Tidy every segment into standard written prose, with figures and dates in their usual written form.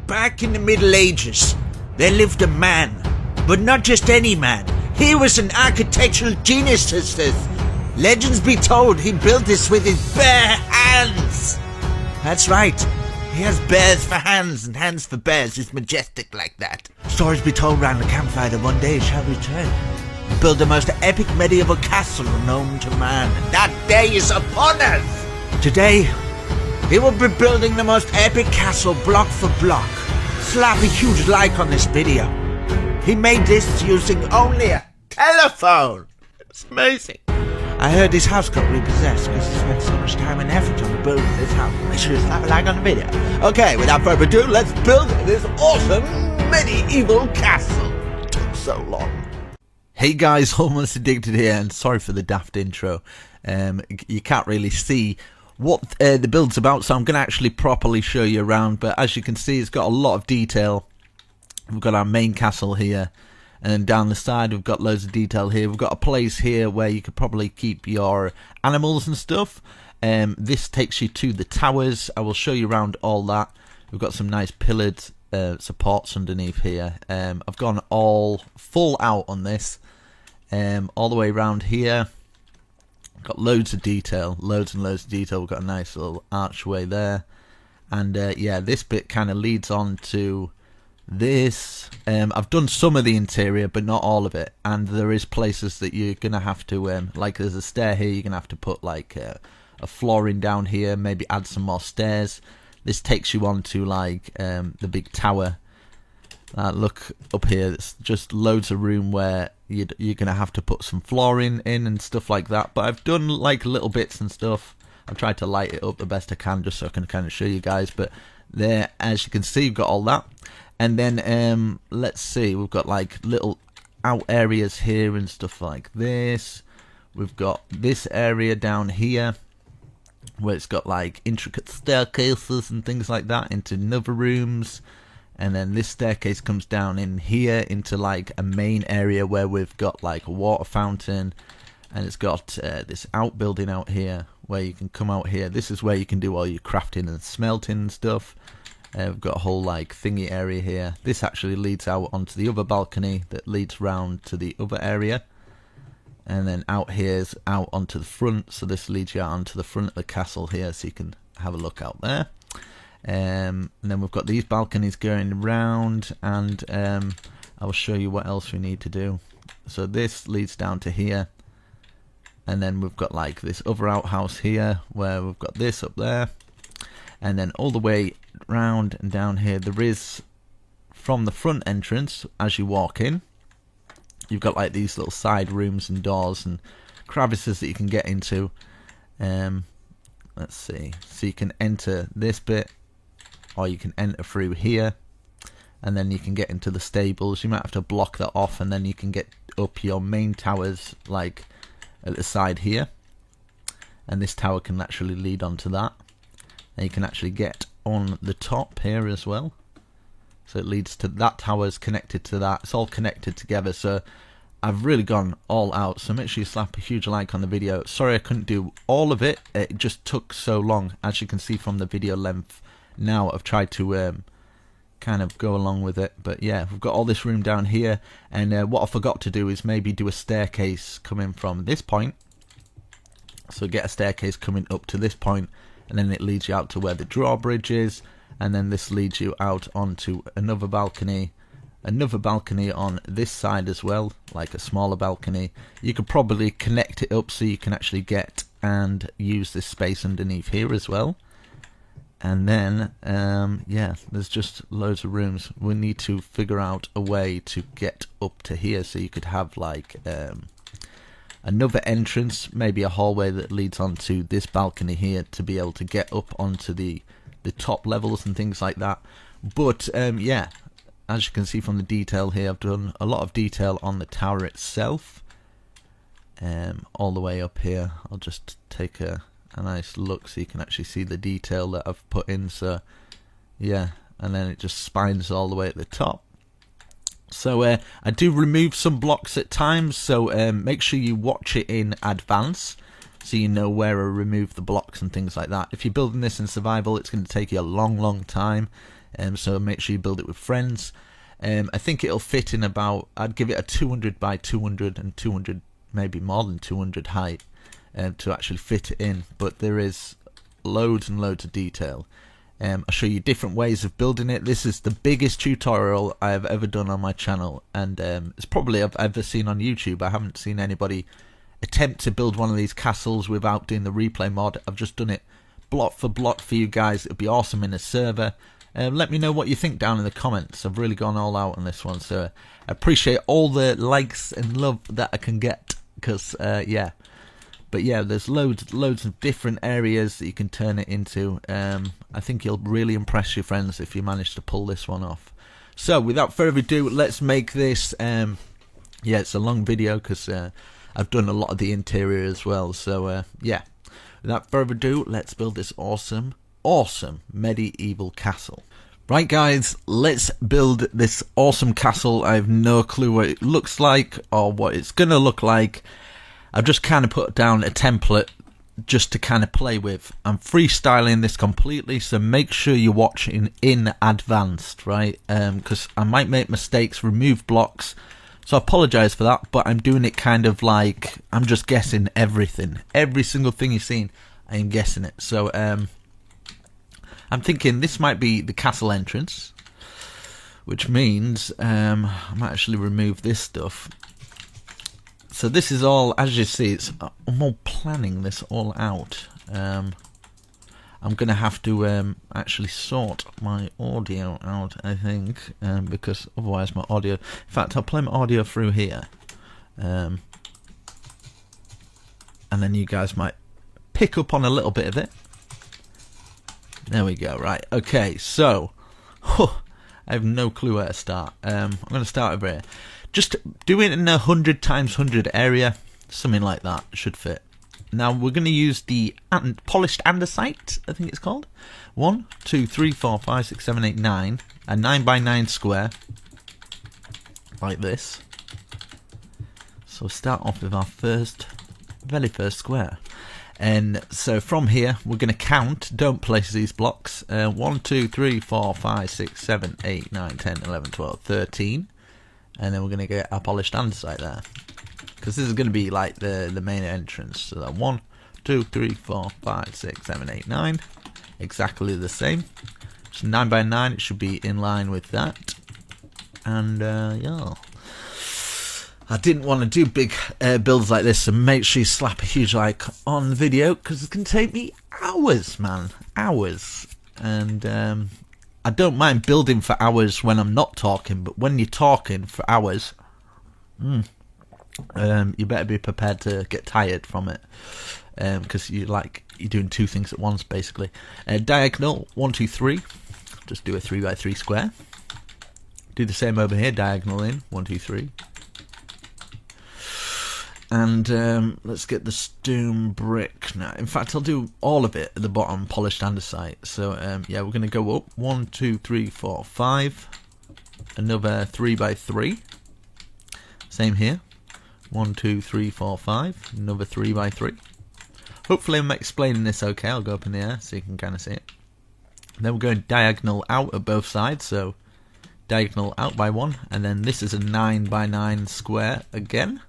back in the Middle Ages, there lived a man, but not just any man. He was an architectural genius, sisters. Legends be told he built this with his bare hands. That's right. He has bears for hands and hands for bears. He's majestic like that. Stories be told round the campfire that one day he shall return and build the most epic medieval castle known to man. And that day is upon us. Today, he will be building the most epic castle block for block. Slap a huge like on this video. He made this using only a telephone. It's amazing. I heard this house got repossessed because he spent so much time and effort on the building of this house. Make sure to slap a like on the video. Okay, without further ado, let's build this awesome medieval castle. It took so long. Hey guys, Almost Addicted here, and sorry for the daft intro. You can't really see what the build's about, so I'm going to actually properly show you around. But as you can see, it's got a lot of detail. We've got our main castle here. And then down the side we've got loads of detail here. We've got a place here where you could probably keep your animals and stuff. This takes you to the towers. I will show you around all that. We've got some nice pillared supports underneath here. I've gone all full out on this. All the way around here. Got loads of detail. Loads and loads of detail. We've got a nice little archway there. And yeah, this bit kind of leads on to this. I've done some of the interior but not all of it, and there is places that you're gonna have to like there's a stair here, you're gonna have to put like a flooring down here, maybe add some more stairs. This takes you on to like the big tower. Look up here, it's just loads of room where you're gonna have to put some flooring in and stuff like that, but I've done like little bits and stuff. I've tried to light it up the best I can just so I can kind of show you guys, but there, as you can see, you've got all that. And then let's see, we've got like little out areas here and stuff like this. We've got this area down here where it's got like intricate staircases and things like that into another rooms. And then this staircase comes down in here into like a main area where we've got like a water fountain. And it's got this outbuilding out here where you can come out here. This is where you can do all your crafting and smelting and stuff. We've got a whole like thingy area here. This actually leads out onto the other balcony that leads round to the other area. And then out here's out onto the front. So this leads you out onto the front of the castle here, so you can have a look out there. And then we've got these balconies going around, and I will show you what else we need to do. So this leads down to here. And then we've got like this other outhouse here where we've got this up there. And then all the way round and down here, there is, from the front entrance, as you walk in, you've got like these little side rooms and doors and crevices that you can get into. Let's see, so you can enter this bit, or you can enter through here, and then you can get into the stables. You might have to block that off, and then you can get up your main towers like at the side here, and this tower can actually lead onto that. And you can actually get on the top here as well, so it leads to that tower's connected to that. It's all connected together, so I've really gone all out. So make sure you slap a huge like on the video. Sorry I couldn't do all of it, it just took so long. As you can see from the video length now, I've tried to kind of go along with it. But yeah, we've got all this room down here, and what I forgot to do is maybe do a staircase coming from this point. So get a staircase coming up to this point, and then it leads you out to where the drawbridge is, and then this leads you out onto another balcony on this side as well, like a smaller balcony. You could probably connect it up so you can actually get and use this space underneath here as well. And then yeah, there's just loads of rooms. We need to figure out a way to get up to here, so you could have like another entrance, maybe a hallway that leads onto this balcony here to be able to get up onto the top levels and things like that. But yeah, as you can see from the detail here, I've done a lot of detail on the tower itself. All the way up here, I'll just take a nice look so you can actually see the detail that I've put in. So yeah, and then it just spines all the way at the top. So I do remove some blocks at times, so make sure you watch it in advance so you know where I remove the blocks and things like that. If you're building this in survival, it's going to take you a long time. So make sure you build it with friends. I think it'll fit in about, I'd give it a 200 by 200 and 200, maybe more than 200 height to actually fit it in. But there is loads and loads of detail. I'll show you different ways of building it. This is the biggest tutorial I have ever done on my channel, and it's probably I've ever seen on YouTube. I haven't seen anybody attempt to build one of these castles without doing the replay mod. I've just done it block for block for you guys. It'd be awesome in a server. Let me know what you think down in the comments. I've really gone all out on this one, so I appreciate all the likes and love that I can get, because yeah. But yeah, there's loads of different areas that you can turn it into. I think you'll really impress your friends if you manage to pull this one off. So without further ado, let's make this. Yeah, it's a long video because I've done a lot of the interior as well. So yeah, without further ado, let's build this awesome medieval castle. Right guys, let's build this awesome castle. I have no clue what it looks like or what it's gonna look like. I've just kind of put down a template just to kind of play with. I'm freestyling this completely, so make sure you're watching in advanced, right? Because I might make mistakes, remove blocks, so I apologize for that, but I'm doing it kind of like I'm just guessing everything. Every single thing you've seen, I am guessing it. So I'm thinking this might be the castle entrance, which means I might actually remove this stuff. So this is all, as you see, I'm all planning this all out. I'm going to have to actually sort my audio out, I think, because otherwise my audio... In fact, I'll play my audio through here. And then you guys might pick up on a little bit of it. There we go, right. Okay, so... I have no clue where to start. I'm going to start over here. Just do it in a 100 times 100 area, something like that should fit. Now we're going to use the polished andesite, I think it's called. 1, 2, 3, 4, 5, 6, 7, 8, 9. A 9 by 9 square, like this. So we'll start off with our very first square. And so from here, we're going to count, don't place these blocks. 1, 2, 3, 4, 5, 6, 7, 8, 9, 10, 11, 12, 13. And then we're going to get our polished andesite there, because this is going to be like the main entrance. So that 1, 2, 3, 4, 5, 6, 7, 8, 9, exactly the same. So 9 by 9, it should be in line with that. And yeah, I didn't want to do big builds like this, so make sure you slap a huge like on the video, because it's going to take me hours, man, hours. And I don't mind building for hours when I'm not talking, but when you're talking for hours, you better be prepared to get tired from it, because you're doing two things at once basically. Diagonal 1, 2, 3. Just do a 3 by 3 square. Do the same over here. Diagonal in 1, 2, 3. And let's get the stone brick now. In fact, I'll do all of it at the bottom, polished andesite. So yeah, we're going to go up 1, 2, 3, 4, 5. Another 3 by 3. Same here. 1, 2, 3, 4, 5. Another 3 by 3. Hopefully I'm explaining this okay. I'll go up in the air so you can kind of see it. Then we're going diagonal out at both sides. So diagonal out by 1. And then this is a 9 by 9 square again.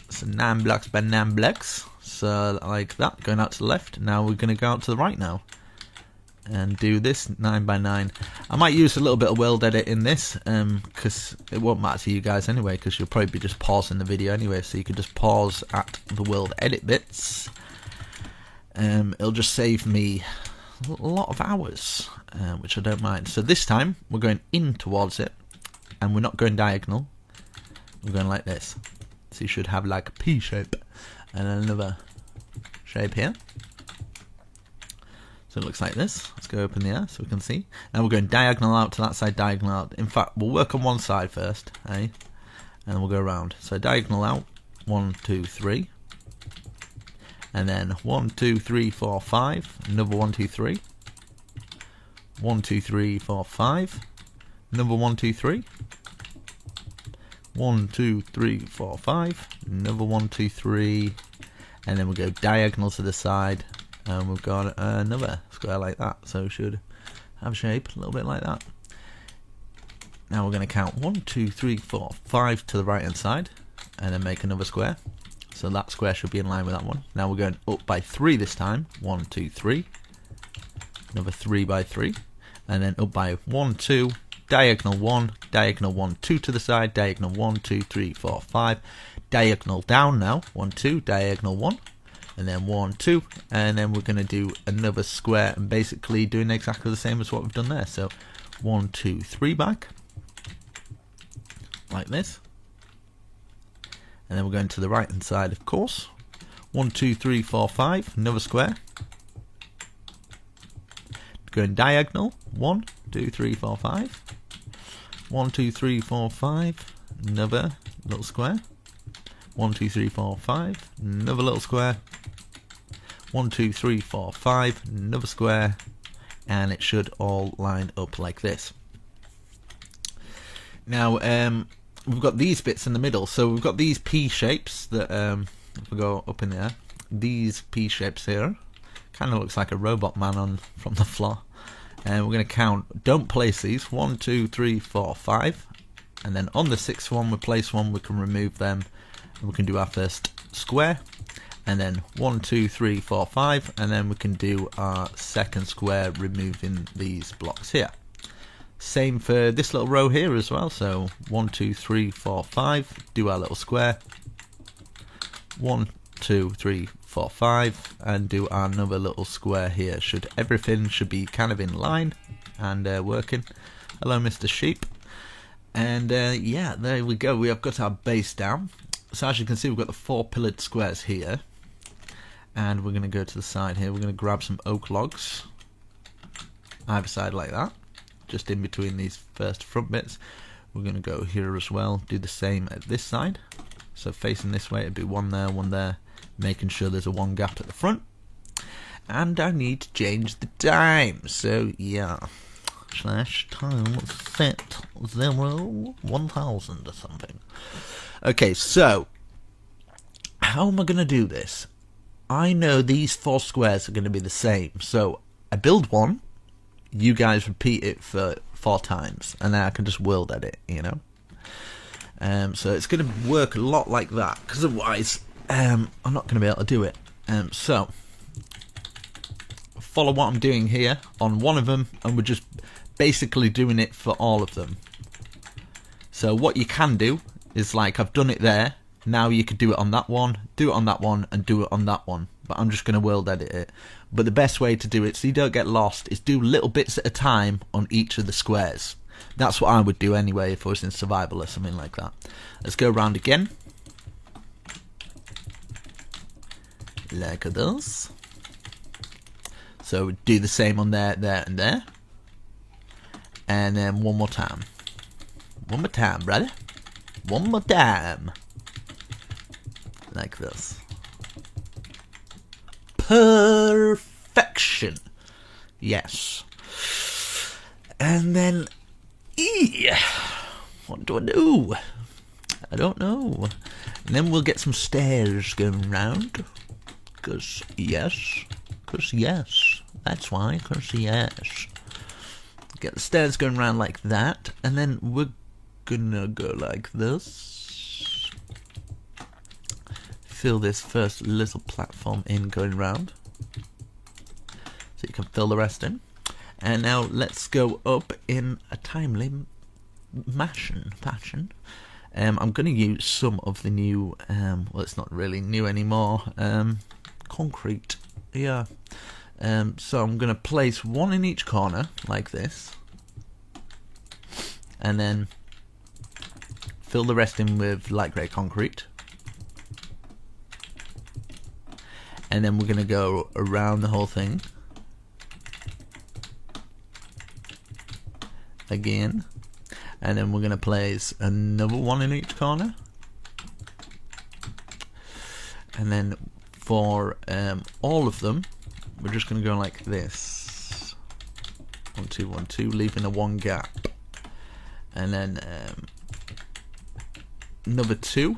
So 9 blocks by 9 blocks, so like that, going out to the left. Now we're going to go out to the right now and do this 9 by 9. I might use a little bit of world edit in this, because it won't matter to you guys anyway, because you'll probably be just pausing the video anyway, so you can just pause at the world edit bits. It'll just save me a lot of hours, which I don't mind. So this time we're going in towards it, and we're not going diagonal, we're going like this. So you should have like a P shape and another shape here. So it looks like this. Let's go up in the air so we can see. Now we're going diagonal out to that side, diagonal out. In fact, we'll work on one side first, eh? And then we'll go around. So diagonal out, 1, 2, 3. And then 1, 2, 3, 4, 5. Another 1, 2, 3. 1, 2, 3, 4, 5. Another 1, 2, 3. 1, 2, 3, 4, 5. Another 1, 2, 3. And then we'll go diagonal to the side. and we've got another square like that, so we should have a shape a little bit like that. Now we're going to count 1, 2, 3, 4, 5 to the right hand side, and then make another square. So that square should be in line with that one. Now we're going up by 3 this time. 1, 2, 3. Another 3 by 3, and then up by 1, 2. Diagonal 1, diagonal 1, 2 to the side, diagonal 1, 2, 3, 4, 5. Diagonal down now. 1, 2, diagonal 1. And then 1, 2, and then we're going to do another square, and basically doing exactly the same as what we've done there. So 1, 2, 3 back, like this, and then we're going to the right hand side, of course. 1, 2, 3, 4, 5, another square. Going diagonal, 1, 2, 3, 4, 5. 1, 2, 3, 4, 5, another little square. 1, 2, 3, 4, 5, another little square. 1, 2, 3, 4, 5, another square, and it should all line up like this. Now we've got these bits in the middle, so we've got these P shapes that if we go up in there, these P shapes here, kind of looks like a robot man from the floor. And we're going to count, don't place these, 1, 2, 3, 4, 5, and then on the 6th one we place one, we can remove them, and we can do our first square. And then 1, 2, 3, 4, 5, and then we can do our second square, removing these blocks here. Same for this little row here as well. So 1, 2, 3, 4, 5, do our little square. 1, 2, 3, 4, 5, and do our another little square here. Everything should be kind of in line and working. Hello, Mr. Sheep. And yeah, there we go. We have got our base down. So as you can see, we've got the 4 pillared squares here. And we're going to go to the side here. We're going to grab some oak logs, either side like that, just in between these first front bits. We're going to go here as well, do the same at this side. So facing this way, it'd be one there, making sure there's a 1 gap at the front. And I need to change the time. So yeah, /time set 0 1000 or something. Okay, so how am I going to do this? I know these 4 squares are going to be the same, so I build one, you guys repeat it for 4 times, and then I can just world edit, you know. So it's going to work a lot like that, because otherwise I'm not going to be able to do it. So follow what I'm doing here on one of them, and we're just basically doing it for all of them. So what you can do is, like, I've done it there. Now you could do it on that one, do it on that one, and do it on that one. But I'm just going to world edit it. But the best way to do it, so you don't get lost, is do little bits at a time on each of the squares. That's what I would do anyway if I was in survival or something like that. Let's go around again. Like this. So do the same on there, there, and there. And then one more time. One more time, brother. One more time. Like this. Perfection. Yes. And then what do I do? I don't know. And then we'll get some stairs going round. Cause yes. That's why. Cause yes. Get the stairs going round like that. And then we're gonna go like this. Fill this first little platform in going round, so you can fill the rest in. And now let's go up in a timely fashion. I'm going to use some of the new, well, it's not really new anymore, concrete. Yeah. So I'm going to place one in each corner like this, and then fill the rest in with light grey concrete. And then we're going to go around the whole thing again. And then we're going to place another one in each corner. And then for all of them, we're just going to go like this. 1, 2, 1, 2, leaving a 1 gap. And then another 2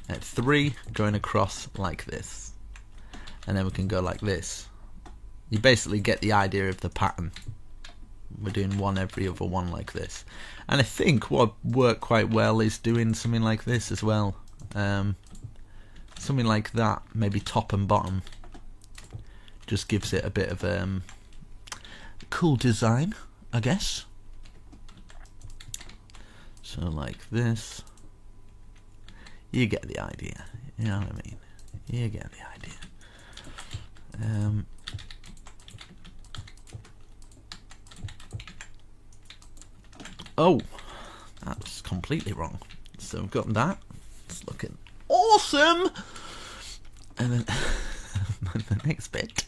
at 3 going across like this. and then we can go like this. You basically get the idea of the pattern. We're doing one every other one like this. And I think what worked quite well is doing something like this as well. Something like that, maybe top and bottom. Just gives it a bit of cool design, I guess. So like this. You get the idea. You know what I mean? You get the idea. Oh, that was completely wrong. So we've got that. It's looking awesome. And then the next bit.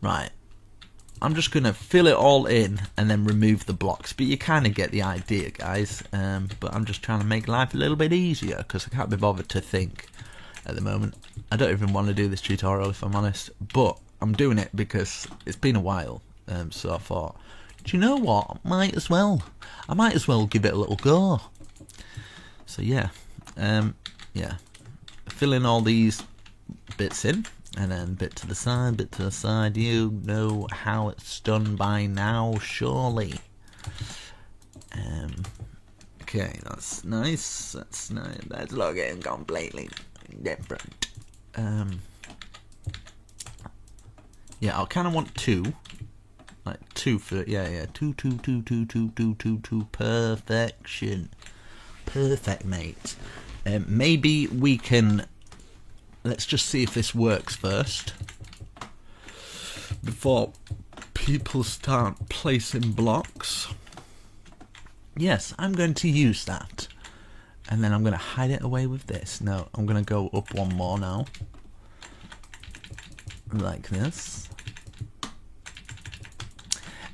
Right. I'm just going to fill it all in and then remove the blocks. But you kind of get the idea, guys. But I'm just trying to make life a little bit easier because I can't be bothered to think at the moment. I don't even want to do this tutorial, if I'm honest. But I'm doing it because it's been a while. So I thought, do you know what? I might as well give it a little go. So yeah. Yeah. Fill in all these bits in. And then bit to the side, bit to the side. You know how it's done by now, surely. Okay, that's nice. That's nice. That's looking completely different. Yeah, I kind of want two. Like two for two. Perfection. Perfect, mate. Maybe we can. Let's just see if this works first before people start placing blocks. Yes, I'm going to use that. And then I'm going to hide it away with this. No, I'm going to go up one more now. Like this.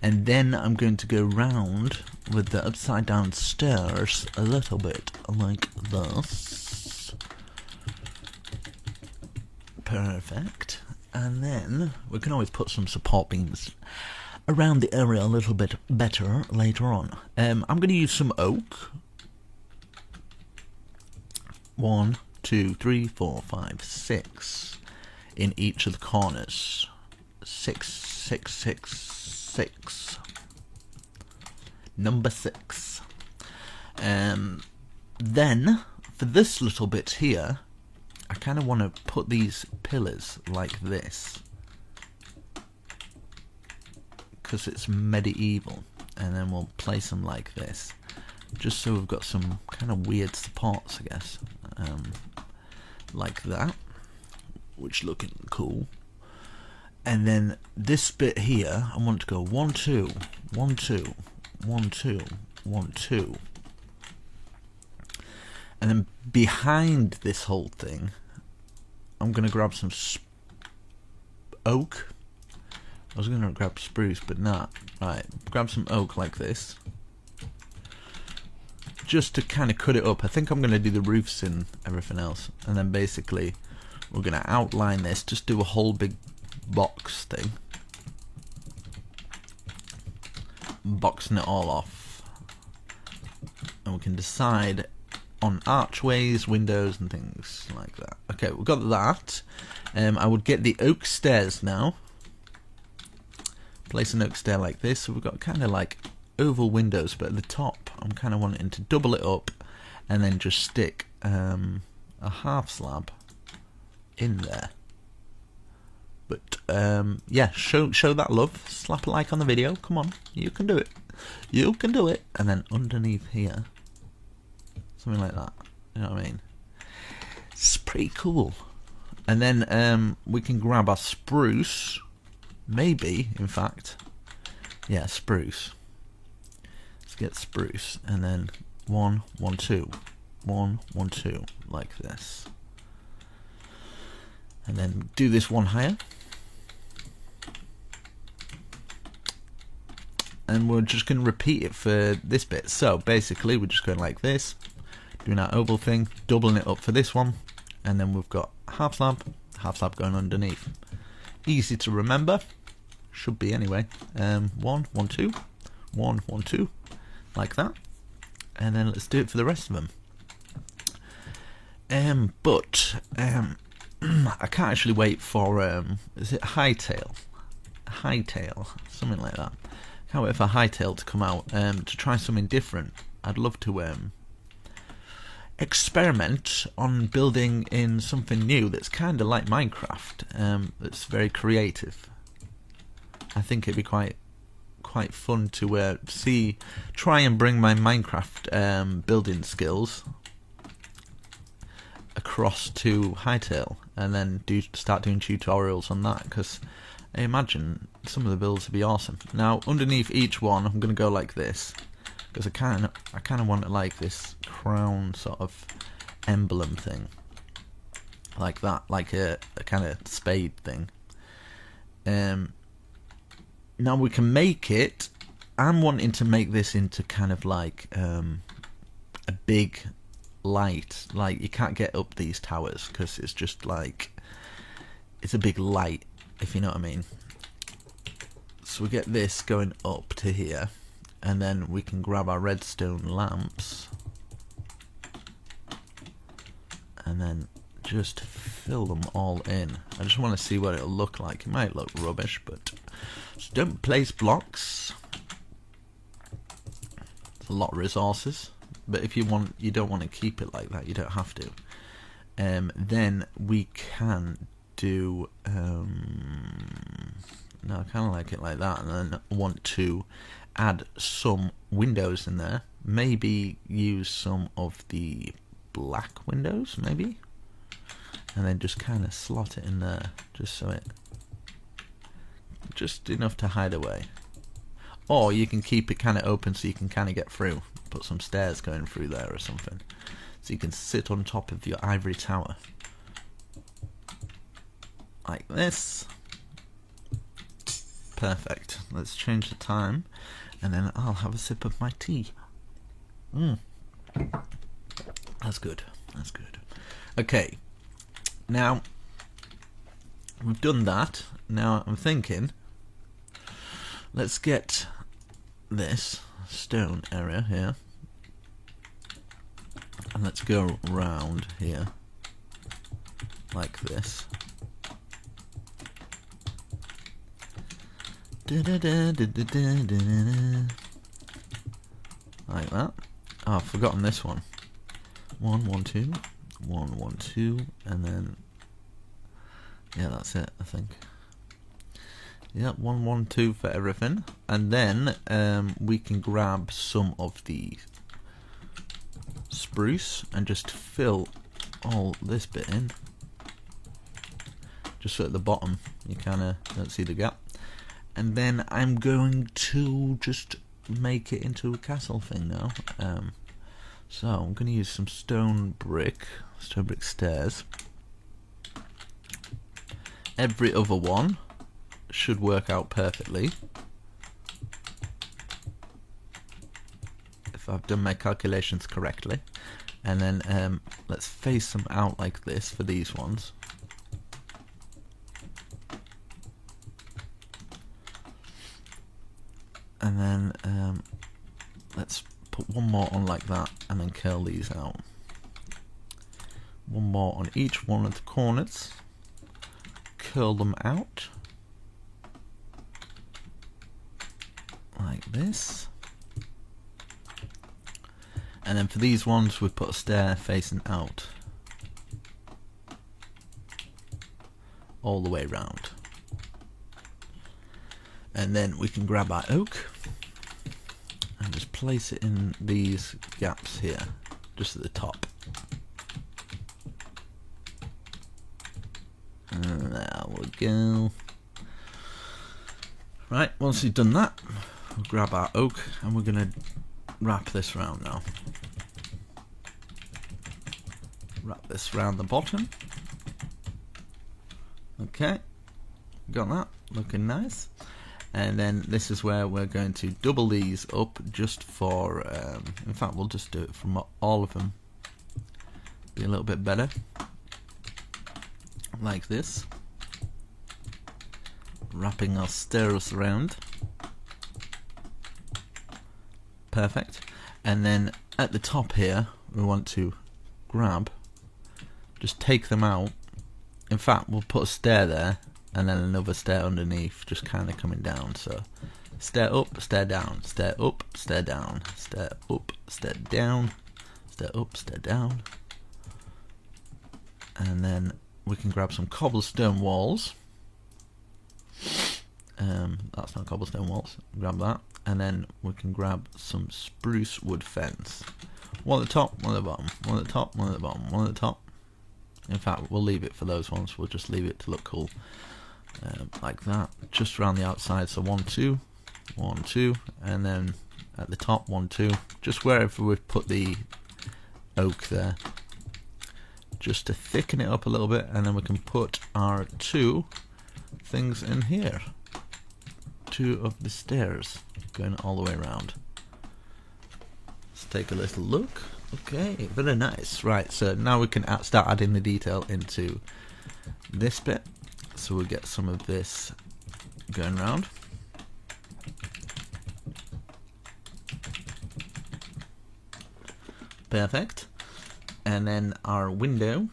And then I'm going to go round with the upside down stairs a little bit like this. Perfect. And then we can always put some support beams around the area a little bit better later on. I'm going to use some oak. 1, 2, 3, 4, 5, 6 in each of the corners. 6, 6, 6, 6. Number 6. Then for this little bit here, I kind of want to put these pillars like this because it's medieval, and then we'll place them like this just so we've got some kind of weird supports, I guess, like that, which looking cool. And then this bit here, I want to go 1, 2, 1, 2, 1, 2, 1, 2. And then behind this whole thing, I'm going to grab some oak. I was going to grab spruce, but not. Right, grab some oak like this. Just to kind of cut it up. I think I'm going to do the roofs and everything else. And then basically, we're going to outline this. Just do a whole big box thing. Boxing it all off. And we can decide on archways, windows and things like that. Okay, we've got that. I would get the oak stairs now. Place an oak stair like this. So we've got kind of like oval windows, but at the top I'm kind of wanting to double it up and then just stick a half slab in there. But yeah, show that love. Slap a like on the video. Come on, you can do it. You can do it. And then underneath here, something like that. You know what I mean? It's pretty cool. And then we can grab our spruce. Maybe, in fact. Yeah, spruce. Let's get spruce. And then 1, 1, 2. 1, 1, 2. Like this. And then do this one higher. And we're just going to repeat it for this bit. So basically we're just going like this. Doing our oval thing, doubling it up for this one, and then we've got half slab going underneath. Easy to remember, should be anyway. 1, 1, 2, 1, 1, 2, like that, and then let's do it for the rest of them. I can't actually wait for is it Hightail, something like that. Can't wait for Hightail to come out to try something different. I'd love to experiment on building in something new that's kind of like Minecraft. That's very creative. I think it'd be quite fun to try and bring my Minecraft building skills across to Hightail, and then start doing tutorials on that, because I imagine some of the builds would be awesome. Now underneath each one I'm going to go like this, because I kind of want it like this crown sort of emblem thing, like that, like a kind of spade thing. Now we can make it. I'm wanting to make this into kind of like a big light. Like, you can't get up these towers because it's just like, it's a big light, if you know what I mean. So we get this going up to here, and then we can grab our redstone lamps and then just fill them all in. I just want to see what it'll look like. It might look rubbish, but just don't place blocks. It's a lot of resources, but if you don't want to keep it like that, you don't have to. Then we can do no, I kind of like it like that, and then I want to add some windows in there. Maybe use some of the black windows, maybe, and then just kind of slot it in there, just so just enough to hide away. Or you can keep it kind of open so you can kind of get through. Put some stairs going through there or something, so you can sit on top of your ivory tower like this. Perfect. Let's change the time, and then I'll have a sip of my tea. That's good. That's good. Okay, now we've done that. Now I'm thinking, let's get this stone area here, and let's go round here like this. Like that. Oh, I've forgotten this one. 1 1 2 1 1 2, and then yeah, that's it, I think. Yeah, 1 1 2 for everything, and then we can grab some of the spruce and just fill all this bit in, just so at the bottom you kind of don't see the gap. And then I'm going to just make it into a castle thing now. So I'm going to use some stone brick stairs. Every other one should work out perfectly, if I've done my calculations correctly. And then let's face them out like this for these ones. And then let's put one more on like that, and then curl these out. One more on each one of the corners. Curl them out like this. And then for these ones, we put a stair facing out all the way around. And then we can grab our oak and just place it in these gaps here, just at the top. And there we go. Right, once we've done that, we'll grab our oak and we're going to wrap this round now. Wrap this round the bottom. Okay, got that, looking nice. And then this is where we're going to double these up just for, in fact we'll just do it from all of them, be a little bit better, like this, wrapping our stairs around. Perfect. And then at the top here we want to grab, just take them out in fact, we'll put a stair there, and then another stair underneath, just kind of coming down. So stair up, stair down, stair up, stair down, stair up, stair down, stair up, stair down. And then we can grab some cobblestone walls. That's not cobblestone walls. Grab that. And then we can grab some spruce wood fence. One at the top, one at the bottom. One at the top, one at the bottom. One at the top. In fact, we'll leave it for those ones. We'll just leave it to look cool. Like that. Just around the outside. So 1, 2. 1, 2. And then at the top, 1, 2. Just wherever we've put the oak there. Just to thicken it up a little bit. And then we can put our 2 things in here. 2 of the stairs going all the way around. Let's take a little look. Okay, very nice. Right, so now we can start adding the detail into this bit. So we'll get some of this going around. Perfect. And then our window,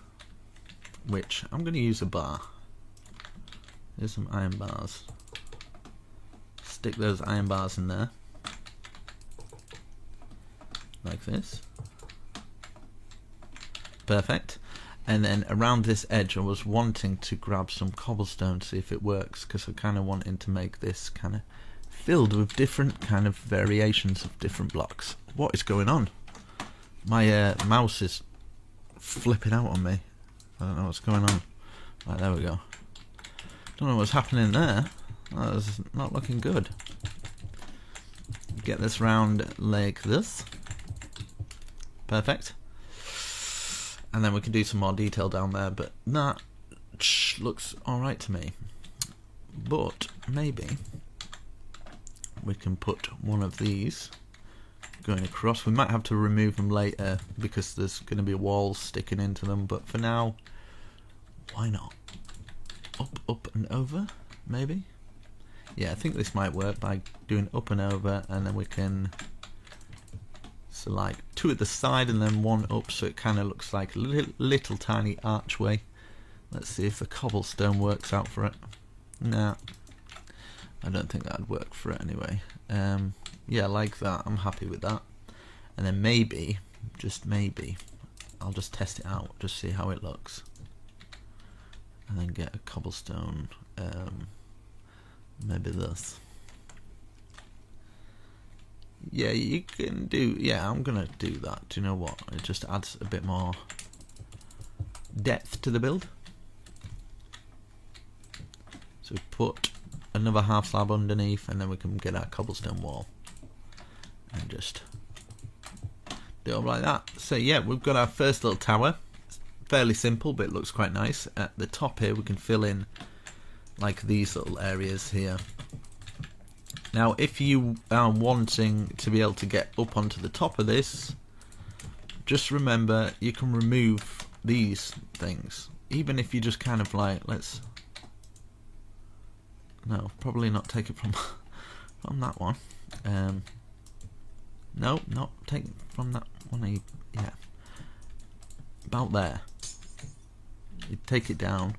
which I'm going to use a bar. There's some iron bars. Stick those iron bars in there. Like this. Perfect. And then around this edge I was wanting to grab some cobblestone to see if it works, because I'm kind of wanting to make this kind of filled with different kind of variations of different blocks. What is going on? My mouse is flipping out on me. I don't know what's going on. Right, there we go. Don't know what's happening there. That was not looking good. Get this round like this. Perfect. And then we can do some more detail down there, but that looks alright to me. But maybe we can put one of these going across. We might have to remove them later because there's going to be walls sticking into them, but for now, why not? Up, up and over, maybe? Yeah, I think this might work by doing up and over, and then we can, so like 2 at the side and then 1 up, so it kind of looks like a little tiny archway. Let's see if the cobblestone works out for it. Nah, I don't think that'd work for it anyway. Yeah, like that. I'm happy with that. And then maybe, just maybe, I'll just test it out, just see how it looks. And then get a cobblestone, maybe this. Yeah, you can do, yeah, I'm gonna do that. Do you know what? It just adds a bit more depth to the build. So we put another half slab underneath, and then we can get our cobblestone wall. And just do it like that. So yeah, we've got our first little tower. It's fairly simple, but it looks quite nice. At the top here, we can fill in like these little areas here. Now, if you are wanting to be able to get up onto the top of this, just remember you can remove these things. Even if you just kind of like, let's, no, probably not take it from that one. No, not take it from that one. Yeah, about there. You take it down.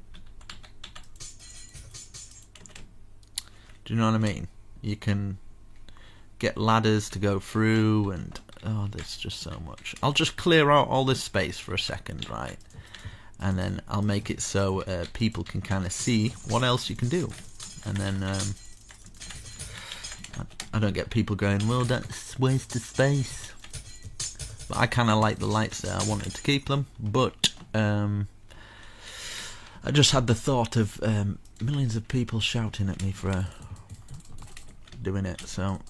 Do you know what I mean? You can get ladders to go through, and oh, there's just so much. I'll just clear out all this space for a second, right? And then I'll make it so people can kind of see what else you can do. And then I don't get people going, well, that's waste of space. But I kind of like the lights there. I wanted to keep them, but I just had the thought of millions of people shouting at me for doing it. So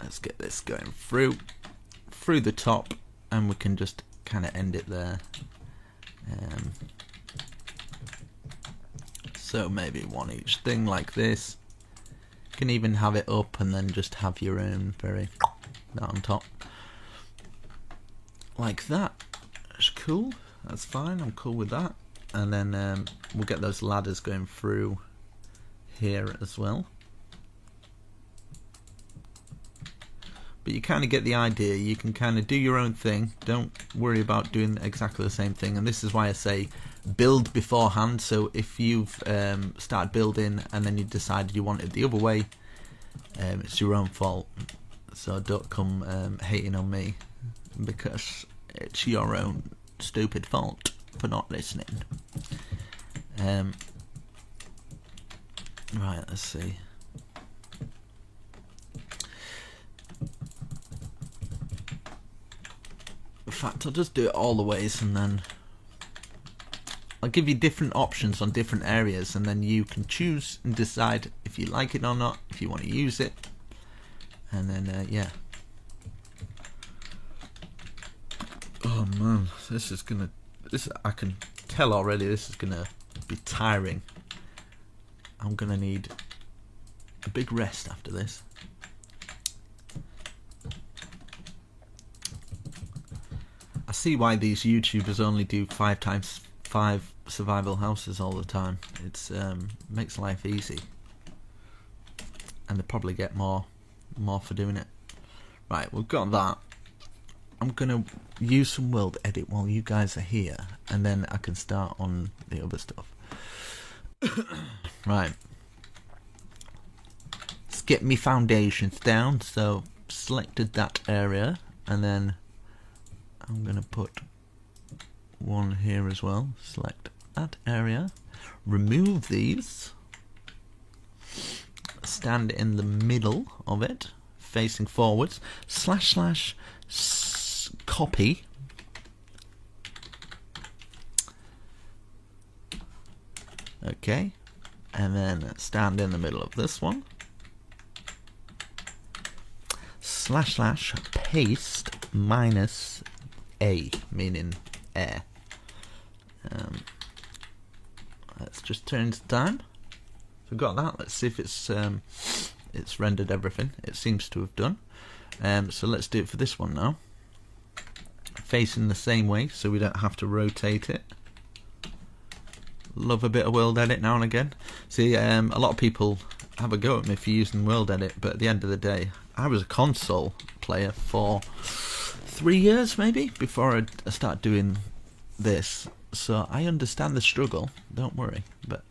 let's get this going through the top, and we can just kind of end it there. So maybe one each thing like this. You can even have it up and then just have your own that on top. Like that. That's cool. That's fine. I'm cool with that. And then we'll get those ladders going through here as well. But you kind of get the idea. You can kind of do your own thing. Don't worry about doing exactly the same thing. And this is why I say build beforehand. So if you've started building and then you decided you want it the other way, it's your own fault. So don't come hating on me, because it's your own stupid fault for not listening. Right, let's see. In fact, I'll just do it all the ways, and then I'll give you different options on different areas, and then you can choose and decide if you like it or not, if you want to use it. And then yeah. Oh man, I can tell already this is gonna be tiring. I'm gonna need a big rest after this. I see why these YouTubers only do 5x5 survival houses all the time. It's makes life easy, and they probably get more for doing it. Right, we've got that. I'm gonna use some world edit while you guys are here, and then I can start on the other stuff. Right, let's get me foundations down. So selected that area, and then I'm gonna put one here as well. Select that area, remove these, stand in the middle of it, facing forwards, / copy, okay, and then stand in the middle of this one, / paste -a, meaning air. Let's just turn to time. So we've got that. Let's see if it's rendered everything. It seems to have done. So let's do it for this one now. Facing the same way, so we don't have to rotate it. Love a bit of world edit now and again. See, a lot of people have a go at me for using world edit, but at the end of the day, I was a console player for 3 years maybe before I started doing this, so I understand the struggle, don't worry, but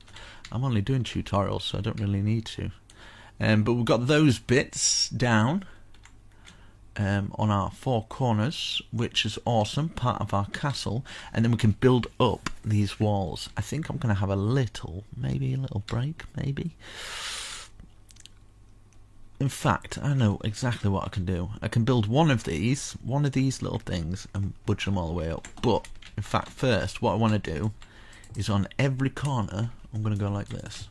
I'm only doing tutorials, so I don't really need to. But we've got those bits down on our 4 corners, which is awesome, part of our castle, and then we can build up these walls. I think I'm going to have maybe a little break, maybe. In fact, I know exactly what I can do. I can build one of these little things, and budge them all the way up. But, in fact, first, what I want to do is on every corner, I'm going to go like this.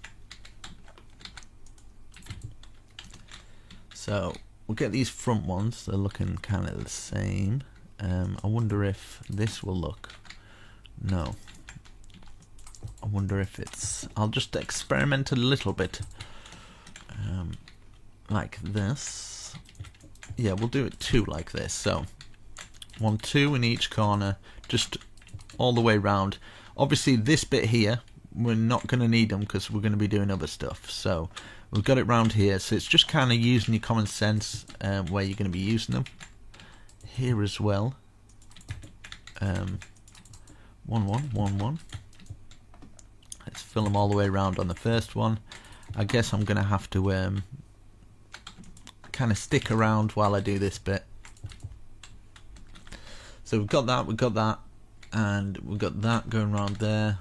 So, we'll get these front ones. They're looking kind of the same. I wonder if this will look... No. I wonder if it's... I'll just experiment a little bit. Like this. Yeah, we'll do it 2 like this. So 1, 2 in each corner, just all the way round. Obviously this bit here, we're not going to need them because we're going to be doing other stuff. So we've got it round here. So it's just kind of using your common sense where you're going to be using them. Here as well. 1, 1, 1, 1. Let's fill them all the way around on the first one. I guess I'm going to have to kind of stick around while I do this bit. So we've got that, and we've got that going around there,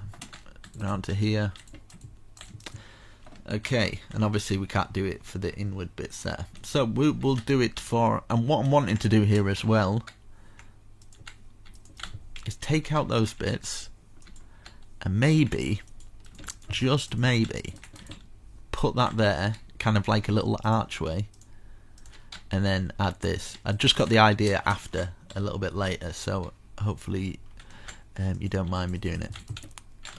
round to here. Okay, and obviously we can't do it for the inward bits there. So we'll do it for, and what I'm wanting to do here as well is take out those bits and maybe, just maybe, put that there, kind of like a little archway, and then add this. I just got the idea after, a little bit later, so hopefully you don't mind me doing it.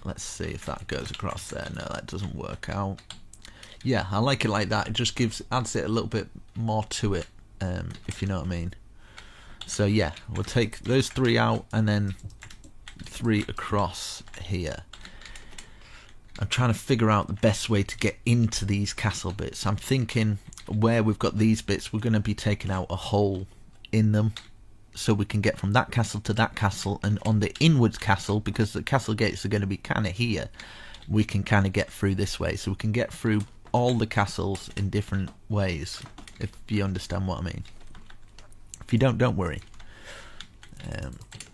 Let's see if that goes across there. No, that doesn't work out. Yeah, I like it like that. It just adds it a little bit more to it, if you know what I mean. So yeah, we'll take those 3 out and then 3 across here. I'm trying to figure out the best way to get into these castle bits. I'm thinking where we've got these bits, we're going to be taking out a hole in them. so we can get from that castle to that castle, and on the inwards castle, because the castle gates are going to be kind of here, we can kind of get through this way, so we can get through all the castles in different ways, if you understand what I mean. If you don't worry.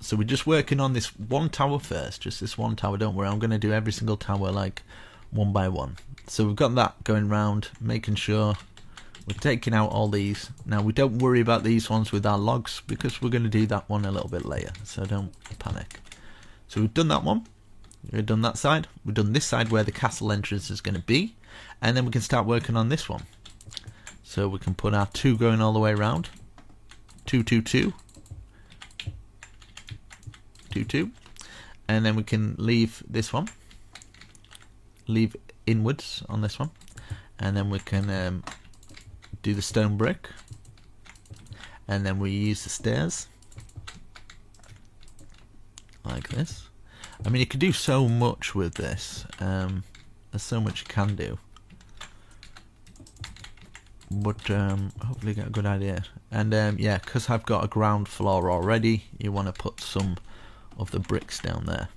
So we're just working on this one tower first, just this one tower. Don't worry, I'm going to do every single tower like one by one. So we've got that going round, making sure we're taking out all these. Now we don't worry about these ones with our logs, because we're going to do that one a little bit later, so don't panic. So we've done that one, we've done that side, we've done this side where the castle entrance is going to be, and then we can start working on this one. So we can put our 2 going all the way around, 2 2 2 2 2, and then we can leave this one, leave inwards on this one, and then we can do the stone brick, and then we use the stairs like this. I mean, you can do so much with this. There's so much you can do, but hopefully you get a good idea. And yeah, because I've got a ground floor already, you want to put some of the bricks down there.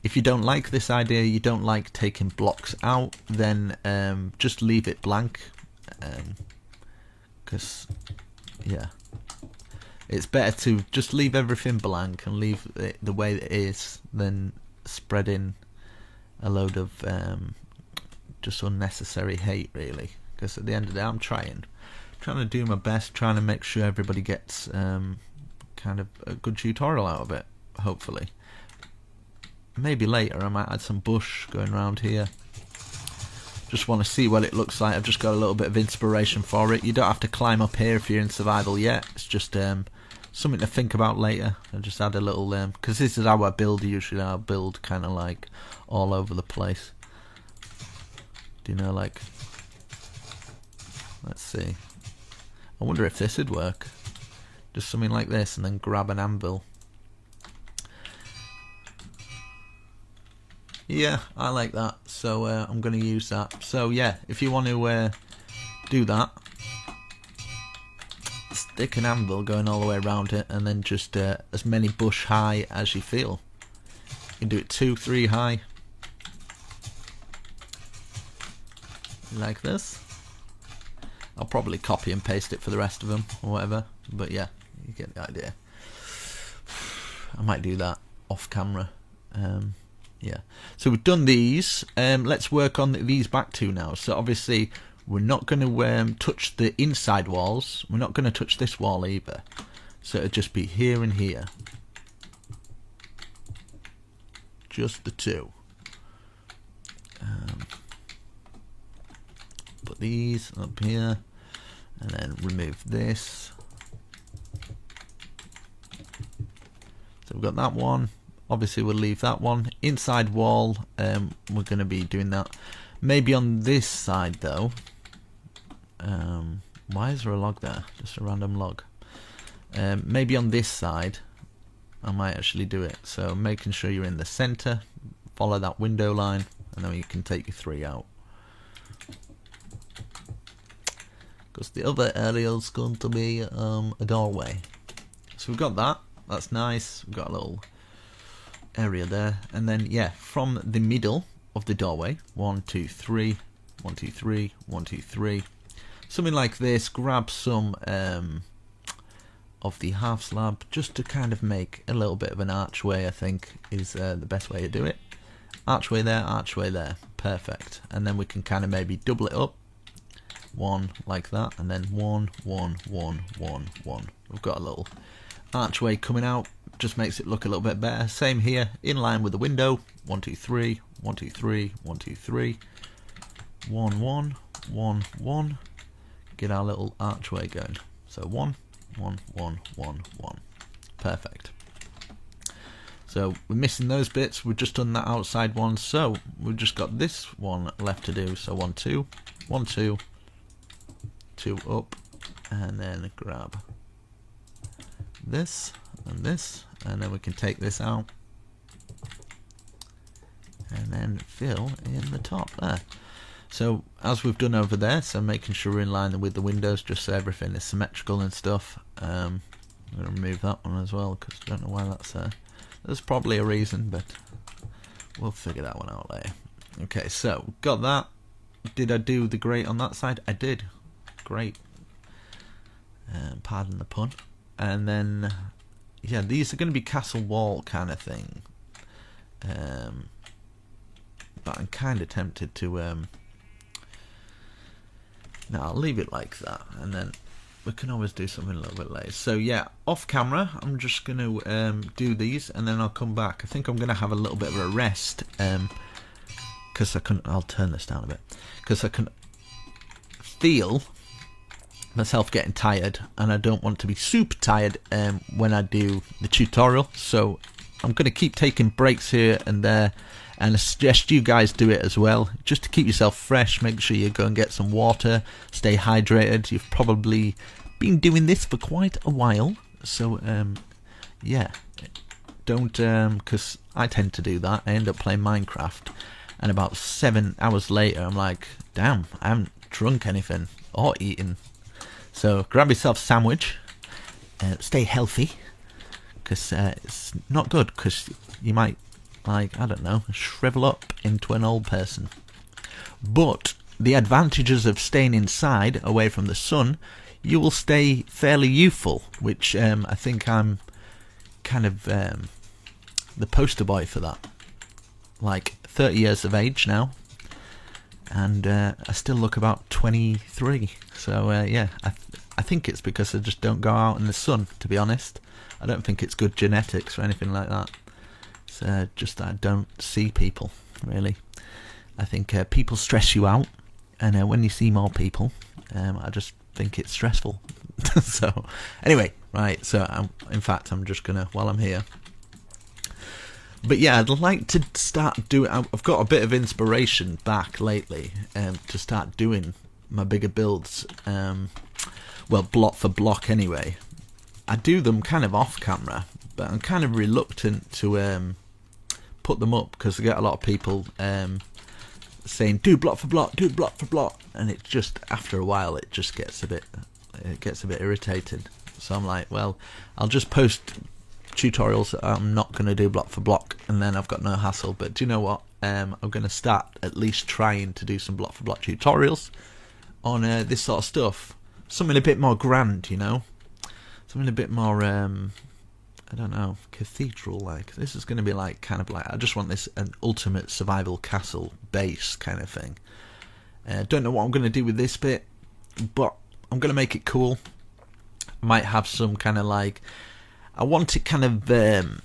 If you don't like this idea, you don't like taking blocks out, then just leave it blank, because yeah, it's better to just leave everything blank and leave it the way it is than spreading a load of just unnecessary hate, really. Because at the end of the day, I'm trying to do my best, trying to make sure everybody gets kind of a good tutorial out of it, hopefully. Maybe later I might add some bush going around here. Just want to see what it looks like. I've just got a little bit of inspiration for it. You don't have to climb up here if you're in survival yet. It's just something to think about later. I'll just add a little, because this is how I build usually. I'll build kind of like all over the place. Do you know, like, let's see. I wonder if this would work. Just something like this, and then grab an anvil. Yeah, I like that, so I'm going to use that. So yeah, if you want to do that, stick an anvil going all the way around it, and then just as many bush high as you feel. You can do it 2, 3 high, like this. I'll probably copy and paste it for the rest of them or whatever, but yeah, you get the idea. I might do that off camera. Yeah, so we've done these. Let's work on these back two now. So obviously we're not going to touch the inside walls. We're not going to touch this wall either. So it'll just be here and here. Just the 2. Put these up here, and then remove this. So we've got that one. Obviously we'll leave that one. Inside wall, we're going to be doing that. Maybe on this side though. Why is there a log there? Just a random log. Maybe on this side I might actually do it. So making sure you're in the center. Follow that window line, and then you can take your 3 out. Because the other area is going to be a doorway. So we've got that. That's nice. We've got a little area there, and then yeah, from the middle of the doorway, 1 2 3 1 2 3 1 2 3, something like this. Grab some of the half slab, just to kind of make a little bit of an archway. I think is the best way to do it. Archway there, perfect. And then we can kind of maybe double it up, 1 like that, and then 1 1 1 1 1. We've got a little archway coming out. Just makes it look a little bit better. Same here, in line with the window. 1 2 3 1 2 3 1 2 3 1 1 1 1. Get our little archway going. So 1 1 1 1 1. Perfect. So we're missing those bits. We've just done that outside one. So we've just got this one left to do. So 1 2 1 2 2 up, and then grab this and this, and then we can take this out and then fill in the top there. So as we've done over there, so making sure we're in line with the windows, just so everything is symmetrical and stuff. I'm going to remove that one as well, because I don't know why that's there. There's probably a reason, but we'll figure that one out later. Okay, so got that. Did I do the grate on that side? I did. Great. Pardon the pun. And then, yeah, these are going to be castle wall kind of thing. But I'm kind of tempted to... no, I'll leave it like that, and then we can always do something a little bit later. So yeah, off camera, I'm just going to do these, and then I'll come back. I think I'm going to have a little bit of a rest, because I'll turn this down a bit, because I can feel myself getting tired, and I don't want to be super tired when I do the tutorial. So I'm going to keep taking breaks here and there, and I suggest you guys do it as well, just to keep yourself fresh. Make sure you go and get some water, stay hydrated. You've probably been doing this for quite a while, so yeah, don't, because I tend to do that. I end up playing Minecraft, and about 7 hours later I'm like, damn, I haven't drunk anything or eaten. So grab yourself a sandwich, stay healthy, because it's not good, because you might, like, I don't know, shrivel up into an old person. But the advantages of staying inside, away from the sun, you will stay fairly youthful, which I think I'm kind of the poster boy for that. Like, 30 years of age now, and I still look about 23. So yeah, I think it's because I just don't go out in the sun, to be honest. I don't think it's good genetics or anything like that. It's just that I don't see people, really. I think people stress you out, and when you see more people, I just think it's stressful. So anyway, right, so in fact I'm just gonna, while I'm here, but yeah, I'd like to start doing, I've got a bit of inspiration back lately to start doing my bigger builds, well, block for block anyway. I do them kind of off camera, but I'm kind of reluctant to put them up, because I get a lot of people saying do block for block, do block for block, and it just, after a while, it just gets a bit irritated. So I'm like, well, I'll just post tutorials that I'm not going to do block for block, and then I've got no hassle. But do you know what? I'm going to start at least trying to do some block for block tutorials on this sort of stuff. Something a bit more grand, you know, something a bit more I don't know, cathedral like. This is going to be like, kind of like, I just want this an ultimate survival castle base kind of thing. Don't know what I'm going to do with this bit, but I'm going to make it cool. I might have some kind of like, I want it kind of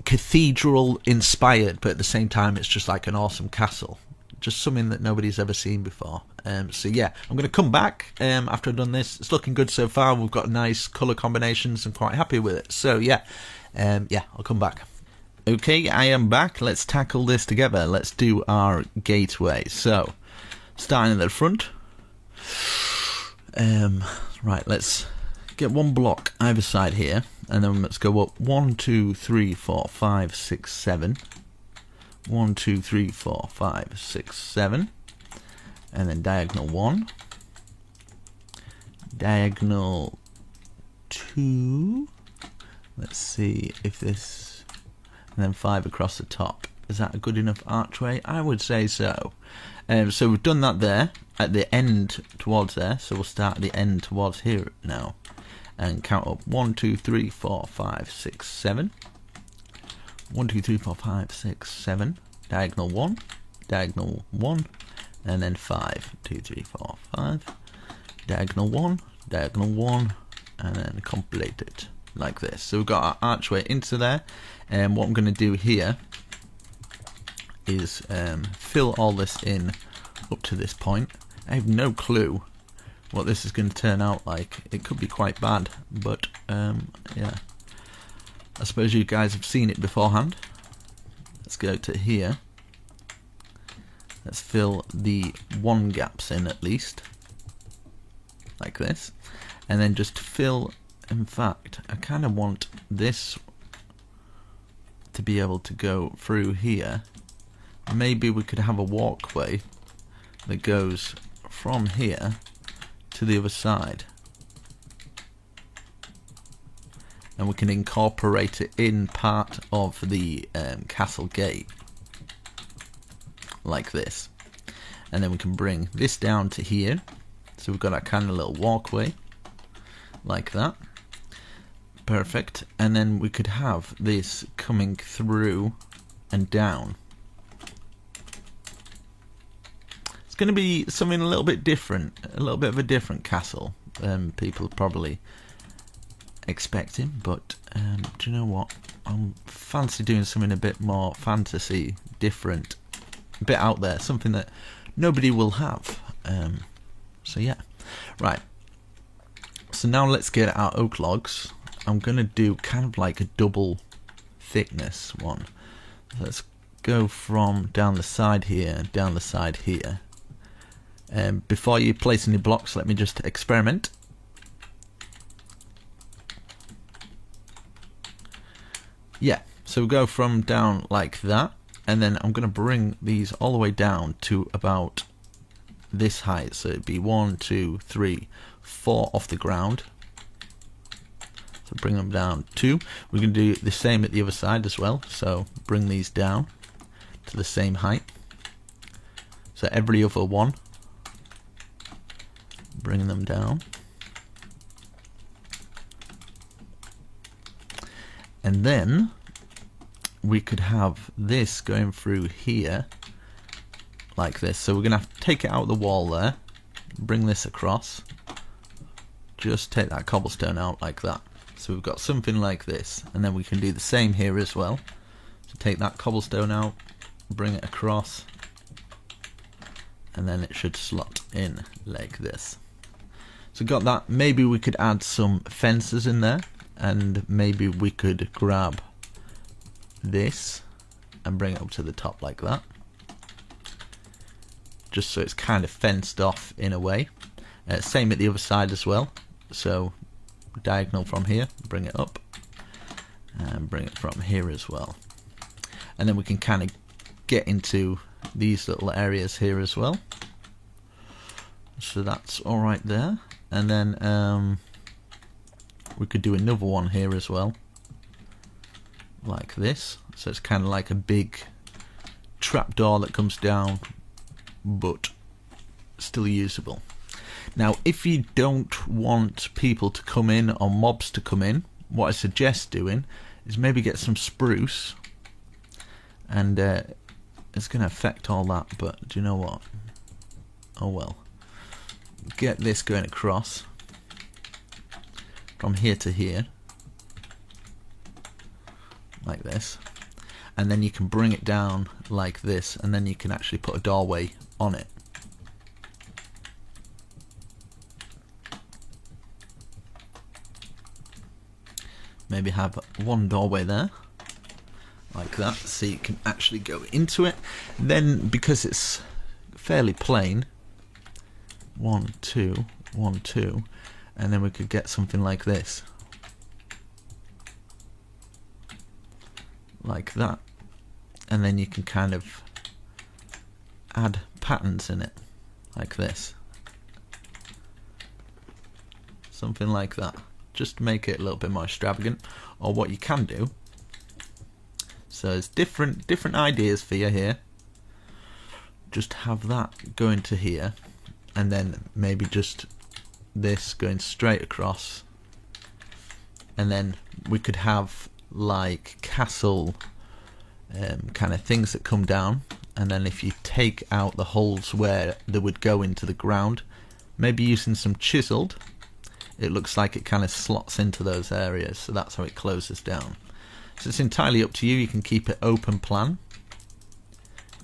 cathedral inspired, but at the same time it's just like an awesome castle, just something that nobody's ever seen before. So yeah, I'm going to come back after I've done this. It's looking good so far. We've got nice colour combinations. I'm quite happy with it. So yeah, yeah, I'll come back. Okay, I am back. Let's tackle this together. Let's do our gateway. So, starting at the front. Right, let's get one block either side here, and then let's go up 1, 2, 3, 4, 5, 6, 7. 1, 2, 3, 4, 5, 6, 7. And then diagonal 1, diagonal 2, let's see if this, and then 5 across the top. Is that a good enough archway? I would say so. So we've done that there, at the end towards there, so we'll start at the end towards here now, and count up 1, 2, 3, 4, 5, 6, 7. 1, 2, 3, 4, 5, 6, 7. Diagonal 1, diagonal 1, and then 5, 2, 3, 4, 5, diagonal 1, diagonal 1, and then complete it like this. So we've got our archway into there, and what I'm going to do here is fill all this in up to this point. I have no clue what this is going to turn out like. It could be quite bad, but yeah, I suppose you guys have seen it beforehand. Let's go to here. Let's fill the 1 gaps in at least, like this, and then just fill, in fact, I kind of want this to be able to go through here. Maybe we could have a walkway that goes from here to the other side, and we can incorporate it in part of the castle gate, like this. And then we can bring this down to here, so we've got our kind of little walkway, like that. Perfect. And then we could have this coming through and down. It's going to be something a little bit different, a little bit of a different castle. People are probably expecting, but do you know what? I'm fancy doing something a bit more fantasy, different, a bit out there, something that nobody will have. So yeah, right. So now let's get our oak logs. I'm gonna do kind of like a double thickness one. So let's go from down the side here, down the side here. Before you place any blocks, let me just experiment. Yeah, so we'll go from down like that, and then I'm going to bring these all the way down to about this height. So it'd be 1, 2, 3, 4 off the ground. So bring them down 2. We're going to do the same at the other side as well. So bring these down to the same height. So every other one, bring them down. And then we could have this going through here like this. So we're going to have to take it out of the wall there, bring this across, just take that cobblestone out like that. So we've got something like this, and then we can do the same here as well. So take that cobblestone out, bring it across, and then it should slot in like this. So got that. Maybe we could add some fences in there, and maybe we could grab this and bring it up to the top like that, just so it's kind of fenced off in a way. Same at the other side as well. So diagonal from here, bring it up, and bring it from here as well. And then we can kind of get into these little areas here as well. So that's all right there. And then we could do another one here as well, like this. So it's kind of like a big trapdoor that comes down, but still usable. Now, if you don't want people to come in or mobs to come in, what I suggest doing is maybe get some spruce, and it's going to affect all that, but do you know what? Oh well. Get this going across from here to here, like this, and then you can bring it down like this, and then you can actually put a doorway on it. Maybe have one doorway there, like that, so you can actually go into it. Then, because it's fairly plain, 1, 2, 1, 2, and then we could get something like this, like that, and then you can kind of add patterns in it, like this, something like that, just to make it a little bit more extravagant. Or what you can do, so there's different ideas for you here. Just have that going to here, and then maybe just this going straight across, and then we could have like castle kind of things that come down, and then if you take out the holes where they would go into the ground, maybe using some chiseled, it looks like it kind of slots into those areas, so that's how it closes down. So it's entirely up to you. You can keep it open plan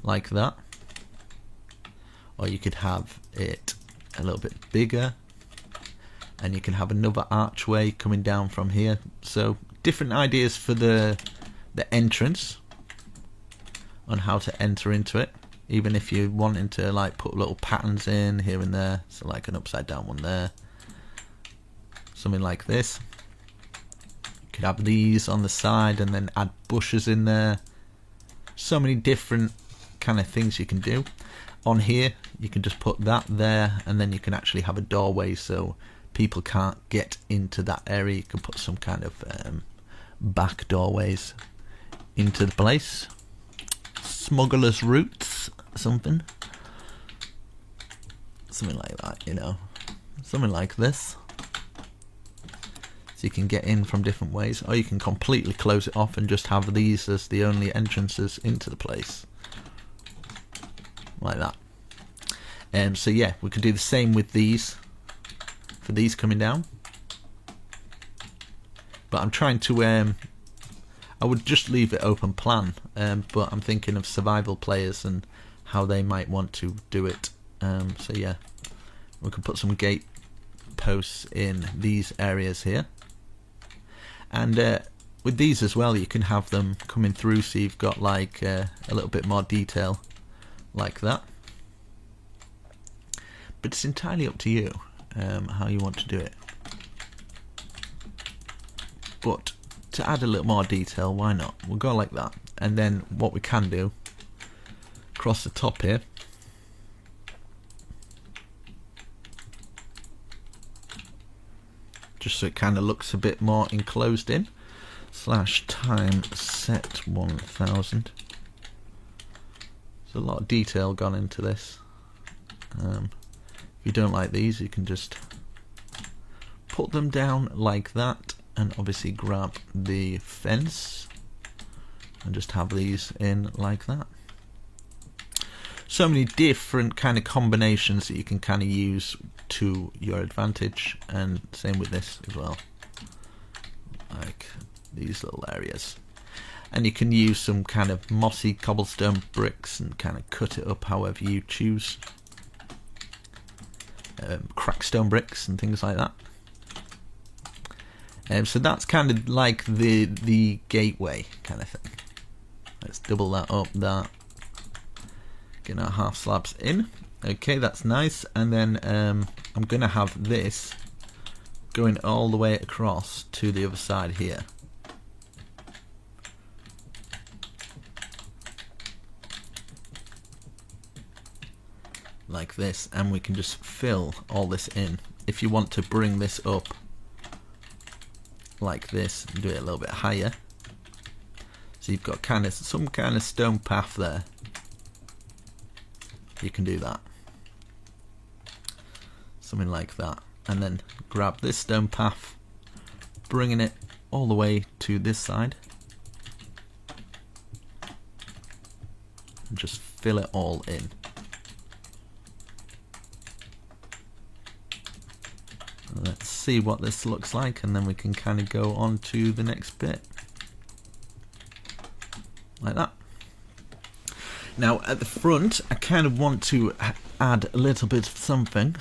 like that, or you could have it a little bit bigger, and you can have another archway coming down from here. So different ideas for the entrance on how to enter into it, even if you're wanting to like put little patterns in here and there, so like an upside down one there, something like this. You could have these on the side and then add bushes in there. So many different kind of things you can do. On here you can just put that there, and then you can actually have a doorway so people can't get into that area, you can put some kind of back doorways into the place. Smuggler's routes, something like that, you know, something like this. So you can get in from different ways, or you can completely close it off and just have these as the only entrances into the place, like that. So yeah, we could do the same with these, for these coming down. But I'm trying to, I would just leave it open plan, but I'm thinking of survival players and how they might want to do it. So yeah, we can put some gate posts in these areas here. And with these as well, you can have them coming through, so you've got like a little bit more detail like that. But it's entirely up to you how you want to do it. But to add a little more detail, why not? We'll go like that. And then what we can do, across the top here, just so it kind of looks a bit more enclosed in, /time set 1000. There's a lot of detail gone into this. If you don't like these, you can just put them down like that, and obviously grab the fence and just have these in like that. So many different kind of combinations that you can kind of use to your advantage, and same with this as well, like these little areas. And you can use some kind of mossy cobblestone bricks and kind of cut it up however you choose. Crackstone bricks and things like that. So that's kind of like the gateway kind of thing. Let's double that up, that. Get our half slabs in. Okay, that's nice. And then I'm going to have this going all the way across to the other side here. Like this, and we can just fill all this in. If you want to bring this up like this and do it a little bit higher, so you've got kind of some kind of stone path there, you can do that, something like that. And then grab this stone path, bringing it all the way to this side, and just fill it all in. Let's see what this looks like, and then we can kind of go on to the next bit like that. Now at the front, I kind of want to add a little bit of something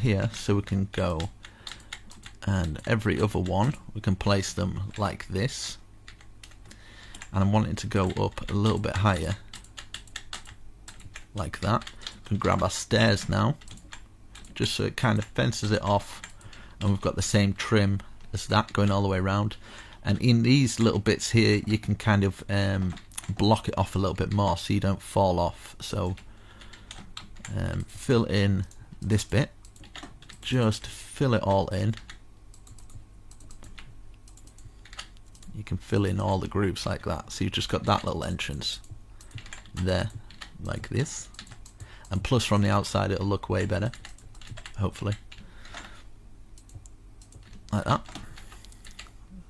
here, so we can go, and every other one we can place them like this, and I want it to go up a little bit higher like that. We can grab our stairs now, just so it kind of fences it off, and we've got the same trim as that going all the way around. And in these little bits here, you can kind of block it off a little bit more so you don't fall off. So fill in this bit, just fill it all in. You can fill in all the grooves like that, so you've just got that little entrance there like this, and plus from the outside it'll look way better, hopefully, like that.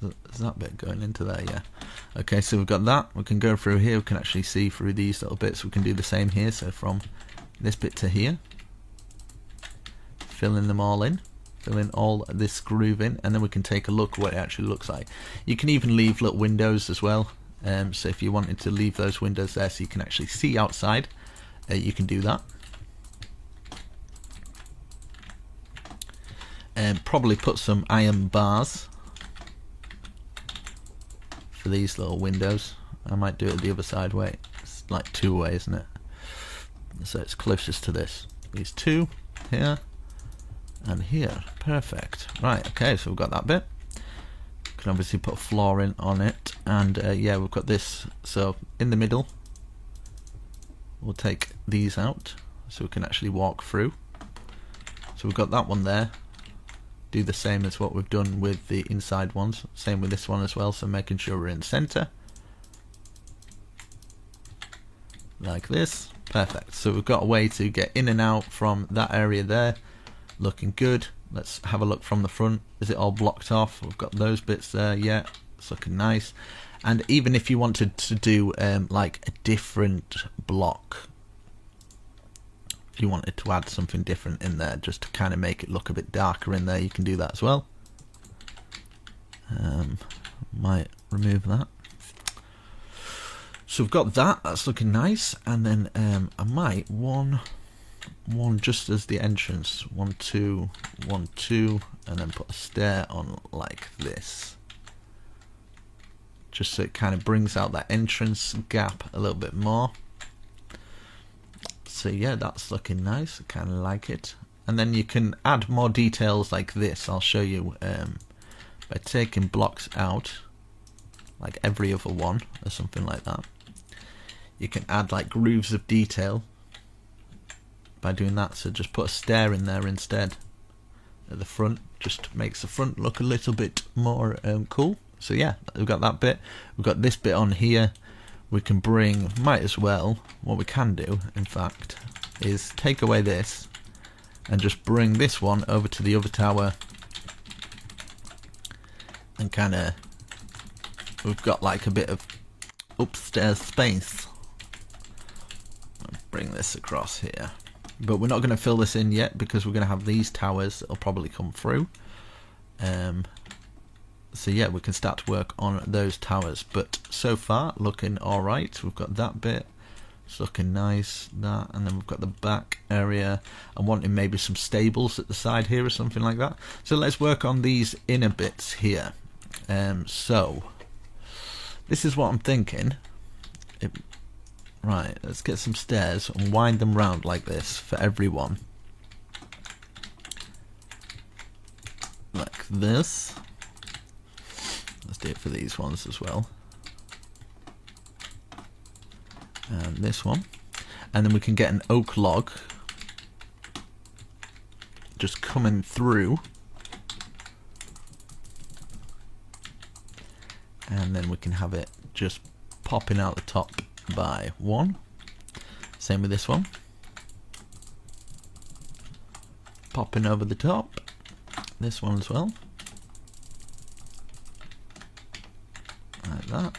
Is that bit going into there? Yeah. Okay, so we've got that. We can go through here, we can actually see through these little bits. We can do the same here, so from this bit to here, filling them all in, fill in all this groove in, and then we can take a look what it actually looks like. You can even leave little windows as well, so if you wanted to leave those windows there so you can actually see outside, you can do that. And probably put some iron bars for these little windows. I might do it the other side way. It's like two way, isn't it? So it's closest to this. These two here and here. Perfect. Right, okay, so we've got that bit. Can obviously put a floor in on it, and yeah, we've got this. So in the middle, we'll take these out so we can actually walk through. So we've got that one there. do the same as what we've done with the inside ones. Same with this one as well, so making sure we're in the center. Like this. Perfect. So we've got a way to get in and out from that area there. Looking good. Let's have a look from the front. Is it all blocked off? We've got those bits there. Yeah, it's looking nice. And even if you wanted to do like a different block, if you wanted to add something different in there just to kind of make it look a bit darker in there, you can do that as well. Might remove that. So we've got that, that's looking nice, and then I might one just as the entrance, 1 2 1 2, and then put a stair on like this, just so it kind of brings out that entrance gap a little bit more. So yeah, that's looking nice. I kind of like it. And then you can add more details like this. I'll show you by taking blocks out, like every other one or something like that. You can add like grooves of detail by doing that. So just put a stair in there instead at the front. Just makes the front look a little bit more cool. So yeah, we've got that bit. We've got this bit on here. We can bring, might as well, what we can do in fact is take away this and just bring this one over to the other tower, and kind of, we've got like a bit of upstairs space. I'll bring this across here, but we're not going to fill this in yet because we're going to have these towers that'll probably come through. So yeah, we can start to work on those towers, but so far looking alright. We've got that bit, it's looking nice, that, and then we've got the back area. I'm wanting maybe some stables at the side here or something like that. So let's work on these inner bits here. So this is what I'm thinking. Right, let's get some stairs and wind them round like this for everyone. Like this. Let's do it for these ones as well. And this one. And then we can get an oak log just coming through. And then we can have it just popping out the top by 1. Same with this one. Popping over the top. This one as well. Like that.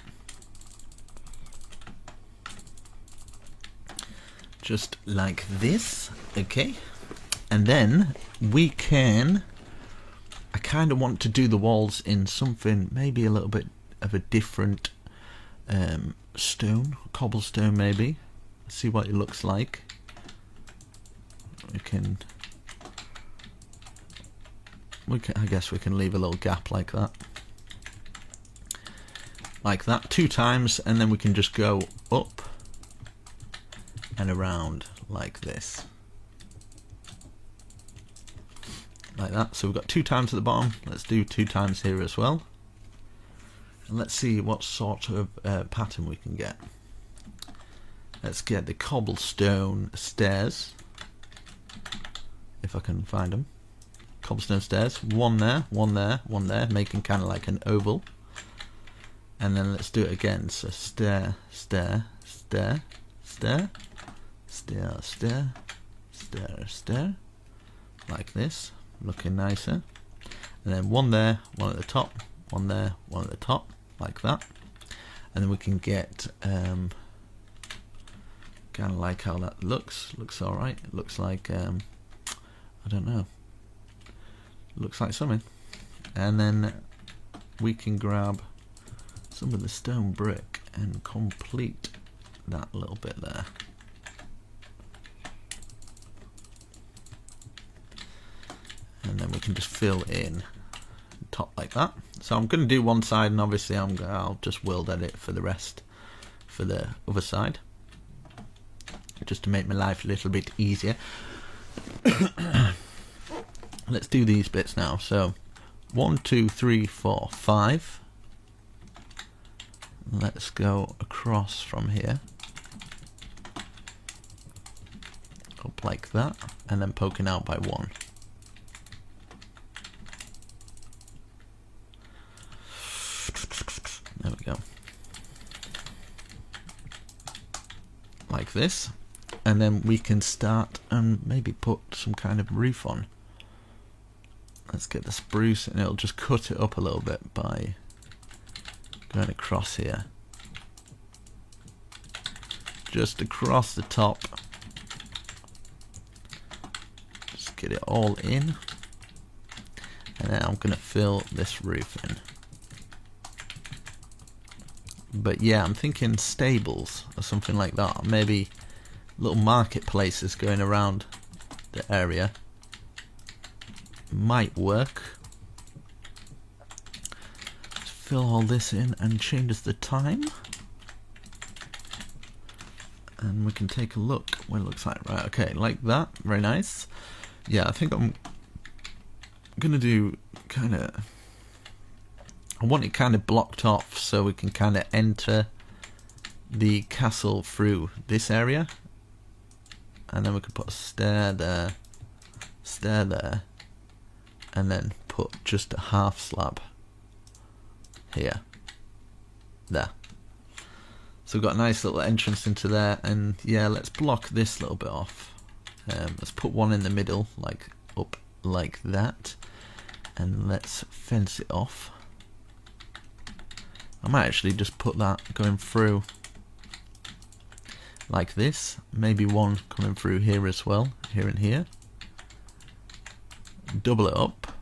Just like this. Okay. And then we can, I kind of want to do the walls in something maybe a little bit of a different stone, cobblestone maybe. See what it looks like. We can, I guess we can leave a little gap like that. Like that 2 times, and then we can just go up and around like this. Like that. So we've got 2 times at the bottom. Let's do 2 times here as well. And let's see what sort of pattern we can get. Let's get the cobblestone stairs, if I can find them. Cobblestone stairs. 1 there, 1 there, 1 there, making kind of like an oval. And then let's do it again. So stair, stair, stair, stair, stair, stair, stair, stair, like this, looking nicer. And then 1 there, 1 at the top, 1 there, 1 at the top, like that. And then we can get kind of like how that looks. Looks all right. It looks like I don't know. Looks like something. And then we can grab some of the stone brick and complete that little bit there. And then we can just fill in the top like that. So I'm going to do one side, and obviously I'll just world edit for the rest for the other side, just to make my life a little bit easier. Let's do these bits now. So 1 2 3 4 5. Let's go across from here, up like that, and then poking out by 1. this, and then we can start and maybe put some kind of roof on. Let's get the spruce, and it'll just cut it up a little bit by going across here, just across the top. Just get it all in, and then I'm gonna fill this roof in. But yeah, I'm thinking stables or something like that, maybe little marketplaces going around the area might work. Let's fill all this in and changes the time, and we can take a look what it looks like. Right, okay, like that, very nice. Yeah, I think I'm gonna do kind of, I want it kind of blocked off so we can kind of enter the castle through this area, and then we can put a stair there, and then put just a half slab here, there. So we've got a nice little entrance into there, and yeah, let's block this little bit off. Let's put one in the middle, like up like that, and let's fence it off. I might actually just put that going through like this, maybe one coming through here as well, here and here. Double it up,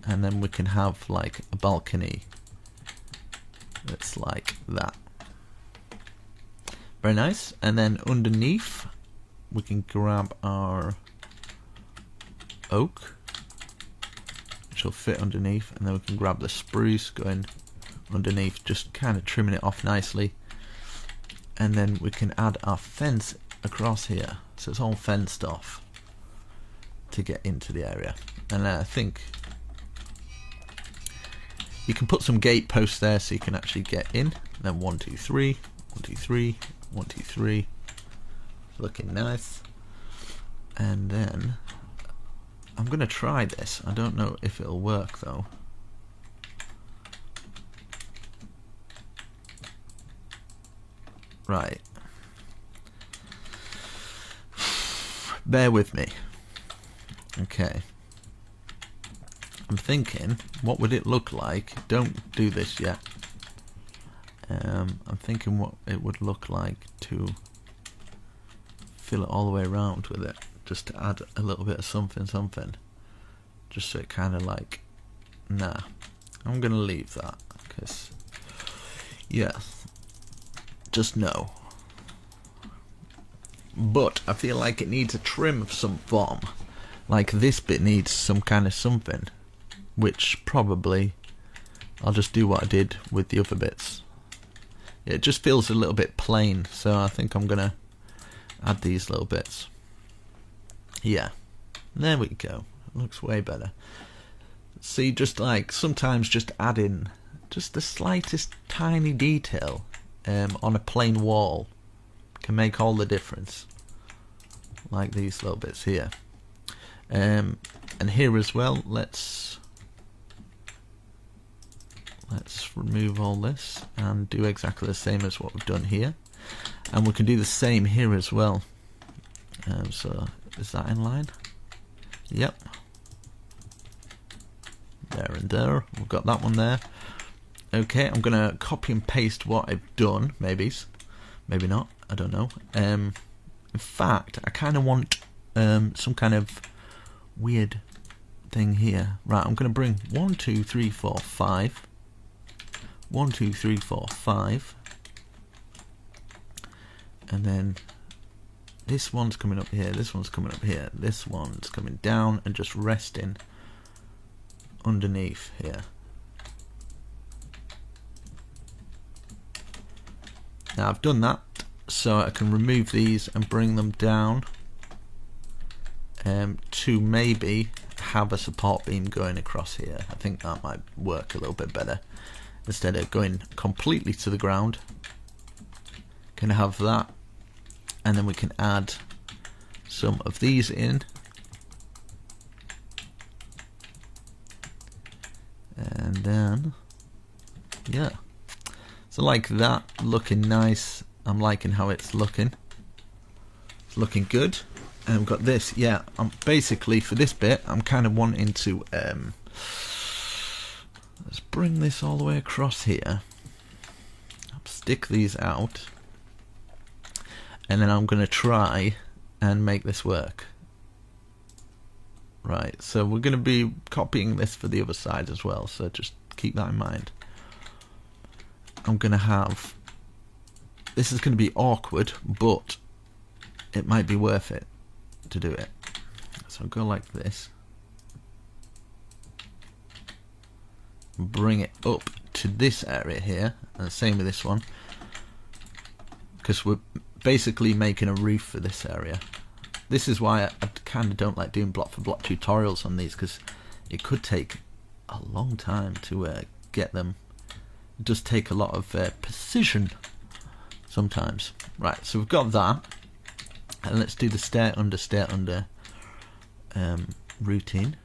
and then we can have like a balcony that's like that. Very nice. And then underneath we can grab our oak, which will fit underneath, and then we can grab the spruce going underneath, just kind of trimming it off nicely, and then we can add our fence across here, so it's all fenced off to get into the area. And I think you can put some gate posts there so you can actually get in. And then 1 2 3 1 2 3 1 2 3, looking nice. And then I'm gonna try this. I don't know if it'll work though. Right. Bear with me. Okay. I'm thinking, what would it look like? Don't do this yet. I'm thinking what it would look like to fill it all the way around with it. Just to add a little bit of something. Just so it kind of like... Nah. I'm going to leave that. Because... Yeah. Just no. But I feel like it needs a trim of some form. Like this bit needs some kind of something, which probably I'll just do what I did with the other bits. It just feels a little bit plain, so I think I'm gonna add these little bits. Yeah, there we go. It looks way better. See, just like sometimes just adding just the slightest tiny detail on a plain wall can make all the difference. Like these little bits here. And here as well, let's remove all this and do exactly the same as what we've done here, and we can do the same here as well. So is that in line? Yep, there and there, we've got that one there. Okay, I'm gonna copy and paste what I've done, maybe not, I don't know. In fact, I kind of want some kind of weird thing here. Right, I'm going to bring 1 2 3 4 5 1 2 3 4 5, and then this one's coming up here, this one's coming up here, this one's coming down and just resting underneath here. Now I've done that so I can remove these and bring them down to maybe have a support beam going across here. I think that might work a little bit better. Instead of going completely to the ground, can have that, and then we can add some of these in, and then yeah, so like that, looking nice. I'm liking how it's looking. looking good. And we've got this. Yeah, I'm basically for this bit I'm kind of wanting to let's bring this all the way across here, stick these out, and then I'm going to try and make this work. Right, so we're going to be copying this for the other side as well, so just keep that in mind. I'm going to have, this is going to be awkward, but it might be worth it to do it. So I'll go like this, bring it up to this area here, and the same with this one, because we're basically making a roof for this area. This is why I kind of don't like doing block for block tutorials on these, because it could take a long time to get them. It does take a lot of precision sometimes. Right, so we've got that, and let's do the stair under routine.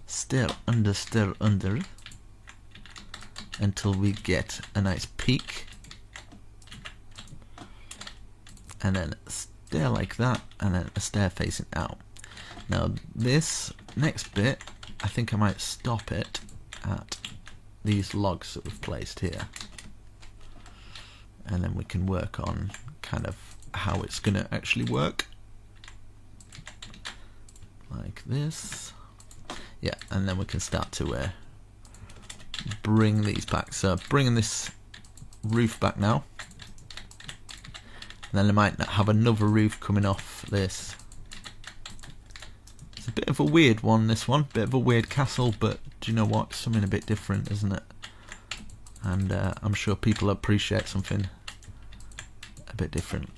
Stair under until we get a nice peak, and then a stair like that, and then a stair facing out. Now this next bit, I think I might stop it at these logs that we've placed here, and then we can work on kind of how it's going to actually work, like this. Yeah, and then we can start to bring these back. So bringing this roof back now, and then I might have another roof coming off this. It's a bit of a weird one, this one, bit of a weird castle, but do you know what, something a bit different, isn't it? And I'm sure people appreciate something a bit different.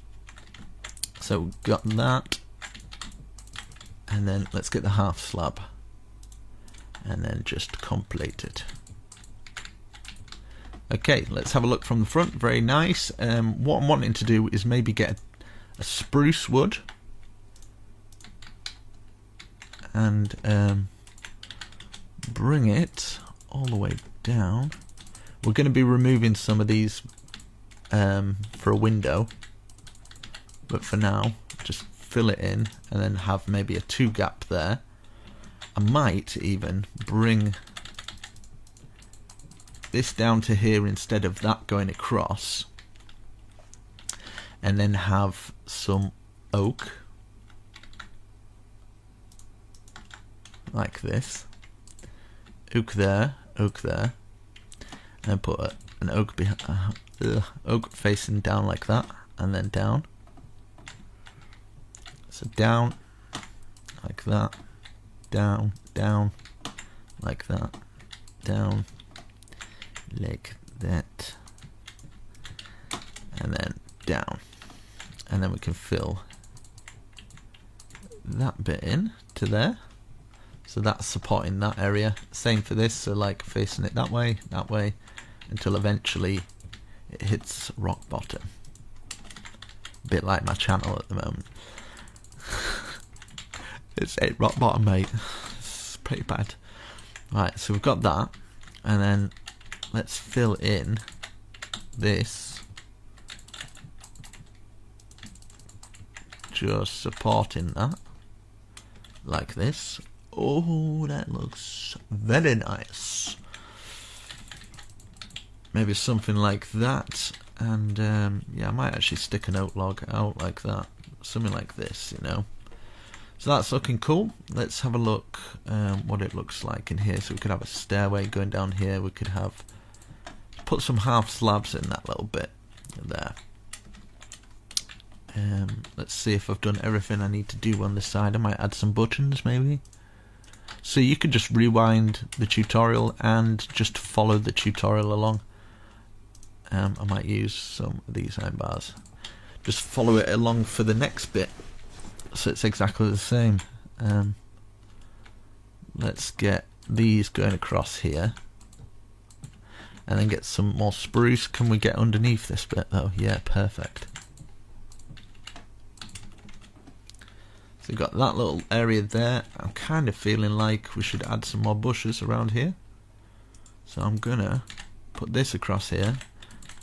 So we've got that, and then let's get the half slab, and then just complete it. Okay, let's have a look from the front. Very nice. What I'm wanting to do is maybe get a spruce wood and bring it all the way down. We're going to be removing some of these for a window, but for now just fill it in and then have maybe a 2 gap there. I might even bring this down to here instead of that going across, and then have some oak like this, oak there, and put an oak behind, oak facing down like that, and then down. So down like that, down like that, down like that, and then down, and then we can fill that bit in to there, so that's supporting that area. Same for this, so like facing it that way, until eventually it hits rock bottom, a bit like my channel at the moment. It's hit rock bottom, mate. It's pretty bad. Right, so we've got that, and then let's fill in this, just supporting that like this. Oh, that looks very nice. Maybe something like that, and yeah, I might actually stick an oak log out like that, something like this, you know. So that's looking cool. Let's have a look what it looks like in here. So we could have a stairway going down here. We could have put some half slabs in that little bit there. Let's see if I've done everything I need to do on this side. I might add some buttons maybe. So you could just rewind the tutorial and just follow the tutorial along. I might use some of these iron bars. Just follow it along for the next bit, so it's exactly the same. Let's get these going across here, and then get some more spruce. Can we get underneath this bit though? Yeah, perfect. So we've got that little area there. I'm kind of feeling like we should add some more bushes around here. So I'm gonna put this across here,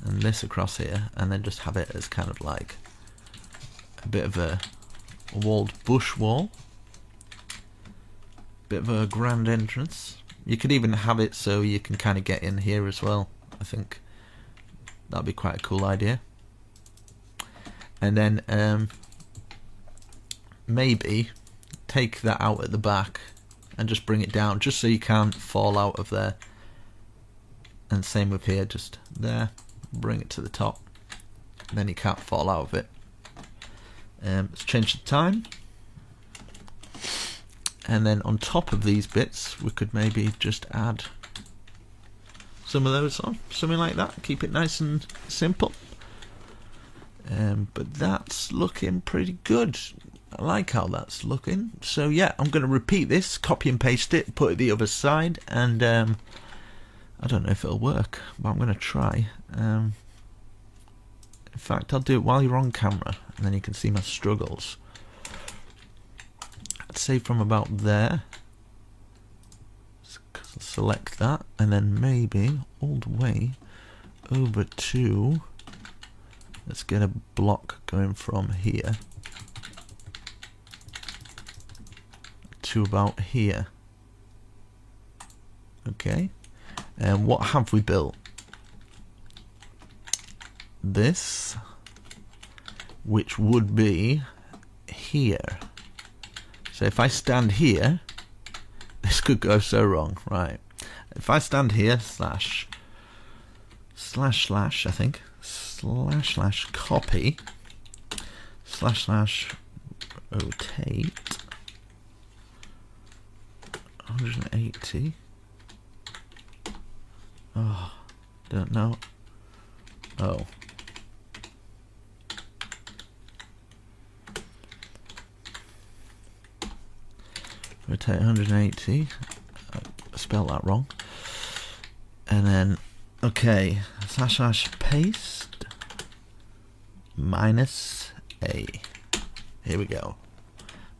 and this across here, and then just have it as kind of like a bit of a walled bush wall. Bit of a grand entrance. You could even have it so you can kind of get in here as well. I think that'd be quite a cool idea. And then maybe take that out at the back and just bring it down, just so you can't fall out of there. And same with here, just there, bring it to the top, then you can't fall out of it. Let's change the time. And then on top of these bits, we could maybe just add some of those on, something like that. Keep it nice and simple. But that's looking pretty good. I like how that's looking. So yeah, I'm going to repeat this, copy and paste it, put it the other side, and I don't know if it'll work, but I'm going to try. In fact, I'll do it while you're on camera, and then you can see my struggles. I'd say from about there. Select that, and then maybe all the way over to, let's get a block going from here to about here. Okay, and what have we built? This, which would be here. So if I stand here, this could go so wrong, right? If I stand here, slash, I think, slash copy, slash rotate 180. Oh, don't know. Oh. Rotate 180. I spelled that wrong. And then, okay, slash paste -A. Here we go.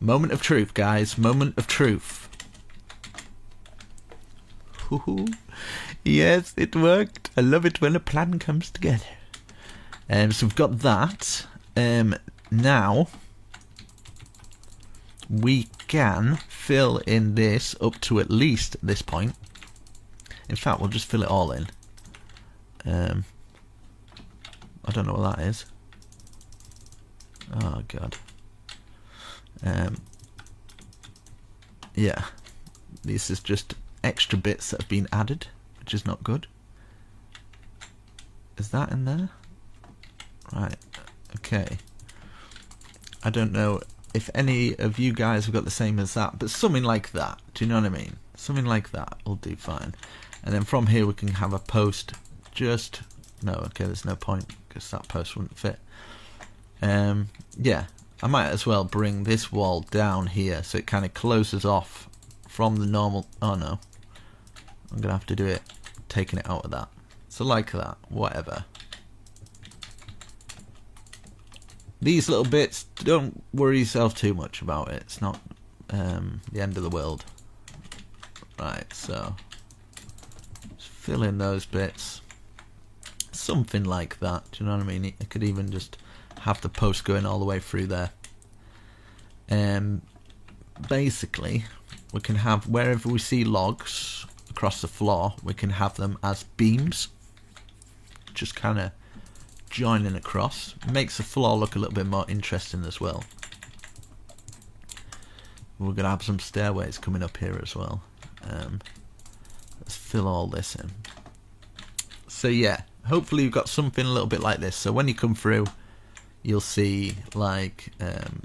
Moment of truth, guys. Moment of truth. Woohoo. Yes, it worked. I love it when a plan comes together. So we've got that. Now we can fill in this up to at least this point. In fact, we'll just fill it all in. I don't know what that is. Oh god. Yeah, this is just extra bits that have been added, which is not good. Is that in there? Right, okay. I don't know if any of you guys have got the same as that, but something like that. Do you know what I mean? Something like that will do fine. And then from here we can have a post. Just no, okay, there's no point because that post wouldn't fit. Yeah, I might as well bring this wall down here so it kind of closes off from the normal. Oh no, I'm gonna have to do it taking it out of that. So like that, whatever. These little bits, don't worry yourself too much about it. It's not the end of the world. Right, so just fill in those bits. Something like that, do you know what I mean? I could even just have the post going all the way through there. Basically, we can have, wherever we see logs across the floor, we can have them as beams. Just kind of joining across. Makes the floor look a little bit more interesting as well. We're going to have some stairways coming up here as well. Let's fill all this in. So yeah, hopefully you've got something a little bit like this. So when you come through, you'll see like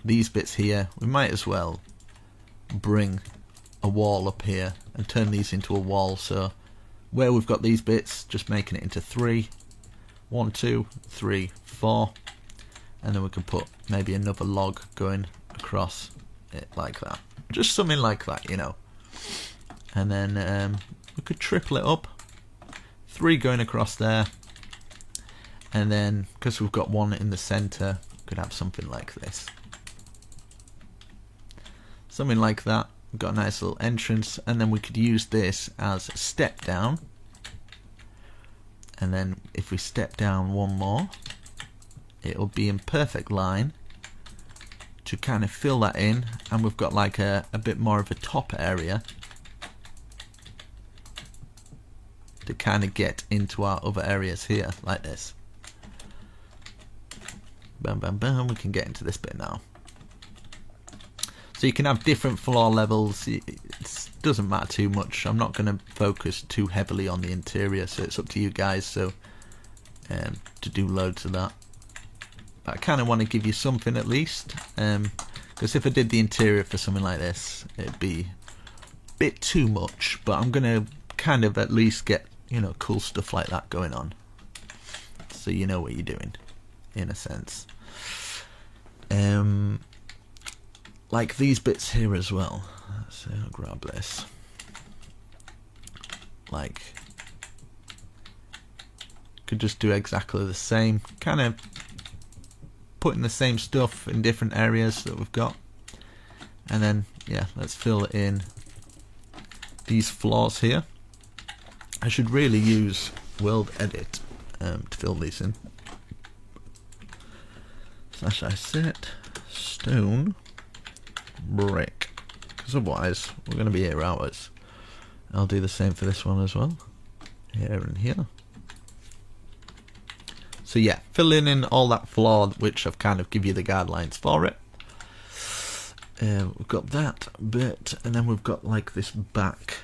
these bits here. We might as well bring a wall up here and turn these into a wall. So where we've got these bits, just making it into 3. 1, 2, 3, 4, and then we can put maybe another log going across it like that. Just something like that, you know. And then we could triple it up. 3 going across there. And then, because we've got 1 in the center, we could have something like this. Something like that. We've got a nice little entrance, and then we could use this as a step down. And then if we step down 1 more, it'll be in perfect line to kind of fill that in, and we've got like a bit more of a top area to kind of get into our other areas here, like this. Bam, bam, bam. We can get into this bit now. So you can have different floor levels. It doesn't matter too much. I'm not going to focus too heavily on the interior, so it's up to you guys. So to do loads of that. But I kind of want to give you something at least, because if I did the interior for something like this, it'd be a bit too much. But I'm going to kind of at least get, you know, cool stuff like that going on, so you know what you're doing, in a sense. Like these bits here as well. So I'll grab this. Like, could just do exactly the same, kind of putting the same stuff in different areas that we've got, and then yeah, let's fill in these floors here. I should really use World Edit to fill these in. Slash I set stone brick, because otherwise we're going to be here hours. I'll do the same for this one as well, here and here. So yeah, filling in all that floor, which I've kind of give you the guidelines for it. We've got that bit, and then we've got like this back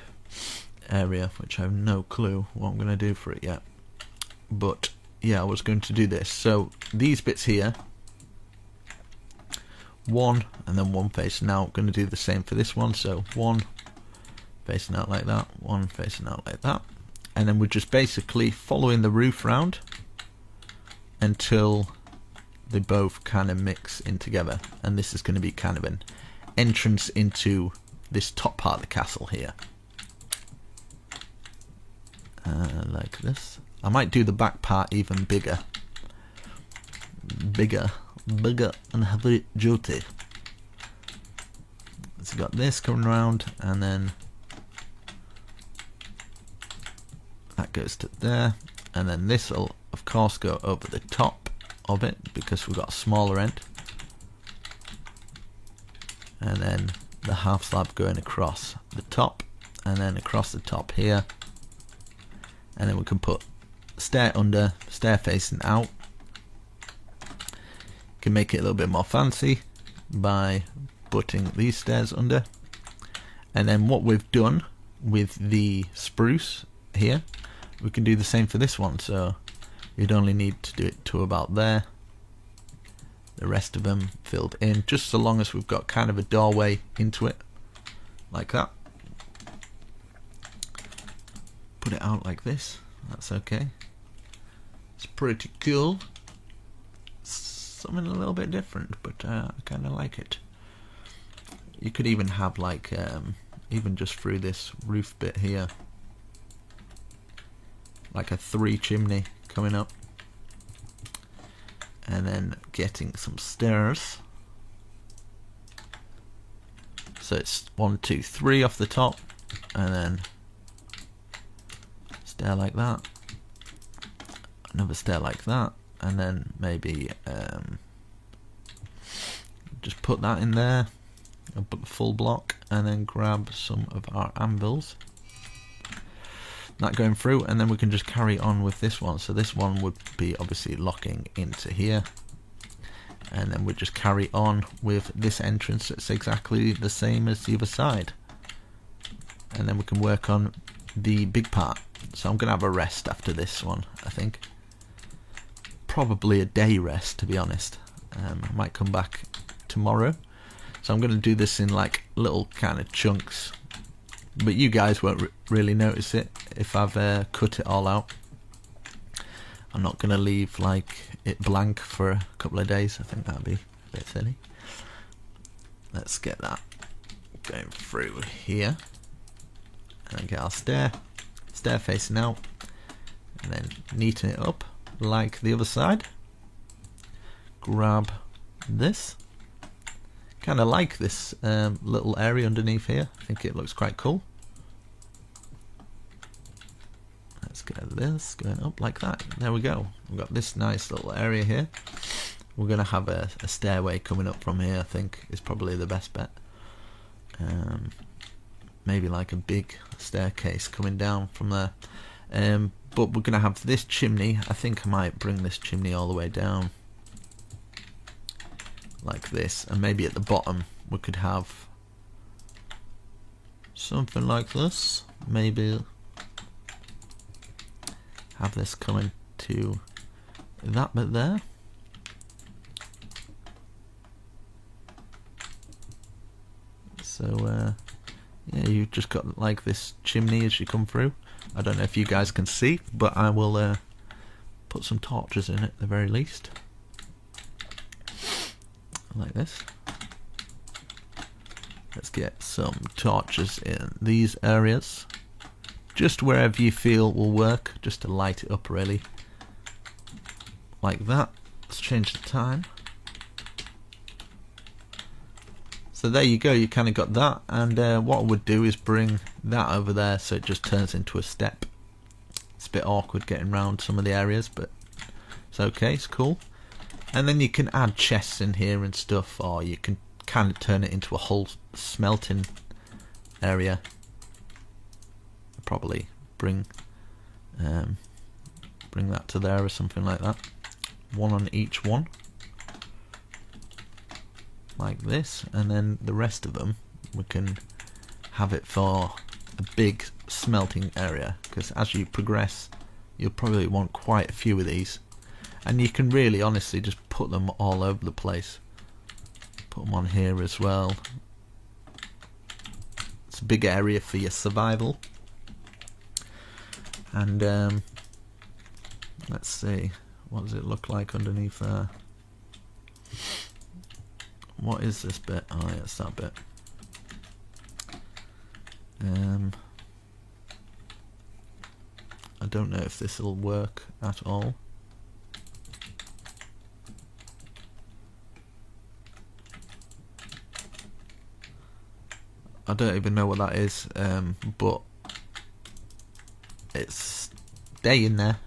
area, which I have no clue what I'm going to do for it yet. But yeah, I was going to do this. So these bits here, one and then one facing out. I'm going to do the same for this one. So one facing out like that, one facing out like that, and then we're just basically following the roof round until they both kind of mix in together. And this is going to be kind of an entrance into this top part of the castle here. Like this. I might do the back part even bigger and heavy duty. So got this coming around, and then that goes to there, and then this will of course go over the top of it because we've got a smaller end, and then the half slab going across the top, and then across the top here. And then we can put stair under, stair facing out. Can make it a little bit more fancy by putting these stairs under. And then what we've done with the spruce here, we can do the same for this one. So you'd only need to do it to about there. The rest of them filled in, just so long as we've got kind of a doorway into it, like that. Put it out like this, that's okay. It's pretty cool. Something a little bit different, but I kind of like it. You could even have like, even just through this roof bit here, like a 3 chimney coming up, and then getting some stairs. So it's 1, 2, 3 off the top, and then stair like that, another stair like that, and then maybe just put that in there, a full block, and then grab some of our anvils, that going through, and then we can just carry on with this one. So this one would be obviously locking into here, and then we'd just carry on with this entrance that's exactly the same as the other side, and then we can work on the big part. So I'm gonna have a rest after this one, I think. Probably a day rest, to be honest. I might come back tomorrow. So I'm gonna do this in like little kind of chunks, but you guys won't really notice it if I've cut it all out. I'm not gonna leave like it blank for a couple of days. I think that'd be a bit silly. Let's get that going through here, and get our stair facing out, and then neaten it up like the other side. Grab this. Kind of like this little area underneath here. I think it looks quite cool. Let's get this going up like that. There we go. We've got this nice little area here. we're going to have a stairway coming up from here. I think is probably the best bet. Maybe like a big staircase coming down from there. But we're going to have this chimney. I think I might bring this chimney all the way down like this, and maybe at the bottom we could have something like this. Maybe have this coming to that bit there. So yeah, you've just got like this chimney as you come through. I don't know if you guys can see, but I will put some torches in at the very least, like this. Let's get some torches in these areas, just wherever you feel will work, just to light it up really, like that. Let's change the time. So there you go, you kind of got that, and what I would do is bring that over there so it just turns into a step. It's a bit awkward getting around some of the areas, but it's okay, it's cool. And then you can add chests in here and stuff, or you can kind of turn it into a whole smelting area. Probably bring that to there or something like that. One on each one, like this, and then the rest of them we can have it for a big smelting area, because as you progress you'll probably want quite a few of these, and you can really honestly just put them all over the place. Put them on here as well. It's a big area for your survival. And let's see, what does it look like underneath there? What is this bit? Oh yeah, it's that bit. I don't know if this will work at all. I don't even know what that is, but it's staying there.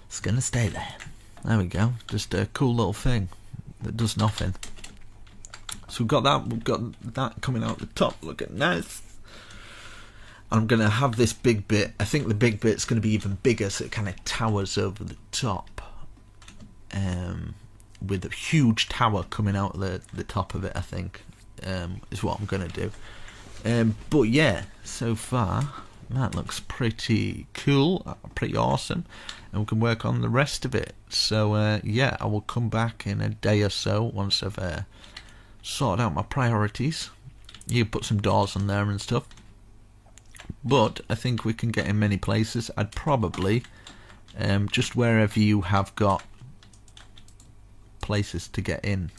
It's gonna stay there. There we go. Just a cool little thing that does nothing. So we've got that coming out the top, looking nice. I'm gonna have this big bit. I think the big bit's gonna be even bigger, so it kind of towers over the top, with a huge tower coming out of the top of it. I think is what I'm gonna do. But yeah, so far that looks pretty cool, pretty awesome, and we can work on the rest of it. So yeah, I will come back in a day or so once I've sorted out my priorities. You put some doors on there and stuff, but I think we can get in many places. I'd probably just wherever you have got places to get in,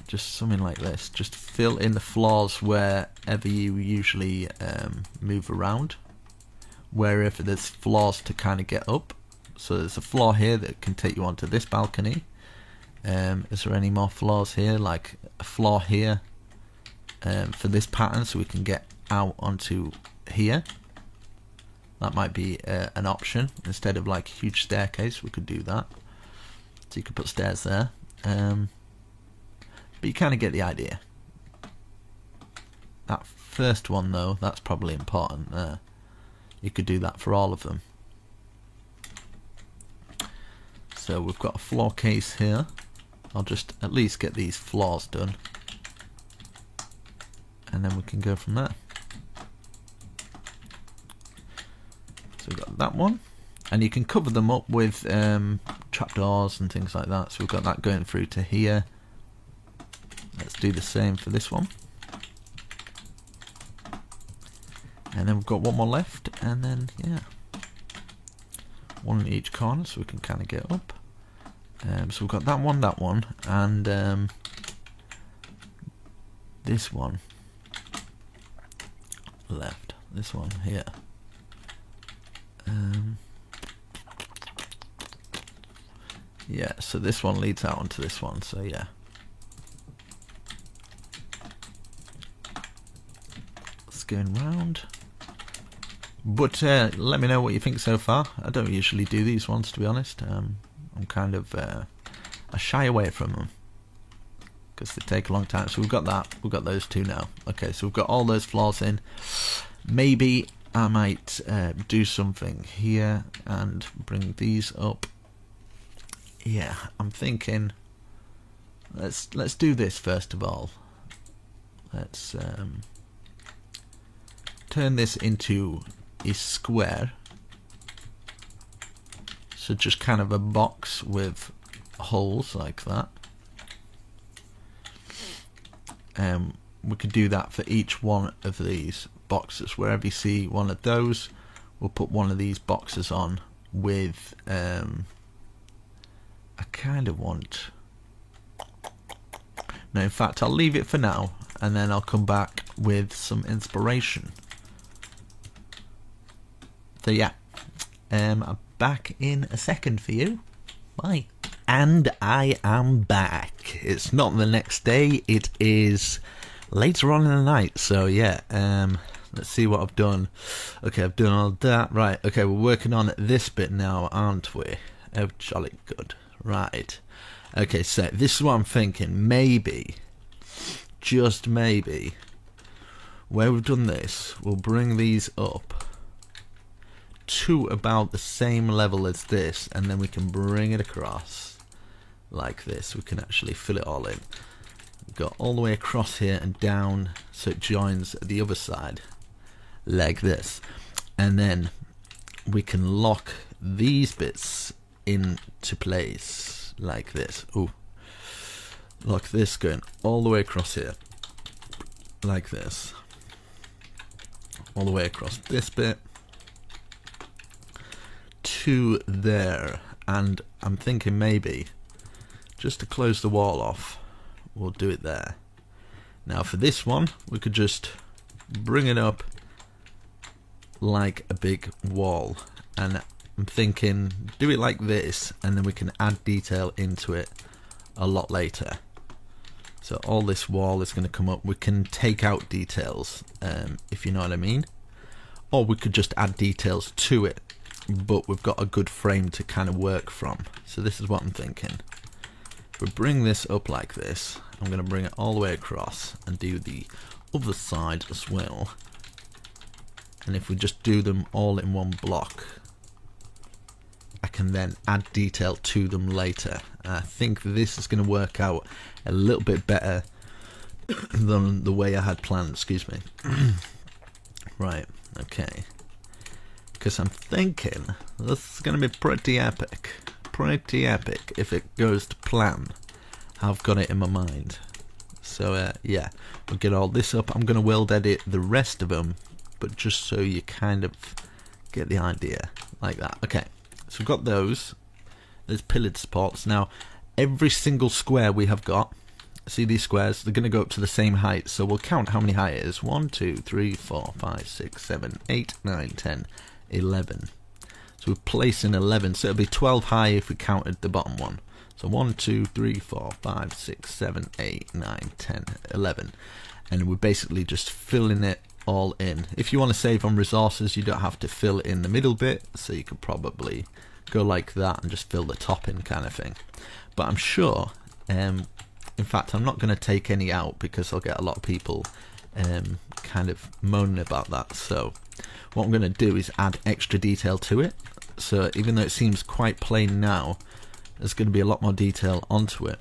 just something like this. Just fill in the floors wherever you usually move around, wherever there's floors to kind of get up. So there's a floor here that can take you onto this balcony. Is there any more floors here? Like a floor here for this pattern, so we can get out onto here. That might be an option. Instead of like a huge staircase, we could do that. So you could put stairs there. But you kind of get the idea. That first one though, that's probably important there. You could do that for all of them. So we've got a floor case here. I'll just at least get these floors done, and then we can go from there. So we've got that one, and you can cover them up with trapdoors and things like that. So we've got that going through to here. Let's do the same for this one, and then we've got one more left, and then yeah, one in each corner so we can kind of get up. So we've got that one, and this one left. This one here. Yeah, so this one leads out onto this one, so yeah. It's going round. But let me know what you think so far. I don't usually do these ones, to be honest. I'm I'm kind of I shy away from them because they take a long time. So we've got that. We've got those two now. Okay, so we've got all those floors in. Maybe I might do something here and bring these up. Yeah, I'm thinking let's do this first of all. Let's turn this into a square. So just kind of a box with holes like that. We could do that for each one of these boxes. Wherever you see one of those, we'll put one of these boxes on with I kind of want, no, in fact I'll leave it for now and then I'll come back with some inspiration. So yeah, I'm back in a second for you. Bye. And I am back. It's not the next day, it is later on in the night. So yeah, let's see what I've done. Okay, I've done all that. Right, okay, we're working on this bit now, aren't we? Oh, jolly good. Right. Okay, so this is what I'm thinking. Maybe, just maybe, where we've done this, we'll bring these up to about the same level as this, and then we can bring it across like this. We can actually fill it all in. Go all the way across here and down so it joins the other side like this, and then we can lock these bits into place like this. Ooh, lock this going all the way across here like this, all the way across this bit to there. And I'm thinking maybe just to close the wall off, we'll do it there. Now for this one, we could just bring it up like a big wall, and I'm thinking do it like this, and then we can add detail into it a lot later. So all this wall is going to come up. We can take out details, if you know what I mean, or we could just add details to it, but we've got a good frame to kind of work from. So this is what I'm thinking. If we bring this up like this, I'm going to bring it all the way across and do the other side as well. And if we just do them all in one block, I can then add detail to them later. I think this is going to work out a little bit better than the way I had planned, excuse me. Right, okay. Because I'm thinking this is going to be pretty epic if it goes to plan. I've got it in my mind. So yeah, we'll get all this up. I'm going to world edit the rest of them, but just so you kind of get the idea like that. Okay, so we've got those. There's pillared supports. Now every single square we have got, see these squares, they're going to go up to the same height. So we'll count how many height it is. 1, 2, 3, 4, 5, 6, 7, 8, 9, 10, 11. So we're placing 11, so it'll be 12 high if we counted the bottom one. So 1, 2, 3, 4, 5, 6, 7, 8, 9, 10, 11. And we're basically just filling it all in. If you want to save on resources, you don't have to fill in the middle bit, so you could probably go like that and just fill the top in kind of thing. But I'm sure, in fact I'm not going to take any out because I'll get a lot of people kind of moaning about that. So what I'm going to do is add extra detail to it. So even though it seems quite plain now, there's going to be a lot more detail onto it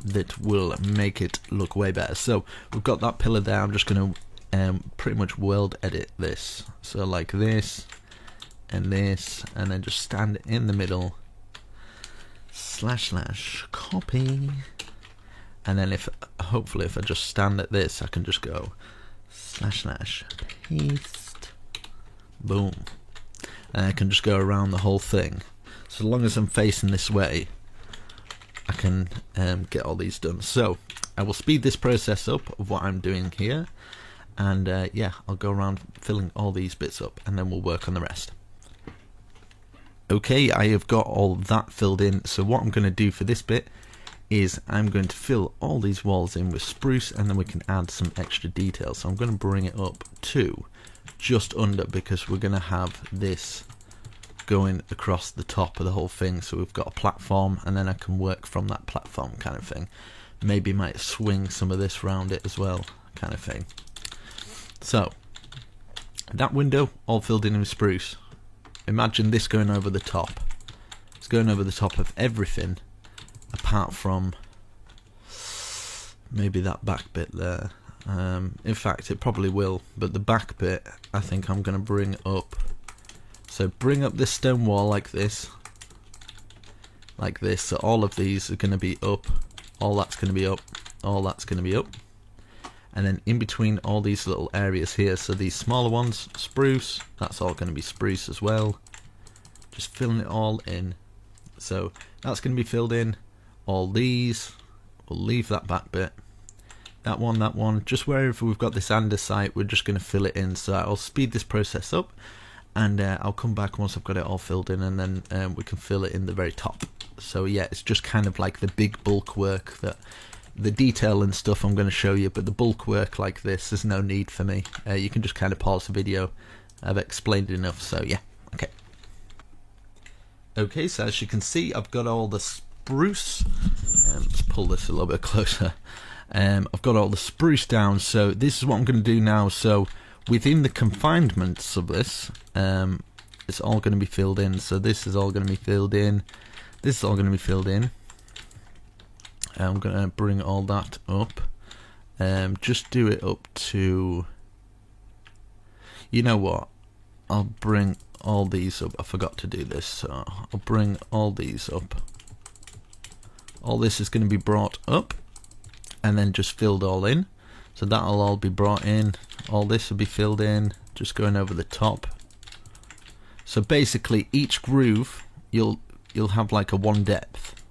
that will make it look way better. So we've got that pillar there. I'm just going to pretty much world edit this. So like this and this, and then just stand in the middle, / copy, and then if hopefully if I just stand at this, I can just go / paste, boom, and I can just go around the whole thing. So long as I'm facing this way, I can get all these done. So I will speed this process up of what I'm doing here, and yeah, I'll go around filling all these bits up, and then we'll work on the rest. Okay, I have got all that filled in. So what I'm going to do for this bit is I'm going to fill all these walls in with spruce, and then we can add some extra detail. So I'm going to bring it up to just under, because we're going to have this going across the top of the whole thing, so we've got a platform, and then I can work from that platform kind of thing. Maybe might swing some of this round it as well, kind of thing. So that window all filled in with spruce. Imagine this going over the top. It's going over the top of everything apart from maybe that back bit there. In fact, it probably will, but the back bit I think I'm going to bring up. So bring up this stone wall like this, so all of these are going to be up, all that's going to be up, all that's going to be up, and then in between all these little areas here, so these smaller ones, spruce, that's all going to be spruce as well, just filling it all in. So that's going to be filled in. All these, we'll leave that back bit, that one, just wherever we've got this andesite, we're just going to fill it in. So I'll speed this process up, and I'll come back once I've got it all filled in, and then we can fill it in the very top. So yeah, it's just kind of like the big bulk work, that the detail and stuff I'm going to show you, but the bulk work like this, there's no need for me. You can just kind of pause the video. I've explained enough, so yeah, okay. Okay, so as you can see, I've got all the spruce. Let's pull this a little bit closer. I've got all the spruce down, so this is what I'm going to do now. So within the confinements of this, it's all going to be filled in. So this is all going to be filled in. This is all going to be filled in. I'm going to bring all that up. Just do it up to... You know what? I'll bring all these up. I forgot to do this, so I'll bring all these up. All this is going to be brought up and then just filled all in. So that'll all be brought in. All this will be filled in, just going over the top. So basically each groove you'll have like a one depth.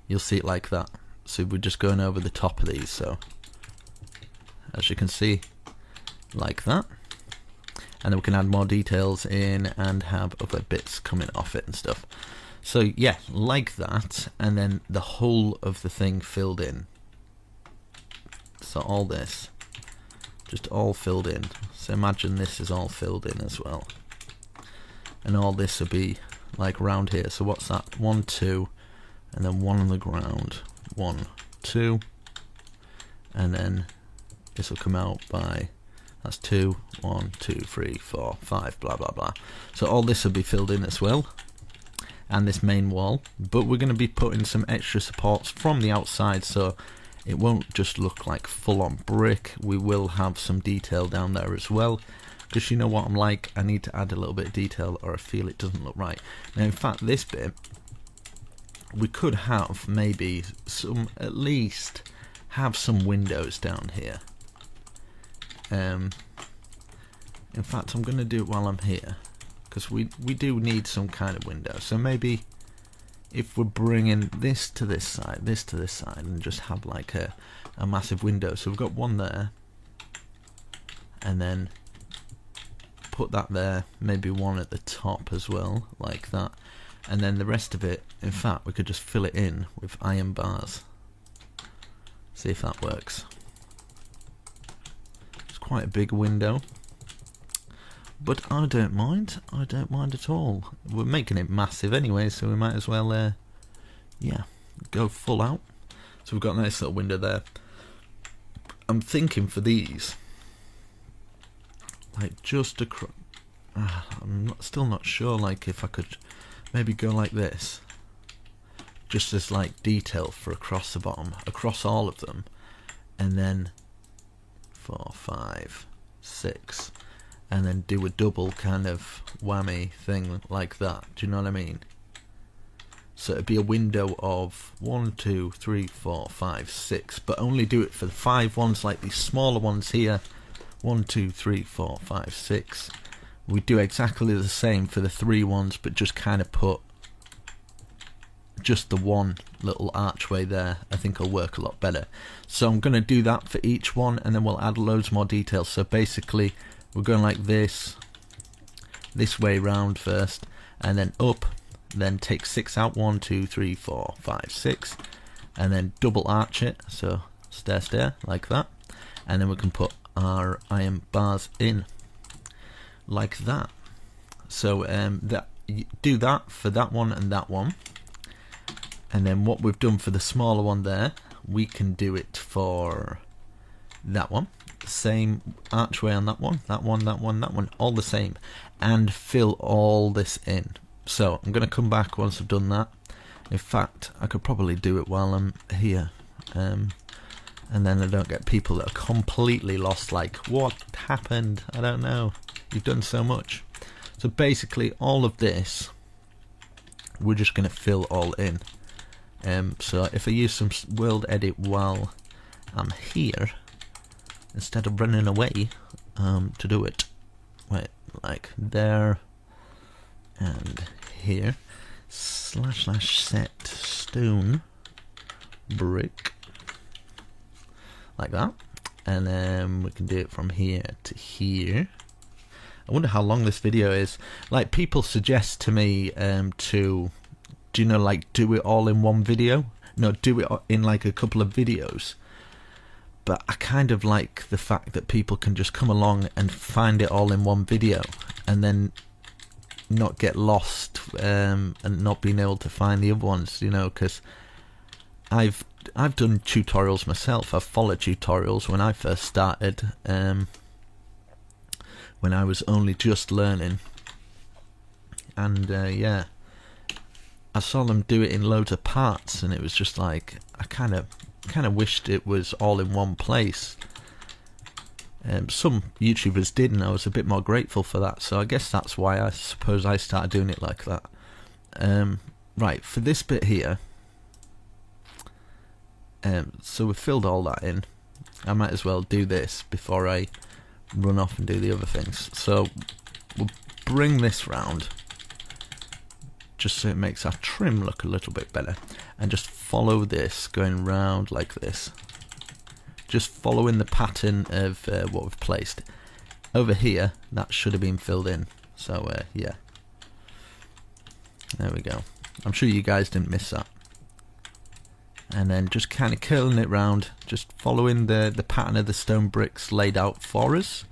You'll see it like that. So we're just going over the top of these, so as you can see, like that. And then we can add more details in and have other bits coming off it and stuff. So yeah, like that, and then the whole of the thing filled in. So all this, just all filled in. So imagine this is all filled in as well. And all this will be like round here. So what's that? 1, 2, and then 1 on the ground. 1, 2, and then this will come out by, that's 2, 1, 2, 3, 4, 5, blah blah blah. So all this will be filled in as well, and this main wall, but we're going to be putting some extra supports from the outside, so it won't just look like full-on brick. We will have some detail down there as well, because you know what I'm like, I need to add a little bit of detail or I feel it doesn't look right. Now in fact this bit, we could have maybe some, at least have some windows down here. In fact I'm going to do it while I'm here, because we do need some kind of window. So maybe if we're bringing this to this side, and just have like a massive window. So we've got one there, and then put that there, maybe one at the top as well, like that. And then the rest of it, in fact, we could just fill it in with iron bars. See if that works. It's quite a big window, but I don't mind. I don't mind at all. We're making it massive anyway, so we might as well, yeah, go full out. So we've got a nice little window there. I'm thinking for these, like just across. Still not sure. Like if I could maybe go like this, just as like detail for across the bottom, across all of them, and then 4, 5, 6. And then do a double kind of whammy thing like that. Do you know what I mean? So it'd be a window of 1, 2, 3, 4, 5, 6, but only do it for the 5 ones, like these smaller ones here. 1, 2, 3, 4, 5, 6. We do exactly the same for the 3 ones, but just kind of put just the one little archway there. I think it'll work a lot better. So I'm going to do that for each one, and then we'll add loads more details. So basically we're going like this way round first, and then up, then take 6 out, 1, 2, 3, 4, 5, 6, and then double arch it, so stair like that, and then we can put our iron bars in like that. So that do that for that one and that one, and then what we've done for the smaller one there, we can do it for that one. Same archway on that one, that one, that one, that one, all the same, and fill all this in. So I'm going to come back once I've done that. In fact, I could probably do it while I'm here, and then I don't get people that are completely lost, like, what happened? I don't know. You've done so much. So basically all of this we're just going to fill all in. So if I use some world edit while I'm here, instead of running away to do it, wait, like there and here, / set stone brick, like that, and then we can do it from here to here. I wonder how long this video is. Like, people suggest to me to, do you know, like, do it all in one video? No, do it in like a couple of videos. But I kind of like the fact that people can just come along and find it all in one video, and then not get lost and not being able to find the other ones, you know, because I've done tutorials myself. I've followed tutorials when I first started, when I was only just learning, and yeah, I saw them do it in loads of parts, and it was just like, I kind of wished it was all in one place. Some YouTubers did, and I was a bit more grateful for that, so I guess that's why I suppose I started doing it like that. Right, for this bit here, so we've filled all that in. I might as well do this before I run off and do the other things. So we'll bring this round just so it makes our trim look a little bit better, and just follow this going round like this, just following the pattern of what we've placed over here. That should have been filled in, so yeah, there we go. I'm sure you guys didn't miss that. And then just kind of curling it round, just following the pattern of the stone bricks laid out for us,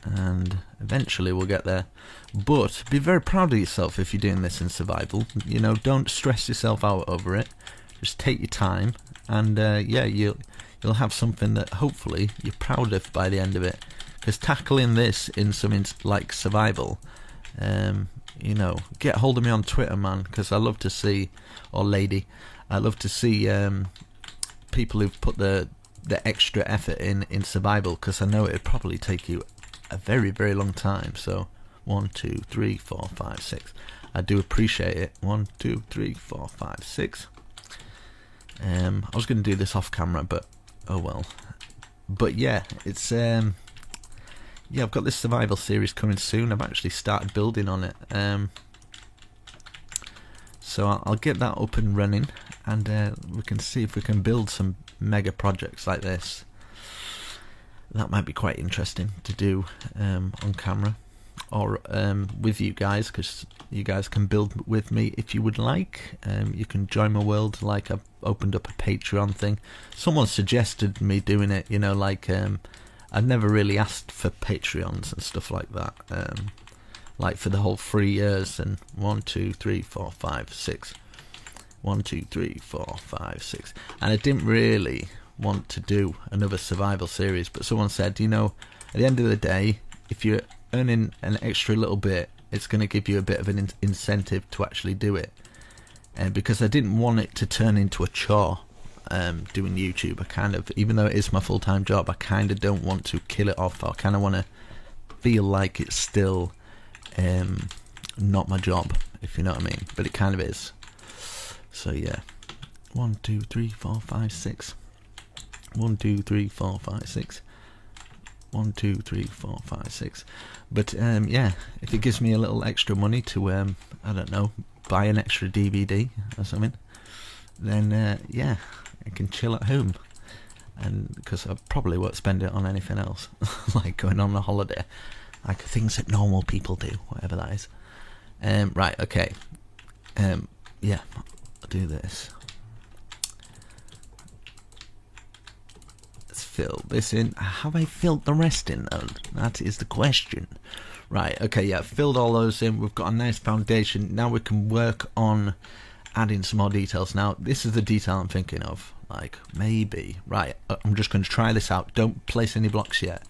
and eventually we'll get there. But be very proud of yourself if you're doing this in survival. You know, don't stress yourself out over it. Just take your time, and yeah, you'll have something that hopefully you're proud of by the end of it. Because tackling this in something like survival, you know, get hold of me on Twitter, man, because I love to see, or lady, I love to see people who've put the extra effort in survival, because I know it'd probably take you a very, very long time. So 1, 2, 3, 4, 5, 6. I do appreciate it. 1, 2, 3, 4, 5, 6. I was going to do this off camera, but oh well. But yeah, it's yeah, I've got this survival series coming soon. I've actually started building on it, so I'll get that up and running, and we can see if we can build some mega projects like this. That might be quite interesting to do on camera, or with you guys, because you guys can build with me if you would like. You can join my world, like I've opened up a Patreon thing. Someone suggested me doing it, you know, like I've never really asked for Patreons and stuff like that, like for the whole 3 years, and 1, 2, 3, 4, 5, 6, 1, 2, 3, 4, 5, 6, and I didn't really want to do another survival series, but someone said, you know, at the end of the day, if you're earning an extra little bit, it's going to give you a bit of an incentive to actually do it, and because I didn't want it to turn into a chore. Doing YouTube, I kind of, even though it is my full-time job, I kind of don't want to kill it off. I kind of want to feel like it's still not my job, if you know what I mean, but it kind of is. So yeah, 1, 2, 3, 4, 5, 6, 1, 2, 3, 4, 5, 6, 1, 2, 3, 4, 5, 6. But yeah, if it gives me a little extra money to I don't know, buy an extra DVD or something, then yeah, I can chill at home, and because I probably won't spend it on anything else, like going on a holiday, like things that normal people do, whatever that is. Right, okay, yeah, I'll do this. Let's fill this in. Have I filled the rest in though? That is the question. Right, okay, yeah, filled all those in. We've got a nice foundation. Now we can work on adding some more details. Now, this is the detail I'm thinking of. Like, maybe. Right, I'm just going to try this out. Don't place any blocks yet.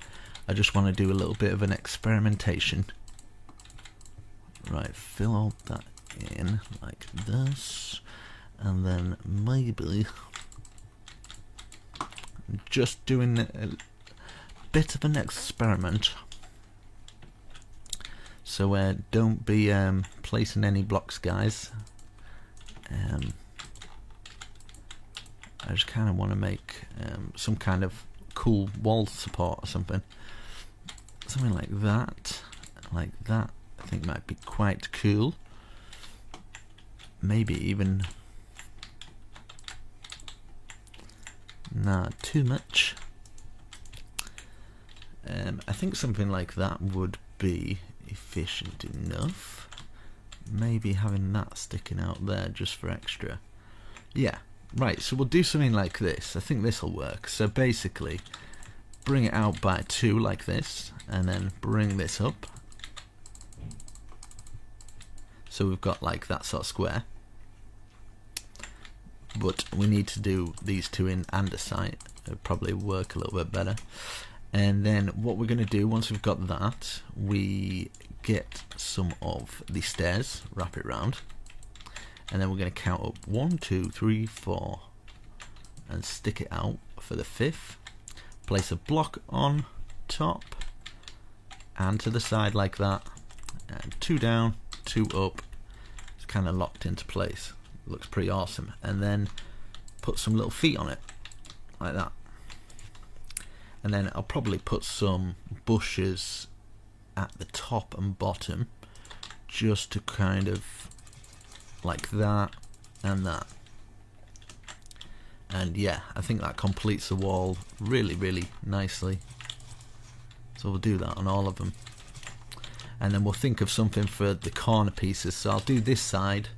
I just want to do a little bit of an experimentation. Right, fill all that in like this. And then maybe just doing a bit of an experiment. So don't be placing any blocks, guys. I just kind of want to make some kind of cool wall support or something. Something like that. Like that, I think might be quite cool. Maybe even not too much. I think something like that would be efficient enough. Maybe having that sticking out there just for extra. Yeah, right, so we'll do something like this. I think this will work. So basically, bring it out by 2 like this, and then bring this up. So we've got like that sort of square. But we need to do these 2 in andesite. It'll probably work a little bit better. And then what we're going to do, once we've got that, we get some of the stairs, wrap it round, and then we're going to count up 1, 2, 3, 4, and stick it out for the 5th. Place a block on top and to the side like that, and 2 down, 2 up. It's kind of locked into place. Looks pretty awesome. And then put some little feet on it like that. And then I'll probably put some bushes at the top and bottom, just to kind of like that and that. And yeah, I think that completes the wall really, really nicely. So we'll do that on all of them. And then we'll think of something for the corner pieces. So I'll do this side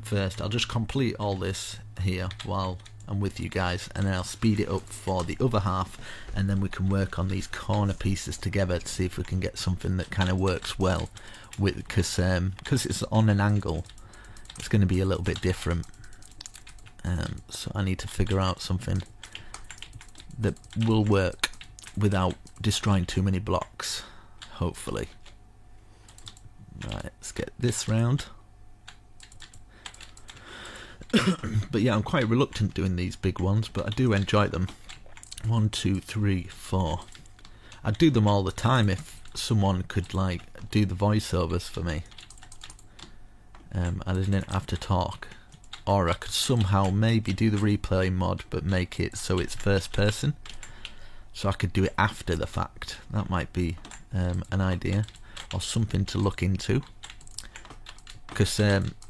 first. I'll just complete all this here while I'm with you guys, and then I'll speed it up for the other half, and then we can work on these corner pieces together to see if we can get something that kind of works well with, because it's on an angle, it's going to be a little bit different. So I need to figure out something that will work without destroying too many blocks, hopefully. Right, let's get this round. But yeah, I'm quite reluctant doing these big ones, but I do enjoy them. 1, 2, 3, 4. I'd do them all the time if someone could like do the voiceovers for me. I didn't have to talk, or I could somehow maybe do the replay mod but make it so it's first person, so I could do it after the fact. That might be an idea or something to look into, because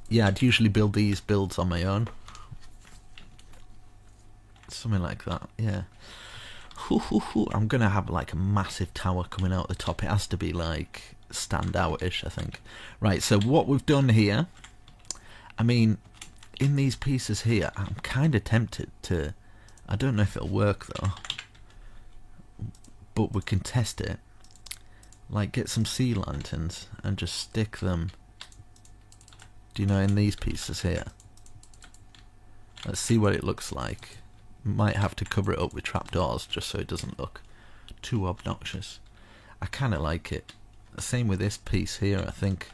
yeah, I'd usually build these builds on my own. Something like that, yeah. I'm gonna have like a massive tower coming out the top. It has to be like stand out-ish, I think. Right, so what we've done here, I mean, in these pieces here, I'm kind of tempted to, I don't know if it'll work though, but we can test it. Like get some sea lanterns and just stick them, do you know, in these pieces here. Let's see what it looks like. Might have to cover it up with trapdoors just so it doesn't look too obnoxious. I kind of like it. Same with this piece here, I think.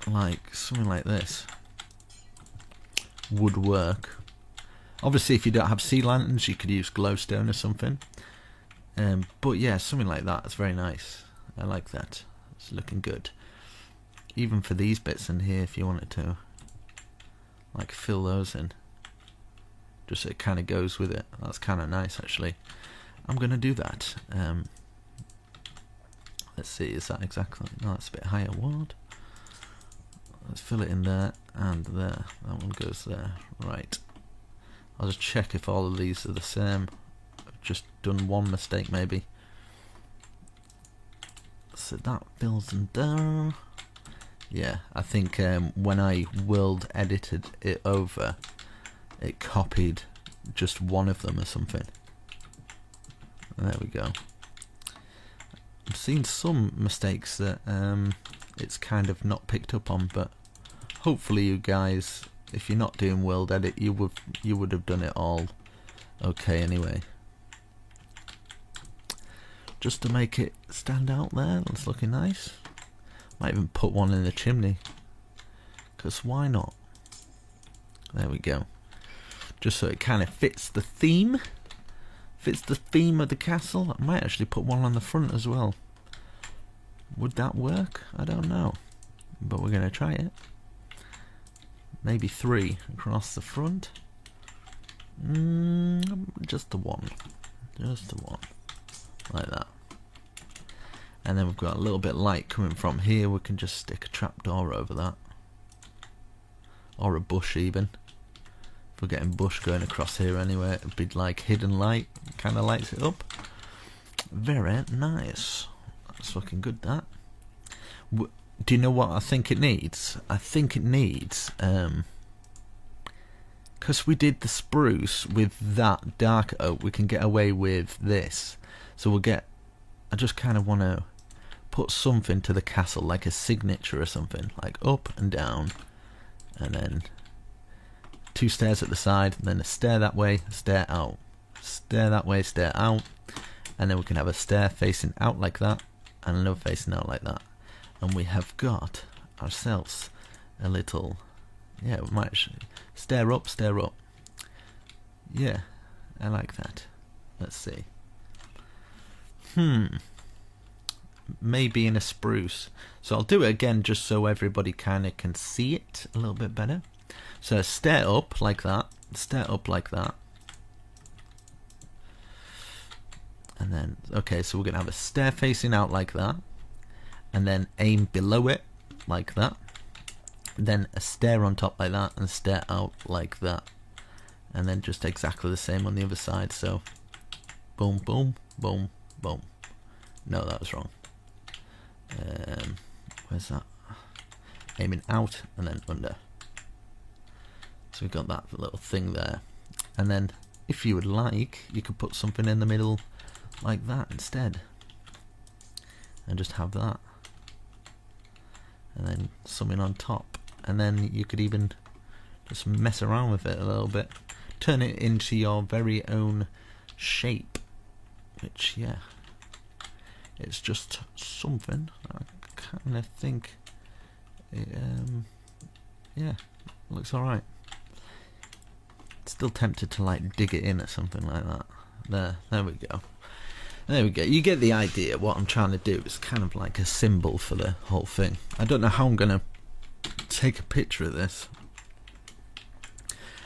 Like something like this would work. Obviously if you don't have sea lanterns you could use glowstone or something. But yeah, something like that is very nice. I like that. It's looking good. Even for these bits in here, if you wanted to like fill those in, just so it kind of goes with it. That's kind of nice actually. I'm gonna do that. Let's see, is that exactly, no, that's a bit higher. What? Let's fill it in there and there. That one goes there. Right, I'll just check if all of these are the same. I've just done one mistake maybe. So that fills in there. Yeah, I think when I world edited it over, it copied just one of them or something. There we go. I've seen some mistakes that it's kind of not picked up on, but hopefully you guys, if you're not doing world edit, you would have done it all okay anyway. Just to make it stand out there, that's looking nice. Might even put one in the chimney, because why not? There we go. Just so it kind of fits the theme. Fits the theme of the castle. I might actually put one on the front as well. Would that work? I don't know. But we're going to try it. Maybe 3 across the front. Just the one. Just the one. Like that. And then we've got a little bit of light coming from here. We can just stick a trapdoor over that. Or a bush even. If we're getting bush going across here anyway, it'd be like hidden light. Kind of lights it up. Very nice. That's looking good, that. Do you know what I think it needs? I think it needs, because we did the spruce with that dark oak, we can get away with this. So we'll get, I just kind of want to put something to the castle, like a signature or something, like up and down, and then 2 stairs at the side, and then a stair that way, a stair out, stair that way, stair out, and then we can have a stair facing out like that, and another facing out like that, and we have got ourselves a little, yeah, we might stair up, yeah, I like that. Let's see. Maybe in a spruce. So I'll do it again just so everybody kind of can see it a little bit better. So stair up like that, stair up like that, and then, okay, so we're going to have a stair facing out like that, and then aim below it like that, then a stair on top like that, and a stair out like that, and then just exactly the same on the other side. So boom, boom, boom, boom. No, that was wrong. Where's that? Aiming out and then under. So we've got that little thing there, and then if you would like, you could put something in the middle like that instead, and just have that, and then something on top, and then you could even just mess around with it a little bit, turn it into your very own shape, which, yeah, it's just something. I kind of think it, yeah, looks alright. Still tempted to like dig it in or something like that. There we go. There we go. You get the idea. What I'm trying to do is kind of like a symbol for the whole thing. I don't know how I'm going to take a picture of this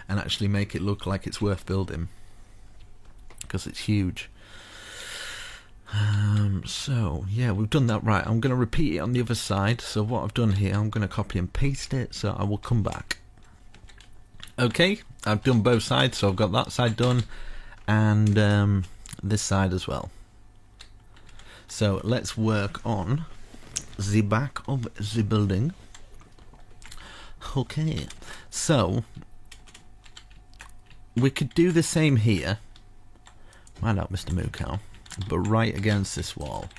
and actually make it look like it's worth building, because it's huge. So yeah, we've done that right. I'm going to repeat it on the other side. So what I've done here, I'm going to copy and paste it, so I will come back. Okay, I've done both sides, so I've got that side done, and this side as well. So let's work on the back of the building. Okay, so we could do the same here. Why not, Mr. Moo Cow? But right against this wall.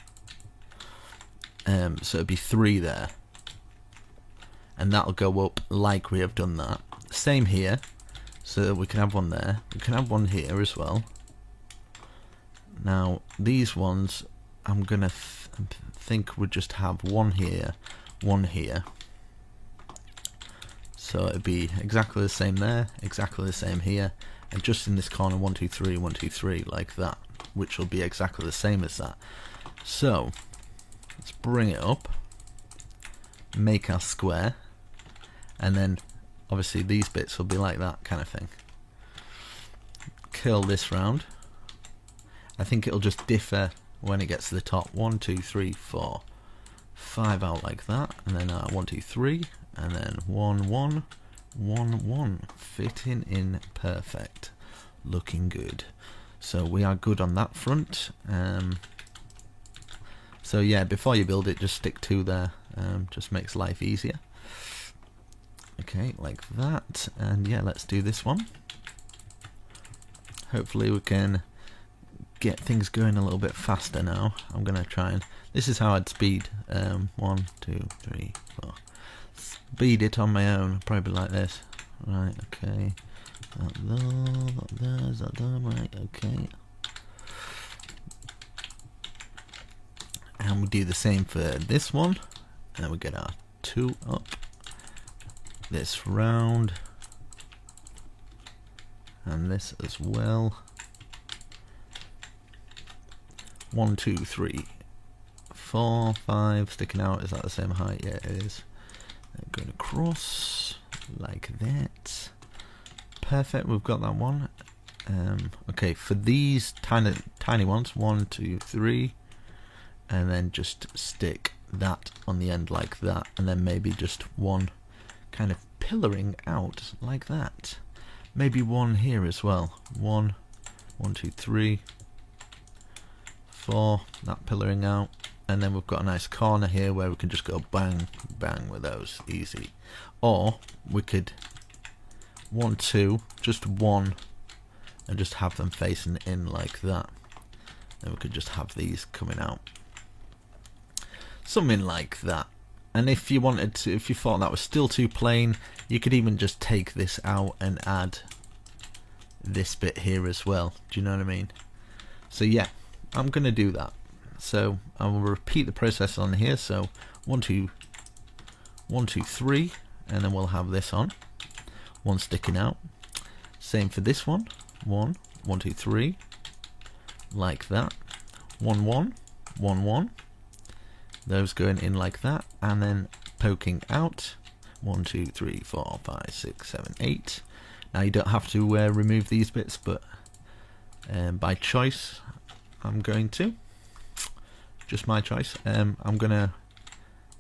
So it'd be 3 there, and that'll go up like we have done that. Same here, so we can have one there. We can have one here as well. Now these ones, I'm gonna think we'll just have one here, one here. So it'd be exactly the same there, exactly the same here, and just in this corner 1 2 3 1 2 3 like that, which will be exactly the same as that. So let's bring it up, make our square, and then obviously these bits will be like that kind of thing. Curl this round. I think it'll just differ when it gets to the top. 1 2 3 4 5 out like that, and then 1 2 3, and then 1 1 1 1, fitting in perfect, looking good. So we are good on that front. So yeah, before you build it, just stick 2 there. Just makes life easier. Okay, like that. And yeah, let's do this one. hopefully we can get things going a little bit faster now. I'm gonna try and, this is how I'd speed 1, 2, 3, 4. Speed it on my own, probably like this. Right, okay. Is that done? Right, okay. And we do the same for this one. And we get our 2 up. This round. And this as well. 1, 2, 3, 4, 5. Sticking out. Is that the same height? Yeah, it is. Going across like that. Perfect. We've got that one. Okay, for these tiny ones, 1, 2, 3, and then just stick that on the end like that, and then maybe just one kind of pillaring out like that. Maybe one here as well. 1, 2, 3, 4. That pillaring out. And then we've got a nice corner here where we can just go bang, bang with those, easy. Or we could 1, 2, just 1, and just have them facing in like that. Then we could just have these coming out. Something like that. And if you wanted to, if you thought that was still too plain, you could even just take this out and add this bit here as well. Do you know what I mean? So yeah, I'm going to do that. So I will repeat the process on here. So 1, 2, 3, and then we'll have this on. One sticking out. Same for this one. 1, 2, 3, like that. 1, 1, 1, 1. Those going in like that, and then poking out. 1, 2, 3, 4, 5, 6, 7, 8. Now you don't have to remove these bits, but by choice, I'm going to. Just my choice. I'm gonna,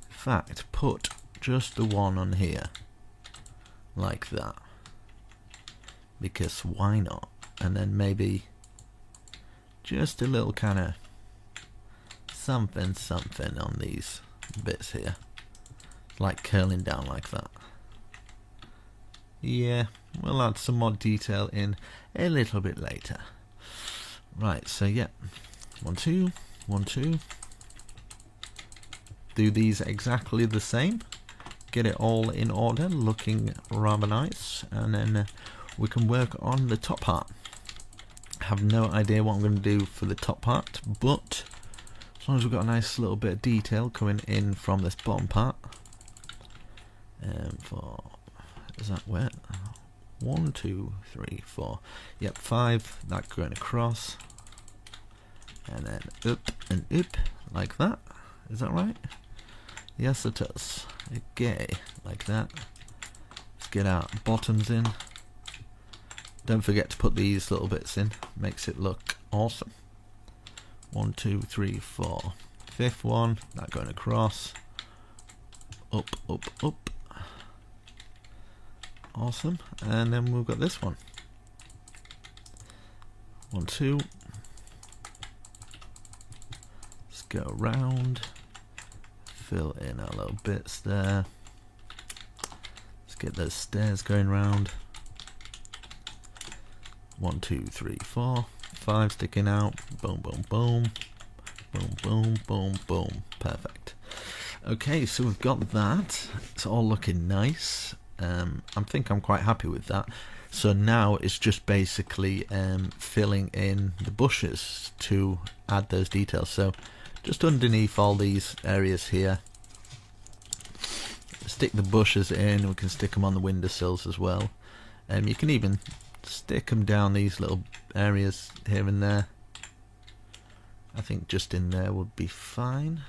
in fact, put just the one on here, like that, because why not? And then maybe just a little kind of something on these bits here, like curling down like that. Yeah, we'll add some more detail in a little bit later. Right, so yeah, 1, 2, 1, 2. Do these exactly the same. Get it all in order, looking rather nice, and then we can work on the top part. I have no idea what I'm going to do for the top part, but as long as we've got a nice little bit of detail coming in from this bottom part. Is that where? 1, 2, 3, 4. Yep, 5. That going across, and then up and up like that. Is that right? Yes, it is. Okay, like that. Let's get our bottoms in. Don't forget to put these little bits in. Makes it look awesome. 1, 2, 3, 4. 5th one. That going across. Up, up, up. Awesome. And then we've got this one. 1, 2. Let's go around. Fill in our little bits there. Let's get those stairs going round. 1, 2, 3, 4, 5 sticking out. Boom, boom, boom. Boom, boom, boom, boom. Perfect. Okay, so we've got that. It's all looking nice. I think I'm quite happy with that. So now it's just basically filling in the bushes to add those details. So just underneath all these areas here, stick the bushes in. We can stick them on the windowsills as well. You can even stick them down these little areas here and there. I think just in there would be fine.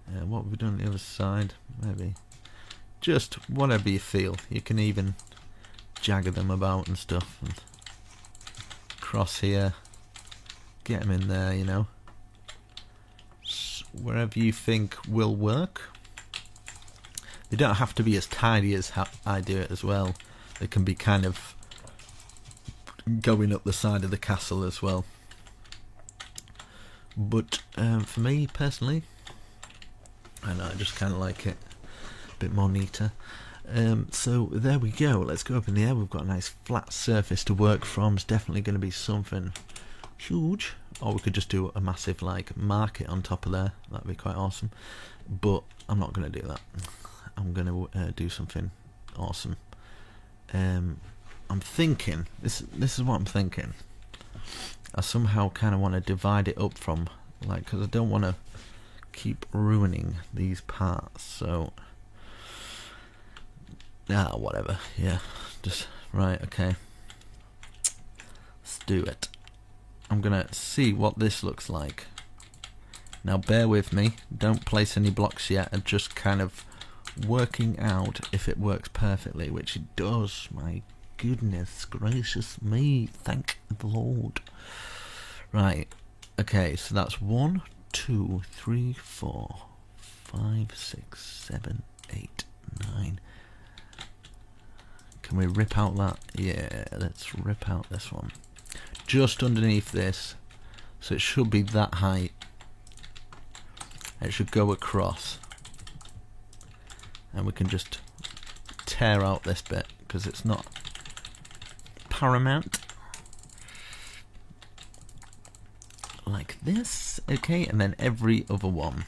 What have we done on the other side? Maybe just whatever you feel. You can even jagger them about and stuff, and cross here, get them in there, you know, wherever you think will work. They don't have to be as tidy as I do it as well. They can be kind of going up the side of the castle as well. But for me personally, I know, I just kind of like it a bit more neater. So there we go. Let's go up in the air. We've got a nice flat surface to work from. It's definitely going to be something huge. Or we could just do a massive like market on top of there. That'd be quite awesome. But I'm not going to do that. I'm going to do something awesome. I'm thinking, this is what I'm thinking. I somehow kind of want to divide it up from, like, because I don't want to keep ruining these parts. So, whatever. Yeah, just right. Okay, let's do it. I'm gonna see what this looks like. Now, bear with me. Don't place any blocks yet. I'm just kind of working out if it works perfectly, which it does. My goodness gracious me! Thank the Lord. Right. Okay. So that's 1, 2, 3, 4, 5, 6, 7, 8, 9. Can we rip out that? Yeah, let's rip out this one. Just underneath this. So it should be that height. It should go across. And we can just tear out this bit because it's not paramount. Like this. Okay, and then every other one.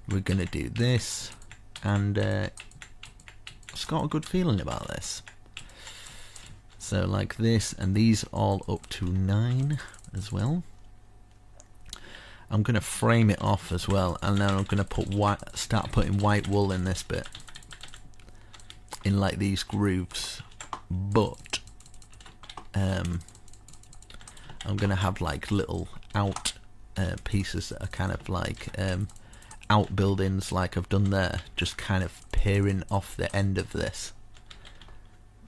We're going to do this. And it's got a good feeling about this. So like this, and these all up to 9 as well. I'm going to frame it off as well, and then I'm going to start putting white wool in this bit, in like these grooves. But I'm going to have like little out pieces that are kind of like outbuildings, like I've done there, just kind of peering off the end of this.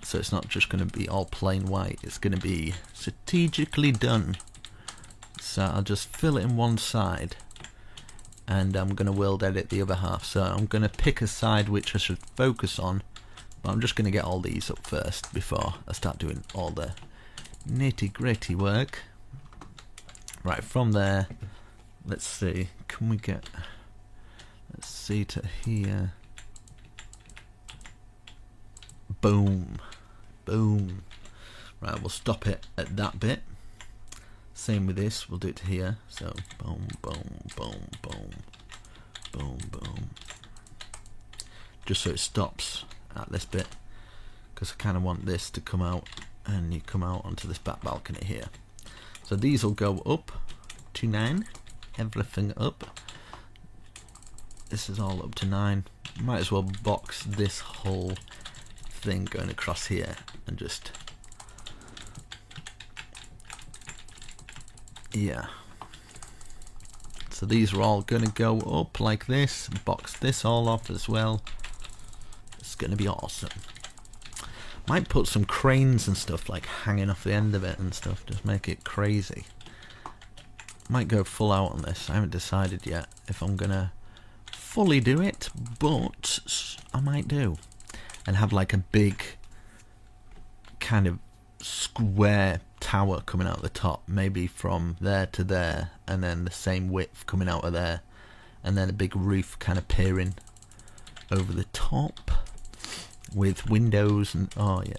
So it's not just going to be all plain white, it's going to be strategically done. So I'll just fill it in one side, and I'm going to world edit the other half. So I'm going to pick a side which I should focus on, but I'm just going to get all these up first before I start doing all the nitty gritty work. Right, from there, let's see, can we get, let's see, to here. Boom. Boom. Right, we'll stop it at that bit. Same with this, we'll do it to here. So, boom, boom, boom, boom, boom, boom. Just so it stops at this bit. Because I kind of want this to come out, and you come out onto this back balcony here. So these will go up to 9. Everything up. This is all up to 9. Might as well box this whole thing going across here and just, yeah. So these are all going to go up like this. Box this all off as well. It's going to be awesome. Might put some cranes and stuff like hanging off the end of it and stuff, just make it crazy. Might go full out on this. I haven't decided yet if I'm gonna fully do it, but I might do. And have like a big kind of square tower coming out of the top, maybe from there to there, and then the same width coming out of there, and then a big roof kind of peering over the top with windows and, oh yeah,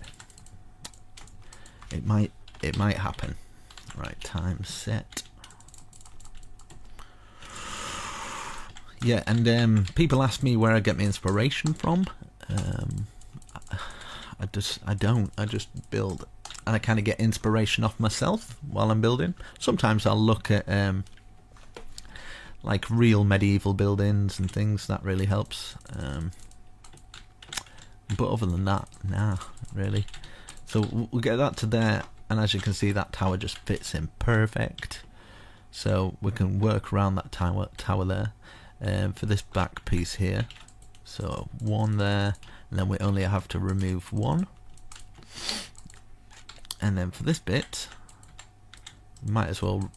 it might happen. Right, time set. Yeah, and people ask me where I get my inspiration from. I just build, and I kind of get inspiration off myself while I'm building. Sometimes I'll look at like real medieval buildings and things. That really helps. But other than that, nah, really. So we'll get that to there, and as you can see, that tower just fits in perfect. So we can work around that tower there. For this back piece here, so 1 there, and then we only have to remove 1. And then for this bit, we might as well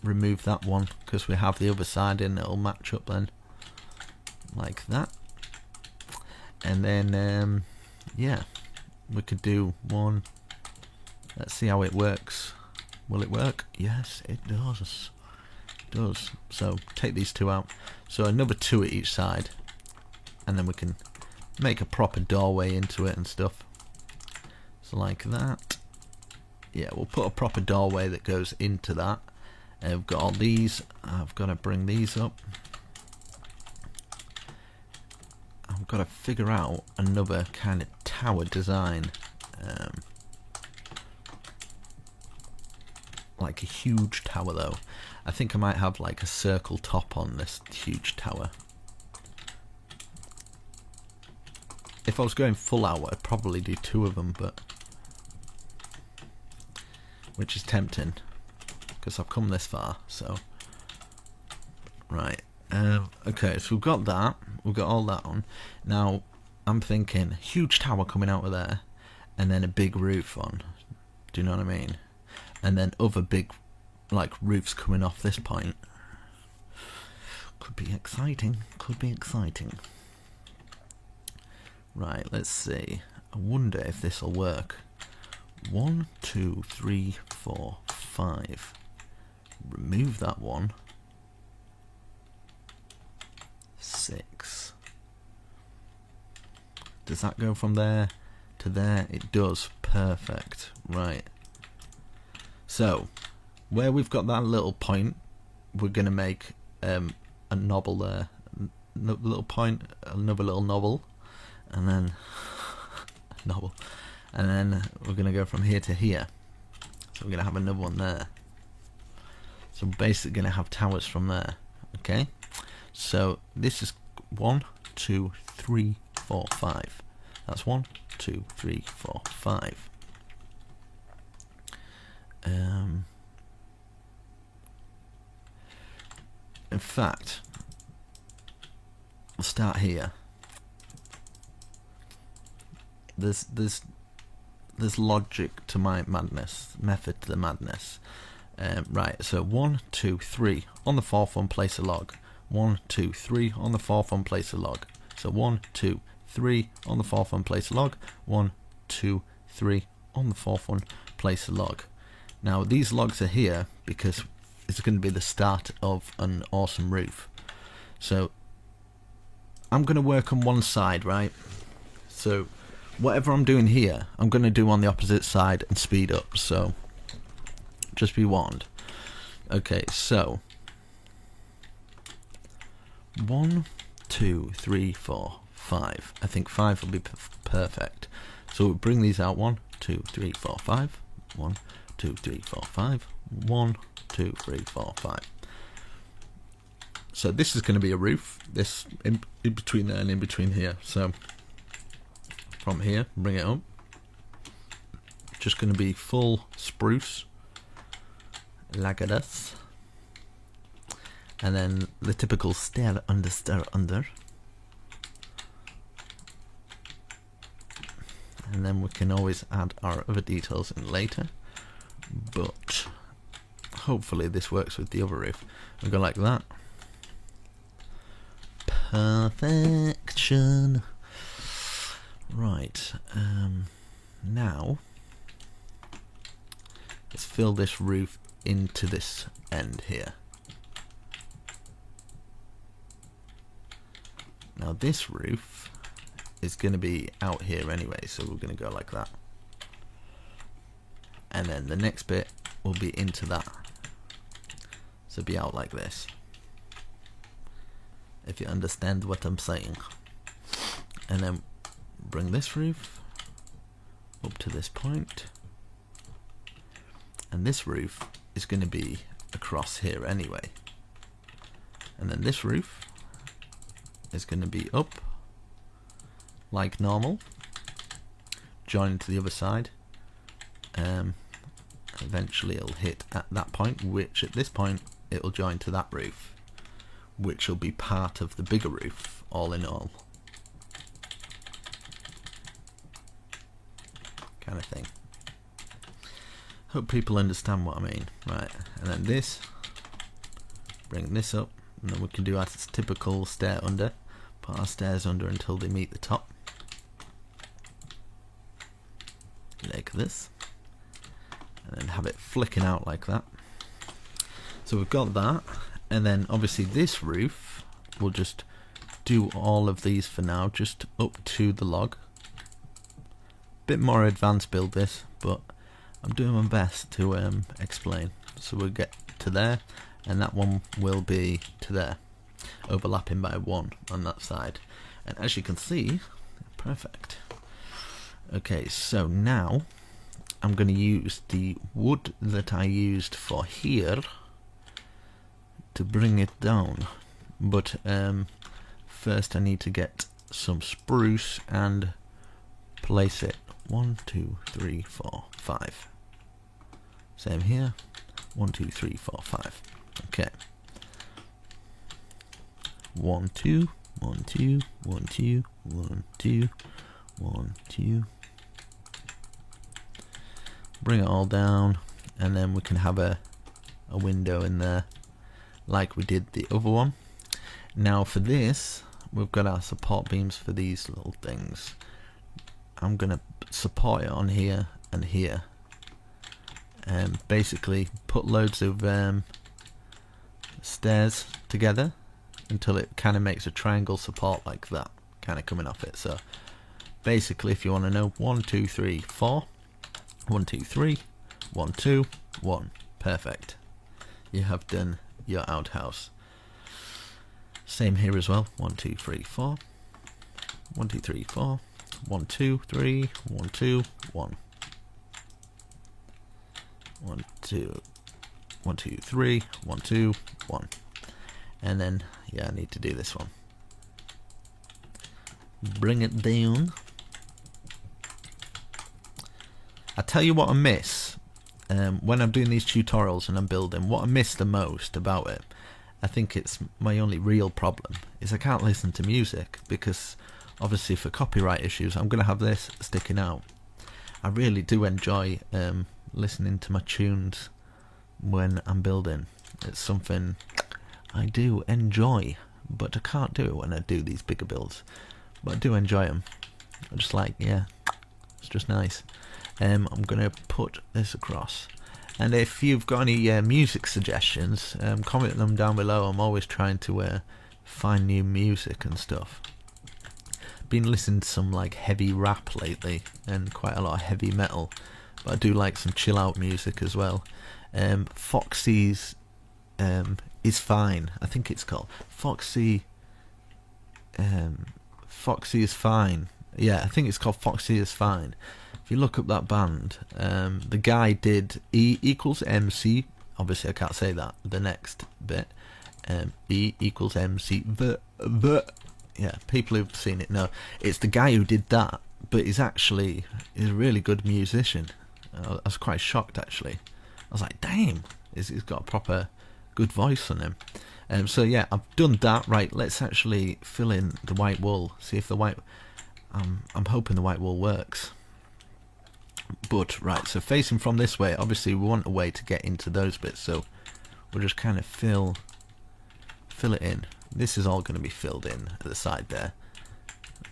remove that one because we have the other side in. It'll match up then, like that. And then yeah, we could do 1. Let's see how it works. Will it work? Yes, it does. So take these 2 out, so another 2 at each side, and then we can make a proper doorway into it and stuff. So like that. Yeah, we'll put a proper doorway that goes into that. And we've got all these. I've got to bring these up. I've got to figure out another kind of tower design. Like a huge tower though. I think I might have like a circle top on this huge tower. If I was going full out, I'd probably do 2 of them, but which is tempting because I've come this far. So right, okay, so we've got that. We've got all that on. Now I'm thinking huge tower coming out of there, and then a big roof on. Do you know what I mean? And then other big, like, roofs coming off this point. Could be exciting. Could be exciting. Right, let's see. I wonder if this will work. 1, 2, 3, 4, 5. Remove that one. 6. Does that go from there to there? It does. Perfect. Right. So, where we've got that little point, we're going to make a knobbel there. Little point, another little knobbel, and then knobbel, and then we're going to go from here to here. So we're going to have another one there. So we're basically going to have towers from there. Okay. So this is 1, 2, 3, 4, 5. That's 1, 2, 3, 4, 5. In fact, we'll start here. There's logic to my madness, method to the madness. Right, so 1, 2, 3 on the 4th one, place a log. 1, 2, 3 on the 4th one, place a log. So 1, 2, 3 on the 4th one, place a log. 1, 2, 3 on the 4th one, place a log. Now these logs are here because it's going to be the start of an awesome roof. So I'm going to work on one side, right? So whatever I'm doing here, I'm going to do on the opposite side and speed up. So just be warned. Okay, so 1, 2, 3, 4, 5. I think 5 will be perfect. So we'll bring these out. 1, 2, 3, 4, 5. 1, 2, 3, 4, 5. 1, 2, 3, 4, 5. So this is going to be a roof. This in between there and in between here. So from here, bring it up. Just going to be full spruce, like this, and then the typical stair under, and then we can always add our other details in later. But hopefully this works with the other roof. We go like that. Perfection. Right. Now let's fill this roof into this end here. Now this roof is going to be out here anyway, so we're going to go like that. And then the next bit will be into that. So be out like this. If you understand what I'm saying. And then bring this roof up to this point. And this roof is going to be across here anyway. And then this roof is going to be up like normal, join to the other side. Eventually it'll hit at that point, which at this point it'll join to that roof, which will be part of the bigger roof, all in all. Kind of thing. Hope people understand what I mean. Right, and then this, bring this up, and then we can do our typical stair under. Put our stairs under until they meet the top. Like this. And then have it flicking out like that. So we've got that, and then obviously this roof will just do all of these for now, just up to the log. Bit more advanced build this, but I'm doing my best to explain. So we'll get to there, and that one will be to there, overlapping by 1 on that side. And as you can see, perfect. Okay, so now I'm going to use the wood that I used for here to bring it down, but first I need to get some spruce and place it 1, 2, 3, 4, 5. Same here, 1, 2, 3, 4, 5. Okay, 1, 2, 1, 2, 1, 2, 1, 2, 1, 2. Bring it all down, and then we can have a window in there like we did the other one. Now for this, we've got our support beams for these little things. I'm gonna support it on here and here, and basically put loads of stairs together until it kind of makes a triangle support like that, kind of coming off it. So basically, if you want to know, 1, 2, 3, 4, 1, 2, 3, 1, 2, 1. Perfect. You have done your outhouse. Same here as well. 1, 2, 3, 4. 1, 2, 3, 4. 1, 2, 3. 1, 2, 1. 1, 2. 1, 2, 3. 1, 2, 1. And then, yeah, I need to do this one. Bring it down. I tell you what I miss when I'm doing these tutorials and I'm building. What I miss the most about it, I think it's my only real problem, is I can't listen to music, because obviously for copyright issues I'm going to have this sticking out. I really do enjoy listening to my tunes when I'm building. It's something I do enjoy, but I can't do it when I do these bigger builds. But I do enjoy them. I just like, yeah, it's just nice. I'm going to put this across. And if you've got any music suggestions, comment them down below. I'm always trying to find new music and stuff. Been listening to some like heavy rap lately, and quite a lot of heavy metal, but I do like some chill out music as well. Foxy's Is Fine, I think it's called Foxy Is Fine. Yeah, I think it's called Foxy Is Fine. If you look up that band, the guy did E equals MC. Obviously I can't say that, the next bit. E equals MC. Yeah, people who've seen it know. It's the guy who did that, but he's a really good musician. I was quite shocked actually. I was like, damn, he's got a proper good voice on him. So yeah, I've done that. Right, let's actually fill in the white wool. See if the white... I'm hoping the white wool works. But right, so facing from this way, obviously we want a way to get into those bits, so we'll just kind of fill it in. This is all going to be filled in at the side there.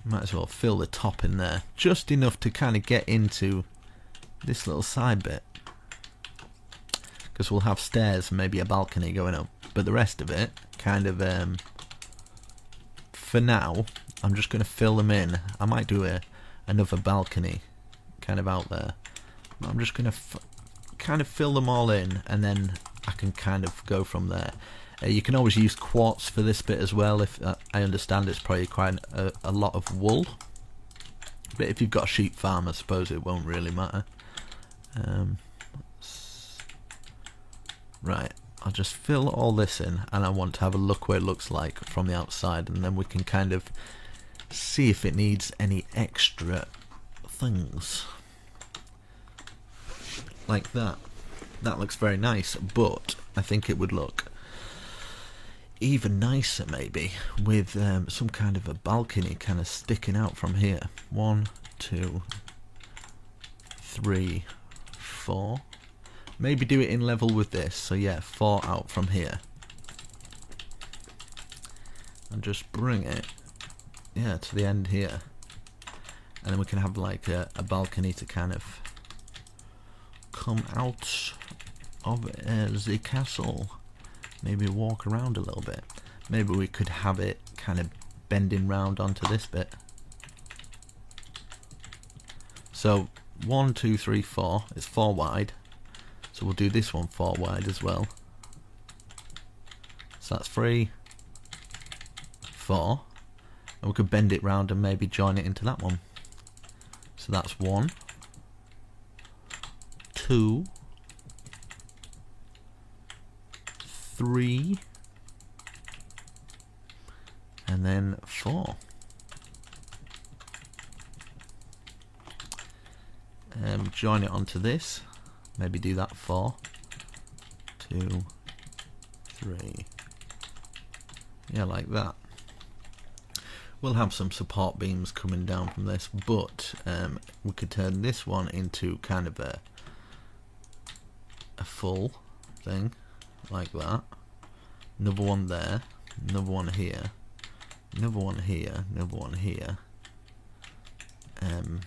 Might as well fill the top in there, just enough to kind of get into this little side bit, because we'll have stairs and maybe a balcony going up, but the rest of it kind of for now I'm just going to fill them in. I might do another balcony kind of out there, but I'm just going to kind of fill them all in, and then I can kind of go from there. You can always use quartz for this bit as well. If I understand it's probably quite a lot of wool, but if you've got a sheep farm, I suppose it won't really matter. Right, I'll just fill all this in, and I want to have a look what it looks like from the outside, and then we can kind of see if it needs any extra things like that. That looks very nice, but I think it would look even nicer maybe with some kind of a balcony kind of sticking out from here. 1, 2, 3, 4. Maybe do it in level with this, so yeah, 4 out from here, and just bring it, yeah, to the end here, and then we can have like a balcony to kind of come out of the castle. Maybe walk around a little bit. Maybe we could have it kind of bending round onto this bit. So 1, 2, 3, 4. It's 4 wide. So we'll do this one 4 wide as well. So that's 3, 4. And we could bend it round and maybe join it into that one. So that's 1, 2, 3, and then 4. Join it onto this. Maybe do that 4, 2, 3. Yeah, like that. We'll have some support beams coming down from this, but we could turn this one into kind of a full thing, like that. Another one there, another one here, another one here, another one here. And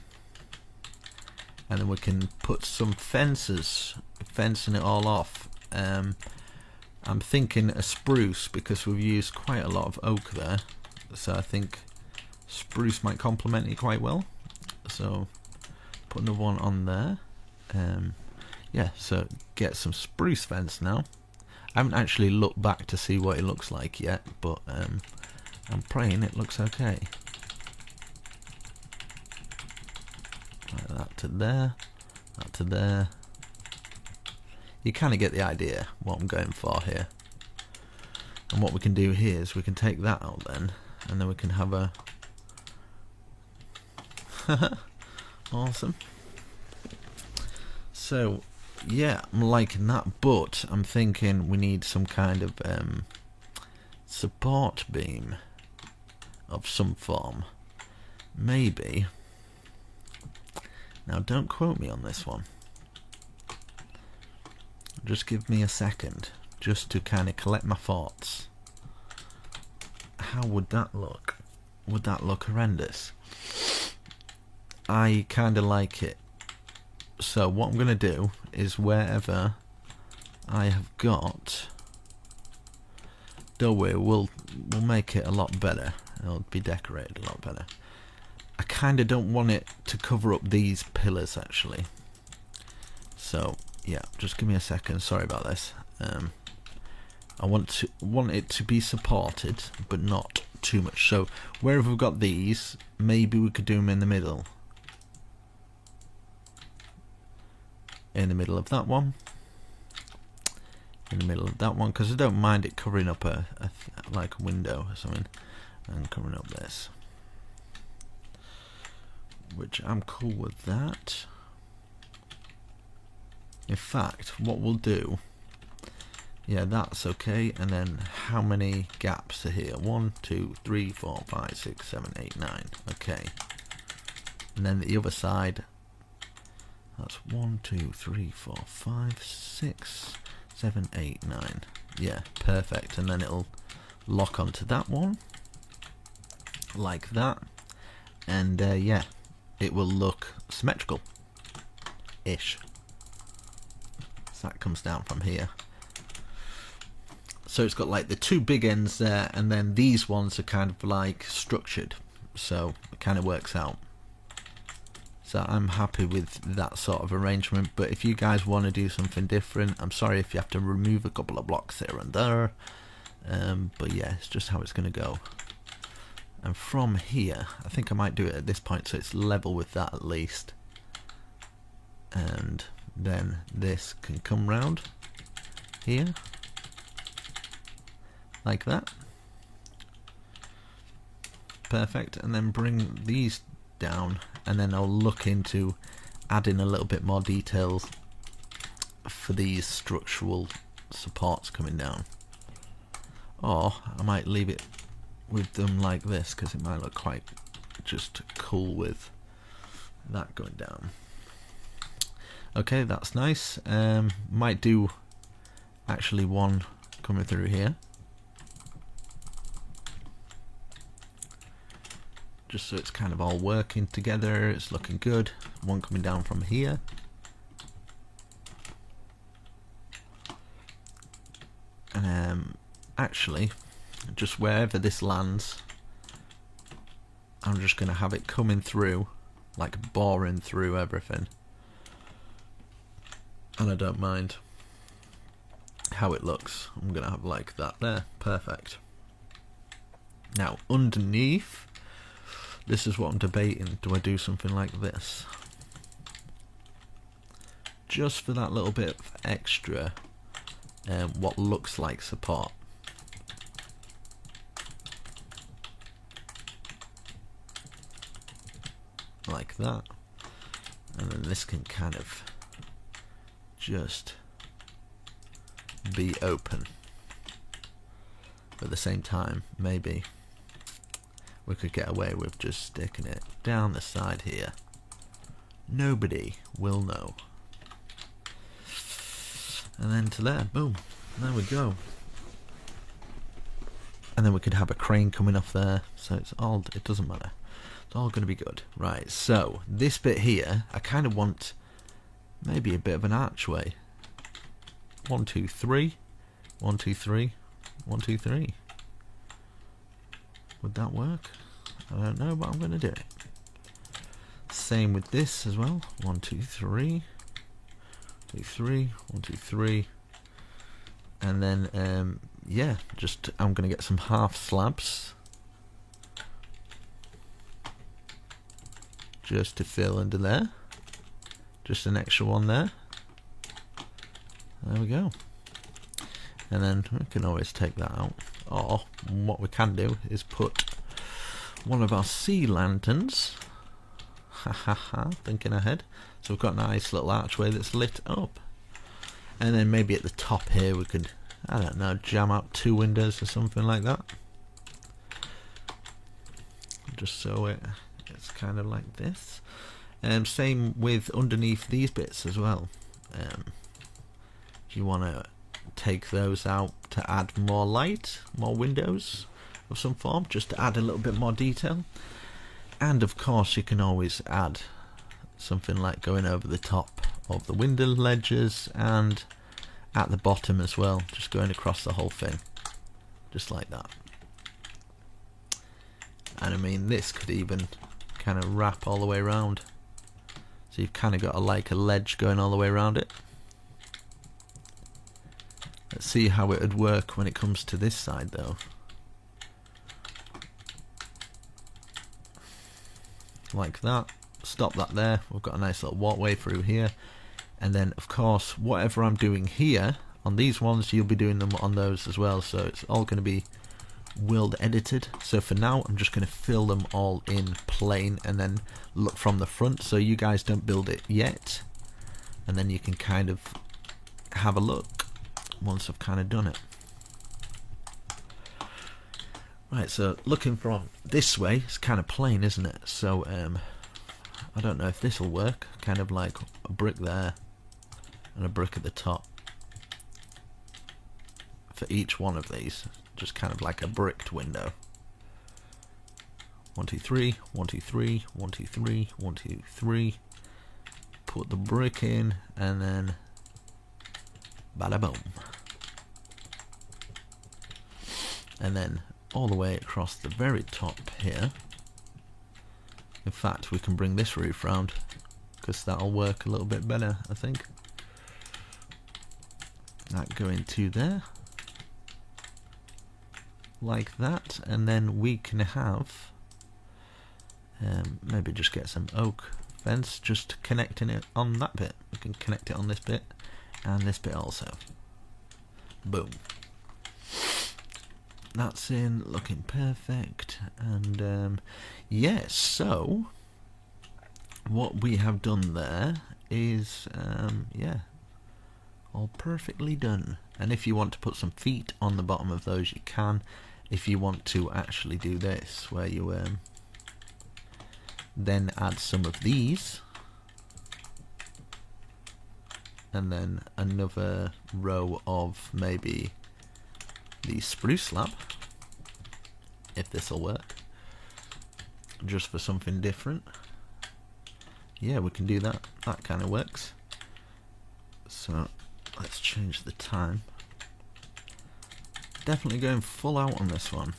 then we can put some fences, fencing it all off. I'm thinking a spruce, because we've used quite a lot of oak there, so I think spruce might complement it quite well. So put another one on there. Yeah, so get some spruce fence now. I haven't actually looked back to see what it looks like yet, but I'm praying it looks okay. Like that to there, that to there. You kind of get the idea what I'm going for here. And what we can do here is we can take that out then, and then we can have a awesome. So yeah, I'm liking that, but I'm thinking we need some kind of support beam of some form. Maybe. Now don't quote me on this one. Just give me a second, just to kind of collect my thoughts. How would that look? Would that look horrendous? I kind of like it. So what I'm going to do is wherever I have got, don't worry, we'll make it a lot better. It'll be decorated a lot better. I kind of don't want it to cover up these pillars actually. So yeah, just give me a second. Sorry about this. I want it to be supported, but not too much. So wherever we've got these, maybe we could do them in the middle. In the middle of that one. In the middle of that one, because I don't mind it covering up like a window or something, and covering up this. Which I'm cool with that. In fact, what we'll do, yeah, that's okay. And then how many gaps are here? 1, 2, 3, 4, 5, 6, 7, 8, 9. Okay. And then the other side, that's 1, 2, 3, 4, 5, 6, 7, 8, 9. Yeah, perfect. And then it'll lock onto that one, like that. And yeah, it will look symmetrical-ish. So that comes down from here. So it's got like the two big ends there, and then these ones are kind of like structured. So it kind of works out. So I'm happy with that sort of arrangement. But if you guys want to do something different, I'm sorry if you have to remove a couple of blocks here and there. But yeah, it's just how it's going to go. And from here, I think I might do it at this point so it's level with that at least. And then this can come round here, like that. Perfect. And then bring these down, and then I'll look into adding a little bit more details for these structural supports coming down. Or I might leave it with them like this, because it might look quite just cool with that going down. Okay, that's nice. Might do actually one coming through here, just so it's kind of all working together. It's looking good. One coming down from here. And actually, just wherever this lands, I'm just going to have it coming through, like boring through everything. And I don't mind how it looks. I'm going to have like that there. Perfect. Now, underneath, this is what I'm debating. Do I do something like this? Just for that little bit of extra, what looks like support. Like that. And then this can kind of just be open. But at the same time, maybe we could get away with just sticking it down the side here. Nobody will know. And then to there, boom, there we go. And then we could have a crane coming off there, so it doesn't matter. It's all going to be good. Right, so this bit here, I kind of want maybe a bit of an archway. 1, 2, 3. 1, 2, 3. 1, 2, 3. Would that work? I don't know, but I'm going to do it. Same with this as well. 1, 2, 3. 2, 3. 1, 2, 3. And then, yeah, just I'm going to get some half slabs. Just to fill under there. Just an extra one there. There we go. And then we can always take that out. Or what we can do is put one of our sea lanterns. Ha ha ha, thinking ahead. So we've got a nice little archway that's lit up. And then maybe at the top here we could, I don't know, jam out 2 windows or something like that. Just so it's kind of like this. Same with underneath these bits as well. If you want to take those out to add more light, more windows of some form, just to add a little bit more detail. And of course you can always add something like going over the top of the window ledges and at the bottom as well, just going across the whole thing, just like that. And I mean, this could even kind of wrap all the way around, so you've kind of got like a ledge going all the way around it. Let's see how it would work when it comes to this side though. Like that. Stop that there. We've got a nice little walkway through here. And then of course whatever I'm doing here on these ones, you'll be doing them on those as well, so it's all going to be world edited. So for now I'm just going to fill them all in plain and then look from the front, so you guys don't build it yet, and then you can kind of have a look once I've kind of done it. Right, so looking from this way, it's kind of plain, isn't it? So I don't know if this will work. Kind of like a brick there and a brick at the top for each one of these, just kind of like a bricked window. 1, 2, 3, 1, 2, 3, 1, 2, 3, 1, 2, 3. Put the brick in and then bada boom. And then all the way across the very top here. In fact, we can bring this roof round because that'll work a little bit better, I think. That going to there, like that, and then we can have maybe just get some oak fence, just connecting it on that bit. We can connect it on this bit and this bit also. Boom. That's in, looking perfect. And yes, so what we have done there is yeah, all perfectly done. And if you want to put some feet on the bottom of those, you can. If you want to actually do this, where you then add some of these and then another row of maybe the spruce slab, if this will work, just for something different. Yeah, we can do that. That kind of works. So let's change the time. Definitely going full out on this one.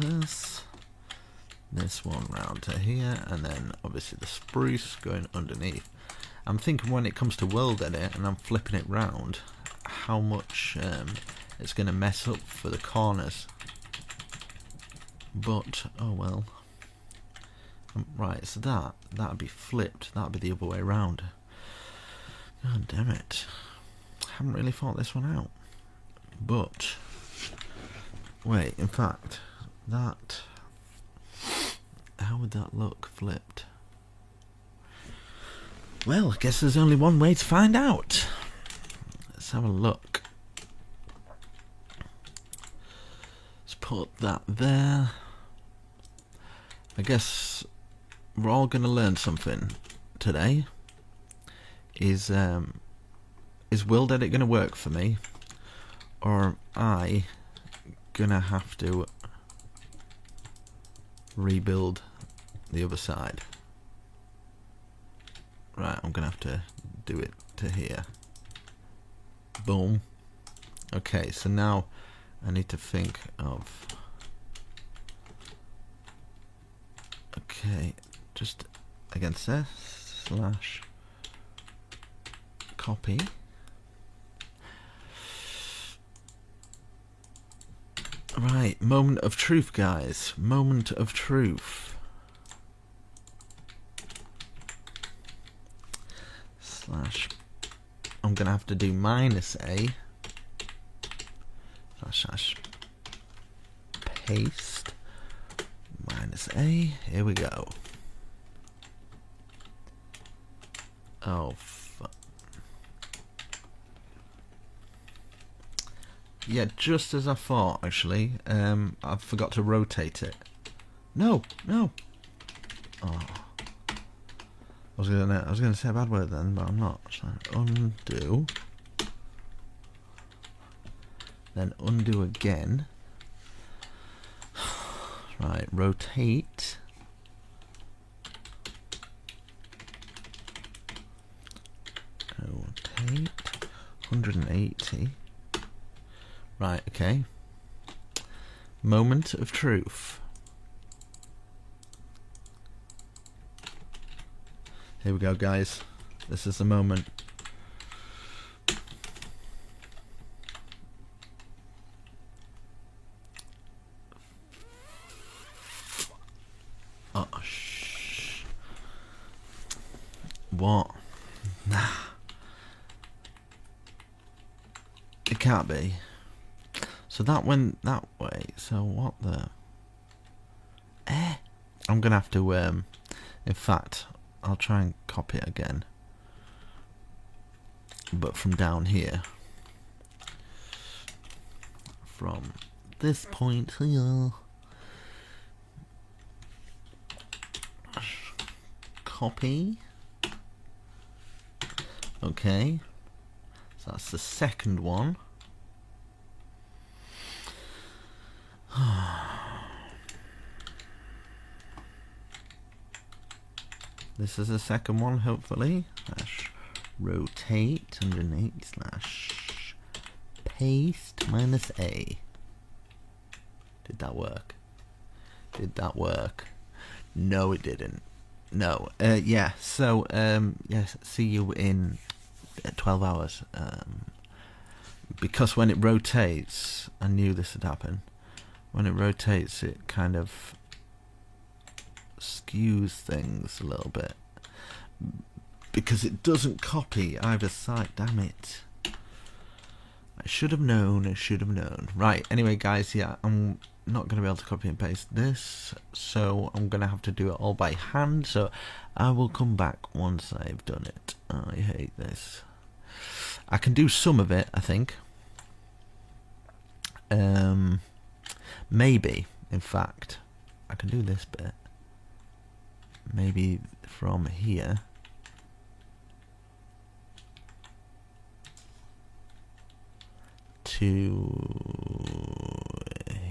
this one round to here, and then obviously the spruce going underneath. I'm thinking when it comes to world edit and I'm flipping it round, how much it's going to mess up for the corners. But oh well. Right, so that'd be flipped. That'd be the other way around. God damn it! Haven't really thought this one out. But wait, in fact, that, how would that look flipped? Well, I guess there's only one way to find out. Let's have a look. Let's put that there. I guess we're all going to learn something today. Is world edit going to work for me, or am I going to have to rebuild the other side? Right, I'm going to have to do it to here. Boom. Okay, so now I need to think of... Okay, just against this, slash copy. Right, moment of truth, guys. Moment of truth. Slash, I'm gonna have to do -a slash paste -a. Here we go. Oh fuck. Yeah, just as I thought, actually. I forgot to rotate it. No. Oh. I was gonna say a bad word then, but I'm not. So undo. Then undo again. Right, rotate. Rotate 180. Right, okay. Moment of truth. Here we go, guys. This is the moment. Oh, shh. What? Nah. It can't be. So that went that way. So what the... I'm gonna have to, in fact, I'll try and copy it again. But from down here. From this point here. Copy. Okay. So that's the second one. This is the second one, hopefully. Slash rotate 180 slash paste -a. Did that work? Did that work? No, it didn't. No. Yeah. So yes. See you in 12 hours. Because when it rotates, I knew this would happen. When it rotates, it kind of skews things a little bit because it doesn't copy either side. Damn it. I should have known. Right, anyway guys, yeah, I'm not going to be able to copy and paste this, so I'm going to have to do it all by hand, so I will come back once I've done it. I hate this. I can do some of it, I think. Maybe, in fact, I can do this bit. Maybe from here to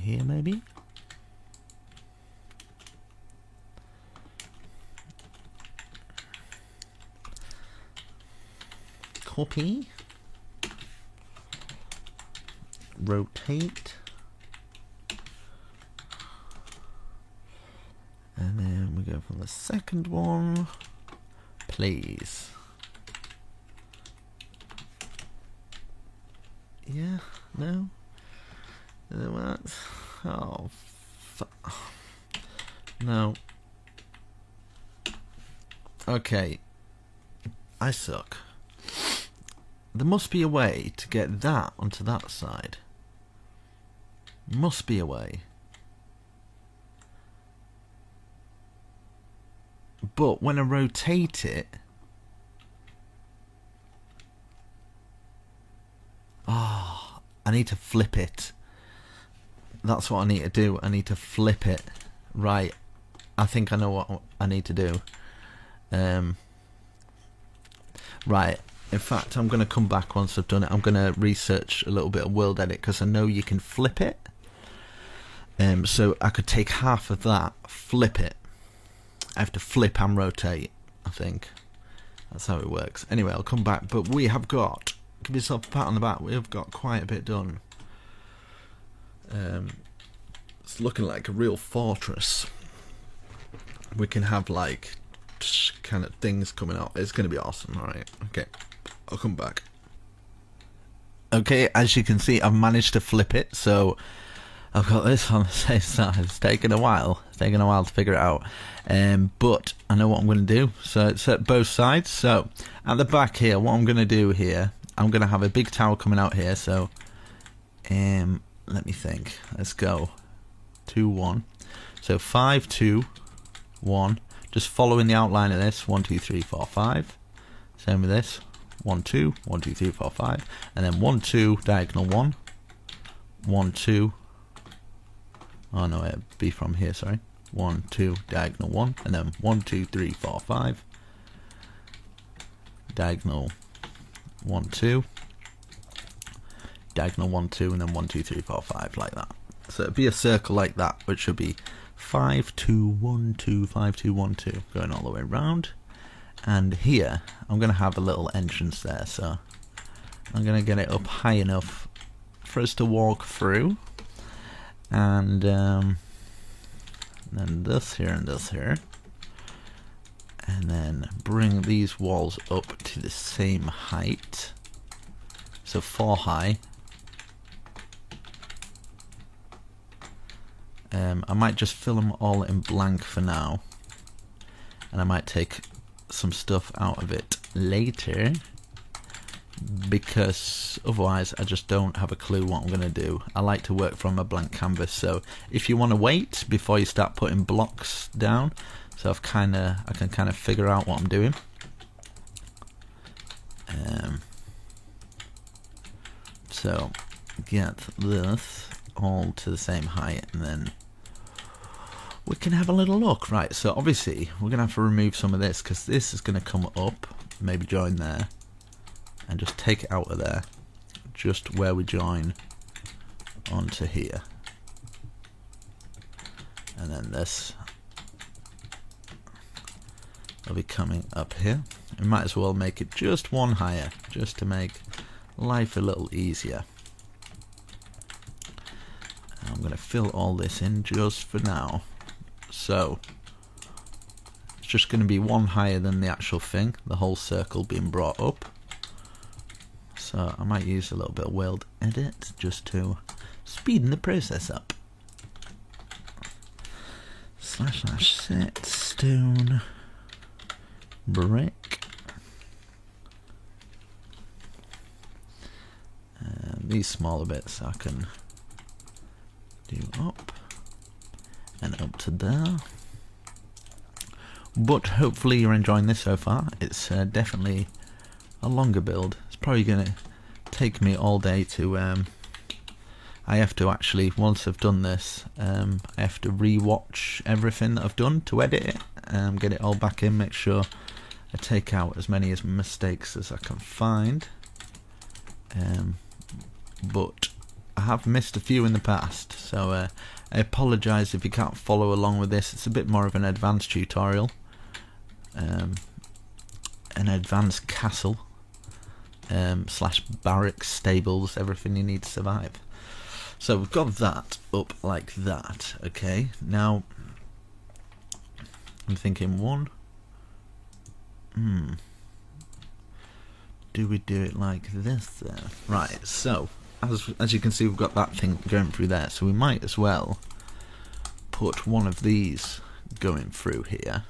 here, maybe. Copy. Rotate. second one, please. Yeah, no? What? Oh, no. Okay. I suck. There must be a way to get that onto that side. Must be a way. But when I rotate it... Oh, I need to flip it. That's what I need to do. I need to flip it. Right. I think I know what I need to do. Right. In fact, I'm going to come back once I've done it. I'm going to research a little bit of World Edit because I know you can flip it. So I could take half of that, flip it. I have to flip and rotate, I think. That's how it works. Anyway, I'll come back. But we have got... Give yourself a pat on the back. We have got quite a bit done. It's looking like a real fortress. We can have like kind of things coming out. It's going to be awesome. Alright, okay. I'll come back. Okay, as you can see, I've managed to flip it. So I've got this on the same side. It's taken a while. It's taken a while to figure it out. But I know what I'm going to do. So it's at both sides. So at the back here, what I'm going to do here, I'm going to have a big tower coming out here. So let me think. Let's go. 2, 1. So 5, 2, 1. Just following the outline of this. 1, 2, 3, 4, 5. Same with this. 1, 2, 1, 2, 3, 4, 5. And then 1, 2, diagonal 1. 1, 2. Oh no, it'd be from here, sorry. 1, 2, diagonal 1. And then 1, 2, 3, 4, 5. Diagonal 1, 2. Diagonal 1, 2, and then 1, 2, 3, 4, 5, like that. So it'd be a circle like that, which should be 5, 2, 1, 2, 5, 2, 1, 2, going all the way around. And here, I'm going to have a little entrance there, so I'm going to get it up high enough for us to walk through. And then this here and this here. And then bring these walls up to the same height. So 4 high. I might just fill them all in blank for now, and I might take some stuff out of it later, because otherwise I just don't have a clue what I'm going to do. I like to work from a blank canvas, so if you want to wait before you start putting blocks down, so I can kind of figure out what I'm doing. So get this all to the same height, and then we can have a little look. Right, so obviously we're gonna have to remove some of this, because this is gonna come up, maybe join there, and just take it out of there, just where we join onto here. And then this will be coming up here. We might as well make it just one higher, just to make life a little easier. I'm going to fill all this in just for now. So it's just going to be one higher than the actual thing, the whole circle being brought up. So I might use a little bit of World Edit just to speeden the process up. / set stone brick. And these smaller bits I can do up and up to there. But hopefully you're enjoying this so far. It's definitely a longer build. It's probably going to take me all day to I have to actually, once I've done this, I have to re-watch everything that I've done to edit it, get it all back in, make sure I take out as many mistakes as I can find. But I have missed a few in the past, so I apologise if you can't follow along with this. It's a bit more of an advanced tutorial, an advanced castle / barracks, stables, everything you need to survive. So we've got that up like that. Okay, now I'm thinking one. Do we do it like this then? Right, so as you can see, we've got that thing going through there, so we might as well put one of these going through here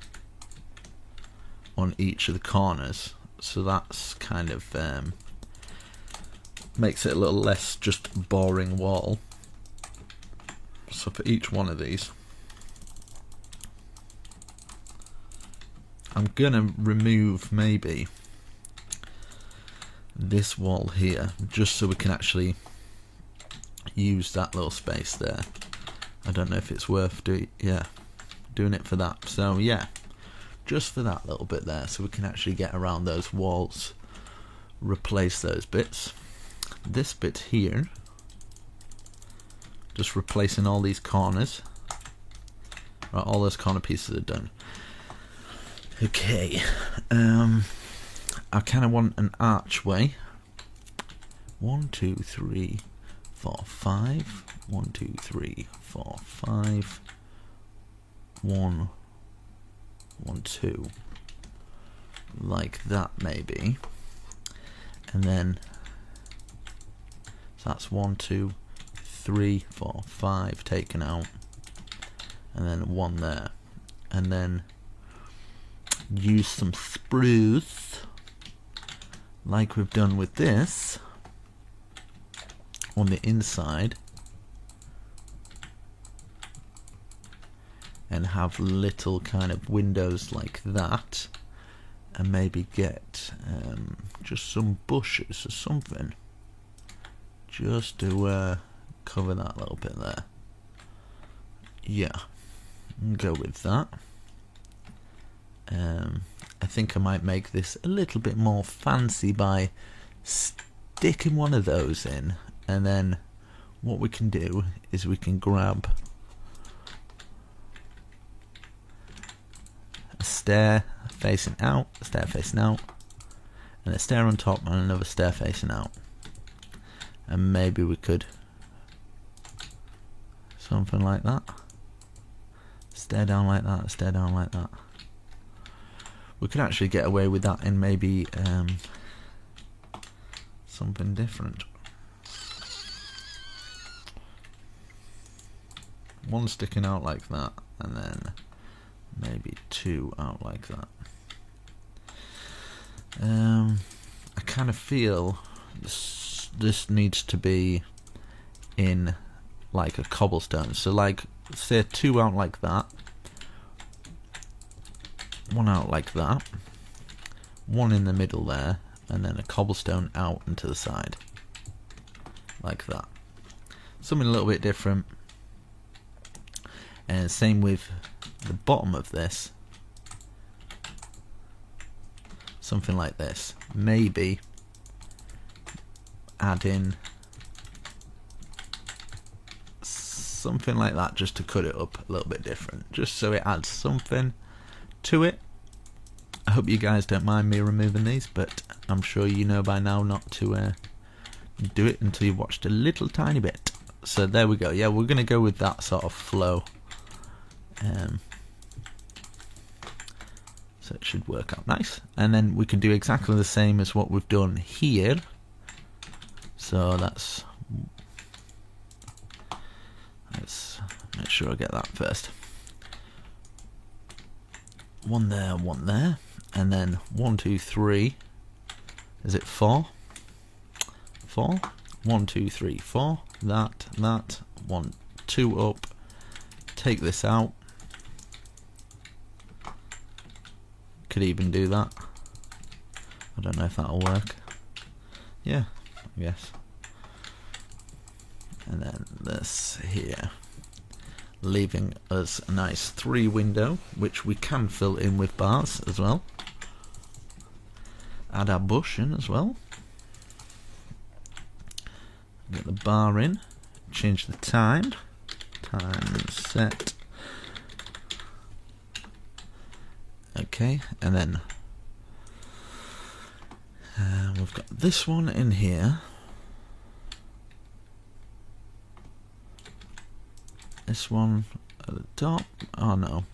on each of the corners, so that's kind of makes it a little less just boring wall. So for each one of these, I'm gonna remove maybe this wall here, just so we can actually use that little space there. I don't know if it's worth doing it for that. So yeah, just for that little bit there, so we can actually get around those walls, replace those bits. This bit here, just replacing all these corners. Right, all those corner pieces are done. Okay, I kind of want an archway. 1, 2, 3, 4, 5. 1, 2, 3, 4, 5. 1, 1, 2. Like that maybe. And then so that's 1, 2, 3, 4, 5 taken out. And then 1 there. And then use some spruce, like we've done with this, on the inside, and have little kind of windows like that, and maybe get just some bushes or something, just to cover that little bit there. Yeah, go with that. I think I might make this a little bit more fancy by sticking one of those in, and then what we can do is we can grab a stair facing out, a stair facing out, and a stair on top and another stair facing out, and maybe we could something like that, stair down like that, stair down like that. We could actually get away with that in maybe something different. One sticking out like that, and then maybe 2 out like that. I kind of feel this needs to be in like a cobblestone. So like, say 2 out like that. 1 out like that, 1 in the middle there, and then a cobblestone out and to the side, like that. Something a little bit different. And same with the bottom of this, something like this. Maybe add in something like that, just to cut it up a little bit different, just so it adds something to it. I hope you guys don't mind me removing these, but I'm sure you know by now not to do it until you've watched a little tiny bit. So there we go. Yeah, we're going to go with that sort of flow. So it should work out nice. And then we can do exactly the same as what we've done here. So let's make sure I get that first. 1 there, 1 there, and then 1, 2, 3. Is it 4? 4. 1, 2, 3, 4. That. 1, 2 up. Take this out. Could even do that. I don't know if that'll work. Yeah, I guess. And then this here, leaving us a nice 3 window, which we can fill in with bars as well. Add our bush in as well. Get the bar in. Change the time. Time set. Okay, and then we've got this one in here. This one at the top. Oh no.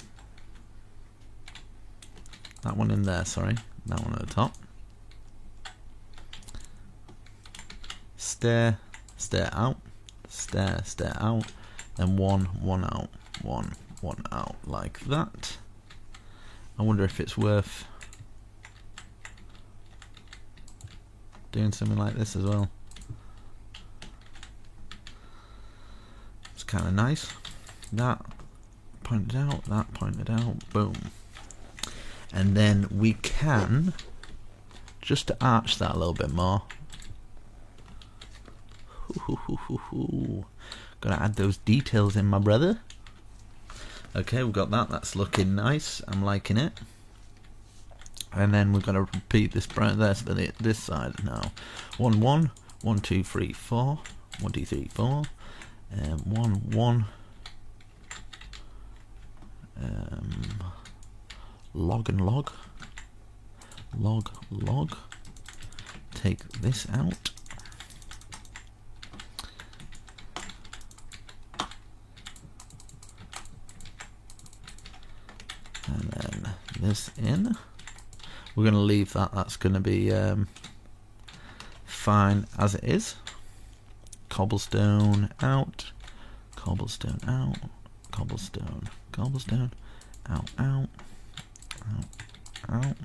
That one in there, sorry. That one at the top. Stair, stair out, stair, stair out, and one out, one out, like that. I wonder if it's worth doing something like this as well. It's kind of nice. That pointed out, that pointed out, boom. And then we can, just to arch that a little bit more, gotta add those details in, my brother. Okay, we've got that. That's looking nice. I'm liking it. And then we're gonna repeat this right there for this side now. 1 1 1 2 3 4 1 2 3 4 1 1 log and log, log log. Take this out. And then this in. We're going to leave that. That's going to be fine as it is. Cobblestone out. Cobblestone out. Cobblestone. Cobblestone. Out. Out. Out. Out.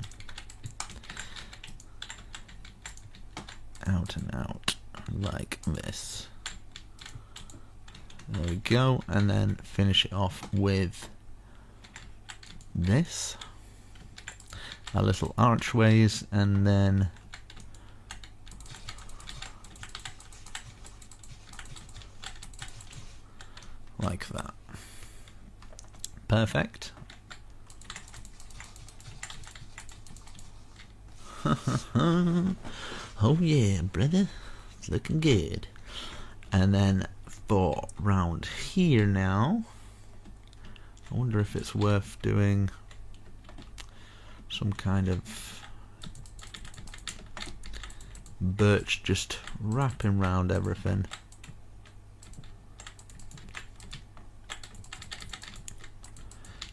Out and out. Like this. There we go. And then finish it off with this, our little archways, and then like that. Perfect. Oh yeah, brother, it's looking good. And then for round here now, I wonder if it's worth doing some kind of birch just wrapping round everything.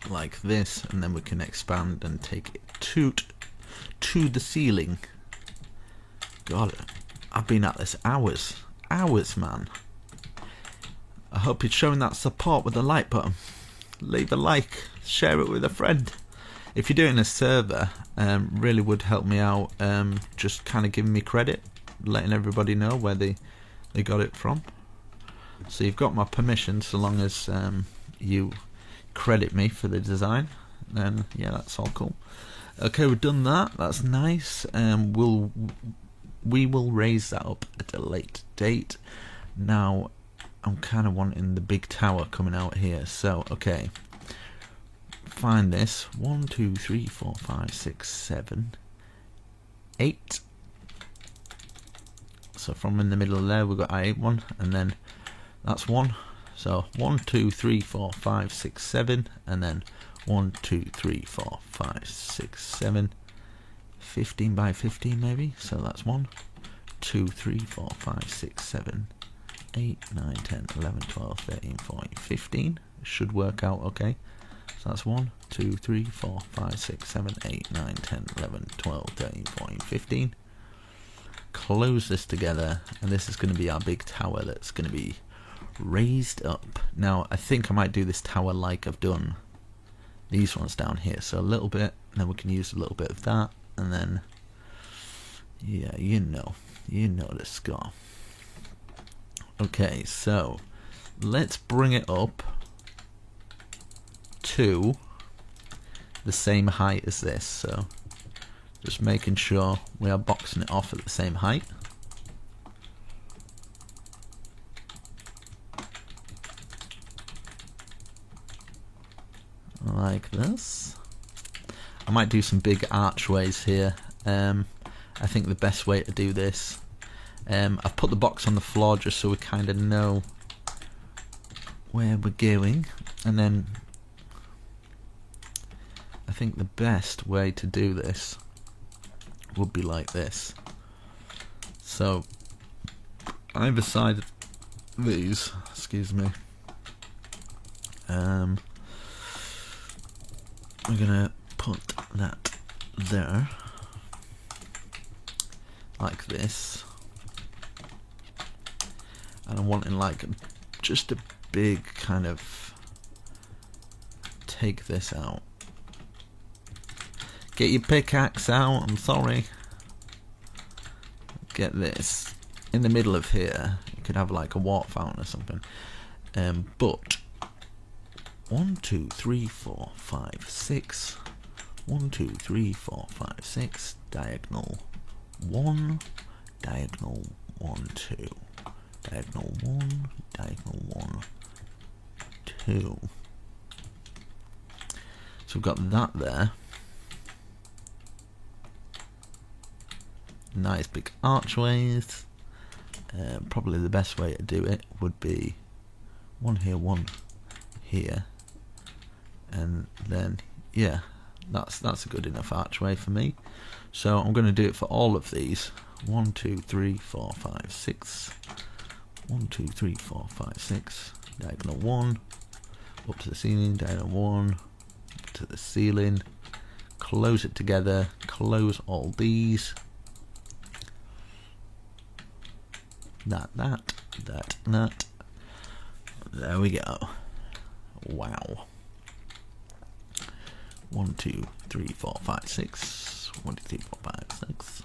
Like this, and then we can expand and take it to the ceiling. God, I've been at this hours, man. I hope it's showing that support with the like button. Leave a like, share it with a friend. If you're doing a server, really would help me out, just kind of giving me credit, letting everybody know where they got it from. So you've got my permission, so long as you credit me for the design, then yeah, that's all cool. Okay, we've done that. That's nice. We will raise that up at a later date. Now I'm kind of wanting the big tower coming out here. So okay, find this. 1 2 3 4 5 6 7 8. So from in the middle there we've got I8 and then that's 1. So 1 2 3 4 5 6 7, and then 1 2 3 4 5 6 7, 15 by 15 maybe. So that's 1 2 3 4 5 6 7 8 9 10 11 12 13 14 15. Should work out okay. So that's 1 2 3 4 5 6 7 8 9 10 11 12 13 14 15. Close this together, and this is going to be our big tower that's going to be raised up. Now I think I might do this tower like I've done these ones down here, so a little bit, and then we can use a little bit of that, and then yeah, you know the score. Okay, so let's bring it up to the same height as this, so just making sure we are boxing it off at the same height. Like this. I might do some big archways here. I think the best way to do this, I've put the box on the floor just so we kind of know where we're going, and then I think the best way to do this would be like this. So either side of these, excuse me, we're gonna put that there, like this, and I'm wanting like just a big kind of, take this out. Get your pickaxe out, I'm sorry. Get this in the middle of here. You could have like a water fountain or something. But 1, 2, 3, 4, 5, 6. 1, 2, 3, 4, 5, 6. Diagonal 1, diagonal 1, 2. Diagonal 1, diagonal 1, 2. So we've got that there. Nice big archways. Probably the best way to do it would be one here, and then yeah, that's a good enough archway for me. So I'm going to do it for all of these. 1, 2, 3, 4, 5, 6. 1, 2, 3, 4, 5, 6. Diagonal 1 up to the ceiling. Diagonal 1 up to the ceiling. Close it together. Close all these. That. There we go. Wow. 1, 2, 3, 4, 5, 6. 1, 2, 3, 4, 5, 6.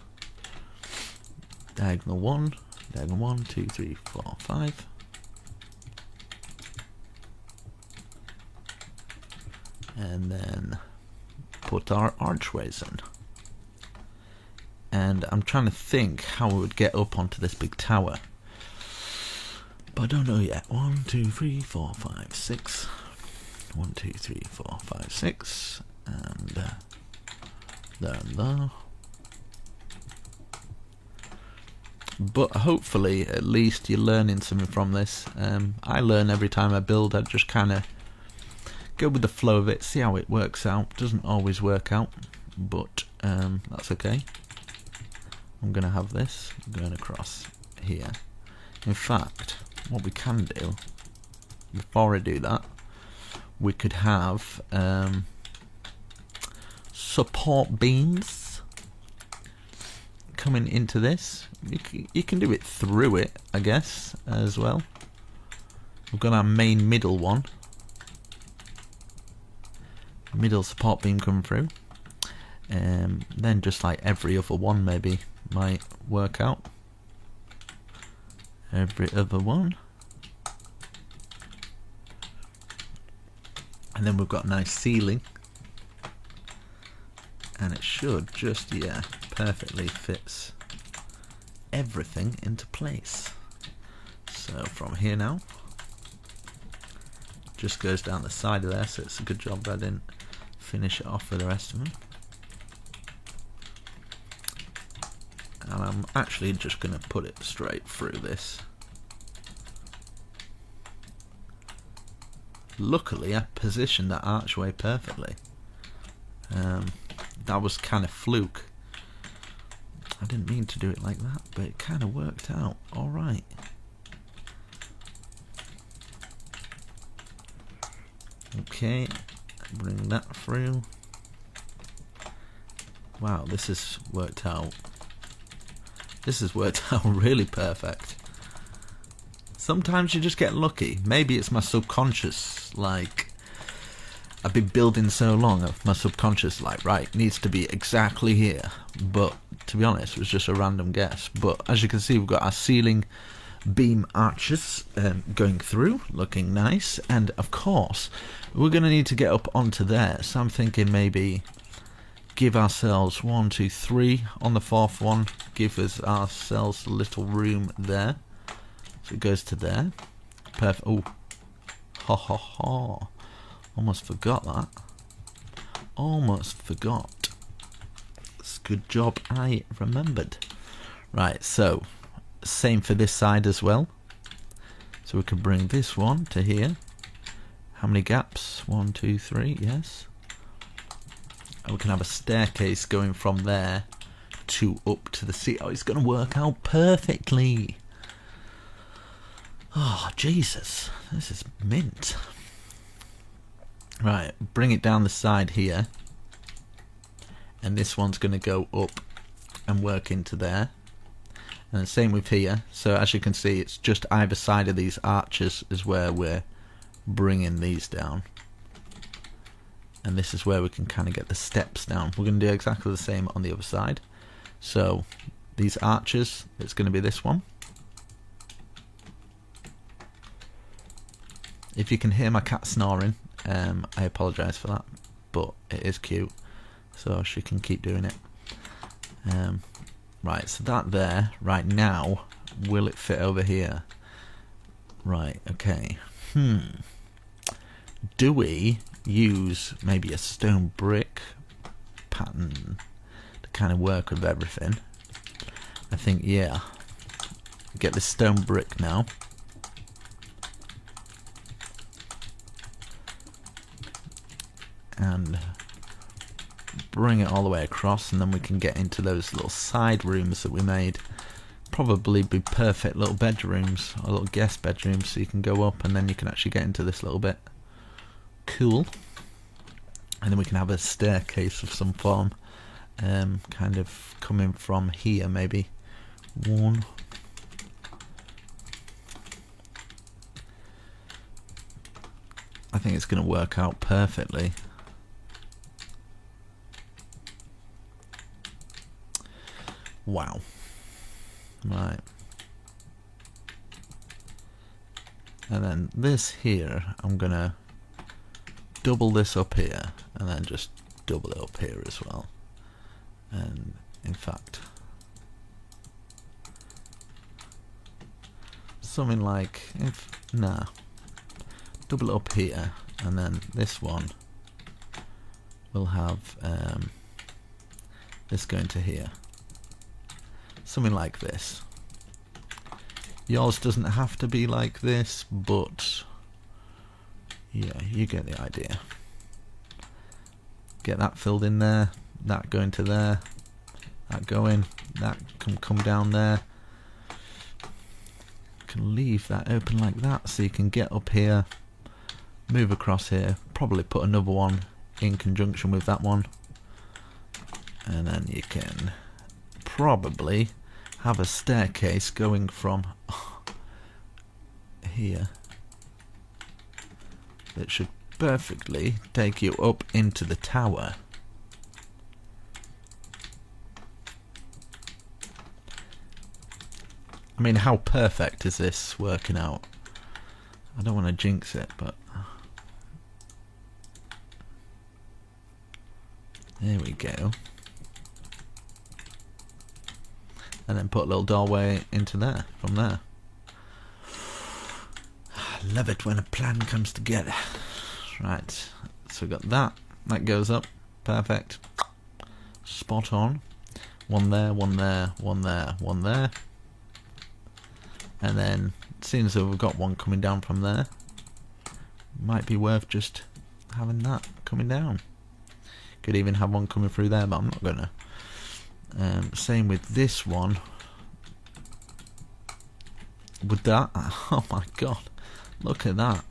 Diagonal 1. Diagonal 1, 2, 3, 4, 5. And then put our archways in. And I'm trying to think how we would get up onto this big tower. But I don't know yet. 1, 2, 3, 4, 5, 6. 1, 2, 3, 4, 5, 6. And there and there. But hopefully, at least you're learning something from this. I learn every time I build. I just kind of go with the flow of it, see how it works out. Doesn't always work out, but that's okay. I'm going to have this going across here. In fact, what we can do, before I do that, we could have support beams coming into this. You can do it through it, I guess, as well. We've got our main middle one. Middle support beam coming through. Then just like every other one maybe might work out. Every other one. And then we've got a nice ceiling. And it should just, yeah, perfectly fits everything into place. So from here now, just goes down the side of there, so it's a good job I didn't finish it off with the rest of them. And I'm actually just going to put it straight through this. Luckily I positioned that archway perfectly. That was kind of fluke. I didn't mean to do it like that, but it kind of worked out alright. Okay, bring that through. Wow, this has worked out. This has worked out really perfect. Sometimes you just get lucky. Maybe it's my subconscious, like, I've been building so long, my subconscious, like, right, needs to be exactly here. But, to be honest, it was just a random guess. But, as you can see, we've got our ceiling beam arches going through, looking nice. And, of course, we're going to need to get up onto there. So I'm thinking maybe give ourselves 1, 2, 3 on the fourth one. Give ourselves a little room there. So it goes to there. Perfect. Oh, ha ha ha. Almost forgot that. Almost forgot. It's a good job I remembered. Right, so same for this side as well. So we can bring this one to here. How many gaps? 1, 2, 3, yes. And we can have a staircase going from there to up to the sea. Oh, it's going to work out perfectly. Oh, Jesus. This is mint. Right, bring it down the side here. and this one's going to go up and work into there. And the same with here. So as you can see, it's just either side of these arches is where we're bringing these down. And this is where we can kind of get the steps down. We're going to do exactly the same on the other side. So these arches, it's going to be this one. If you can hear my cat snoring, I apologise for that, but it is cute, so she can keep doing it. Right, so that there, right now, will it fit over here? Right, okay. Do we use maybe a stone brick pattern to kind of work with everything? I think, yeah. Get this stone brick now. And bring it all the way across, and then we can get into those little side rooms that we made. Probably be perfect little bedrooms, or little guest bedrooms, so you can go up and then you can actually get into this little bit. Cool. And then we can have a staircase of some form, kind of coming from here maybe. One. I think it's going to work out perfectly. Wow. Right. And then this here, I'm gonna double this up here, and then just double it up here as well. And in fact, something like, double it up here, and then this one will have this going to here. Something like this. Yours doesn't have to be like this, but yeah, you get the idea. Get that filled in there, that going to there, that going, that can come down there. You can leave that open like that so you can get up here, move across here, probably put another one in conjunction with that one, and then you can probably have a staircase going from here that should perfectly take you up into the tower. I mean, how perfect is this working out? I don't want to jinx it, but there we go. And then put a little doorway into there, from there. I love it when a plan comes together. Right, so we've got that. That goes up. Perfect. Spot on. One there, one there, one there, one there. And then, seeing as though we've got one coming down from there, might be worth just having that coming down. Could even have one coming through there, but I'm not gonna. Same with this one. With that, oh my god, look at that.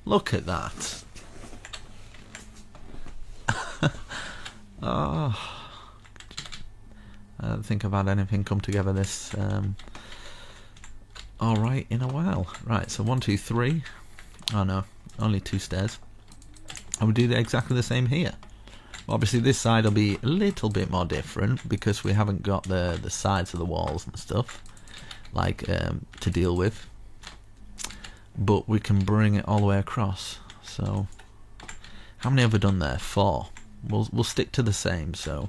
Look at that. Oh, I don't think I've had anything come together this alright in a while. Right, so 1, 2, 3. Oh no, only 2 stairs. And we do exactly the same here. Obviously this side will be a little bit more different because we haven't got the sides of the walls and stuff like to deal with, but we can bring it all the way across. So how many have we done there? 4. We'll stick to the same. So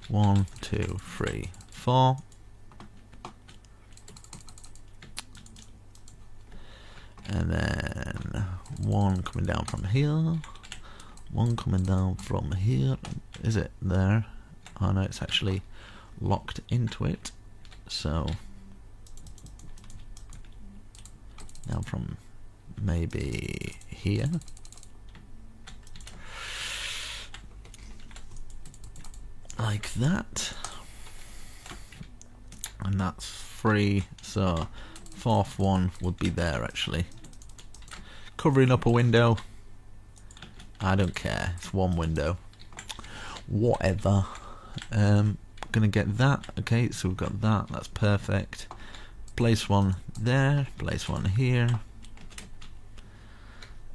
1, 2, 3, 4. And then one coming down from here. One coming down from here. Is it there? Oh no, it's actually locked into it. So now from maybe here. Like that. And that's 3. So 4th one would be there actually. Covering up a window. I don't care. It's one window. whatever. Gonna get that. Okay, so we've got that. That's perfect. Place one there. Place one here.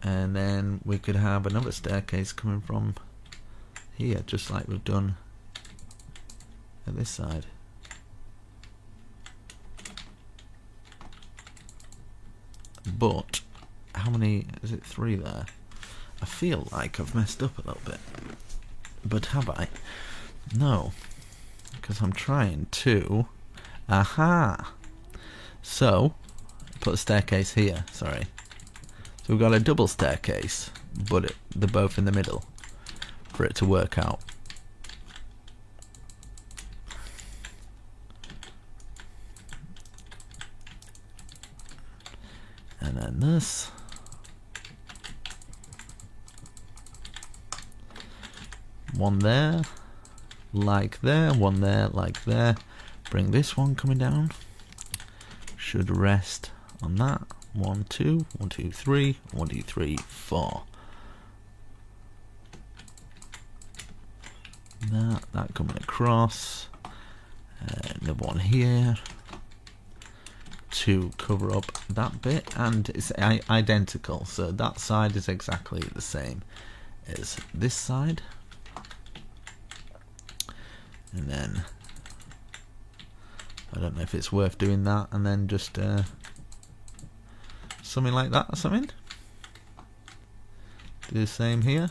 And then we could have another staircase coming from here, just like we've done at this side. But how many is it? 3 there. I feel like I've messed up a little bit, but have I? No, because I'm trying to. Aha! So put a staircase here. Sorry. So we've got a double staircase, but they're both in the middle for it to work out. And then this. One there, like there, one there, like there. Bring this one coming down. Should rest on that. 1, 2, 1, 2, 3, 1, 2, 3, 4. That coming across. Another one here to cover up that bit, and it's identical. So that side is exactly the same as this side. And then I don't know if it's worth doing that, and then just something like that or something. Do the same here.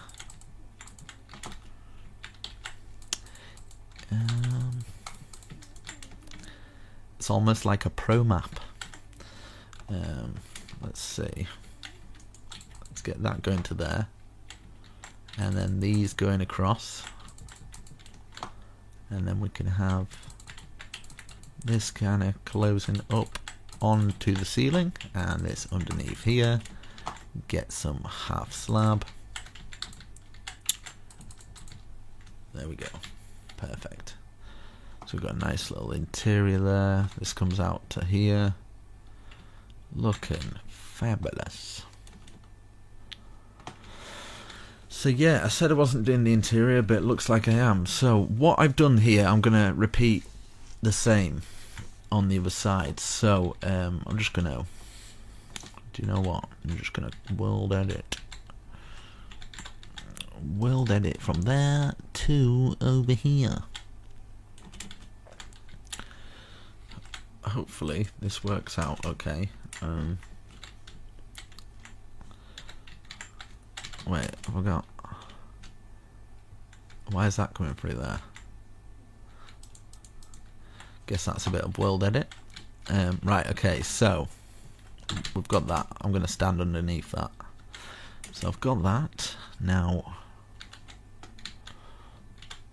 It's almost like a pro map. Let's see. Let's get that going to there, and then these going across. And then we can have this kind of closing up onto the ceiling, and this underneath here. Get some half slab. There we go. Perfect. So we've got a nice little interior there. This comes out to here. Looking fabulous. So yeah, I said I wasn't doing the interior, but it looks like I am. So what I've done here, I'm going to repeat the same on the other side. So I'm just going to, do you know what? I'm just going to world edit. World edit from there to over here. Hopefully this works out okay. Wait, have I got... Why is that coming through there? Guess that's a bit of world edit. Right, okay, so we've got that. I'm going to stand underneath that. So I've got that. Now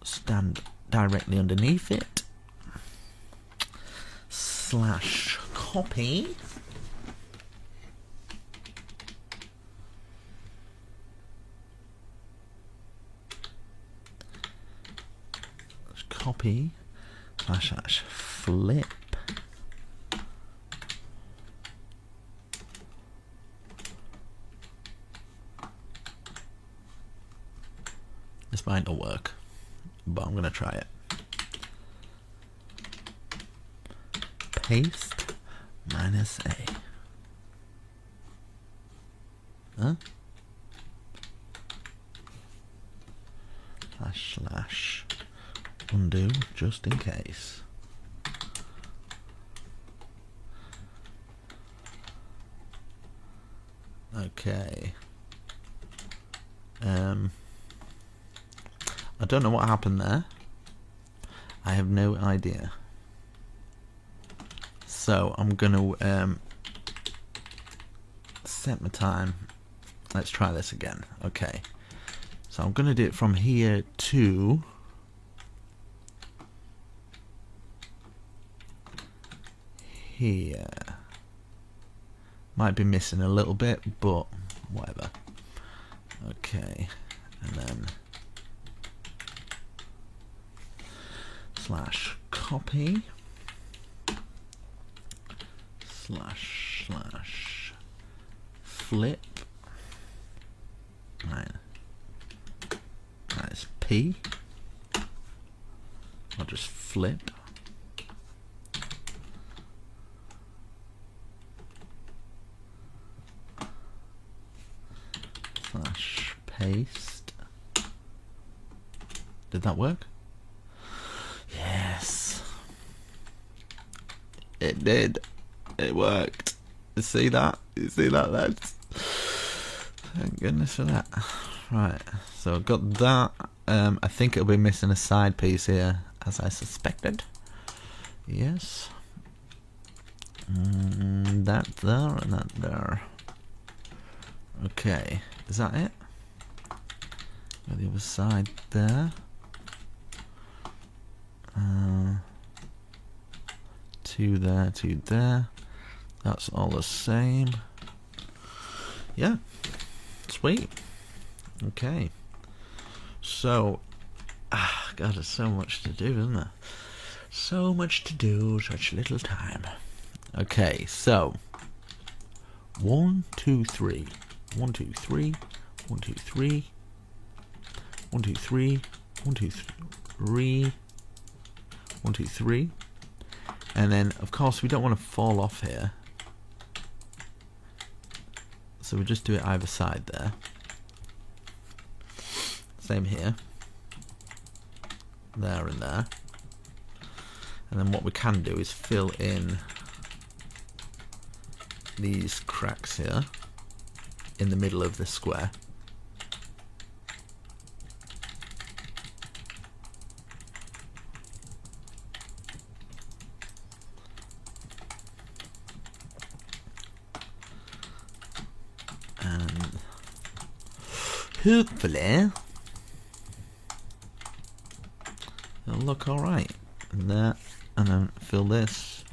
stand directly underneath it. Slash copy. Copy slash flip. This might not work, but I'm gonna try it. Paste -A. Huh? Slash undo just in case. Okay. I don't know what happened there. I have no idea. So I'm gonna set my time. Let's try this again. Okay. So I'm gonna do it from here to here. Might be missing a little bit, but whatever. Okay, and then slash copy slash flip. Right. That's P. I'll just flip. Slash paste. Did that work? Yes. It did. It worked. You see that? You see that, lads? Thank goodness for that. Right, so I've got that. I think it'll be missing a side piece here, as I suspected. Yes. That there and that there. Okay, is that it? Got the other side there. Two there, two there. That's all the same. Yeah. Sweet. Okay. So, God, there's so much to do, isn't there? So much to do, such little time. Okay, so 1, 2, 3. 1, 2, 3. 1, 2, 3. 1, 2, 3. 1, 2, 3. 1, 2, 3. And then, of course, we don't want to fall off here. So we'll just do it either side there. Same here. There and there. And then what we can do is fill in these cracks here in the middle of the square. And hopefully it'll look alright. And that, and then fill this.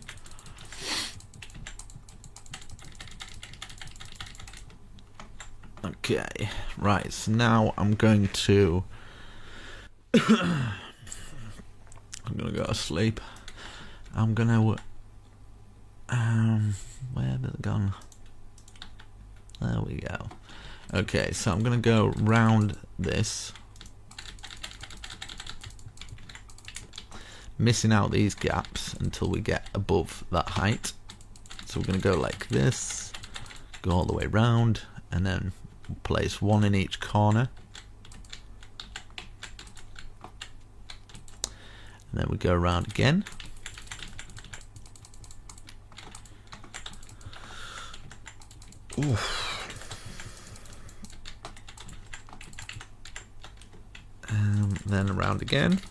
Okay, right, so now I'm going to I'm gonna go to sleep. I'm gonna where have it gone? There we go. Okay, so I'm gonna go round this, missing out these gaps until we get above that height. So we're gonna go like this, go all the way round, and then place one in each corner. And then we go around again. Oof. Then around again.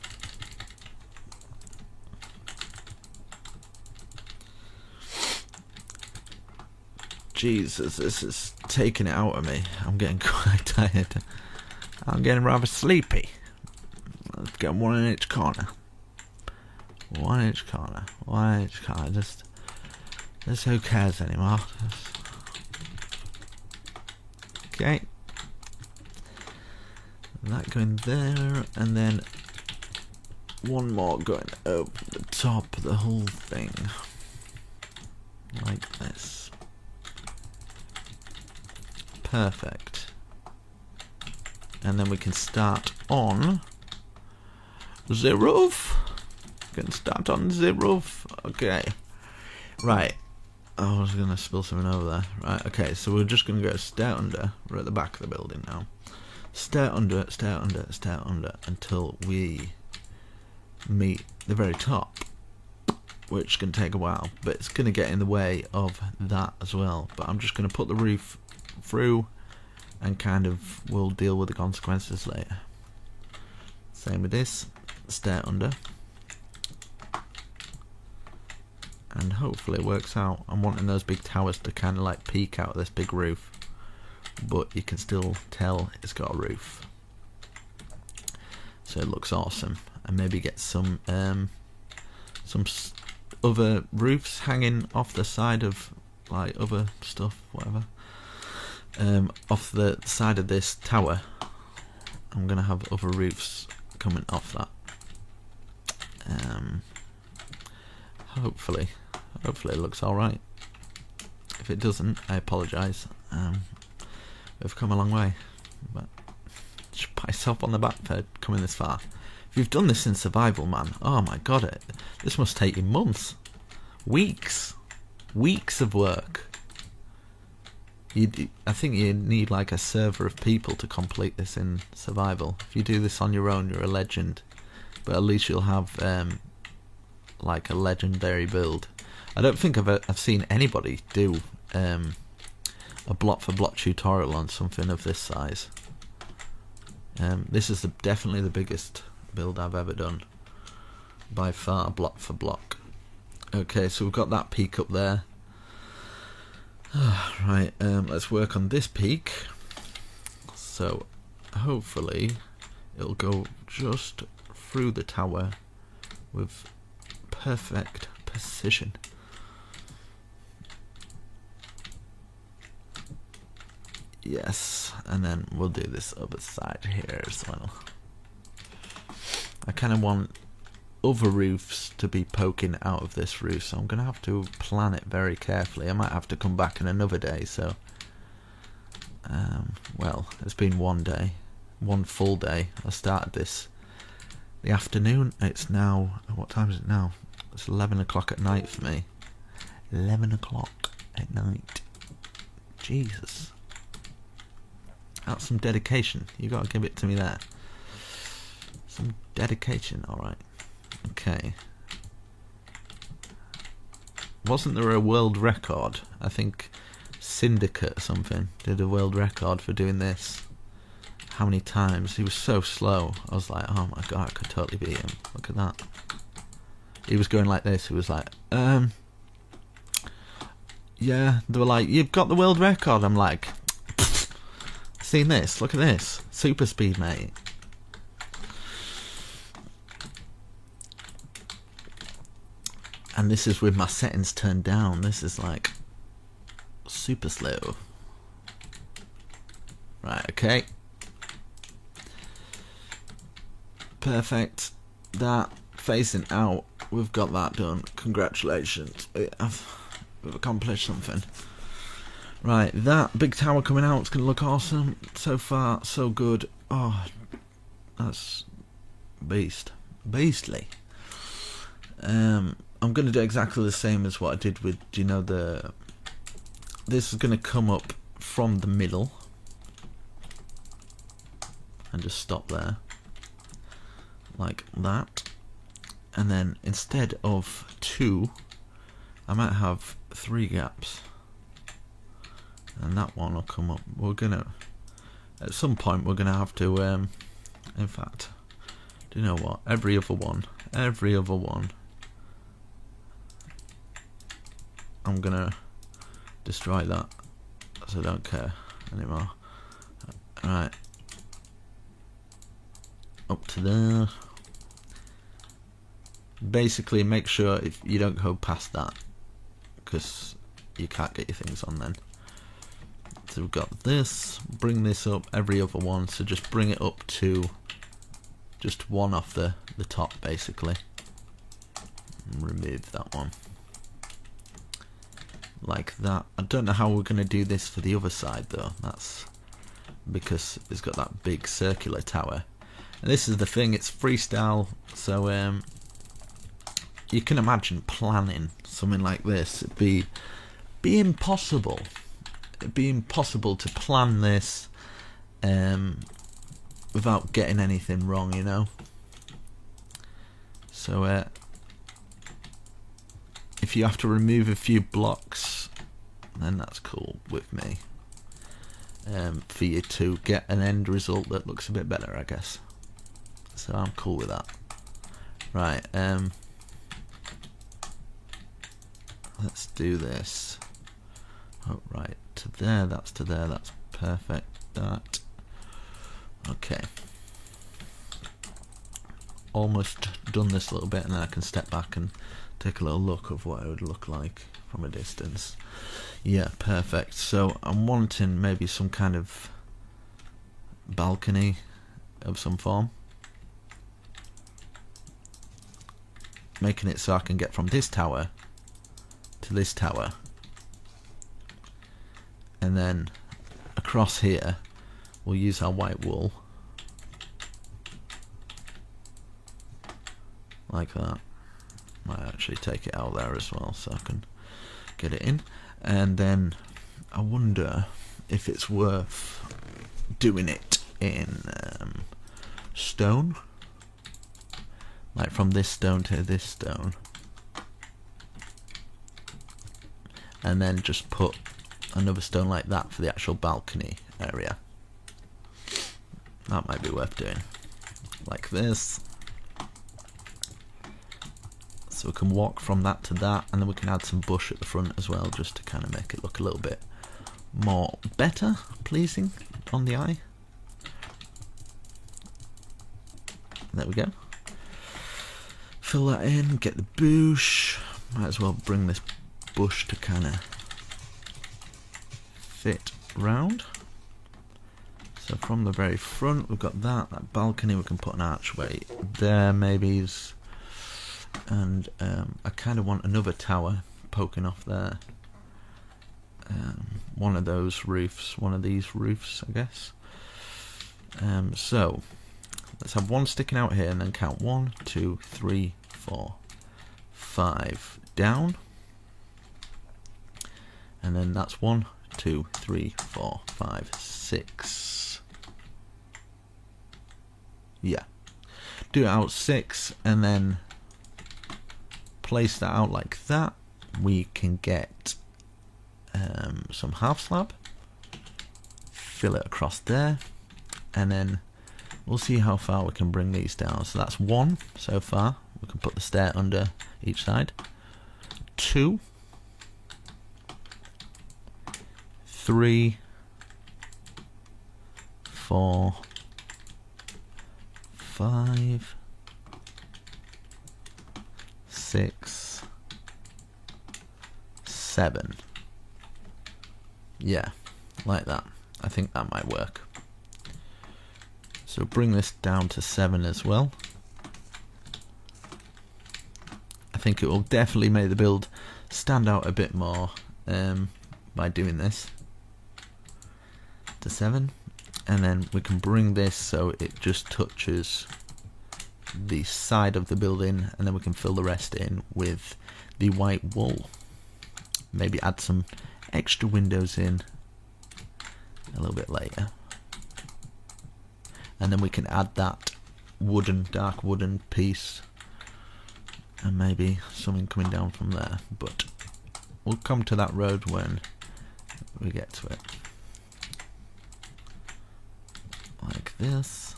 Jesus, this is taking it out of me. I'm getting quite tired. I'm getting rather sleepy. Let's get one in each corner. One in each corner. One in each corner. Just who cares anymore? Okay. That going there, and then one more going over the top of the whole thing. Like this. Perfect. And then we can start on the roof. We can start on the roof. Okay. Right. Oh, I was going to spill something over there. Right, okay, so we're just going to go stair under. We're at the back of the building now. Stair under, stair under, stair under, until we meet the very top, which can take a while, but it's going to get in the way of that as well. But I'm just going to put the roof through, and kind of we'll deal with the consequences later. Same with this, stair under, and hopefully it works out. I'm wanting those big towers to kind of like peek out of this big roof, but you can still tell it's got a roof, so it looks awesome. And maybe get some other roofs hanging off the side of like other stuff, whatever. Off the side of this tower, I'm gonna have other roofs coming off that. Hopefully it looks alright. If it doesn't, I apologise. We've come a long way, but just pat yourself on the back for coming this far. If If you've done this in survival, man, oh my god, this must take you months, weeks of work. I think you need like a server of people to complete this in survival. If you do this on your own, you're a legend, but at least you'll have like a legendary build. I don't think I've seen anybody do a block for block tutorial on something of this size. This is definitely the biggest build I've ever done by far, block for block. Okay, so we've got that peak up there. Right, let's work on this peak. So hopefully it'll go just through the tower with perfect precision. Yes, and then we'll do this other side here as well. I kind of want other roofs to be poking out of this roof, so I'm going to have to plan it very carefully. I might have to come back in another day, so well, it's been one day, one full day. I started this the afternoon. It's now, what time is it now? It's 11 o'clock at night for me. 11 o'clock at night. Jesus, that's some dedication. You got to give it to me there. Some dedication. All right. Okay. Wasn't there a world record? I think Syndicate or something did a world record for doing this. How many times? He was so slow. I was like, oh my god, I could totally beat him. Look at that. He was going like this. He was like, yeah. They were like, you've got the world record. I'm like, seen this? Look at this. Super speed, mate. And this is with my settings turned down. This is like super slow. Right, okay. Perfect. That facing out, we've got that done. Congratulations. We've accomplished something. Right, that big tower coming out is going to look awesome. So far, so good. Oh, that's beastly. I'm going to do exactly the same as what I did with, you know, this is going to come up from the middle and just stop there like that, and then instead of 2 I might have 3 gaps, and that one will come up. We're gonna, at some point we're gonna have to in fact, do you know what, every other one I'm gonna destroy that, so I don't care anymore. Right, up to there. Basically make sure if you don't go past that, because you can't get your things on then. So we've got this, bring this up every other one, so just bring it up to just one off the top basically, and remove that one like that. I don't know how we're going to do this for the other side though. That's because it's got that big circular tower, and this is the thing, it's freestyle, so you can imagine planning something like this. It'd be impossible. It'd be impossible to plan this without getting anything wrong, you know. So if you have to remove a few blocks, then that's cool with me. For you to get an end result that looks a bit better, I guess. So I'm cool with that. Right, let's do this. Oh, right, to there, that's perfect. That. Okay. Almost done this a little bit, and then I can step back and take a little look of what it would look like from a distance. Yeah, perfect. So I'm wanting maybe some kind of balcony of some form, making it so I can get from this tower to this tower, and then across here we'll use our white wool like that. Might actually take it out there as well so I can get it in. And then I wonder if it's worth doing it in stone, like from this stone to this stone, and then just put another stone like that for the actual balcony area. That might be worth doing, like this. So we can walk from that to that, and then we can add some bush at the front as well, just to kind of make it look a little bit more better, pleasing on the eye. There we go. Fill that in, get the bush. Might as well bring this bush to kind of fit round. So from the very front, we've got that balcony. We can put an archway there, maybe. And I kind of want another tower poking off there. One of those roofs, one of these roofs, I guess. So let's have one sticking out here and then count 1, 2, 3, 4, 5 down. And then that's 1, 2, 3, 4, 5, 6. Yeah. Do it out 6 and then place that out like that. We can get some half slab, fill it across there, and then we'll see how far we can bring these down. So that's 1 so far. We can put the stair under each side. 2, 3, 4, 5, 6, 7. Yeah, like that. I think that might work. So bring this down to 7 as well. I think it will definitely make the build stand out a bit more by doing this to 7. And then we can bring this so it just touches the side of the building, and then we can fill the rest in with the white wool. Maybe add some extra windows in a little bit later, and then we can add that dark wooden piece, and maybe something coming down from there, but we'll come to that road when we get to it. Like this.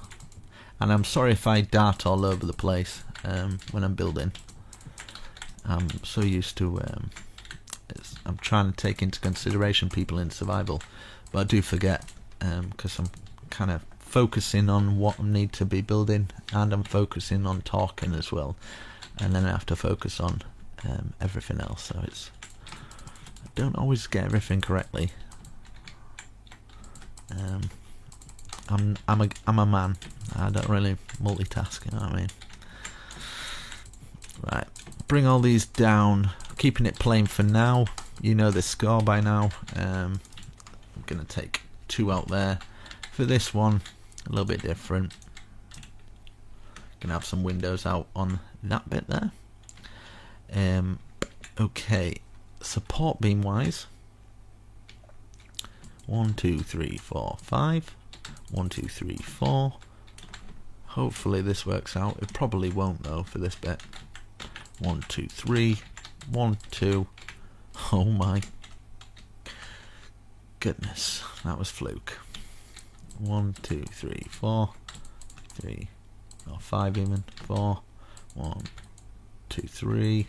And I'm sorry if I dart all over the place when I'm building. I'm so used to I'm trying to take into consideration people in survival, but I do forget because I'm kind of focusing on what I need to be building, and I'm focusing on talking as well, and then I have to focus on everything else, so I don't always get everything correctly. I'm a man. I don't really multitask, you know what I mean? Right, bring all these down, keeping it plain for now. You know the score by now. I'm gonna take 2 out there. For this one, a little bit different. Gonna have some windows out on that bit there. Okay, support beam wise, 1, 2, 3, 4, 5. 1, 2, 3, 4. Hopefully this works out. It probably won't though for this bit. 1, 2, 3. 1, 2. Oh my goodness, that was fluke. 1, 2, 3, 4. 3 or 5 even. 4. 1, 2, 3.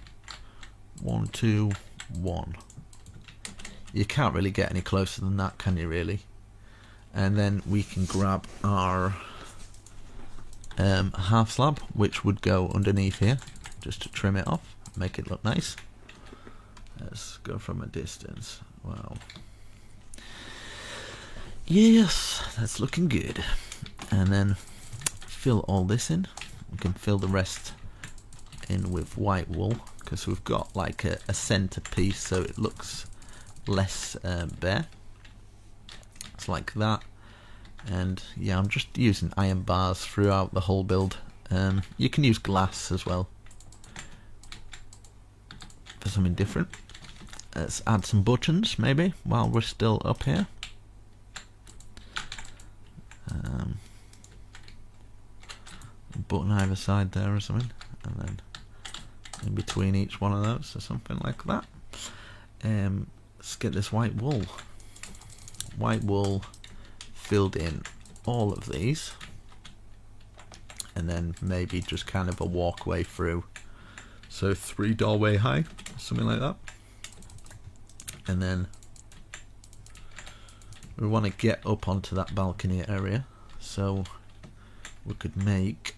1, 2, 1. You can't really get any closer than that, can you really? And then we can grab our half slab, which would go underneath here, just to trim it off, make it look nice. Let's go from a distance. Wow. Yes, that's looking good. And then fill all this in. We can fill the rest in with white wool, because we've got like a center piece, so it looks less bare. It's like that. And yeah, I'm just using iron bars throughout the whole build. You can use glass as well, for something different. Let's add some buttons maybe while we're still up here. Button either side there or something, and then in between each one of those or something like that. Let's get this white wool. White wool filled in all of these, and then maybe just kind of a walkway through. So 3 doorway high, something like that. And then we want to get up onto that balcony area, so we could make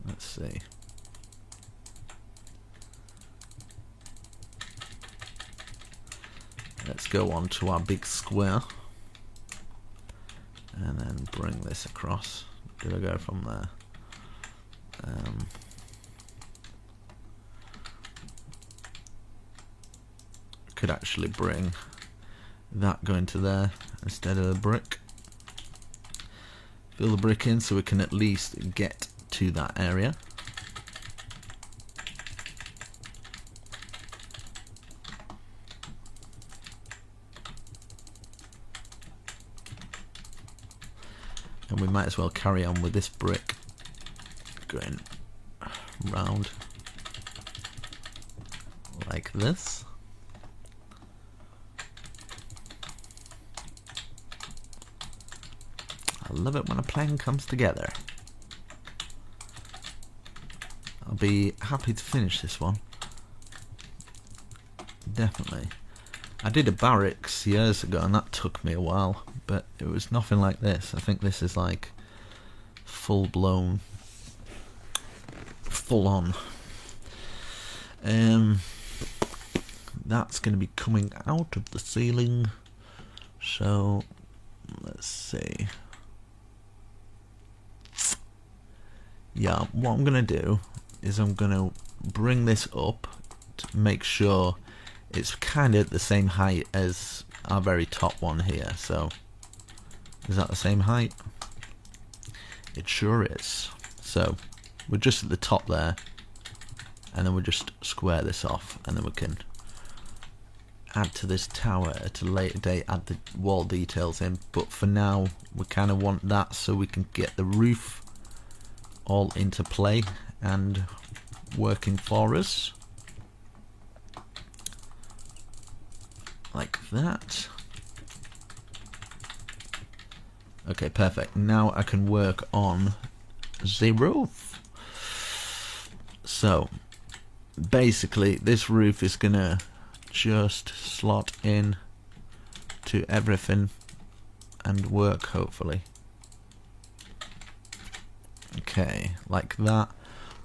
let's see. Let's go on to our big square and then bring this across. Did I go from there? Could actually bring that going to there instead of the brick. Fill the brick in so we can at least get to that area. And we might as well carry on with this brick going round like this. I love it when a plan comes together. I'll be happy to finish this one. Definitely. I did a barracks years ago and that took me a while, but it was nothing like this. I think this is like full blown, full on. That's going to be coming out of the ceiling. So let's see. Yeah, what I'm going to do is I'm going to bring this up to make sure it's kind of the same height as our very top one here. So is that the same height? It sure is. So we're just at the top there, and then we'll just square this off, and then we can add to this tower at a later date, add the wall details in. But for now we kind of want that so we can get the roof all into play and working for us like that. Okay, perfect. Now I can work on the roof. So basically this roof is gonna just slot in to everything and work, hopefully. Okay, like that.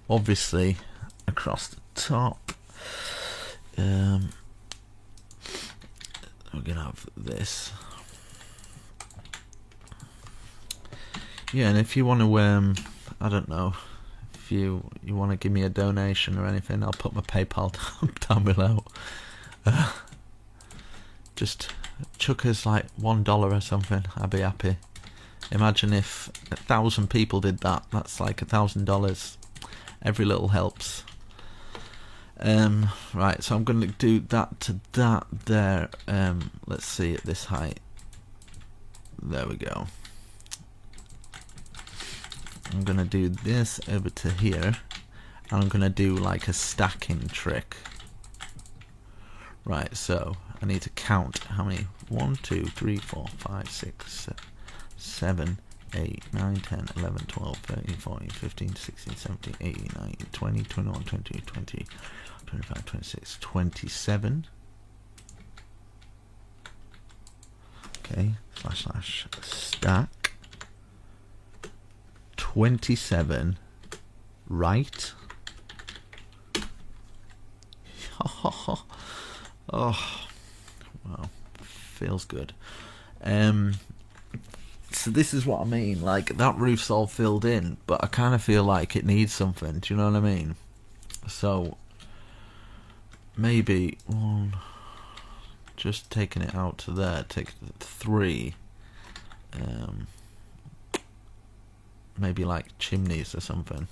Obviously across the top we're gonna have this. Yeah, and if you want to I don't know, if you want to give me a donation or anything, I'll put my PayPal down below. Just chuck us like $1 or something, I'd be happy. Imagine if 1,000 people did that. That's like $1,000. Every little helps. Right, so I'm going to do that to that there. Let's see, at this height. There we go. I'm going to do this over to here, and I'm going to do like a stacking trick. Right, so I need to count how many. 1, 2, 3, 4, 5, 6, 7, 8, 9, 10, 11, 12, 13, 14, 15, 16, 17, 18, 19, 20, 21, 22, 20, 25, 26, 27. Okay, / stack 27 right. Oh, wow, feels good. So this is what I mean, like that roof's all filled in, but I kind of feel like it needs something, do you know what I mean? So maybe just taking it out to there, take 3, maybe like chimneys or something.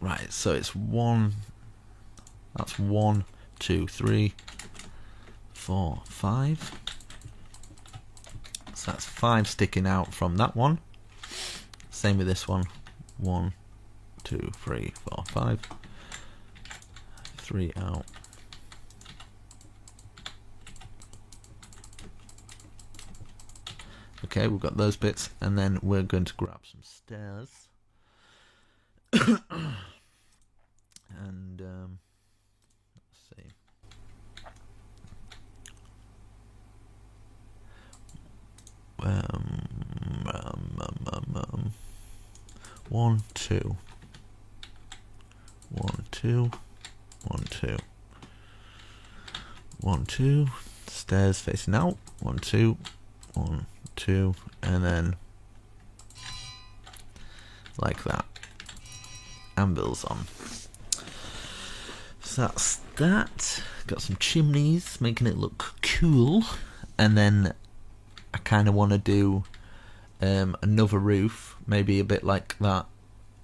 Right, so it's one. That's 1, 2, 3, 4, 5. So that's 5 sticking out from that one. Same with this one. 1, 2, 3, 4, 5. 3 out. Okay, we've got those bits, and then we're going to grab some stairs. And let's see. One, two. 1, 2. 1, 2. 1, 2. Stairs facing out. 1, 2. 1, 2. And then like that. Anvils on. So that's that. Got some chimneys, making it look cool. And then I kind of want to do another roof, maybe a bit like that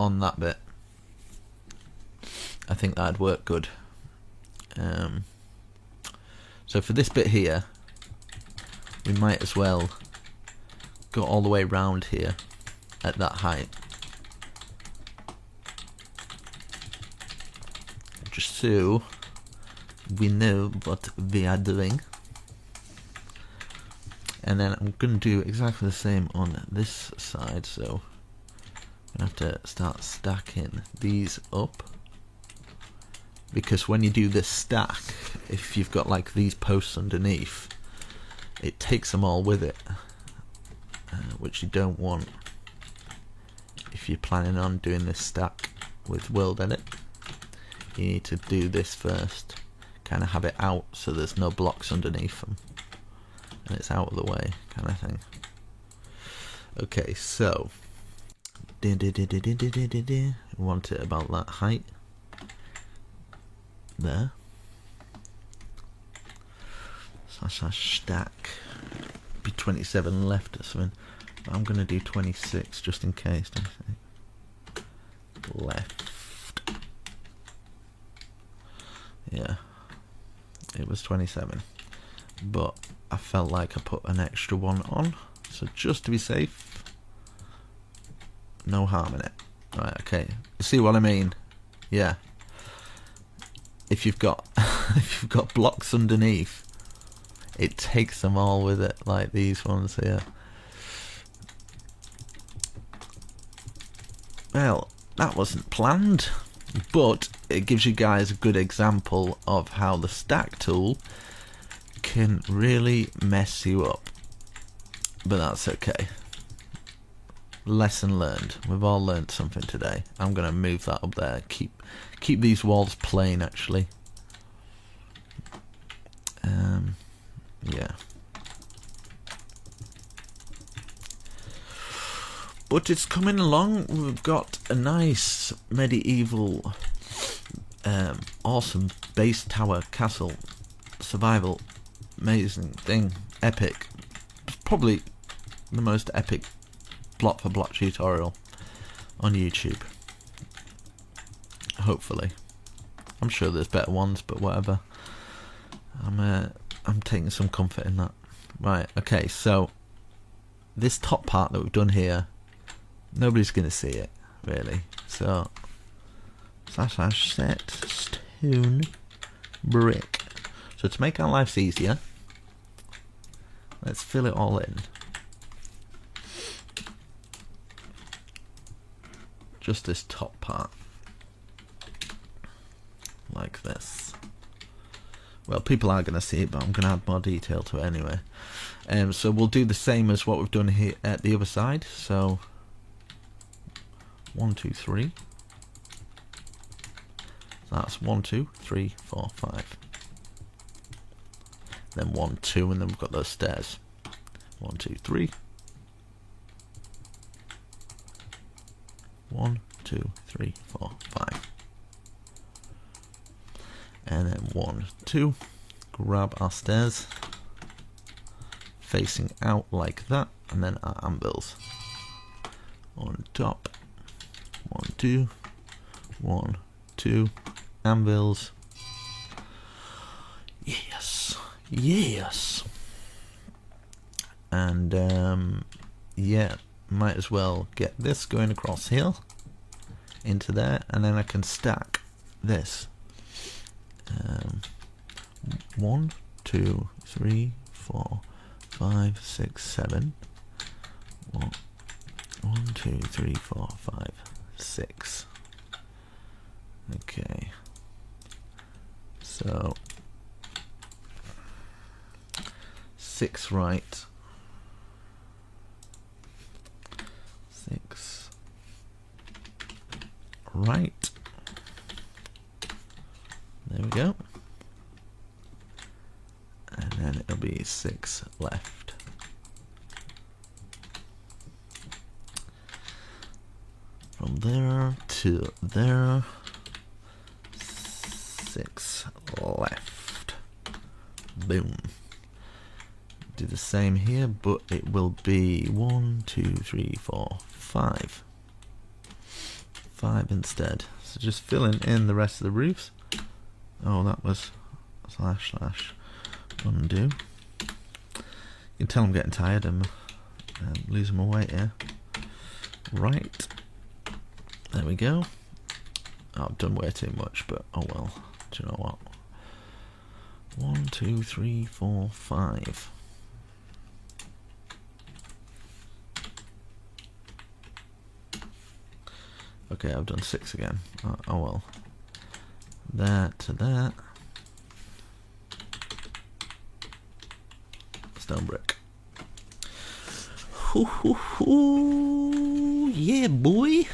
on that bit. I think that'd work good. So for this bit here, we might as well go all the way round here at that height. Just so we know what we are doing. And then I'm going to do exactly the same on this side, so I'm going to have to start stacking these up. Because when you do this stack, if you've got like these posts underneath, it takes them all with it, which you don't want if you're planning on doing this stack with World Edit. You need to do this first, kind of have it out so there's no blocks underneath them and it's out of the way, kind of thing. Okay, so we want it about that height there. Slash stack. Be 27 left or something. But I'm gonna do 26 just in case. Left. Yeah, it was 27, but I felt like I put an extra one on, so just to be safe, no harm in it. Right, okay, you see what I mean? Yeah, if you've got if you've got blocks underneath, it takes them all with it, like these ones here. Well, that wasn't planned, but it gives you guys a good example of how the stack tool can really mess you up. But that's okay. Lesson learned. We've all learned something today. I'm going to move that up there. Keep these walls plain, actually. Yeah. But it's coming along. We've got a nice medieval, awesome base tower castle survival, amazing thing, epic. It's probably the most epic block for block tutorial on YouTube. Hopefully, I'm sure there's better ones, but whatever. I'm taking some comfort in that. Right. Okay. So this top part that we've done here, nobody's going to see it, really. So, slash set stone brick. So to make our lives easier, let's fill it all in. Just this top part. Like this. Well, people are going to see it, but I'm going to add more detail to it anyway. So we'll do the same as what we've done here at the other side. So 1, 2, 3. That's 1, 2, 3, 4, 5. Then 1, 2, and then we've got those stairs. 1, 2, 3. 1, 2, 3, 4, 5. And then 1, 2. Grab our stairs, facing out like that, and then our anvils on top. 1, 2, 1, 2 anvils. Yes, yes. And yeah, might as well get this going across here into there, and then I can stack this. 1, 2, 3, 4, 5, 6, 7. 1, 2, 3, 4, 5, 6. Okay. So 6 right. 6 right. There we go. And then it'll be 6 left. From there to there, 6 left. Boom. Do the same here, but it will be 1, 2, 3, 4, 5. 5 instead. So just filling in the rest of the roofs. Oh, that was / undo. You can tell I'm getting tired. I'm losing my weight here. Right. There we go. Oh, I've done way too much, but oh well. Do you know what? 1, 2, 3, 4, 5. Okay, I've done 6 again. Oh well. That to that. Stone brick. Hoo hoo hoo! Yeah, boy.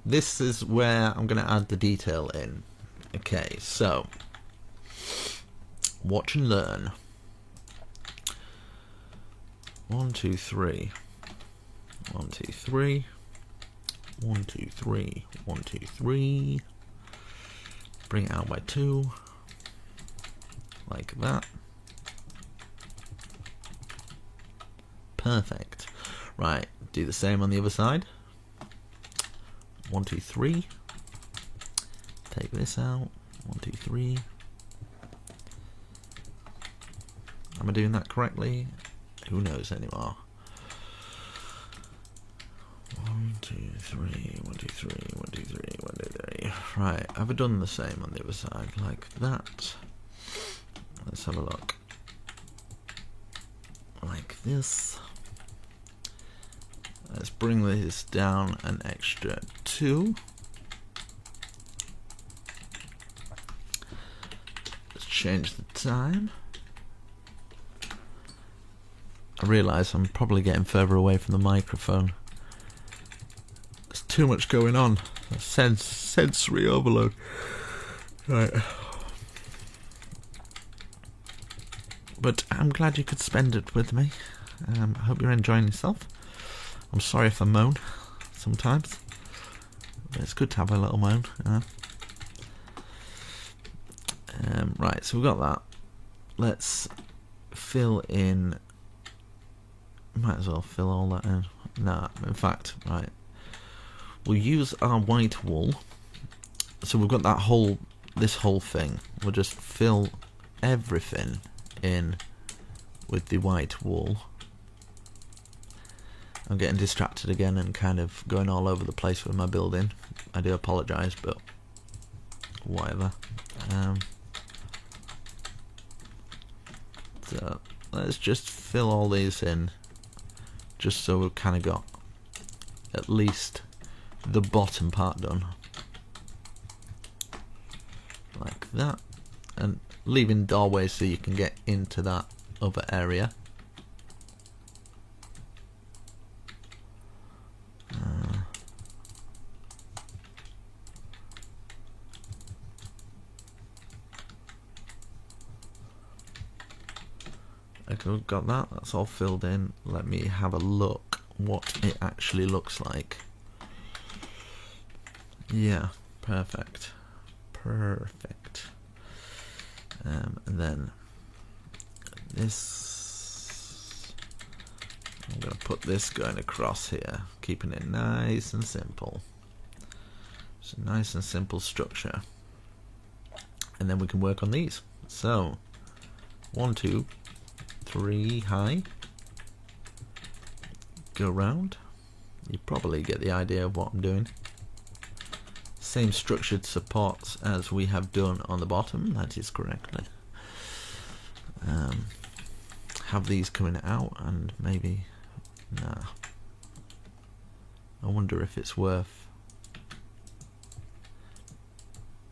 This is where I'm going to add the detail in. Okay, so watch and learn. 1, 2, 3. 1, 2, 3. 1, 2, 3. 1, 2, 3. Bring it out by 2. Like that. Perfect. Right, do the same on the other side. 1, 2, 3. Take this out. 1, 2, 3. Am I doing that correctly? Who knows anymore? 1, 2, 3. 1, 2, 3. 1, 2, 3. 1, 2, 3. Right, have I done the same on the other side? Like that. Let's have a look. Like this. Let's bring this down an extra 2. Let's change the time. I realise I'm probably getting further away from the microphone. There's too much going on. Sensory overload. Right. But I'm glad you could spend it with me. I hope you're enjoying yourself. I'm sorry if I moan sometimes, but it's good to have a little moan. Right, so we've got that. Let's fill in. Might as well fill all that in. Nah, in fact, right. We'll use our white wool. So we've got this whole thing. We'll just fill everything in with the white wool. I'm getting distracted again and kind of going all over the place with my building. I do apologise, but whatever. So let's just fill all these in, just so we've kind of got at least the bottom part done. Like that. And leaving doorways so you can get into that other area. Okay, we've got that. That's all filled in. Let me have a look what it actually looks like. Yeah, perfect. Perfect. And then this, I'm going to put this going across here, keeping it nice and simple. It's a nice and simple structure. And then we can work on these. So 1, 2, 3 high. Go round. You probably get the idea of what I'm doing. Same structured supports as we have done on the bottom, that is correctly. Have these coming out and maybe, nah. I wonder if it's worth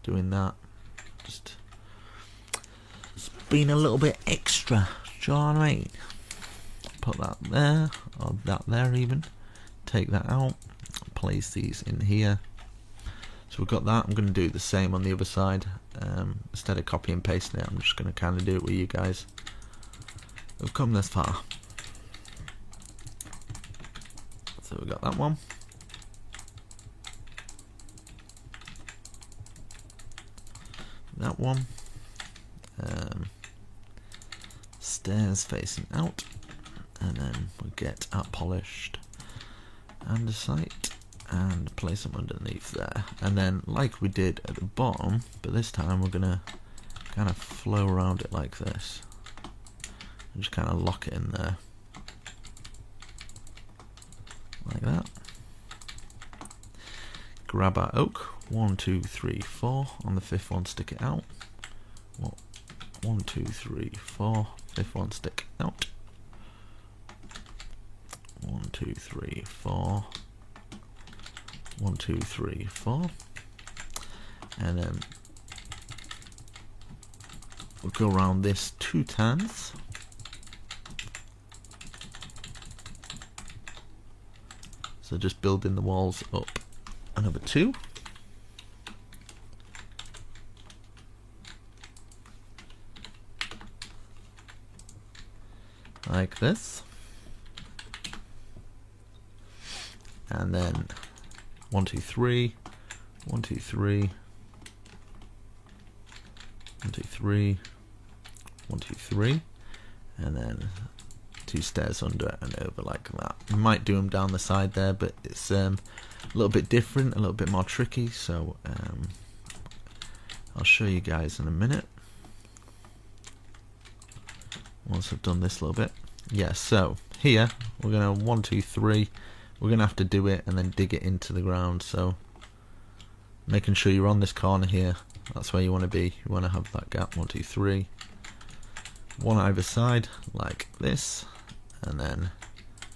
doing that. Just being a little bit extra, do you know what I mean? Put that there, or that there even. Take that out, place these in here. So we've got that. I'm going to do the same on the other side. Instead of copy and pasting it, I'm just going to kind of do it with you guys. We've come this far. So we've got that one. That one. Stairs facing out. And then we'll get our polished andesite and place them underneath there. And then like we did at the bottom, but this time we're going to kind of flow around it like this. And just kind of lock it in there. Like that. Grab our oak. 1, 2, 3, 4. On the fifth one, stick it out. 1, 2, 3, 4. Fifth one, stick out. 1, 2, 3, 4. 1, 2, 3, 4. And then we'll go around this 2 times. So just building the walls up another 2. Like this. And then 1, 2, 3, 1, 2, 3, 1, 2, 3, 1, 2, 3, and then 2 stairs under and over like that. You might do them down the side there, but it's a little bit different, a little bit more tricky, so I'll show you guys in a minute once I've done this a little bit. Yeah, so here we're gonna 1, 2, 3. We're gonna have to do it and then dig it into the ground. So making sure you're on this corner here. That's where you want to be. You want to have that gap. 1, 2, 3. One either side, like this, and then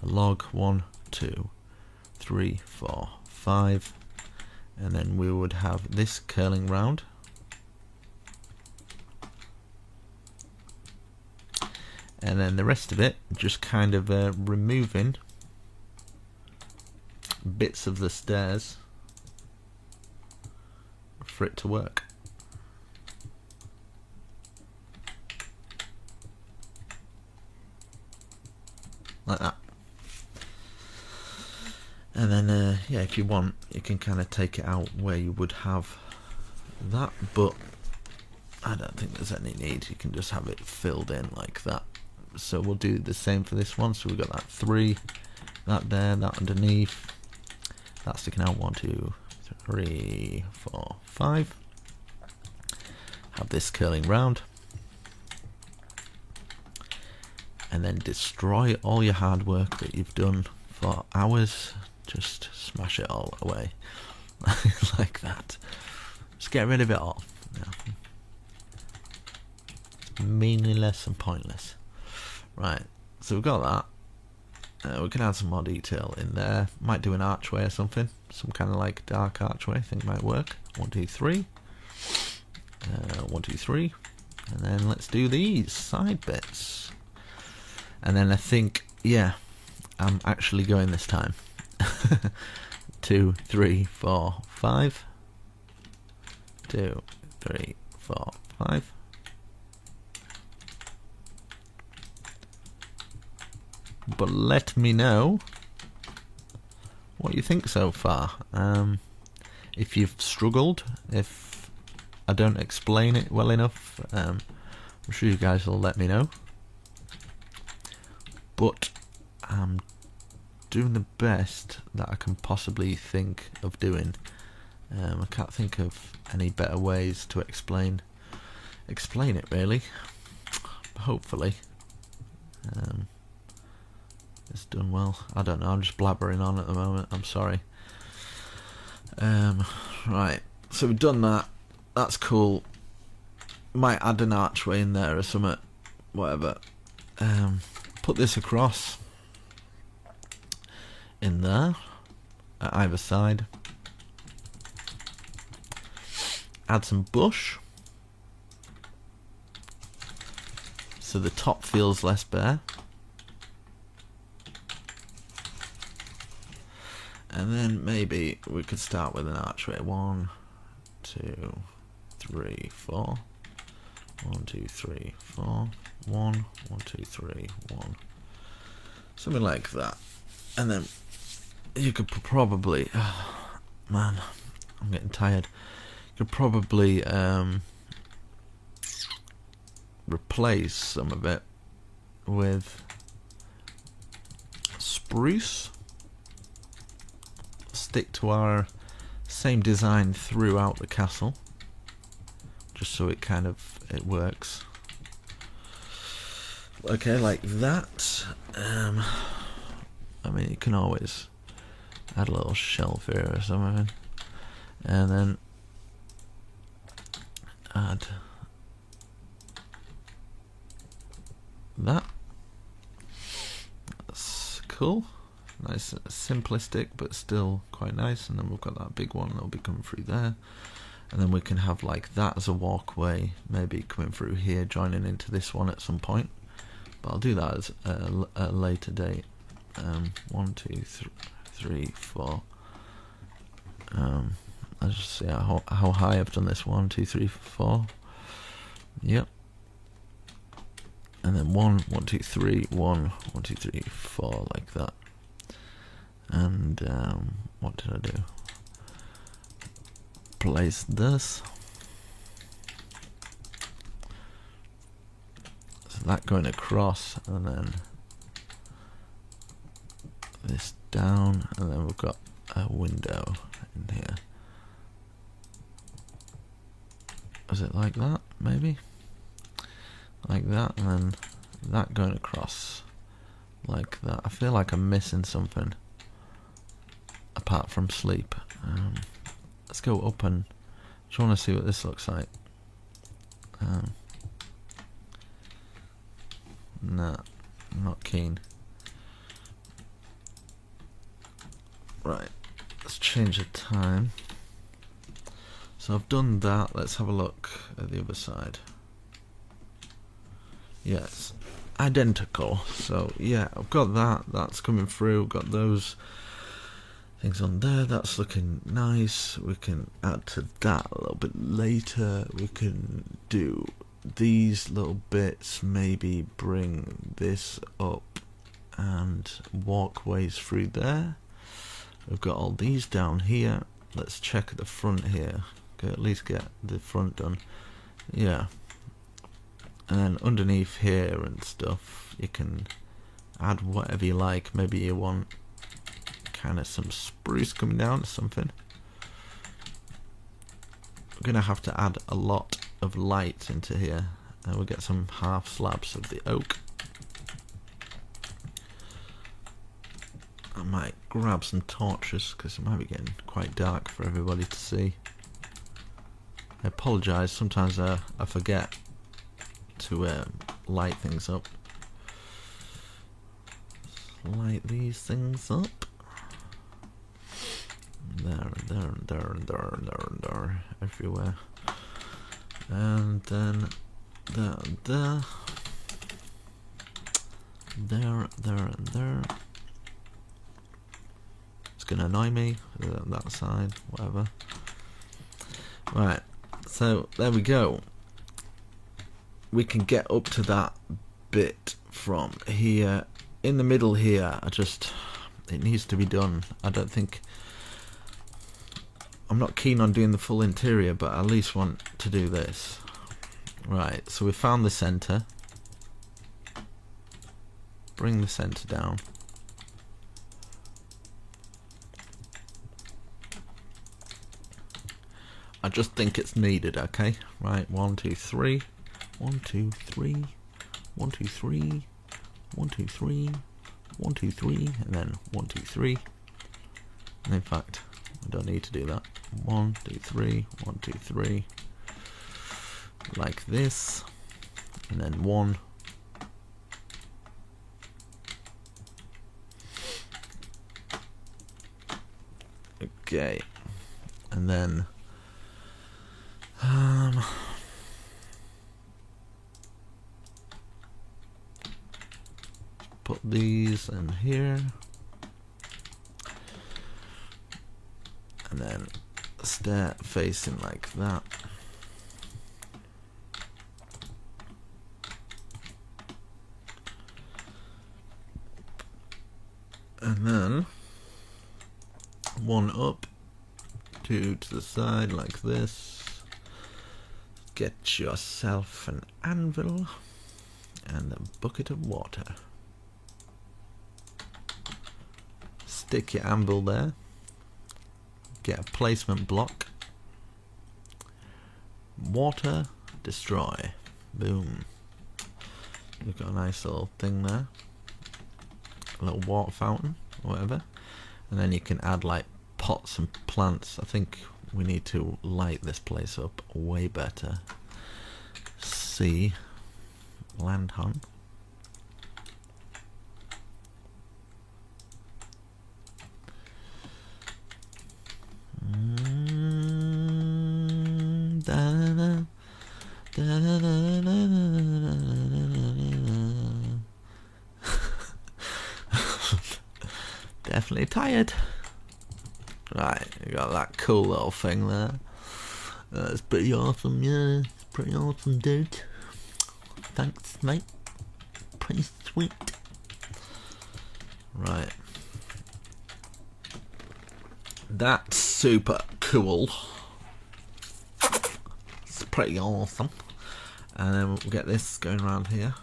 a log. 1, 2, 3, 4, 5, and then we would have this curling round. And then the rest of it, just kind of removing bits of the stairs for it to work. Like that. And then, yeah, if you want, you can kind of take it out where you would have that, but I don't think there's any need. You can just have it filled in like that. So we'll do the same for this one. So we've got that 3, that there, that underneath, that sticking out. 1, 2, 3, 4, 5. Have this curling round, and then destroy all your hard work that you've done for hours. Just smash it all away like that. Just get rid of it all. Yeah. It's meaningless and pointless. Right, so we've got that. We can add some more detail in there. Might do an archway or something. Some kind of like dark archway. I think might work. 1, 2, 3. 1, 2, 3. And then let's do these side bits. And then I think, yeah, I'm actually going this time. 2, 3, 4, 5. 2, 3, 4, 5. But let me know what you think so far. If you've struggled, if I don't explain it well enough, I'm sure you guys will let me know. But I'm doing the best that I can possibly think of doing. I can't think of any better ways to explain it really. Hopefully it's done well. I don't know, I'm just blabbering on at the moment, I'm sorry. Right, so we've done that. That's cool. Might add an archway in there or something, whatever. Put this across in there at either side. Add some bush so the top feels less bare. And then maybe we could start with an archway. 1, 2, 3, 4. 1, 2, 3, 4. 1, 1, 2, 3, 1. Something like that. And then you could probably, oh, man, I'm getting tired. You could probably replace some of it with spruce. Stick to our same design throughout the castle, just so it kind of works. Okay, like that. I mean, you can always add a little shelf here or something, and then add that. That's cool. Nice, simplistic, but still quite nice. And then we've got that big one that'll be coming through there, and then we can have like that as a walkway, maybe coming through here, joining into this one at some point. But I'll do that as a later date. 1, 2, 3, 4. Let's just see how high I've done this. 1, 2, 3, 4. Yep. And then 1, 1, 2, 3, 1, 1, 2, 3, 4, like that. And what did I do? Place this. So that going across, and then this down, and then we've got a window in here. Is it like that? Maybe? Like that, and then that going across like that. I feel like I'm missing something apart from sleep. Let's go up and just want to see what this looks like. Nah, I'm not keen. Right, let's change the time. So I've done that. Let's have a look at the other side. Yes, identical. So yeah, I've got that. That's coming through. I've got those things on there. That's looking nice. We can add to that a little bit later. We can do these little bits, maybe bring this up and walkways through there. We've got all these down here. Let's check at the front here. Okay, at least get the front done. Yeah. And then underneath here and stuff, you can add whatever you like. Maybe you want kind of some spruce coming down or something. We're gonna have to add a lot of light into here, and we'll get some half slabs of the oak. I might grab some torches because it might be getting quite dark for everybody to see. I apologise, sometimes I forget to light things up. Let's light these things up. There, everywhere. And then there, there. It's gonna annoy me, that side, whatever. Right, so there we go. We can get up to that bit from here. In the middle here, it needs to be done. I'm not keen on doing the full interior, but I at least want to do this. Right, so we found the center. Bring the center down. I just think it's needed. Okay, right, 1 2 3, 1 2 3, 1 2 3, 1 2 3, 1 2 3, and then 1 2 3. And in fact, I don't need to do that. 1 2 3, 1 2 3, like this, and then 1. Okay, and then put these in here, and then start facing like that. And then 1 up, 2 to the side like this. Get yourself an anvil and a bucket of water. Stick your anvil there. Get a placement block. Water, destroy. Boom. You've got a nice little thing there. A little water fountain or whatever. And then you can add like pots and plants. I think we need to light this place up way better. See, land hunt. Definitely tired. Right, you got that cool little thing there. That's pretty awesome, yeah. It's pretty awesome, dude. Thanks, mate. Pretty sweet. Right. That's super cool. It's pretty awesome. And then we'll get this going around here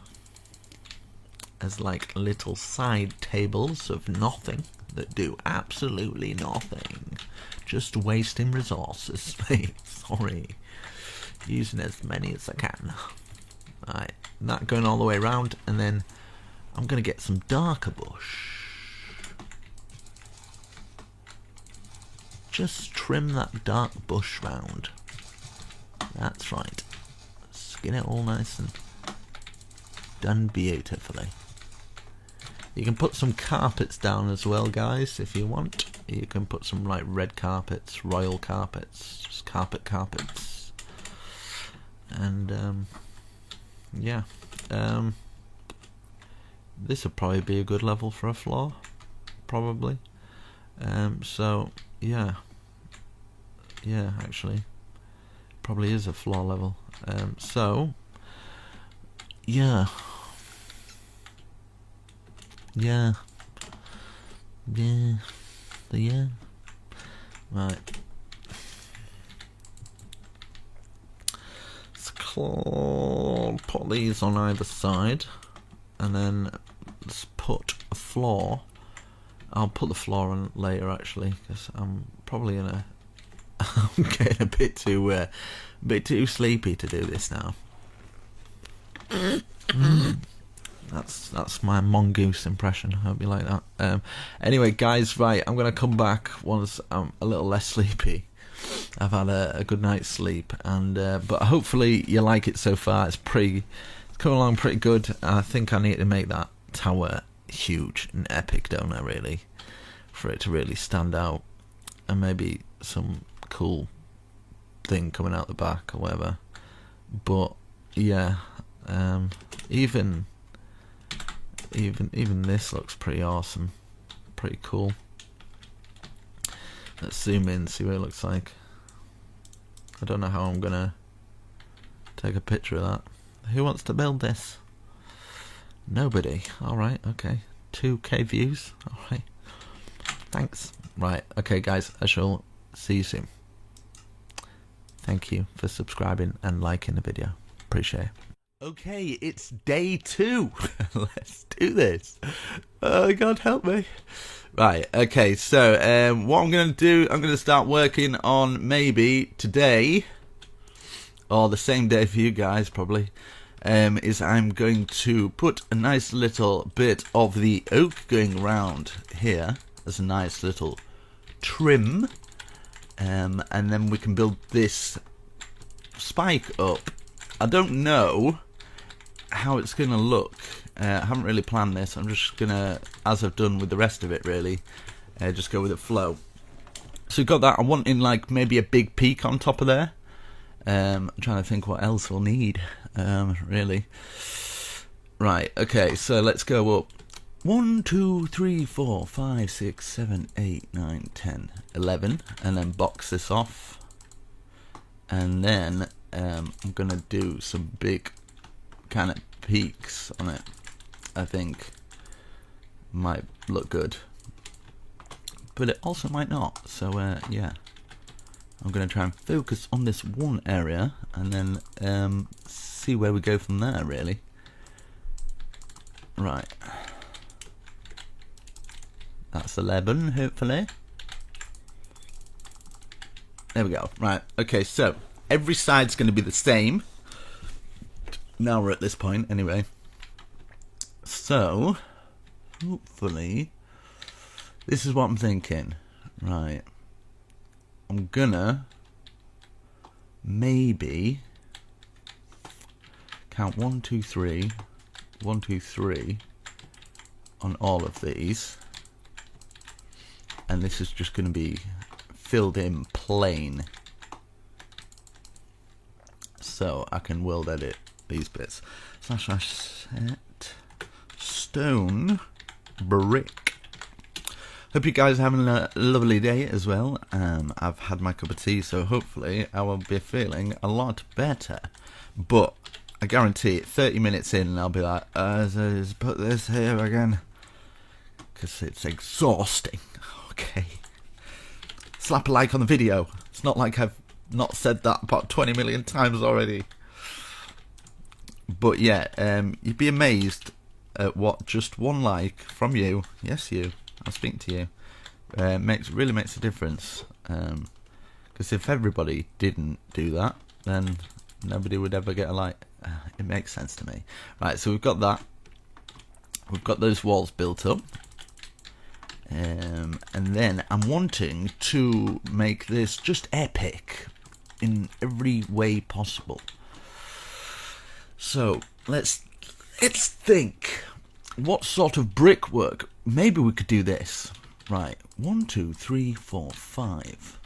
as like little side tables of nothing that do absolutely nothing. Just wasting resources, mate. Sorry. Using as many as I can. Right, that going all the way around, and then I'm gonna get some darker bush. Just trim that dark bush round. That's right. Skin it all nice and done beautifully. You can put some carpets down as well, guys, if you want. You can put some like red carpets, royal carpets, just carpets. And yeah, this would probably be a good level for a floor, probably. So yeah, actually, probably is a floor level. So yeah. Right. Let's put these on either side, and then let's put a floor. I'll put the floor on later, actually, because I'm probably gonna. I'm getting a bit too sleepy to do this now. That's my mongoose impression. I hope you like that. Anyway, guys, right, I'm gonna come back once I'm a little less sleepy. I've had a good night's sleep, and but hopefully you like it so far. It's coming along pretty good. I think I need to make that tower huge and epic, don't I? Really, for it to really stand out, and maybe some cool thing coming out the back or whatever. But yeah, even this looks pretty awesome, pretty cool. Let's zoom in, see what it looks like. I don't know how I'm gonna take a picture of that. Who wants to build this? Nobody. Alright, okay. 2K views. Alright. Thanks. Right, okay guys, I shall see you soon. Thank you for subscribing and liking the video. Appreciate it. Okay, it's day 2. Let's do this. Oh God, help me. Right, okay, so what I'm going to do, I'm going to start working on maybe today, or the same day for you guys probably, is I'm going to put a nice little bit of the oak going round here as a nice little trim, and then we can build this spike up. I don't know how it's going to look. I haven't really planned this. I'm just going to, as I've done with the rest of it really, just go with the flow. So we've got that. I'm wanting like maybe a big peak on top of there. I'm trying to think what else we'll need, really. Right, okay, so let's go up 1, 2, 3, 4, 5, 6, 7, 8, 9, 10, 11, and then box this off. And then I'm going to do some big kind of peaks on it. I think might look good, but it also might not. So yeah, I'm going to try and focus on this one area and then see where we go from there really. Right, that's 11 hopefully. There we go. Right, okay, so every side's going to be the same. Now we're at this point anyway. So, hopefully, this is what I'm thinking. Right. I'm gonna maybe count 1, 2, 3, 1, 2, 3 on all of these. And this is just going to be filled in plain. So I can world edit these bits. Slash set stone brick. Hope you guys are having a lovely day as well. I've had my cup of tea, so hopefully I will be feeling a lot better. But I guarantee it, 30 minutes in and I'll be like, let's put this here again, because it's exhausting. Okay, slap a like on the video. It's not like I've not said that about 20 million times already. But yeah, you'd be amazed at what just one like from you, yes you, I'm speaking to you, really makes a difference. Because if everybody didn't do that, then nobody would ever get a like. It makes sense to me. Right, so we've got that. We've got those walls built up. And then I'm wanting to make this just epic in every way possible. So let's think, what sort of brickwork? Maybe we could do this. Right, 1, 2, 3, 4, 5.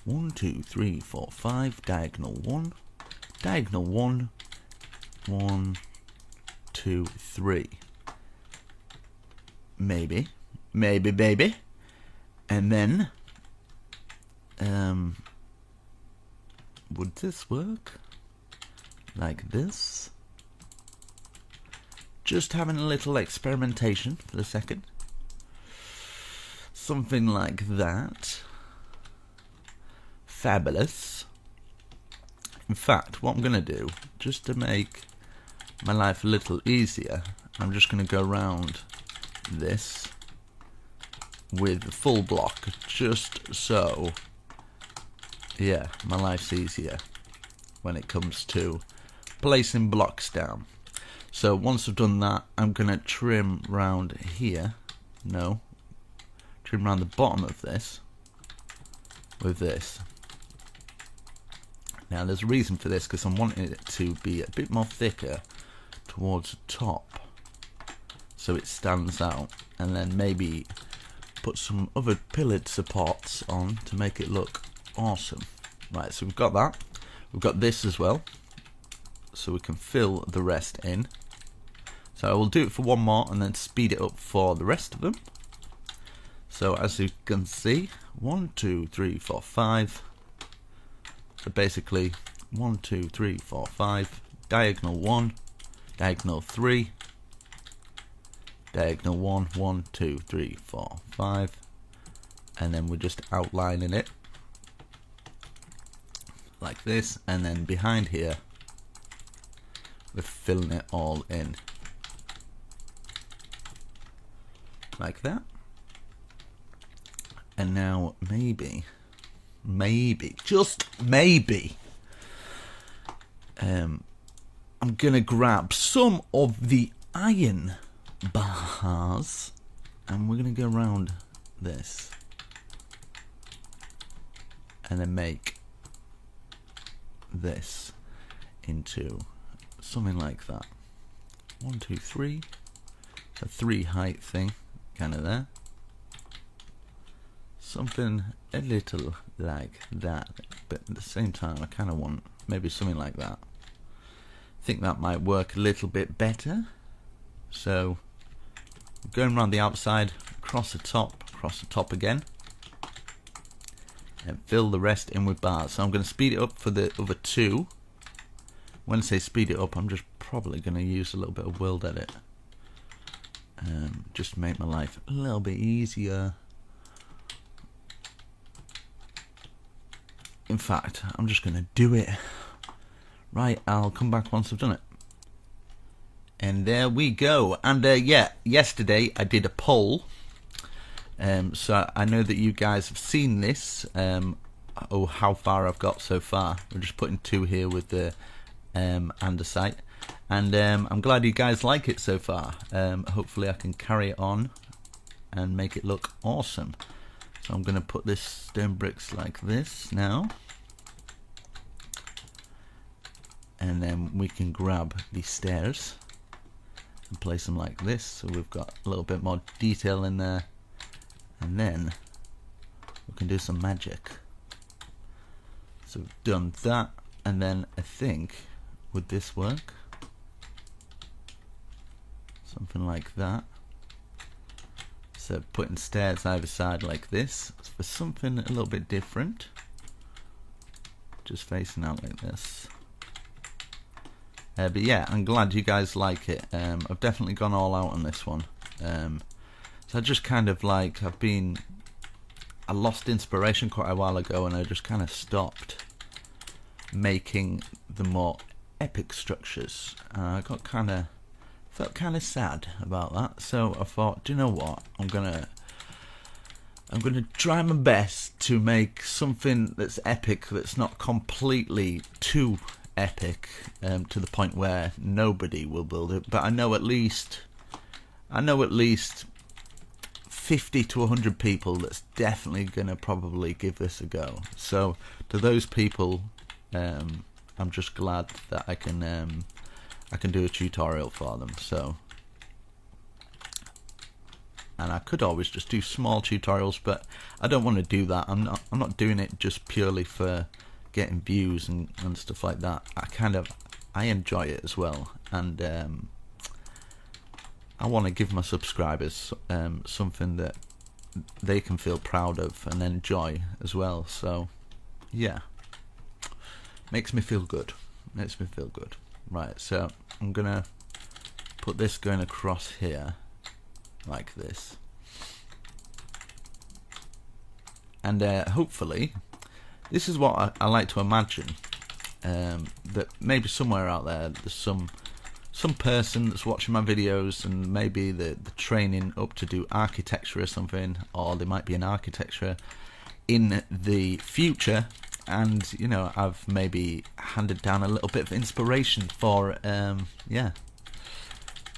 1, 2, 3, 4, 5. Diagonal 1. Diagonal 1. 1, 2, 3. Maybe, baby. And then, would this work? Like this? Just having a little experimentation for a second. Something like that. Fabulous. In fact, what I'm going to do, just to make my life a little easier, I'm just going to go around this with the full block, just so, yeah, my life's easier when it comes to placing blocks down. So once I've done that, I'm going to trim round here. No. Trim round the bottom of this with this. Now there's a reason for this, because I'm wanting it to be a bit more thicker towards the top, so it stands out, and then maybe put some other pillared supports on to make it look awesome. Right, so we've got that. We've got this as well, so we can fill the rest in. So I will do it for one more and then speed it up for the rest of them. So as you can see, 1, 2, 3, 4, 5. So basically 1, 2, 3, 4, 5. Diagonal 1, diagonal 3, diagonal 1, 1, 2, 3, 4, 5. And then we're just outlining it like this, and then behind here we're filling it all in like that. And now maybe, just maybe, I'm gonna grab some of the iron bars and we're gonna go around this and then make this into something like that. 1, 2, 3. A 3 height thing, kind of there. Something a little like that, but at the same time I kind of want maybe something like that. I think that might work a little bit better. So going around the outside, across the top again, and fill the rest in with bars. So I'm going to speed it up for the other 2. When I say speed it up, I'm just probably going to use a little bit of World Edit, just to make my life a little bit easier. In fact, I'm just going to do it. Right, I'll come back once I've done it. And there we go. And yeah, yesterday I did a poll. So I know that you guys have seen this. How far I've got so far. We're just putting 2 here with the andesite. And I'm glad you guys like it so far. Hopefully I can carry it on and make it look awesome. So I'm going to put this stone bricks like this now. And then we can grab these stairs and place them like this. So we've got a little bit more detail in there. And then we can do some magic. So we've done that. And then I think, would this work? Something like that. So putting stairs either side like this for something a little bit different. Just facing out like this. But yeah, I'm glad you guys like it. I've definitely gone all out on this one. So I just kind of like, I lost inspiration quite a while ago and I just kind of stopped making the more epic structures. I got felt kind of sad about that, so I thought, do you know what, I'm gonna try my best to make something that's epic, that's not completely too epic, to the point where nobody will build it, but I know at least 50 to 100 people that's definitely gonna probably give this a go. So to those people, I'm just glad that I can do a tutorial for them. So, and I could always just do small tutorials, but I don't want to do that. I'm not doing it just purely for getting views and stuff like that. I enjoy it as well, and I want to give my subscribers something that they can feel proud of and enjoy as well. So yeah, makes me feel good. Right, so I'm gonna put this going across here like this, and hopefully this is what I like to imagine, that maybe somewhere out there's some person that's watching my videos and maybe the training up to do architecture or something, or there might be an architecture in the future, and you know, I've maybe handed down a little bit of inspiration for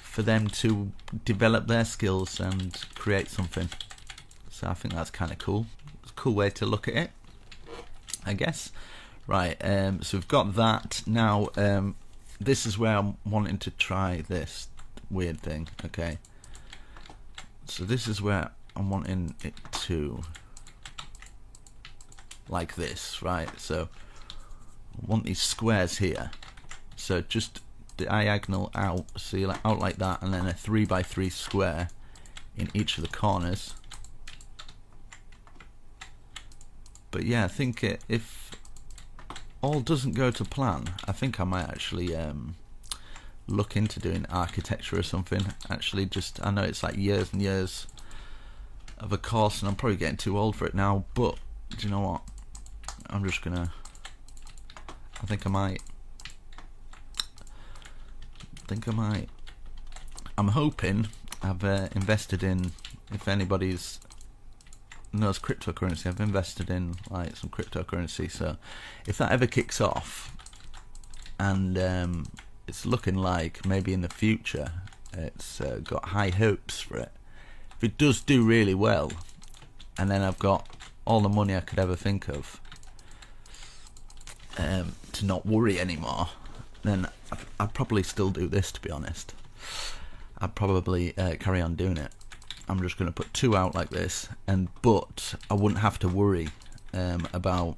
for them to develop their skills and create something. So I think that's kind of cool. It's a cool way to look at it, I guess. Right, so we've got that. Now this is where I'm wanting to try this weird thing. Okay, so this is where I'm wanting it to, like this, right? So I want these squares here, so just diagonal out, so you're out like that, and then a 3x3 square in each of the corners. But yeah, I think if all doesn't go to plan, I think I might actually look into doing architecture or something. Actually, just, I know it's like years and years of a course and I'm probably getting too old for it now, but do you know what, I'm just gonna, I think I might. I'm hoping. I've invested in, if anybody's knows cryptocurrency. I've invested in like some cryptocurrency, so if that ever kicks off, and it's looking like maybe in the future, it's got high hopes for it. If it does do really well, and then I've got all the money I could ever think of, to not worry anymore, then I'd probably still do this, to be honest. I'd probably carry on doing it. I'm just going to put 2 out like this, but I wouldn't have to worry about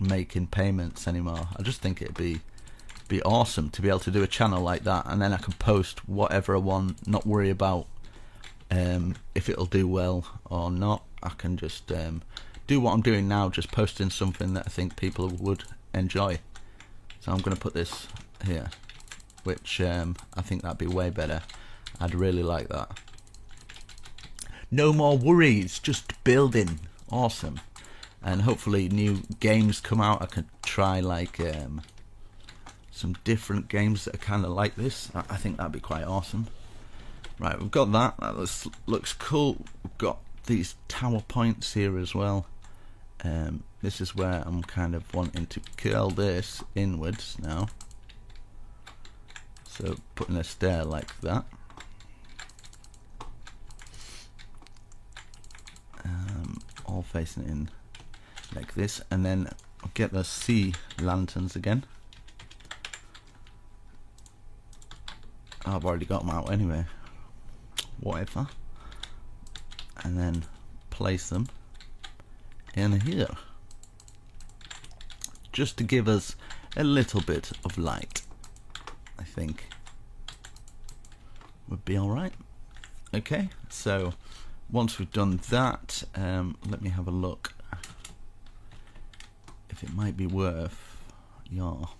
making payments anymore. I just think it'd be awesome to be able to do a channel like that, and then I can post whatever I want, not worry about if it'll do well or not. I can just do what I'm doing now, just posting something that I think people would enjoy. So I'm going to put this here, which I think that'd be way better. I'd really like that. No more worries, just building. Awesome. And hopefully new games come out. I can try like some different games that are kind of like this. I think that'd be quite awesome. Right, we've got that. That looks cool. We've got these tower points here as well. This is where I'm kind of wanting to curl this inwards now. So putting a stair like that. All facing in like this, and then get the sea lanterns again. I've already got them out anyway, whatever. And then place them in here, just to give us a little bit of light. I think would be alright. Okay, so once we've done that, let me have a look if it might be worth your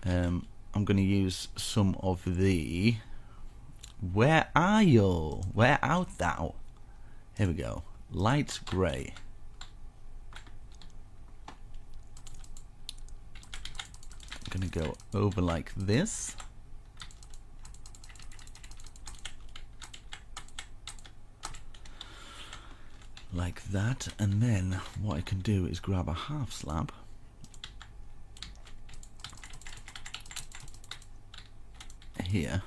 I'm going to use some of the where are you? Where art thou? Here we go. Light grey. I'm going to go over like this. Like that, and then what I can do is grab a half slab here,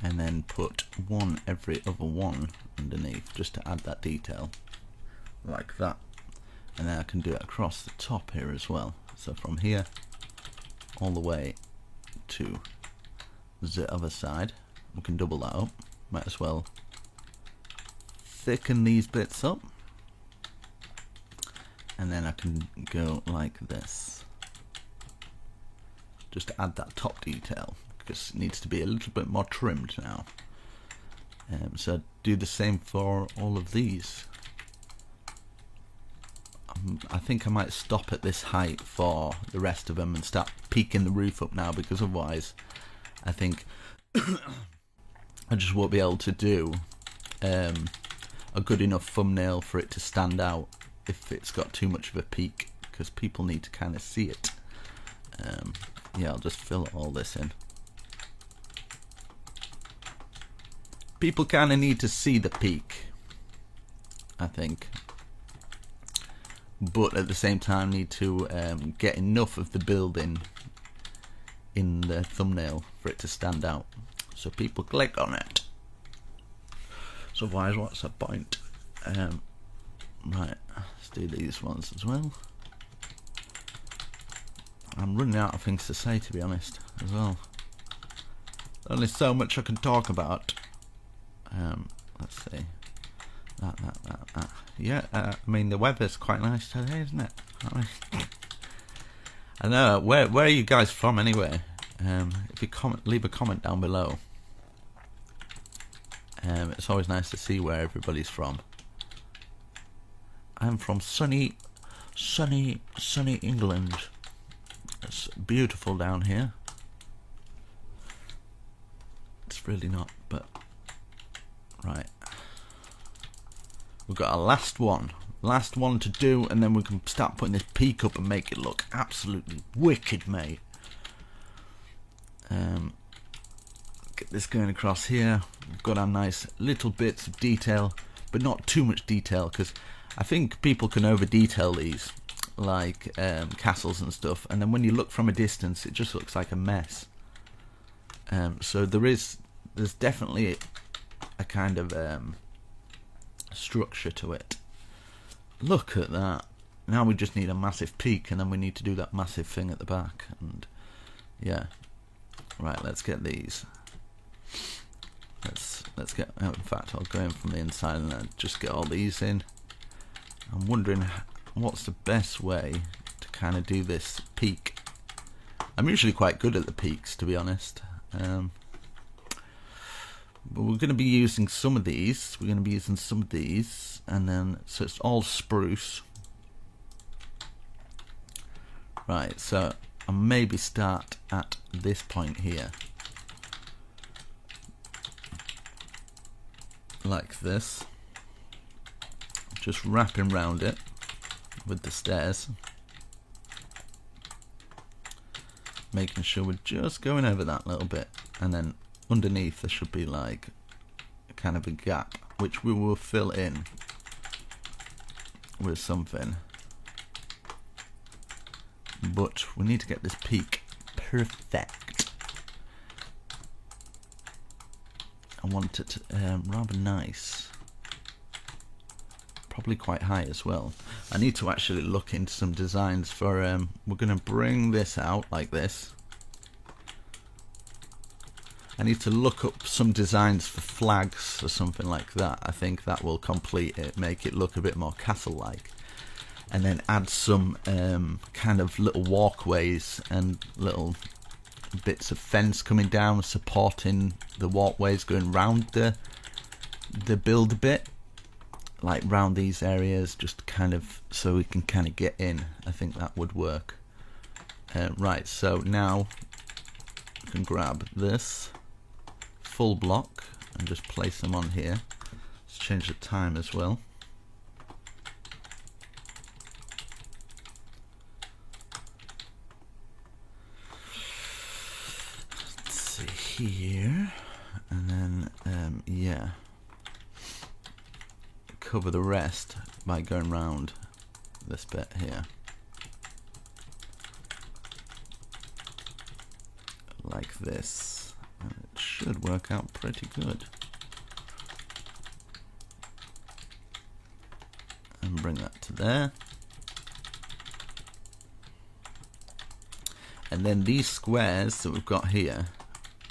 and then put one every other one underneath, just to add that detail, like that. And then I can do it across the top here as well, so from here all the way to the other side. We can double that up. Might as well thicken these bits up, and then I can go like this, just to add that top detail, because it needs to be a little bit more trimmed now. So do the same for all of these. I think I might stop at this height for the rest of them and start peaking the roof up now, because otherwise I think I just won't be able to do a good enough thumbnail for it to stand out if it's got too much of a peak, because people need to kind of see it. Yeah, I'll just fill all this in. People kind of need to see the peak, I think, but at the same time need to get enough of the building in the thumbnail for it to stand out, so people click on it. So otherwise, what's the point? Right, let's do these ones as well. I'm running out of things to say, to be honest, as well. Only so much I can talk about. Let's see. That. Yeah, I mean, the weather's quite nice today, isn't it? I know. Where are you guys from, anyway? If you leave a comment down below. It's always nice to see where everybody's from. I'm from sunny England. It's beautiful down here. It's really not, but right. We've got a last one to do, and then we can start putting this peak up and make it look absolutely wicked, mate. Get this going across here. We've got our nice little bits of detail. but not too much detail, because I think people can over detail these, like castles and stuff, and then when you look from a distance it just looks like a mess. So there's definitely a kind of structure to it. Look at that. Now we just need a massive peak, and then we need to do that massive thing at the back. And yeah, right, let's get these. Let's get, in fact I'll go in from the inside and then just get all these in. I'm wondering what's the best way to kind of do this peak. I'm usually quite good at the peaks, to be honest. But we're going to be using some of these. We're going to be using some of these, and then so it's all spruce. Right, so I'll maybe start at this point here, like this, just wrapping round it with the stairs, making sure we're just going over that little bit, and then underneath there should be like a kind of a gap, which we will fill in with something. But we need to get this peak perfect. I want it rather nice, probably quite high as well. I need to actually look into some designs for we're going to bring this out like this. I need to look up some designs for flags or something like that. I think that will complete it, make it look a bit more castle-like, and then add some kind of little walkways and little bits of fence coming down supporting the walkways going round the build a bit, like round these areas, just kind of so we can kind of get in. I think that would work. Right, so now we can grab this full block and just place them on here. Let's change the time as well. Let's see here, and then yeah, cover the rest by going round this bit here like this. It should work out pretty good. And bring that to there. And then these squares that we've got here,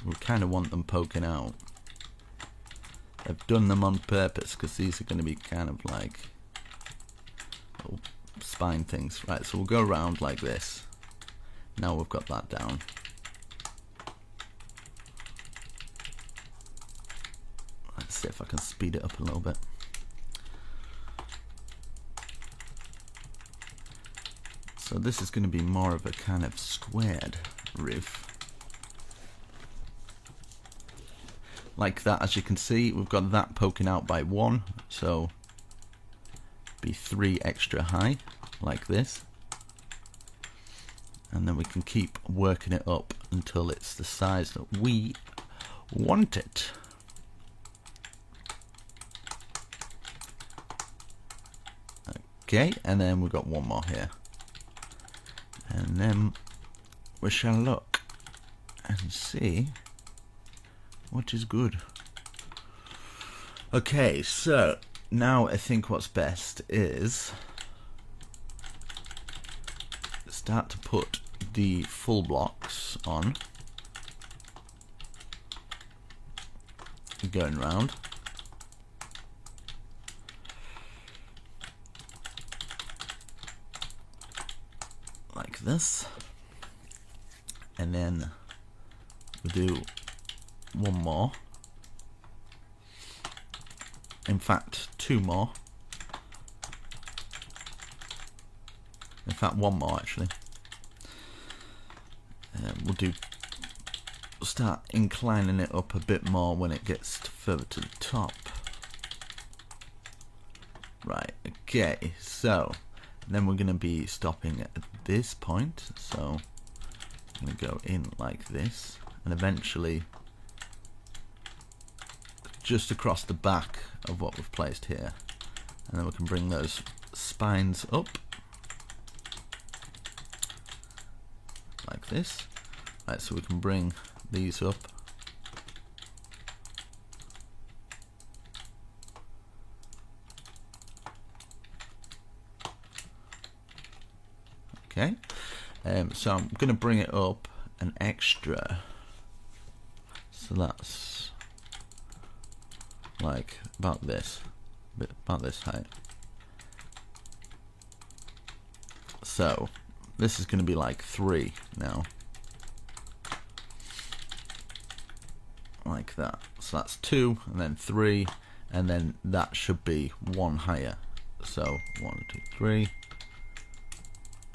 we kind of want them poking out. I've done them on purpose because these are going to be kind of like little spine things. Right, so we'll go around like this. Now we've got that down. Let's see if I can speed it up a little bit. So this is going to be more of a kind of squared roof. Like that, as you can see, we've got that poking out by 1, so be 3 extra high, like this. And then we can keep working it up until it's the size that we want it. Okay, and then we've got one more here. And then we shall look and see what is good. Okay, so now I think what's best is start to put the full blocks on, going round. Like this, and then we do one more, in fact 2 more, in fact 1 more actually. We'll start inclining it up a bit more when it gets further to the top. Right, okay, so then we're going to be stopping at this point, so I'm going to go in like this, and eventually just across the back of what we've placed here. And then we can bring those spines up like this. Right, so we can bring these up. Okay, so I'm going to bring it up an extra, so that's like about this height. So this is going to be like 3 now, like that. So that's 2 and then 3, and then that should be 1 higher. So 1, 2, 3.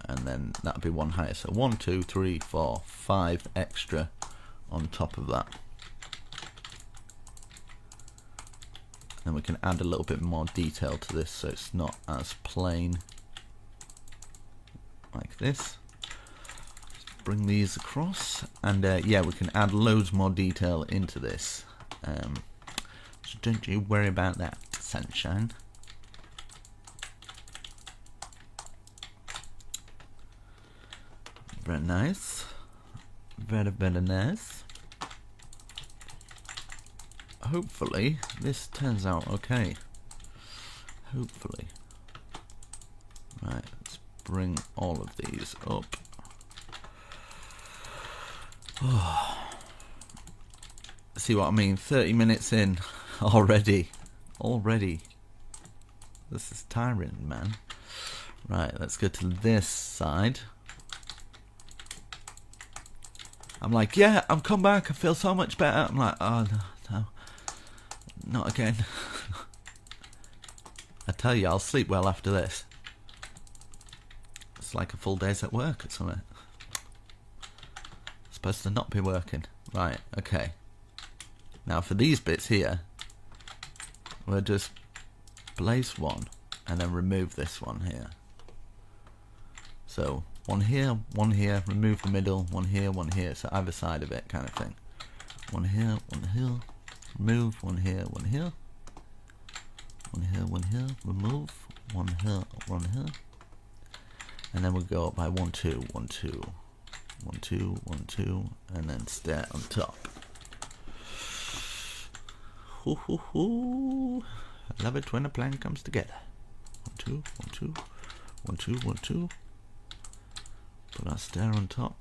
And then that'll be 1 higher. So 1, 2, 3, 4, 5 extra on top of that. And we can add a little bit more detail to this so it's not as plain. Like this. Just bring these across. And yeah, we can add loads more detail into this. So don't you worry about that, sunshine. Very nice. Very, very nice. Hopefully this turns out okay. Hopefully. Right, let's bring all of these up. Oh. See what I mean? 30 minutes in already. Already. This is tiring, man. Right, let's go to this side. I'm like, yeah, I've come back, I feel so much better. I'm like, oh no, not again. I tell you, I'll sleep well after this. It's like a full day's at work or something. Supposed to not be working. Right, okay. Now for these bits here, we'll just place one and then remove this one here. So 1 here, 1 here, remove the middle, 1 here, 1 here, so either side of it kind of thing. 1 here, 1 here, remove, 1 here, 1 here, 1 here, 1 here, remove, 1 here, 1 here, and then we'll go up by 1, 2, 1, 2, 1, 2, 1, 2, and then stay on top. Hoo hoo hoo! I love it when a plan comes together. 1, 2, 1, 2, 1, 2, 1, 2. Put our stair on top.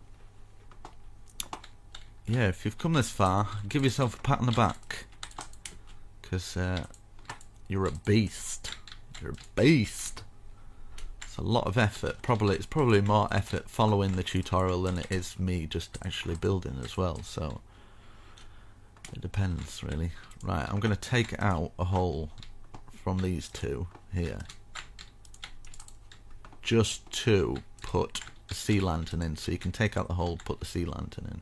Yeah, if you've come this far, give yourself a pat on the back, because you're a beast. You're a beast. It's a lot of effort. It's probably more effort following the tutorial than it is me just actually building as well. So it depends really. Right, I'm going to take out a hole from these two here, just to put the sea lantern in, so you can take out the hole, put the sea lantern in.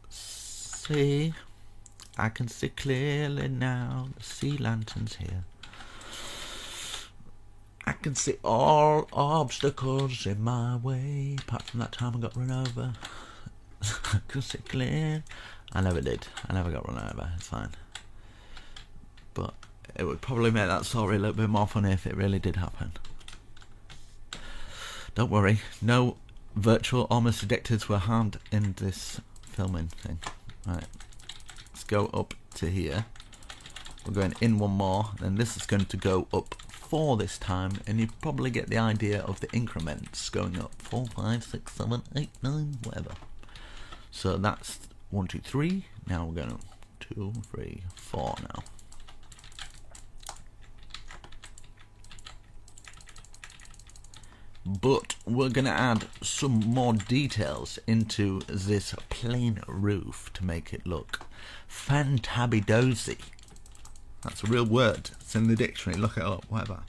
See, I can see clearly now, the sea lantern's here. I can see all obstacles in my way, apart from that time I got run over. I can see clear. I never did. I never got run over, it's fine. But it would probably make that story a little bit more funny if it really did happen. Don't worry, no virtual almost addicteds were harmed in this filming thing. Right, let's go up to here. We're going in 1 more, then this is going to go up 4 this time, and you probably get the idea of the increments going up 4, 5, 6, 7, 8, 9, whatever. So that's 1, 2, 3. Now we're going 2, 3, 4 now. But we're going to add some more details into this plain roof to make it look fantabby-dozy. That's a real word. It's in the dictionary. Look it up, whatever.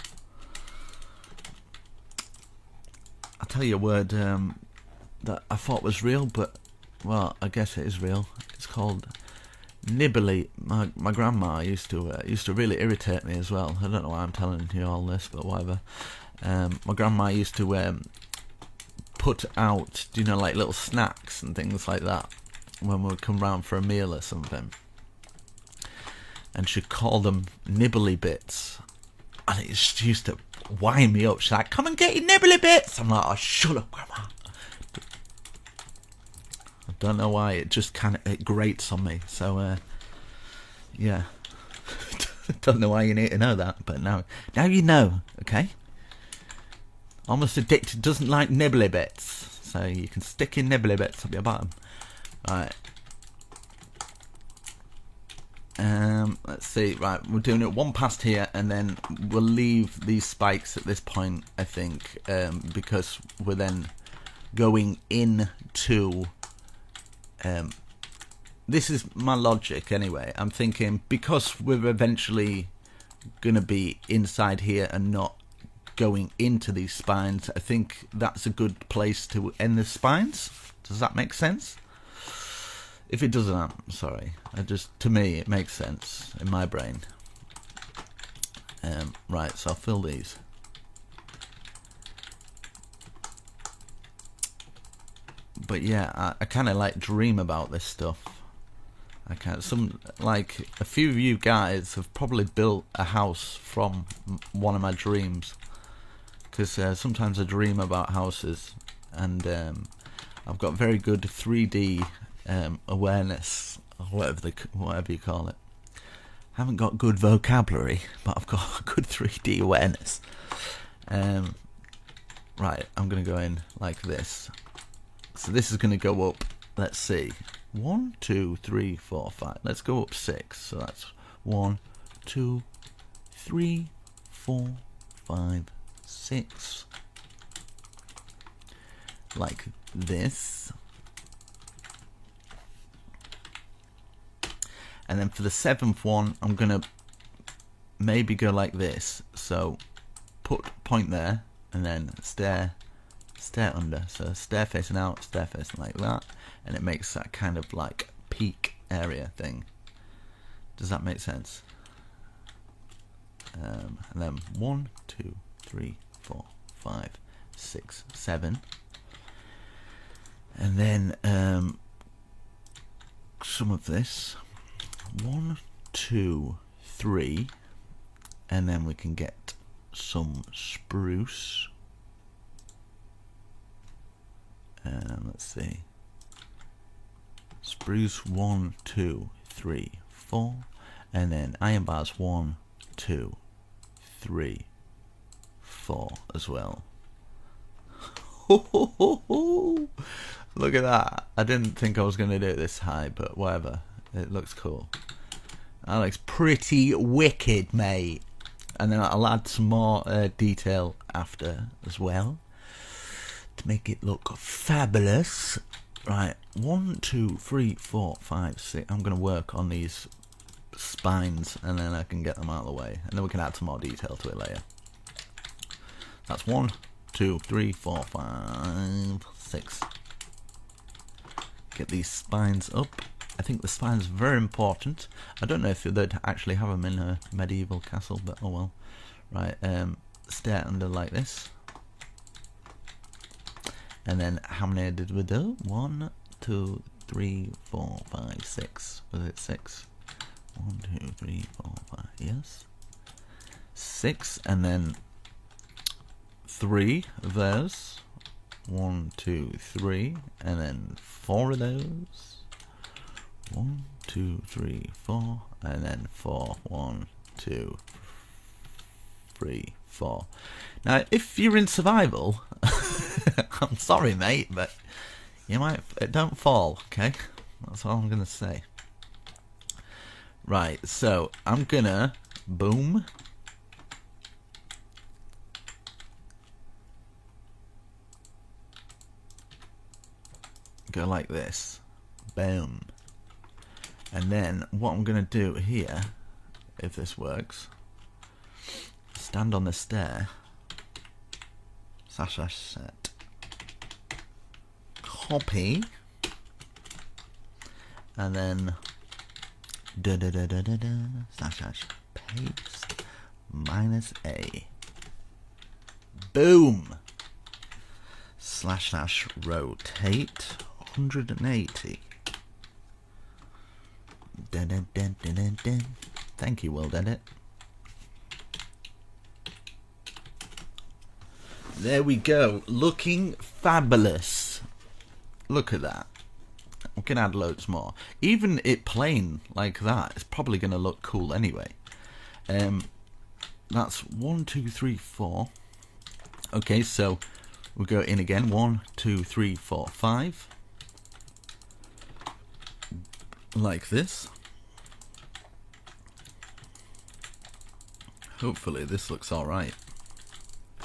I'll tell you a word that I thought was real, but, well, I guess it is real. It's called nibbly. My grandma used to really irritate me as well. I don't know why I'm telling you all this, but whatever. My grandma used to put out, you know, like little snacks and things like that when we would come round for a meal or something. and she'd call them nibbly bits, and it just used to wind me up. She's like, "Come and get your nibbly bits." I'm like, "Oh, shut up, Grandma." I don't know why, it just it grates on me. So yeah. Don't know why you need to know that, but now you know, okay? Almost Addicted doesn't like nibbly bits, so you can stick your nibbly bits up your bottom. Right. Let's see. Right, we're doing it one past here, and then we'll leave these spikes at this point, I think, because we're then going into. This is my logic anyway. I'm thinking, because we're eventually going to be inside here and not going into these spines, I think that's a good place to end the spines. Does that make sense? If it doesn't, I'm sorry. To me, it makes sense in my brain. Right, so I'll fill these. But yeah, I kind of like dream about this stuff. A few of you guys have probably built a house from one of my dreams, because sometimes I dream about houses, and I've got very good 3D awareness, or whatever you call it. I haven't got good vocabulary, but I've got good 3D awareness. Right, I'm going to go in like this. So this is going to go up, let's see, 1, 2, 3, 4, 5. Let's go up 6. So that's 1, 2, 3, 4, 5, 6. Like this. And then for the 7th one, I'm going to maybe go like this. So point there, and then stair under. So stair facing out, stair facing like that. And it makes that kind of like peak area thing. Does that make sense? And then 1, 2, 3, 4, 5, 6, 7. And then some of this. 1, 2, 3. And then we can get some spruce. Let's see. Spruce 1, 2, 3, 4, and then iron bars 1, 2, 3, 4 as well. Look at that! I didn't think I was going to do it this high, but whatever. It looks cool. That looks pretty wicked, mate. And then I'll add some more detail after as well to make it look fabulous. Right, 1, 2, 3, 4, 5, 6. I'm going to work on these spines, and then I can get them out of the way, and then we can add some more detail to it later. That's 1, 2, 3, 4, 5, 6. Get these spines up. I think the spines are very important. I don't know if they'd actually have them in a medieval castle, but oh well. Right, stair under like this. And then how many did we do? 1, 2, 3, 4, 5, 6. Was it 6? 1, 2, 3, 4, 5. Yes. 6, and then 3 of those. 1, 2, 3, and then 4 of those. 1, 2, 3, 4, and then 4. 1, 2, 3, 4. Now, if you're in survival, I'm sorry, mate, but you might don't fall. Okay, that's all I'm gonna say. Right, so I'm gonna boom. Go like this, boom. And then what I'm going to do here, if this works, stand on the stair, slash set, copy, and then slash paste, -A, boom, slash rotate 180. Thank you, World Edit. There we go, looking fabulous. Look at that. We can add loads more. Even it plain like that is probably going to look cool anyway. That's 1, 2, 3, 4. Okay, so we'll go in again. 1, 2, 3, 4, 5. Like this. Hopefully this looks alright.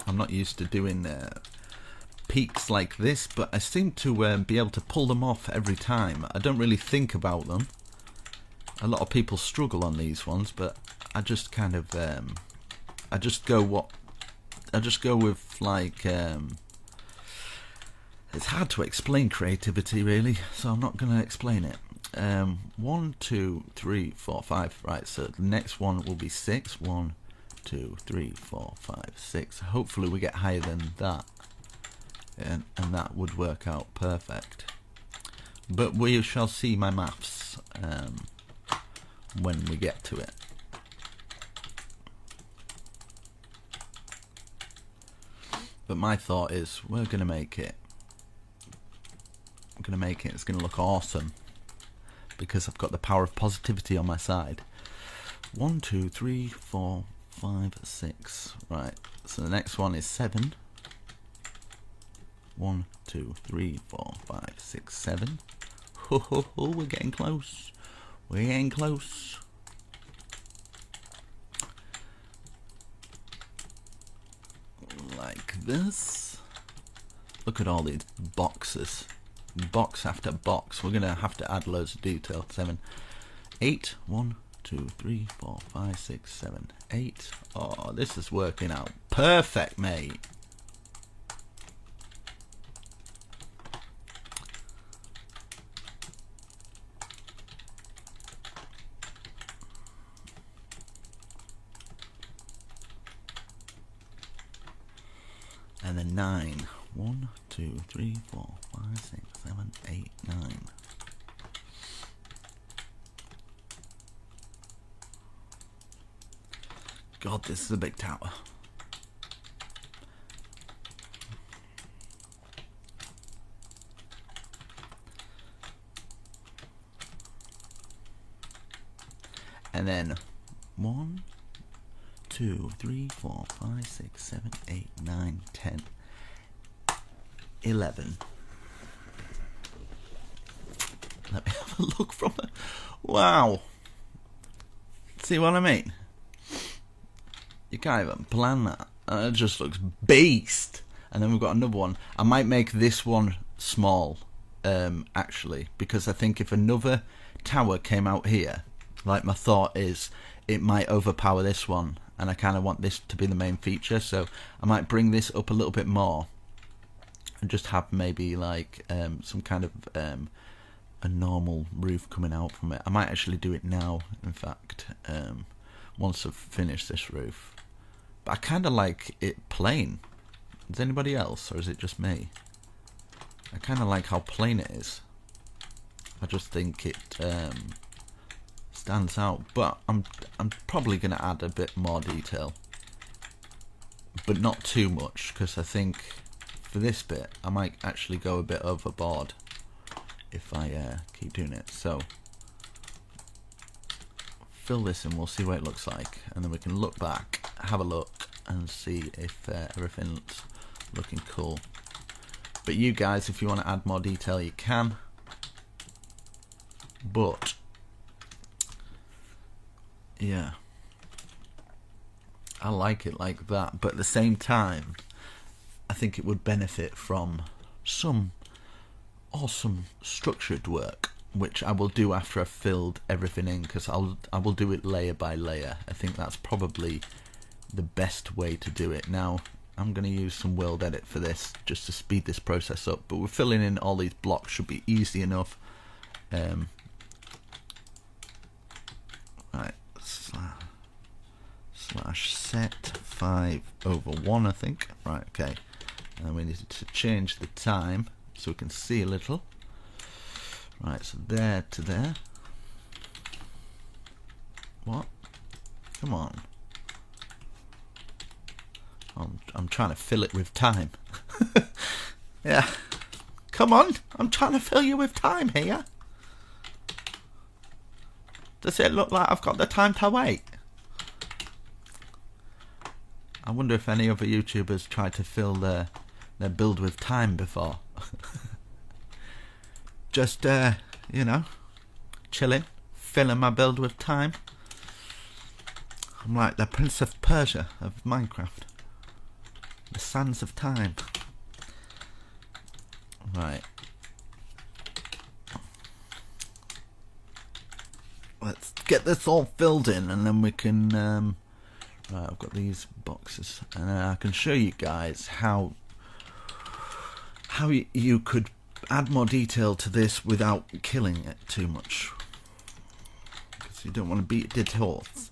I'm not used to doing peaks like this, but I seem to be able to pull them off every time. I don't really think about them. A lot of people struggle on these ones, but I just kind of I just go with like it's hard to explain creativity really, so I'm not going to explain it. 1, 2, 3, 4, 5. Right, so the next one will be 6. 1, 2, 3, 4, 5, 6. Hopefully we get higher than that, and that would work out perfect. But we shall see my maths when we get to it. But my thought is we're gonna make it. I'm gonna make it. It's gonna look awesome because I've got the power of positivity on my side. 1, 2, 3, 4, 5, 6. Right. So the next one is 7. 1, 2, 3, 4, 5, 6, 7. Ho ho ho! We're getting close. We're getting close. Like this. Look at all these boxes. Box after box. We're gonna have to add loads of detail. 7, 8. 1, 2, 3, 4, 5, 6, 7, 8. Oh, this is working out perfect, mate. And then 9. 1, 2, 3, 4, 5, 6, 7, 8, 9. God, this is a big tower. And then 1, 2, 3, 4, 5, 6, 7, 8, 9, 10, 11. Let me have a look from it. Wow. See what I mean? You can't even plan that. It just looks beast. And then we've got another one. I might make this one small, actually, because I think if another tower came out here, like my thought is, it might overpower this one, and I kind of want this to be the main feature, so I might bring this up a little bit more and just have maybe like some kind of a normal roof coming out from it. I might actually do it now, in fact, once I've finished this roof. But I kind of like it plain. Does anybody else, or is it just me? I kind of like how plain it is. I just think it stands out, but I'm probably going to add a bit more detail, but not too much, because I think for this bit I might actually go a bit overboard if I keep doing it. So fill this in, we'll see what it looks like, and then we can look back, have a look, and see if everything's looking cool. But you guys, if you want to add more detail, you can. But yeah, I like it like that, but at the same time I think it would benefit from some awesome structured work, which I will do after I've filled everything in, because I will do it layer by layer. I think that's probably the best way to do it. Now I'm going to use some World Edit for this just to speed this process up, but we're filling in all these blocks, should be easy enough. Right, slash set 5/1, I think. Right, okay. And we need to change the time so we can see a little. Right, so there to there. What? Come on. I'm trying to fill it with time. Yeah. Come on. I'm trying to fill you with time here. Does it look like I've got the time to wait? I wonder if any other YouTubers tried to fill their build with time before. Just, you know, chilling, filling my build with time. I'm like the Prince of Persia of Minecraft. The sands of time. Right. Let's get this all filled in, and then we can... right, I've got these boxes, and I can show you guys how you could add more detail to this without killing it too much. Because you don't want to beat a dead horse.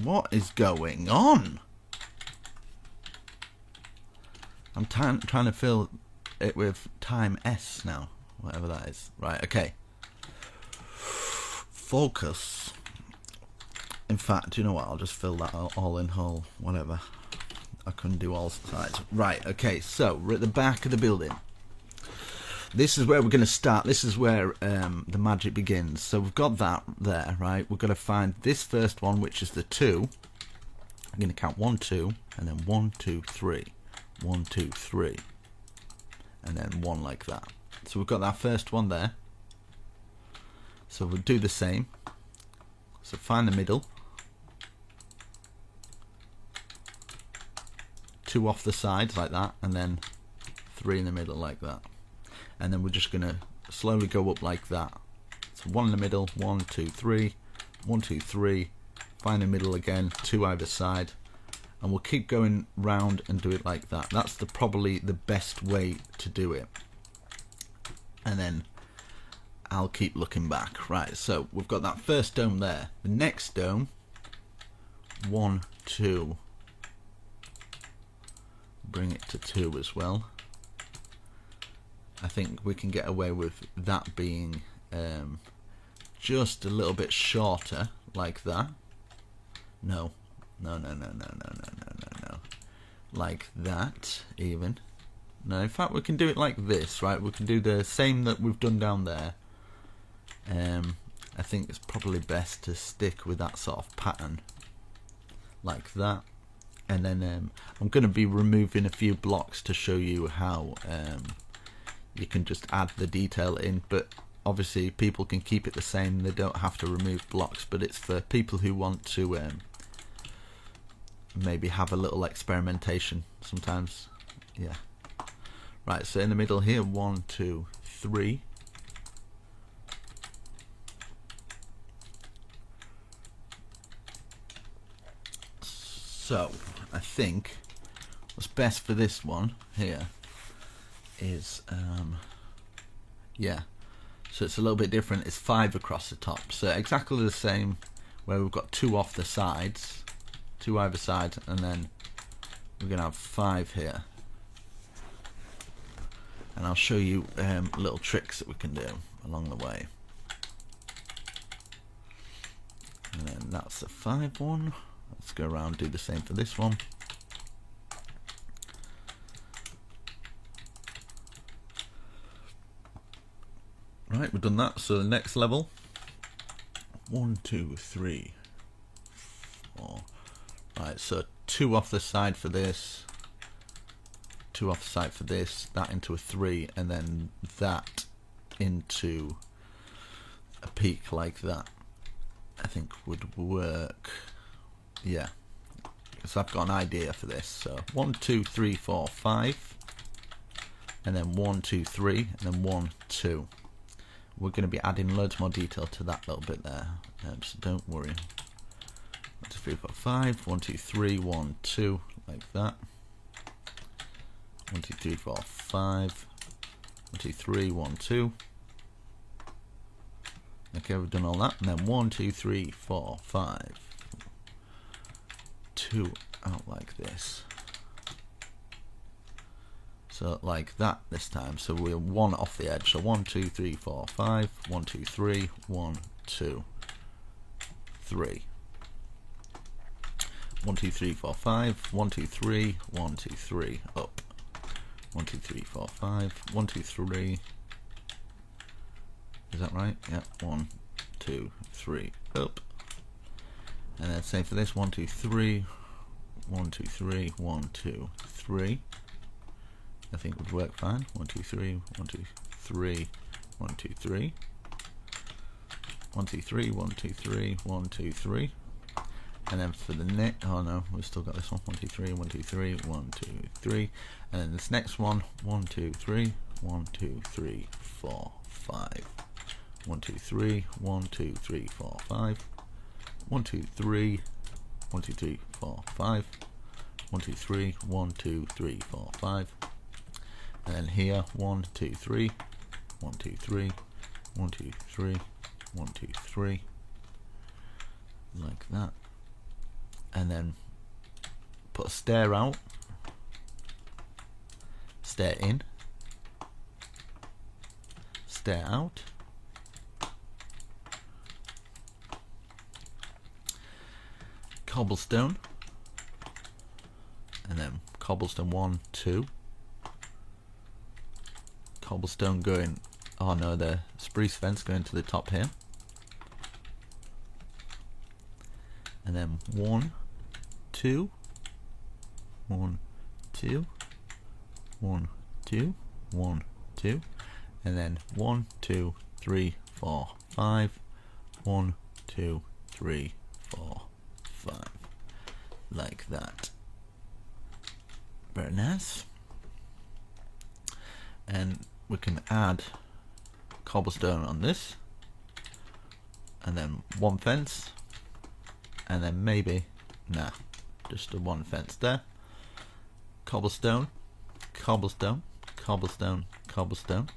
What is going on? I'm trying to fill it with time S now, whatever that is. Right, okay. Focus. In fact, you know what? I'll just fill that all in whole, whatever. I couldn't do all sides. Right, okay, so we're at the back of the building. This is where we're going to start. This is where the magic begins. So we've got that there, right? We're going to find this first one, which is the 2. I'm going to count 1, 2, and then 1, 2, 3. 1, 2, 3. And then 1 like that. So we've got that first one there. So we'll do the same. So find the middle. 2 off the sides like that, and then 3 in the middle like that. And then we're just going to slowly go up like that. So 1 in the middle, 1, 2, 3, 1, 2, 3, find the middle again, 2 either side, and we'll keep going round and do it like that. That's probably the best way to do it. And then I'll keep looking back. Right, so we've got that first dome there. The next dome, 1, 2, bring it to 2 as well. I think we can get away with that being just a little bit shorter, like that. No. Like that, even. No, in fact, we can do it like this, right? We can do the same that we've done down there. I think it's probably best to stick with that sort of pattern, like that. And then I'm going to be removing a few blocks to show you how you can just add the detail in, but obviously people can keep it the same. They don't have to remove blocks, but it's for people who want to maybe have a little experimentation sometimes. Yeah. Right, so in the middle here, 1, 2, 3. So I think what's best for this one here is yeah, so it's a little bit different. It's 5 across the top, so exactly the same, where we've got 2 off the sides, 2 either side, and then we're gonna have 5 here. And I'll show you little tricks that we can do along the way. And then that's the 5 one. Let's go around and do the same for this one. Right, we've done that. So the next level, 1, 2, 3, 4. Right, so 2 off the side for this, 2 off the side for this, that into a 3, and then that into a peak like that. I think would work. Yeah, so I've got an idea for this. So 1, 2, 3, 4, 5, and then 1, 2, 3, and then 1, 2. We're going to be adding loads more detail to that little bit there, so don't worry. 1, 2, 3, 4, 5, 1, 2, 3, 1, 2, like that. 1, 2, 3, 4, 5, 1, 2, 3, 1, 2. Okay, we've done all that, and then 1, 2, 3, 4, 5, 2 out like this. So like that this time. So we're 1 off the edge. So 1, 2, 3, 4, 5, 1, 2, 3, 1, 2, 3. 1, 2, 3, 4, 5. 1, 2, 3. 1, 2, 3. Up. 1, 2, 3, 4, 5. 1, 2, 3. Is that right? Yeah. 1, 2, 3. Up. And then same for this. 1, 2, 3. 1, 2, 3. 1, 2, 3. I think would work fine. 1, 2, 3. 1, 2, 3. 1, 2, 3. 1, 2, 3. 1, 2, 3. 1, 2, 3. And then for the next, oh no, we've still got this one. 1, 2, 3. 1, 2, 3. 1, 2, 3. And then this next one. 1, 2, 3. 1, 2, 3, 4, 5. 1, 2, 3. 1, 2, 3, 4, 5. 1, 2, 3. 1, 2, 3, 4, 5. 1, 2, 3. 1, 2, 3, 4, 5. And then here, 1, 2, 3. 1, 2, 3. 1, 2, 3. 1, 2, 3. Like that. And then put a stair out, stair in, stair out, cobblestone, and then cobblestone 1, 2, cobblestone going, oh no, the spruce fence going to the top here, and then 1, 2, 1, 2, 1, 2, 1, 2, and then 1, 2, 3, 4, 5, 1, 2, 3, 4, 5, like that. Very nice. And we can add cobblestone on this, and then 1 fence, and then maybe, nah, just a 1 fence there. Cobblestone, cobblestone, cobblestone, cobblestone,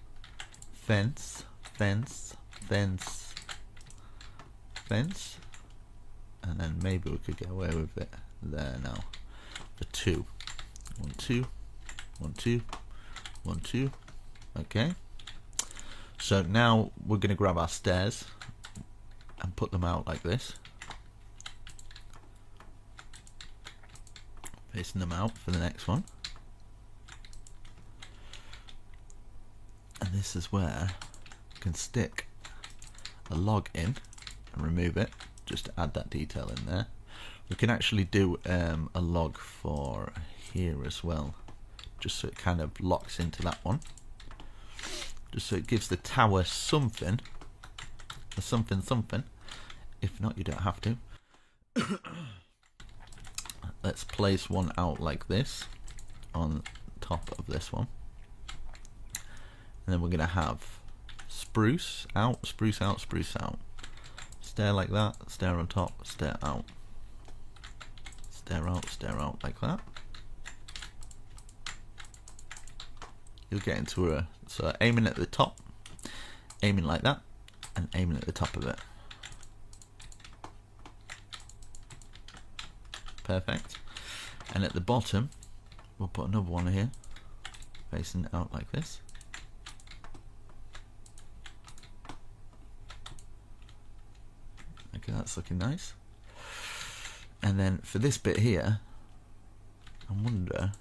fence, fence, fence, fence, and then maybe we could get away with it there now. The 2. 1, 2, 1, 2, 1, 2. Okay. So now we're going to grab our stairs and put them out like this. Facing them out for the next one. And this is where you can stick a log in and remove it, just to add that detail in there. We can actually do a log for here as well, just so it kind of locks into that one, just so it gives the tower something, a something. If not, you don't have to. Let's place one out like this on top of this one, and then we're going to have spruce out, spruce out, spruce out, stair like that, stair on top, stair out, stair out like that. You'll get into a, so aiming at the top, aiming like that, and aiming at the top of it. Perfect. And at the bottom we'll put another one here facing out like this. Okay, that's looking nice. And then for this bit here, I wonder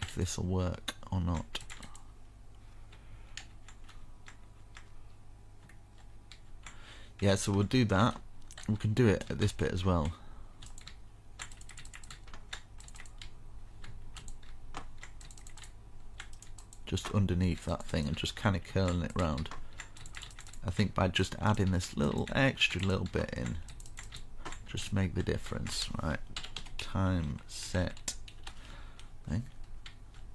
if this will work or not. Yeah, so we'll do that. We can do it at this bit as well. Just underneath that thing and just kind of curling it round. I think by just adding this extra little bit in, just make the difference, right? Time set thing.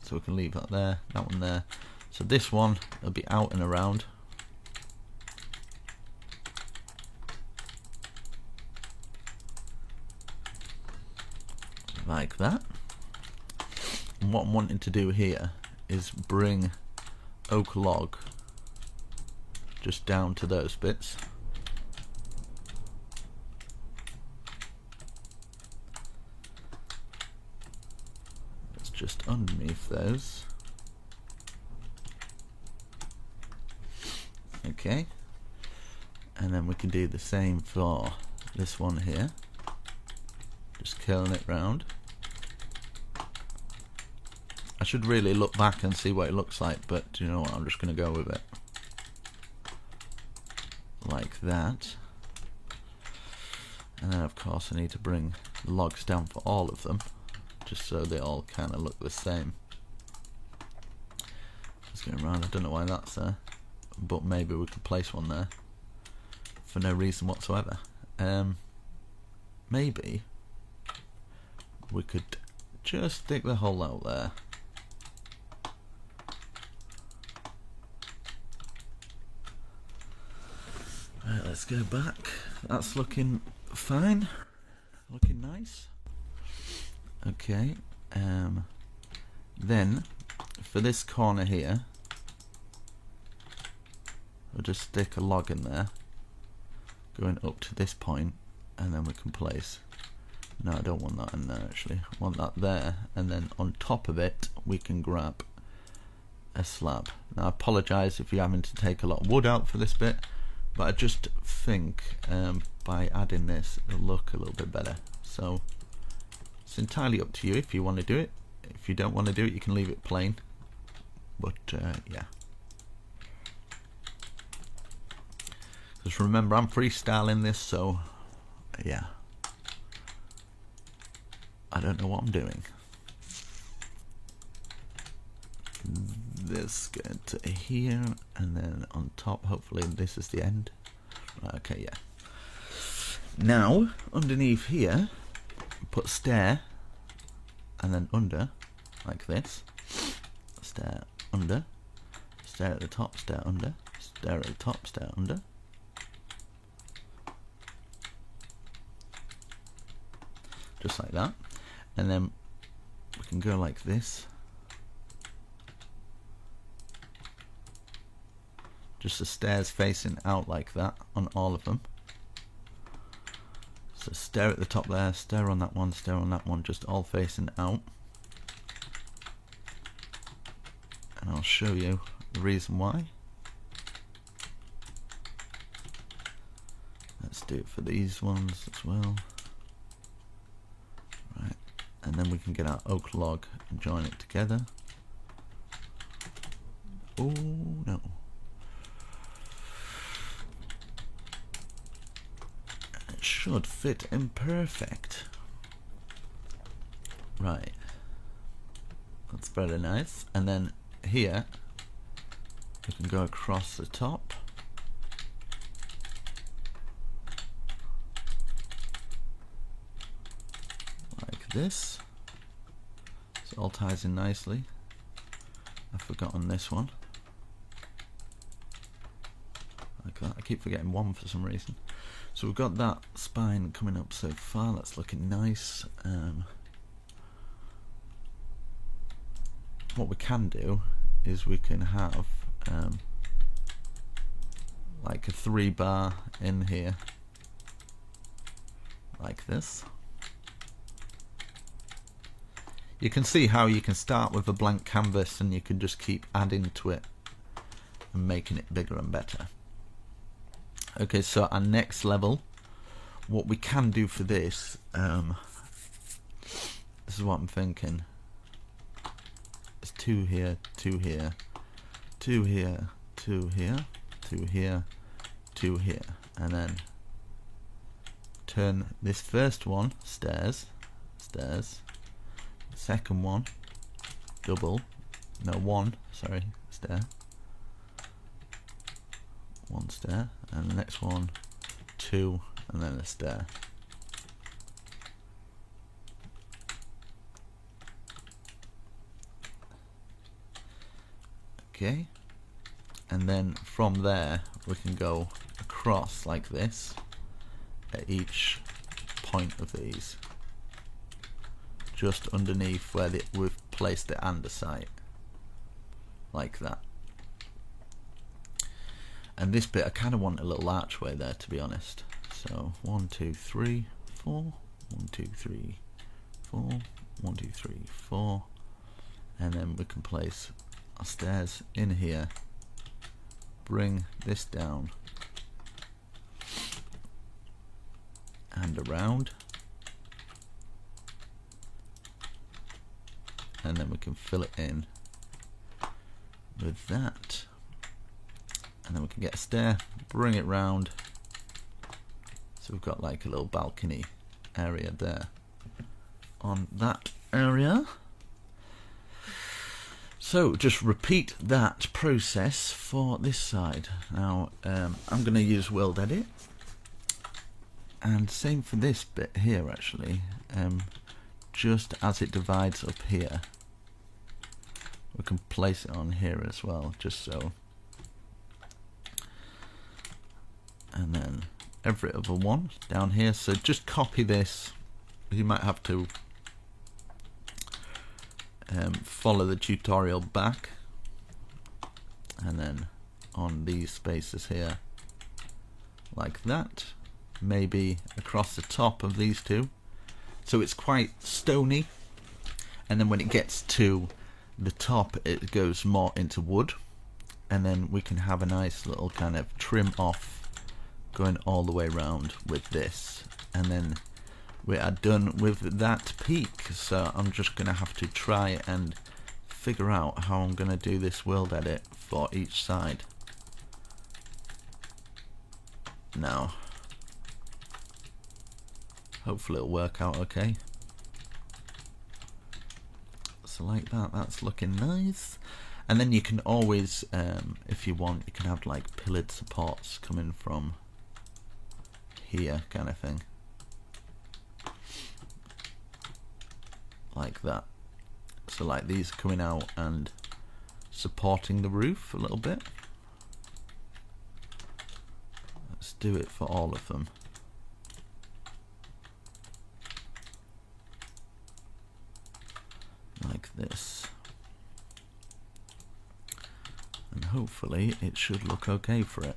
So we can leave that there, that one there. So this one will be out and around. Like that. And what I'm wanting to do here is bring oak log just down to those bits. It's just underneath those. Okay. And then we can do the same for this one here, just curling it round. I should really look back and see what it looks like, but you know what, I'm just going to go with it like that. And then of course I need to bring the logs down for all of them, just so they all kind of look the same. Just going around, I don't know why that's there, but maybe we could place one there for no reason whatsoever. Maybe we could just stick the hole out there. Right, let's go back. That's looking fine, looking nice. Okay, then for this corner here, we'll just stick a log in there, going up to this point, and then we can place. No, I don't want that in there actually. I want that there, and then on top of it we can grab a slab. Now I apologise if you're having to take a lot of wood out for this bit, but I just think by adding this it'll look a little bit better. So it's entirely up to you if you want to do it. If you don't want to do it, you can leave it plain, but yeah. Just remember, I'm freestyling this, so yeah, I don't know what I'm doing. This go to here, and then on top, hopefully this is the end. Okay, yeah. Now underneath here, put stair, and then under, like this. Stair under, stair at the top, stair under, stair at the top, stair under. Just like that. And then we can go like this. Just the stairs facing out like that on all of them. So stair at the top there, stair on that one, stair on that one, just all facing out. And I'll show you the reason why. Let's do it for these ones as well. Right, and then we can get our oak log and join it together. Oh no. Should fit in perfect. Right, that's very nice. And then here we can go across the top like this, so it all ties in nicely. I've forgotten this one, like that. I keep forgetting one for some reason. So we've got that spine coming up so far, that's looking nice. What we can do is we can have like a 3-bar in here, like this. You can see how you can start with a blank canvas and you can just keep adding to it and making it bigger and better. Okay, so our next level, what we can do for this, this is what I'm thinking, is 2 here, 2 here, 2 here, 2 here, 2 here, 2 here, and then turn this first one, stairs, stairs, second one, double, no, one, sorry, stair, 1 stair, and the next one 2, and then a stair. Okay, and then from there we can go across like this at each point of these, just underneath where we've placed the andesite, like that. And this bit I kind of want a little archway there, to be honest. So 1 2 3 4, 1 2 3 4, 1 2 3 4, and then we can place our stairs in here, bring this down, and around, and then we can fill it in with that, and then we can get a stair, bring it round, so we've got like a little balcony area there on that area. So just repeat that process for this side. Now I'm going to use World Edit, and same for this bit here actually, just as it divides up here we can place it on here as well, just so, and then every other one down here. So just copy this. You might have to follow the tutorial back, and then on these spaces here like that, maybe across the top of these two, so it's quite stony, and then when it gets to the top it goes more into wood, and then we can have a nice little kind of trim off going all the way around with this, and then we are done with that peak. So I'm just gonna have to try and figure out how I'm gonna do this World Edit for each side now. Hopefully it'll work out okay. So like that, that's looking nice. And then you can always, if you want, you can have like pillared supports coming from here, kind of thing, like that. So like these are coming out and supporting the roof a little bit. Let's do it for all of them. Like this. And hopefully it should look okay for it.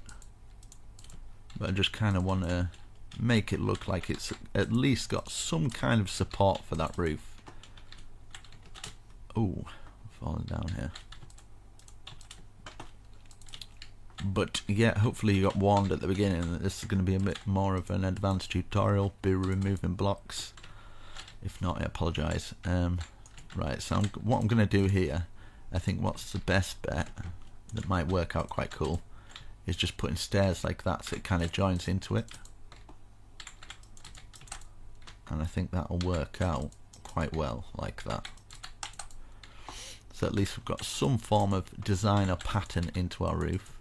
But I just kind of want to make it look like it's at least got some kind of support for that roof. Oh, falling down here. But yeah, hopefully you got warned at the beginning that this is going to be a bit more of an advanced tutorial, be removing blocks. If not, I apologise. Right, so what I'm going to do here, I think what's the best bet that might work out quite cool is just putting stairs like that so it kind of joins into it. And I think that'll work out quite well like that. So at least we've got some form of design or pattern into our roof.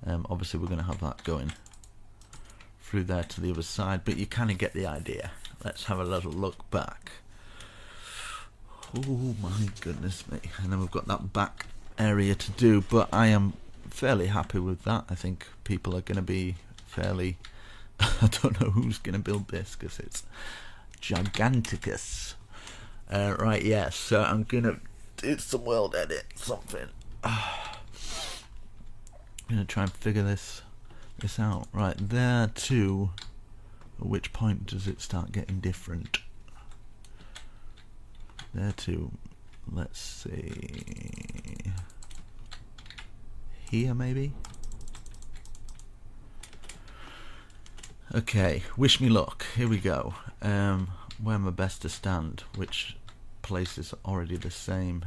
Obviously we're going to have that going through there to the other side, but you kind of get the idea. Let's have a little look back. Oh my goodness me. And then we've got that back area to do, but I am fairly happy with that. I think people are going to be fairly I don't know who's going to build this because it's giganticus. Right, yeah, so I'm going to do some World Edit something. I'm going to try and figure this out. Right, there too. At which point does it start getting different? There too. Let's see. Here maybe? Okay, wish me luck. Here we go. Where am I best to stand? Which place is already the same?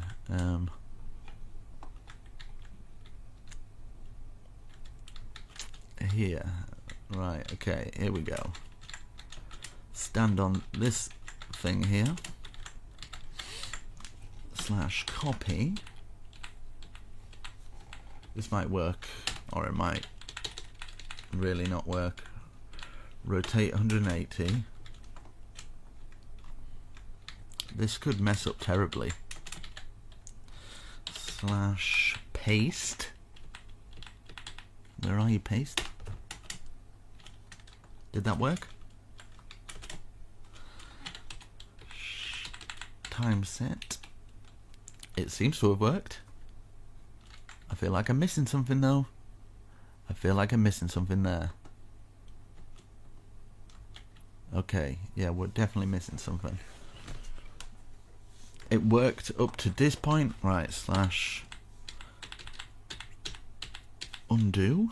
Here. Right, okay, here we go. Stand on this thing here. / copy. This might work, or it might really not work. Rotate 180. This could mess up terribly. / paste. Where are you, paste? Did that work? Time set. It seems to have worked. I feel like I'm missing something though. I feel like I'm missing something there. Okay, yeah, we're definitely missing something. It worked up to this point. Right, / undo.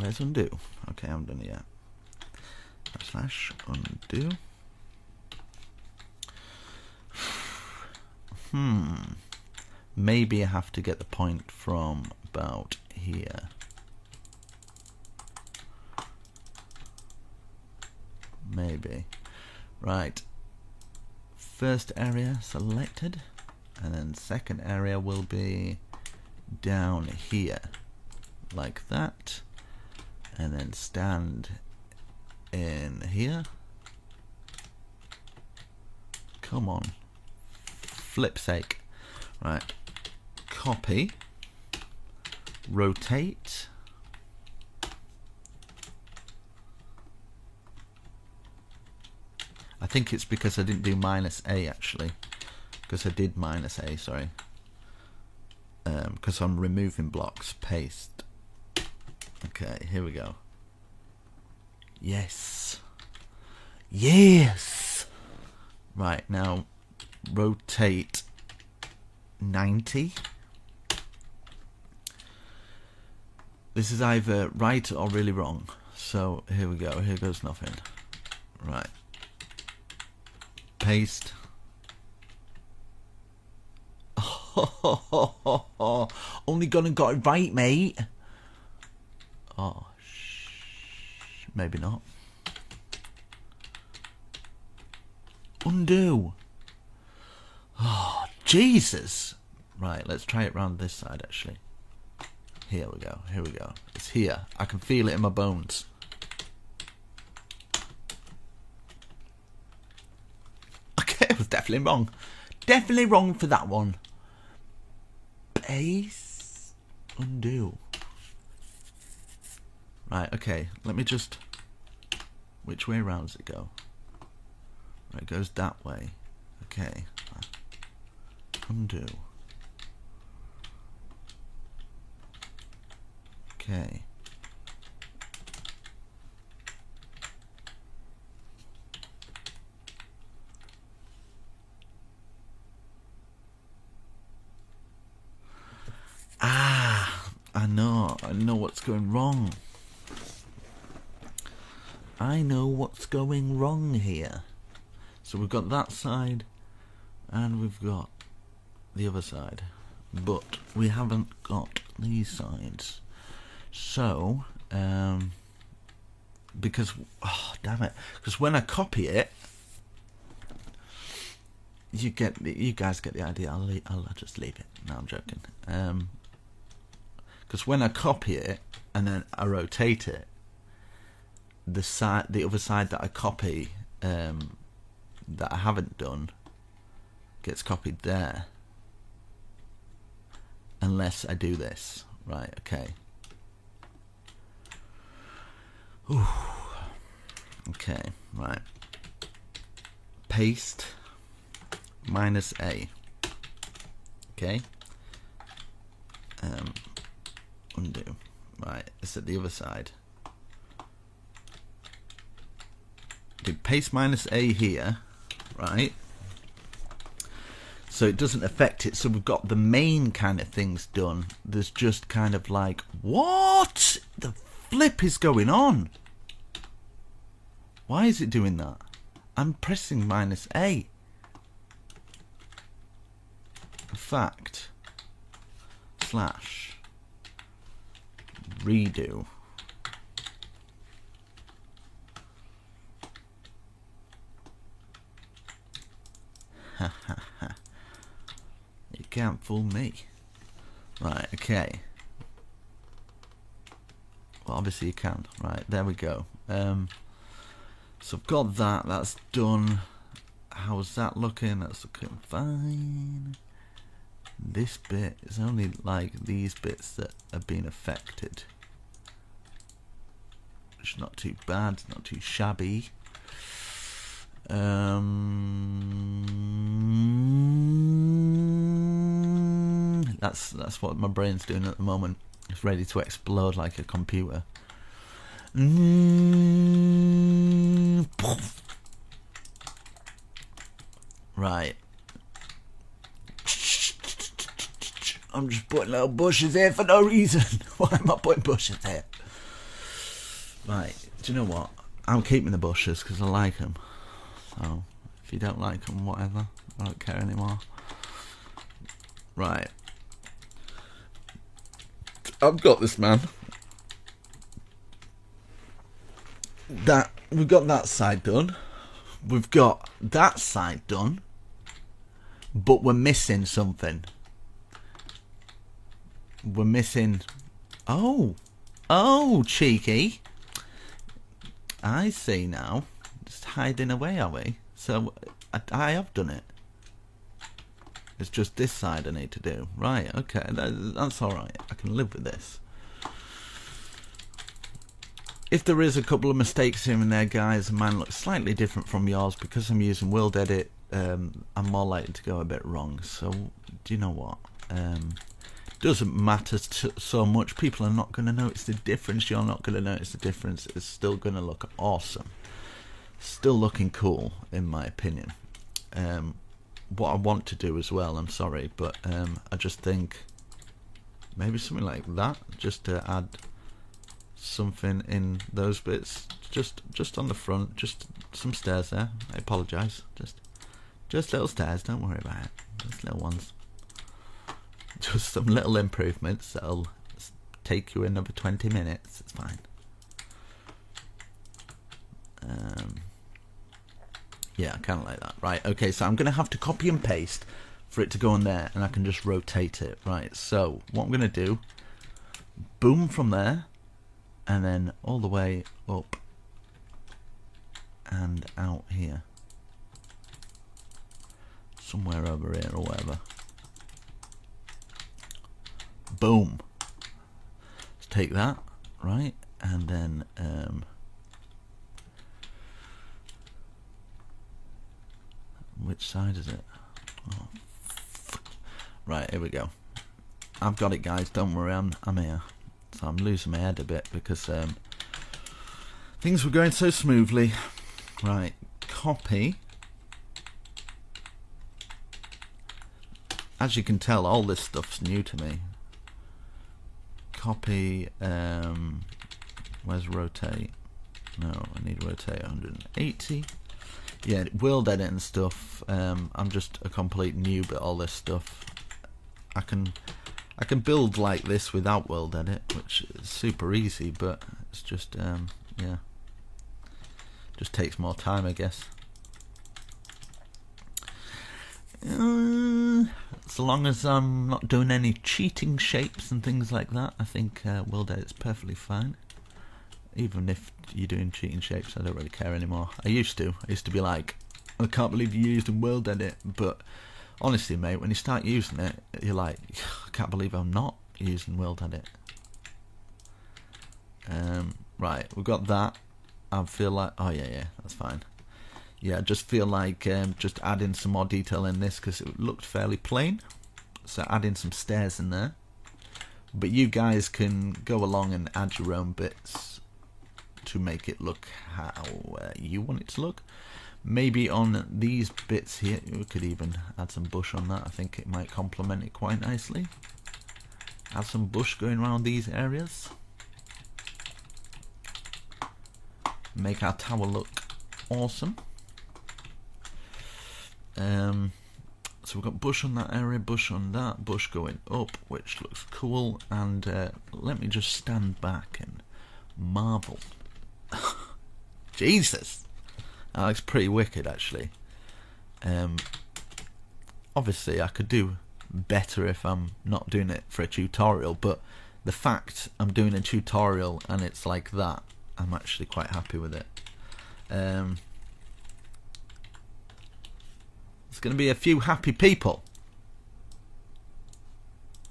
Where's undo? Okay, I haven't done it yet. Slash undo. Maybe I have to get the point from about here. Maybe. Right. First area selected, and then second area will be down here, like that, and then stand in here. Come on. Flip's sake. Right. Copy. Rotate. I think it's because I didn't do -A actually. Because I did -A, sorry. Because I'm removing blocks. Paste. Okay, here we go. Yes. Yes! Right, now rotate 90. This is either right or really wrong. So here we go. Here goes nothing. Right. Paste. Oh, only gone and got it right, mate. Oh, maybe not. Undo. Oh, Jesus. Right, let's try it round this side, actually. Here we go. Here we go. It's here. I can feel it in my bones. Okay, I was definitely wrong. Definitely wrong for that one. Paste. Undo. Right, okay. Let me just... Which way round does it go? Right, it goes that way. Okay. Undo. Okay. I know what's going wrong. I know what's going wrong here. So we've got that side and we've got the other side, but we haven't got these sides. So because, oh damn it, because when I copy it, you guys get the idea. I'll just leave it. No, I'm joking. Because when I copy it and then I rotate it, the other side that I copy, that I haven't done, gets copied there. Unless I do this. Right, okay. Ooh. Okay, right. Paste -A. Okay. Undo. Right, it's at the other side. Do paste -A here, right? So it doesn't affect it. So we've got the main kind of things done. There's just kind of like, what the flip is going on? Why is it doing that? I'm pressing -A. In fact, slash redo. Ha ha ha. You can't fool me. Right, okay. Well, obviously you can. Right, there we go. So I've got that. That's done. How's that looking? That's looking fine. This bit is only like these bits that have been affected. It's not too bad. It's not too shabby. That's what my brain's doing at the moment. It's ready to explode like a computer. Right. I'm just putting little bushes here for no reason. Why am I putting bushes here? Right, do you know what? I'm keeping the bushes because I like them. So, if you don't like them, whatever. I don't care anymore. Right. I've got this, man. We've got that side done. We've got that side done. But we're missing something. We're missing... Oh, cheeky. I see now. Just hiding away, are we? So, I have done it. It's just this side I need to do. Right, okay, that's alright. I can live with this. If there is a couple of mistakes here and there, guys, and mine looks slightly different from yours, because I'm using World Edit, I'm more likely to go a bit wrong. So, do you know what? Doesn't matter so much. People are not going to notice the difference. You're not going to notice the difference. It's still going to look awesome. Still looking cool, in my opinion. What I want to do as well, I'm sorry, but I just think maybe something like that, just to add something in those bits, just on the front, just some stairs there. I apologise, just little stairs, don't worry about it, just little ones, just some little improvements that'll take you another 20 minutes, it's fine. Yeah, I kind of like that. Right, okay, so I'm going to have to copy and paste for it to go on there, and I can just rotate it. Right, so what I'm going to do, boom from there, and then all the way up and out here. Somewhere over here or whatever. Boom. Let's take that, right, and then... which side is it? Oh, right, here we go. I've got it, guys. Don't worry, I'm here. So I'm losing my head a bit because things were going so smoothly. Right, copy. As you can tell, all this stuff's new to me. Copy. Where's rotate? No, I need rotate 180. Yeah, World Edit and stuff. I'm just a complete noob at all this stuff. I can build like this without World Edit, which is super easy, but it's just yeah, just takes more time, I guess. So long as I'm not doing any cheating shapes and things like that, I think World Edit's perfectly fine. Even if you're doing cheating shapes, I don't really care anymore. I used to be like, I can't believe you used a World Edit, but honestly, mate, when you start using it, you're like, I can't believe I'm not using World Edit. Right, we've got that. I feel like, oh yeah, that's fine. Yeah, I just feel like just adding some more detail in this because it looked fairly plain. So adding some stairs in there. But you guys can go along and add your own bits to make it look how you want it to look. Maybe on these bits here, we could even add some bush on that. I think it might complement it quite nicely. Add some bush going around these areas. Make our tower look awesome. So we've got bush on that area, bush on that, bush going up, which looks cool. And let me just stand back and marvel. Jesus, that looks pretty wicked, actually. Obviously, I could do better if I'm not doing it for a tutorial, but the fact I'm doing a tutorial and it's like that, I'm actually quite happy with it. It's going to be a few happy people.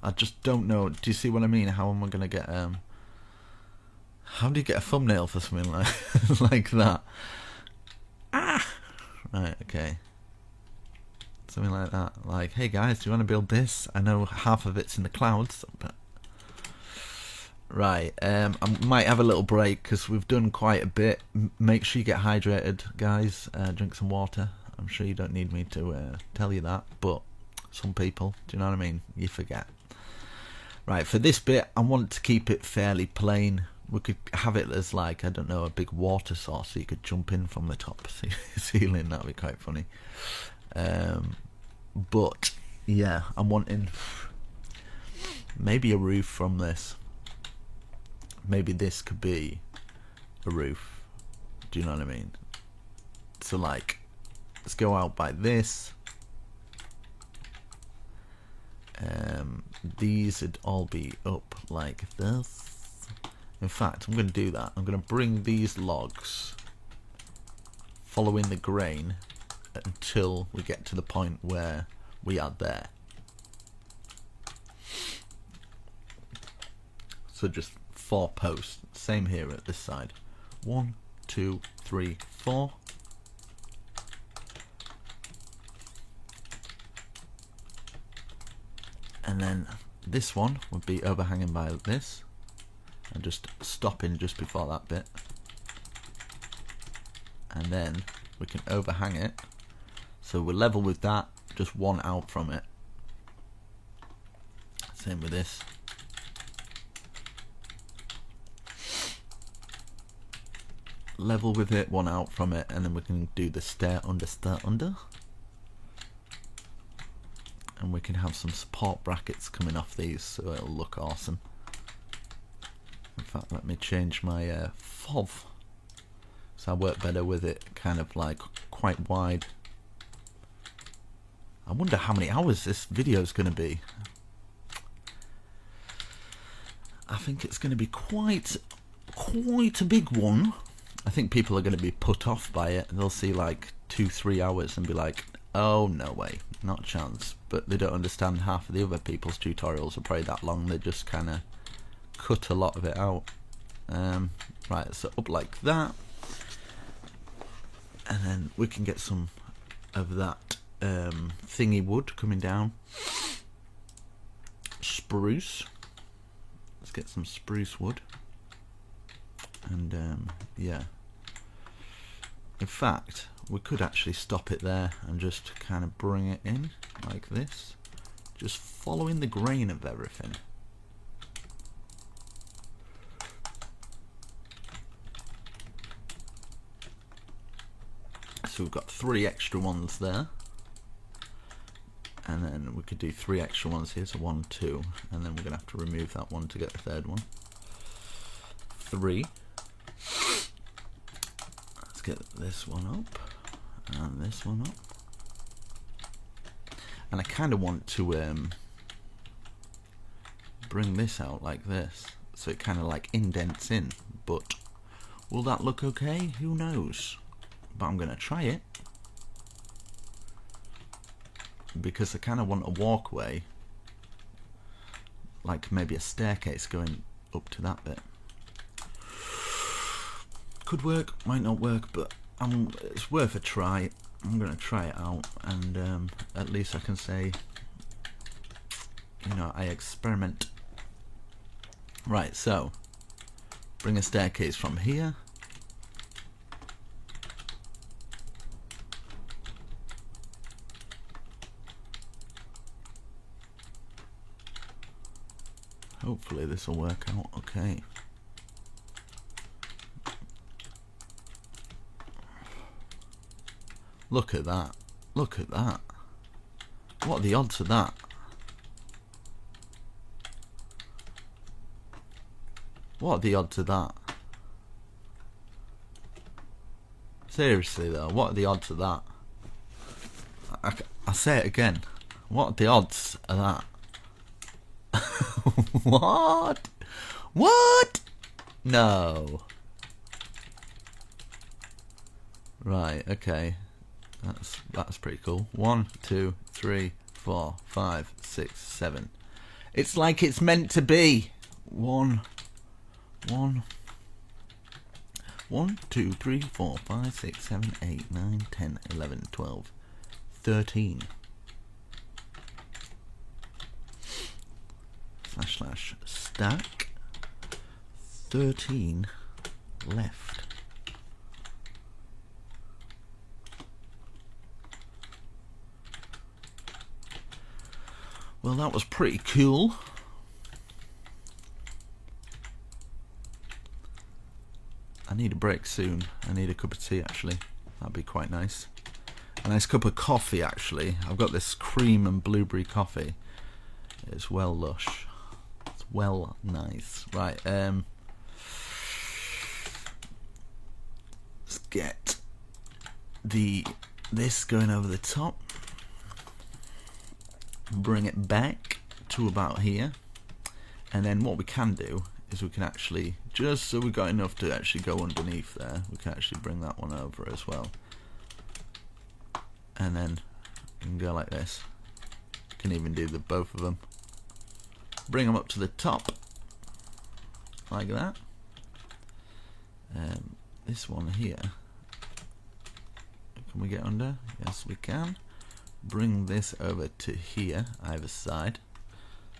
I just don't know. Do you see what I mean? How am I going to get... how do you get a thumbnail for something like like that? Ah! Right, okay. Something like that. Like, hey guys, do you want to build this? I know half of it's in the clouds, but... Right, I might have a little break because we've done quite a bit. Make sure you get hydrated, guys. Drink some water. I'm sure you don't need me to tell you that, but some people, do you know what I mean? You forget. Right, for this bit, I want to keep it fairly plain, we could have it as like, I don't know, a big water source so you could jump in from the top ceiling. That'd be quite funny. But yeah, I'm wanting maybe a roof from this. Maybe this could be a roof. Do you know what I mean? So like, let's go out by this. These would all be up like this. In fact, I'm going to do that. I'm going to bring these logs following the grain until we get to the point where we are there. So just 4 posts. Same here at this side. 1, 2, 3, 4. And then this one would be overhanging by this, and just stopping just before that bit, and then we can overhang it so we're level with that, just one out from it. Same with this. Level with it, one out from it, and then we can do the stair under. And we can have some support brackets coming off these, so it'll look awesome. In fact, let me change my FOV, so I work better with it kind of like quite wide. I wonder how many hours this video is going to be. I think it's going to be quite a big one. I think people are going to be put off by it. They'll see like 2-3 hours and be like, oh no way, not a chance. But they don't understand half of the other people's tutorials are probably that long. They just kind of cut a lot of it out. Right, so up like that, and then we can get some of that thingy wood coming down. Spruce. Let's get some spruce wood. And yeah, in fact, we could actually stop it there and just kind of bring it in like this, just following the grain of everything. So we've got 3 extra ones there, and then we could do 3 extra ones here, so 1, 2, and then we're gonna have to remove that one to get the third one. 3. Let's get this one up and this one up, and I kind of want to bring this out like this, so it kind of like indents in, but will that look okay? Who knows? But I'm gonna try it, because I kind of want a walkway, like maybe a staircase going up to that bit. Could work, might not work, but it's worth a try. I'm gonna try it out, and at least I can say, you know, I experiment. Right, so bring a staircase from here. Hopefully this will work out okay. Look at that. Look at that. What are the odds of that? What are the odds of that? Seriously though, what are the odds of that? I say it again. What are the odds of that? What? What? No. Right, okay. That's pretty cool. 1, 2, 3, 4, 5, 6, 7. It's like it's meant to be. 1, 2, 3, 4, 5, 6, 7, 8, 9, 10, 11, 12, 13. / stack 13 left. Well, that was pretty cool. need a break soon. I need a cup of tea actually. That'd be quite nice. A nice cup of coffee actually. I've got this cream and blueberry coffee. It's well lush. It's well nice. Right, let's get this going over the top. Bring it back to about here. And then what we can do is we can actually, just so we've got enough to actually go underneath there, we can actually bring that one over as well. And then you can go like this. You can even do the both of them. Bring them up to the top, like that. This one here, can we get under? Yes, we can. Bring this over to here, either side.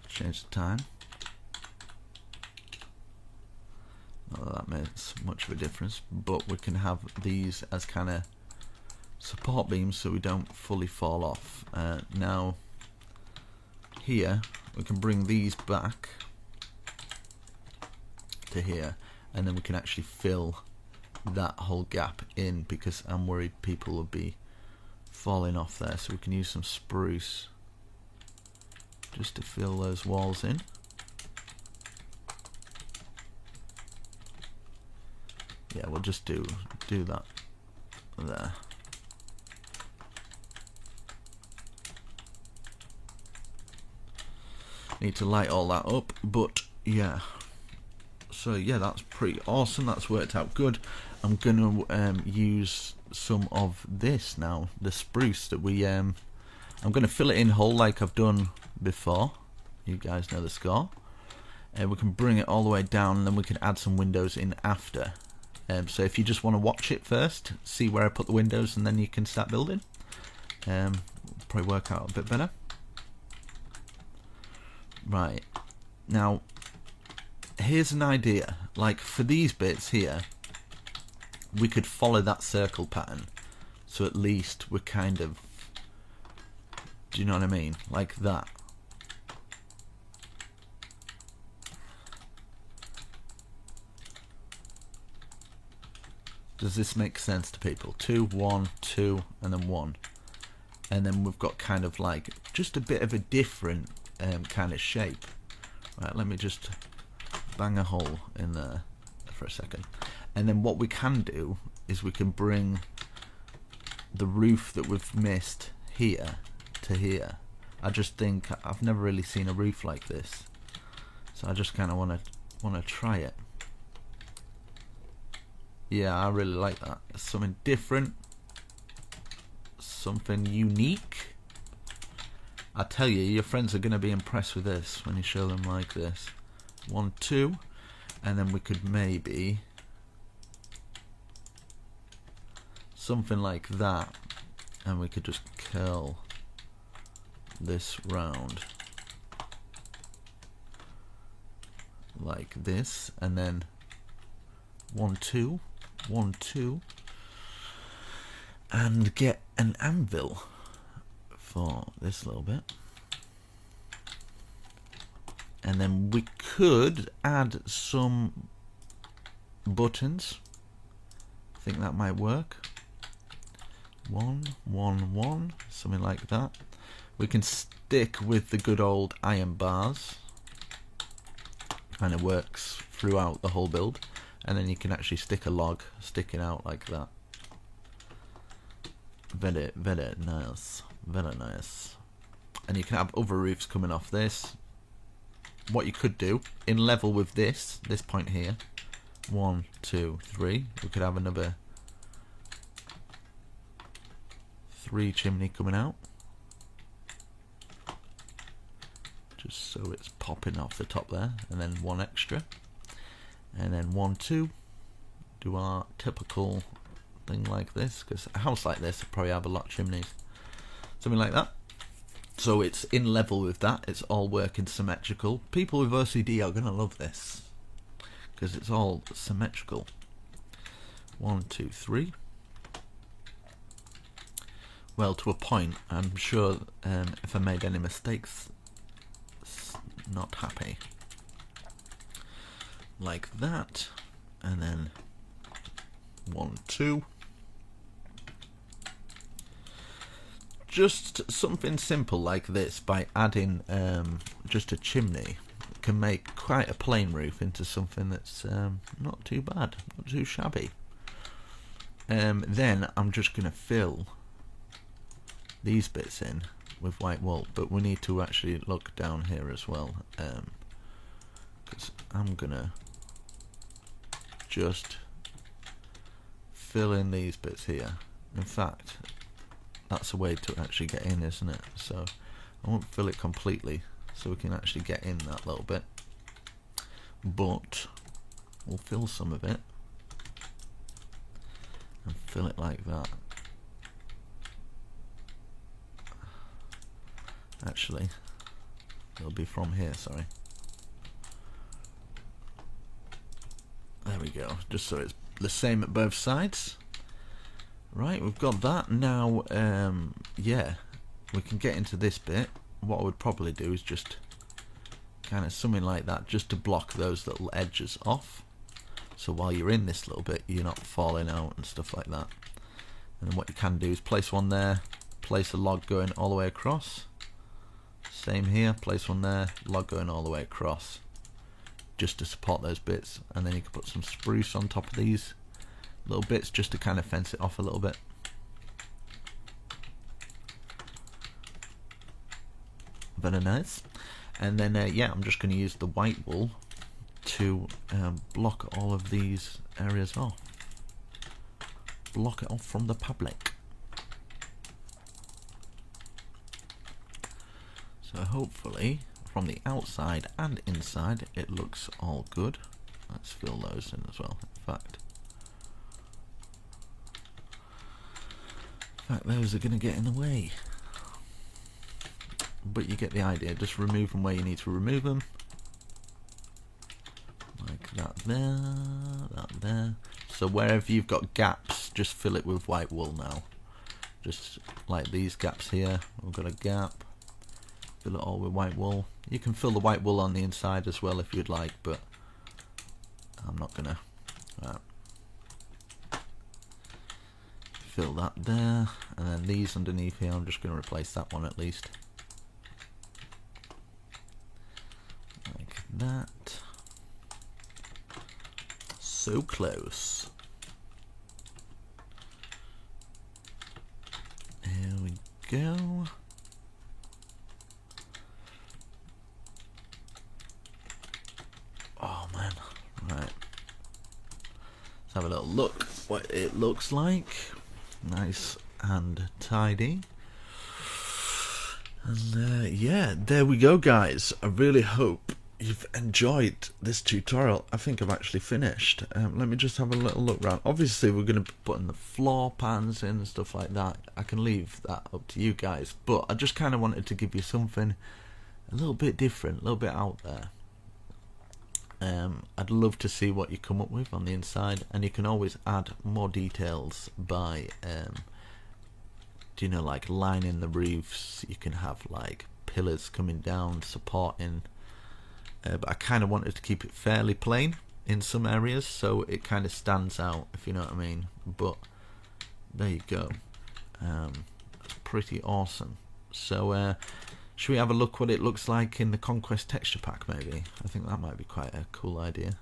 Change the time. Not that that makes much of a difference, but we can have these as kind of support beams so we don't fully fall off. Now here we can bring these back to here, and then we can actually fill that whole gap in, because I'm worried people will be falling off there. So we can use some spruce just to fill those walls in. Yeah, we'll just do that there. Need to light all that up, but yeah. So yeah, that's pretty awesome. That's worked out good. I'm gonna use some of this now, the spruce that we I'm gonna fill it in whole like I've done before. You guys know the score. We can bring it all the way down, and then we can add some windows in after. So if you just want to watch it first, see where I put the windows, and then you can start building. Probably work out a bit better. Right, now here's an idea. Like for these bits here, we could follow that circle pattern, so at least we're kind of, do you know what I mean, like that. Does this make sense to people? 2, 1, 2, and then 1, and then we've got kind of like just a bit of a different kind of shape. Right, let me just bang a hole in there for a second, and then what we can do is we can bring the roof that we've missed here to here. I just think I've never really seen a roof like this, so I just kind of want to try it. Yeah, I really like that. Something different, something unique. I tell you, your friends are going to be impressed with this when you show them like this. 1, 2, and then we could maybe something like that, and we could just curl this round like this, and then 1, 2, 1, 2, and get an anvil for this little bit. And then we could add some buttons. I think that might work. 1, 1, 1, something like that. We can stick with the good old iron bars. Kind of works throughout the whole build. And then you can actually stick a log sticking out like that. Very, very nice. Very nice. And you can have other roofs coming off this. What you could do, in level with this point here, 1, 2, 3, we could have another 3 chimney coming out. Just so it's popping off the top there, and then 1 extra. And then 1, 2, do our typical thing like this, because a house like this will probably have a lot of chimneys. Something like that. So it's in level with that, it's all working symmetrical. People with OCD are going to love this, because it's all symmetrical. 1, 2, 3. Well, to a point. I'm sure if I made any mistakes, it's not happy. Like that, and then 1, 2. Just something simple like this, by adding just a chimney, can make quite a plain roof into something that's not too bad, not too shabby. Then I'm just going to fill these bits in with white wool, but we need to actually look down here as well, because I'm going to just fill in these bits here. In fact, that's a way to actually get in, isn't it? So I won't fill it completely, so we can actually get in that little bit, but we'll fill some of it and fill it like that. Actually, it'll be from here, sorry. There we go, just so it's the same at both sides. Right, we've got that. Now, yeah, we can get into this bit. What I would probably do is just kind of something like that, just to block those little edges off. So while you're in this little bit, you're not falling out and stuff like that. And then what you can do is place one there, place a log going all the way across. Same here, place one there, log going all the way across, just to support those bits. And then you can put some spruce on top of these little bits, just to kind of fence it off a little bit. Very nice. And then yeah, I'm just going to use the white wool to block all of these areas off. Block it off from the public. So hopefully from the outside and inside it looks all good. Let's fill those in as well. In fact, those are going to get in the way. But you get the idea. Just remove them where you need to remove them. Like that there, that there. So wherever you've got gaps, just fill it with white wool now. Just like these gaps here. We've got a gap. Fill it all with white wool. You can fill the white wool on the inside as well if you'd like, but I'm not gonna. Right. Fill that there, and then these underneath here, I'm just going to replace that one at least. Like that. So close. Here we go. Oh man, right. Let's have a little look what it looks like. Nice and tidy. And yeah, there we go guys. I really hope you've enjoyed this tutorial. I think I've actually finished. Let me just have a little look around. Obviously we're going to be putting the floor pans in and stuff like that. I can leave that up to you guys, but I just kind of wanted to give you something a little bit different, a little bit out there. I'd love to see what you come up with on the inside, and you can always add more details by you know, like lining the roofs. You can have like pillars coming down supporting, but I kind of wanted to keep it fairly plain in some areas so it kind of stands out, if you know what I mean. But there you go. That's pretty awesome. So should we have a look what it looks like in the Conquest texture pack maybe? I think that might be quite a cool idea.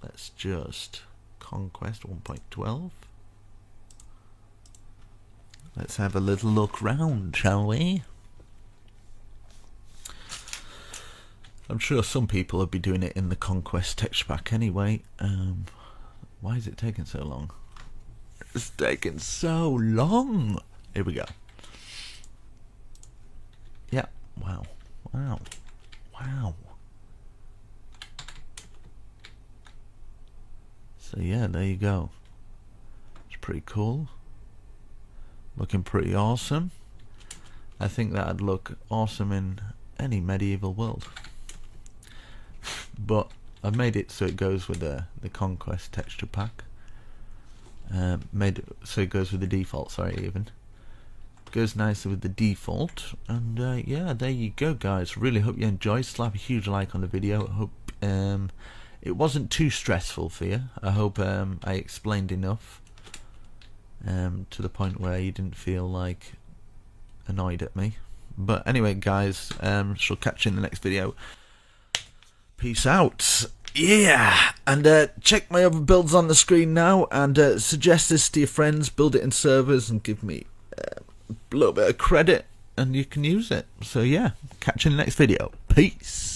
Let's just Conquest 1.12. Let's have a little look round, shall we? I'm sure some people will be doing it in the Conquest texture pack anyway. Why is it taking so long? It's taking so long. Here we go. Yeah, wow, wow, wow. So yeah, there you go. It's pretty cool. Looking pretty awesome. I think that'd look awesome in any medieval world. But I've made it so it goes with the Conquest texture pack. Made it so it goes with the default, sorry, even. Goes nicely with the default. And yeah, there you go guys. Really hope you enjoyed. Slap a huge like on the video. I hope it wasn't too stressful for you. I hope I explained enough to the point where you didn't feel like annoyed at me. But anyway, guys, shall catch you in the next video. Peace out. Yeah, and check my other builds on the screen now, and suggest this to your friends, build it in servers, and give me a little bit of credit, and you can use it. So yeah, catch you in the next video. Peace.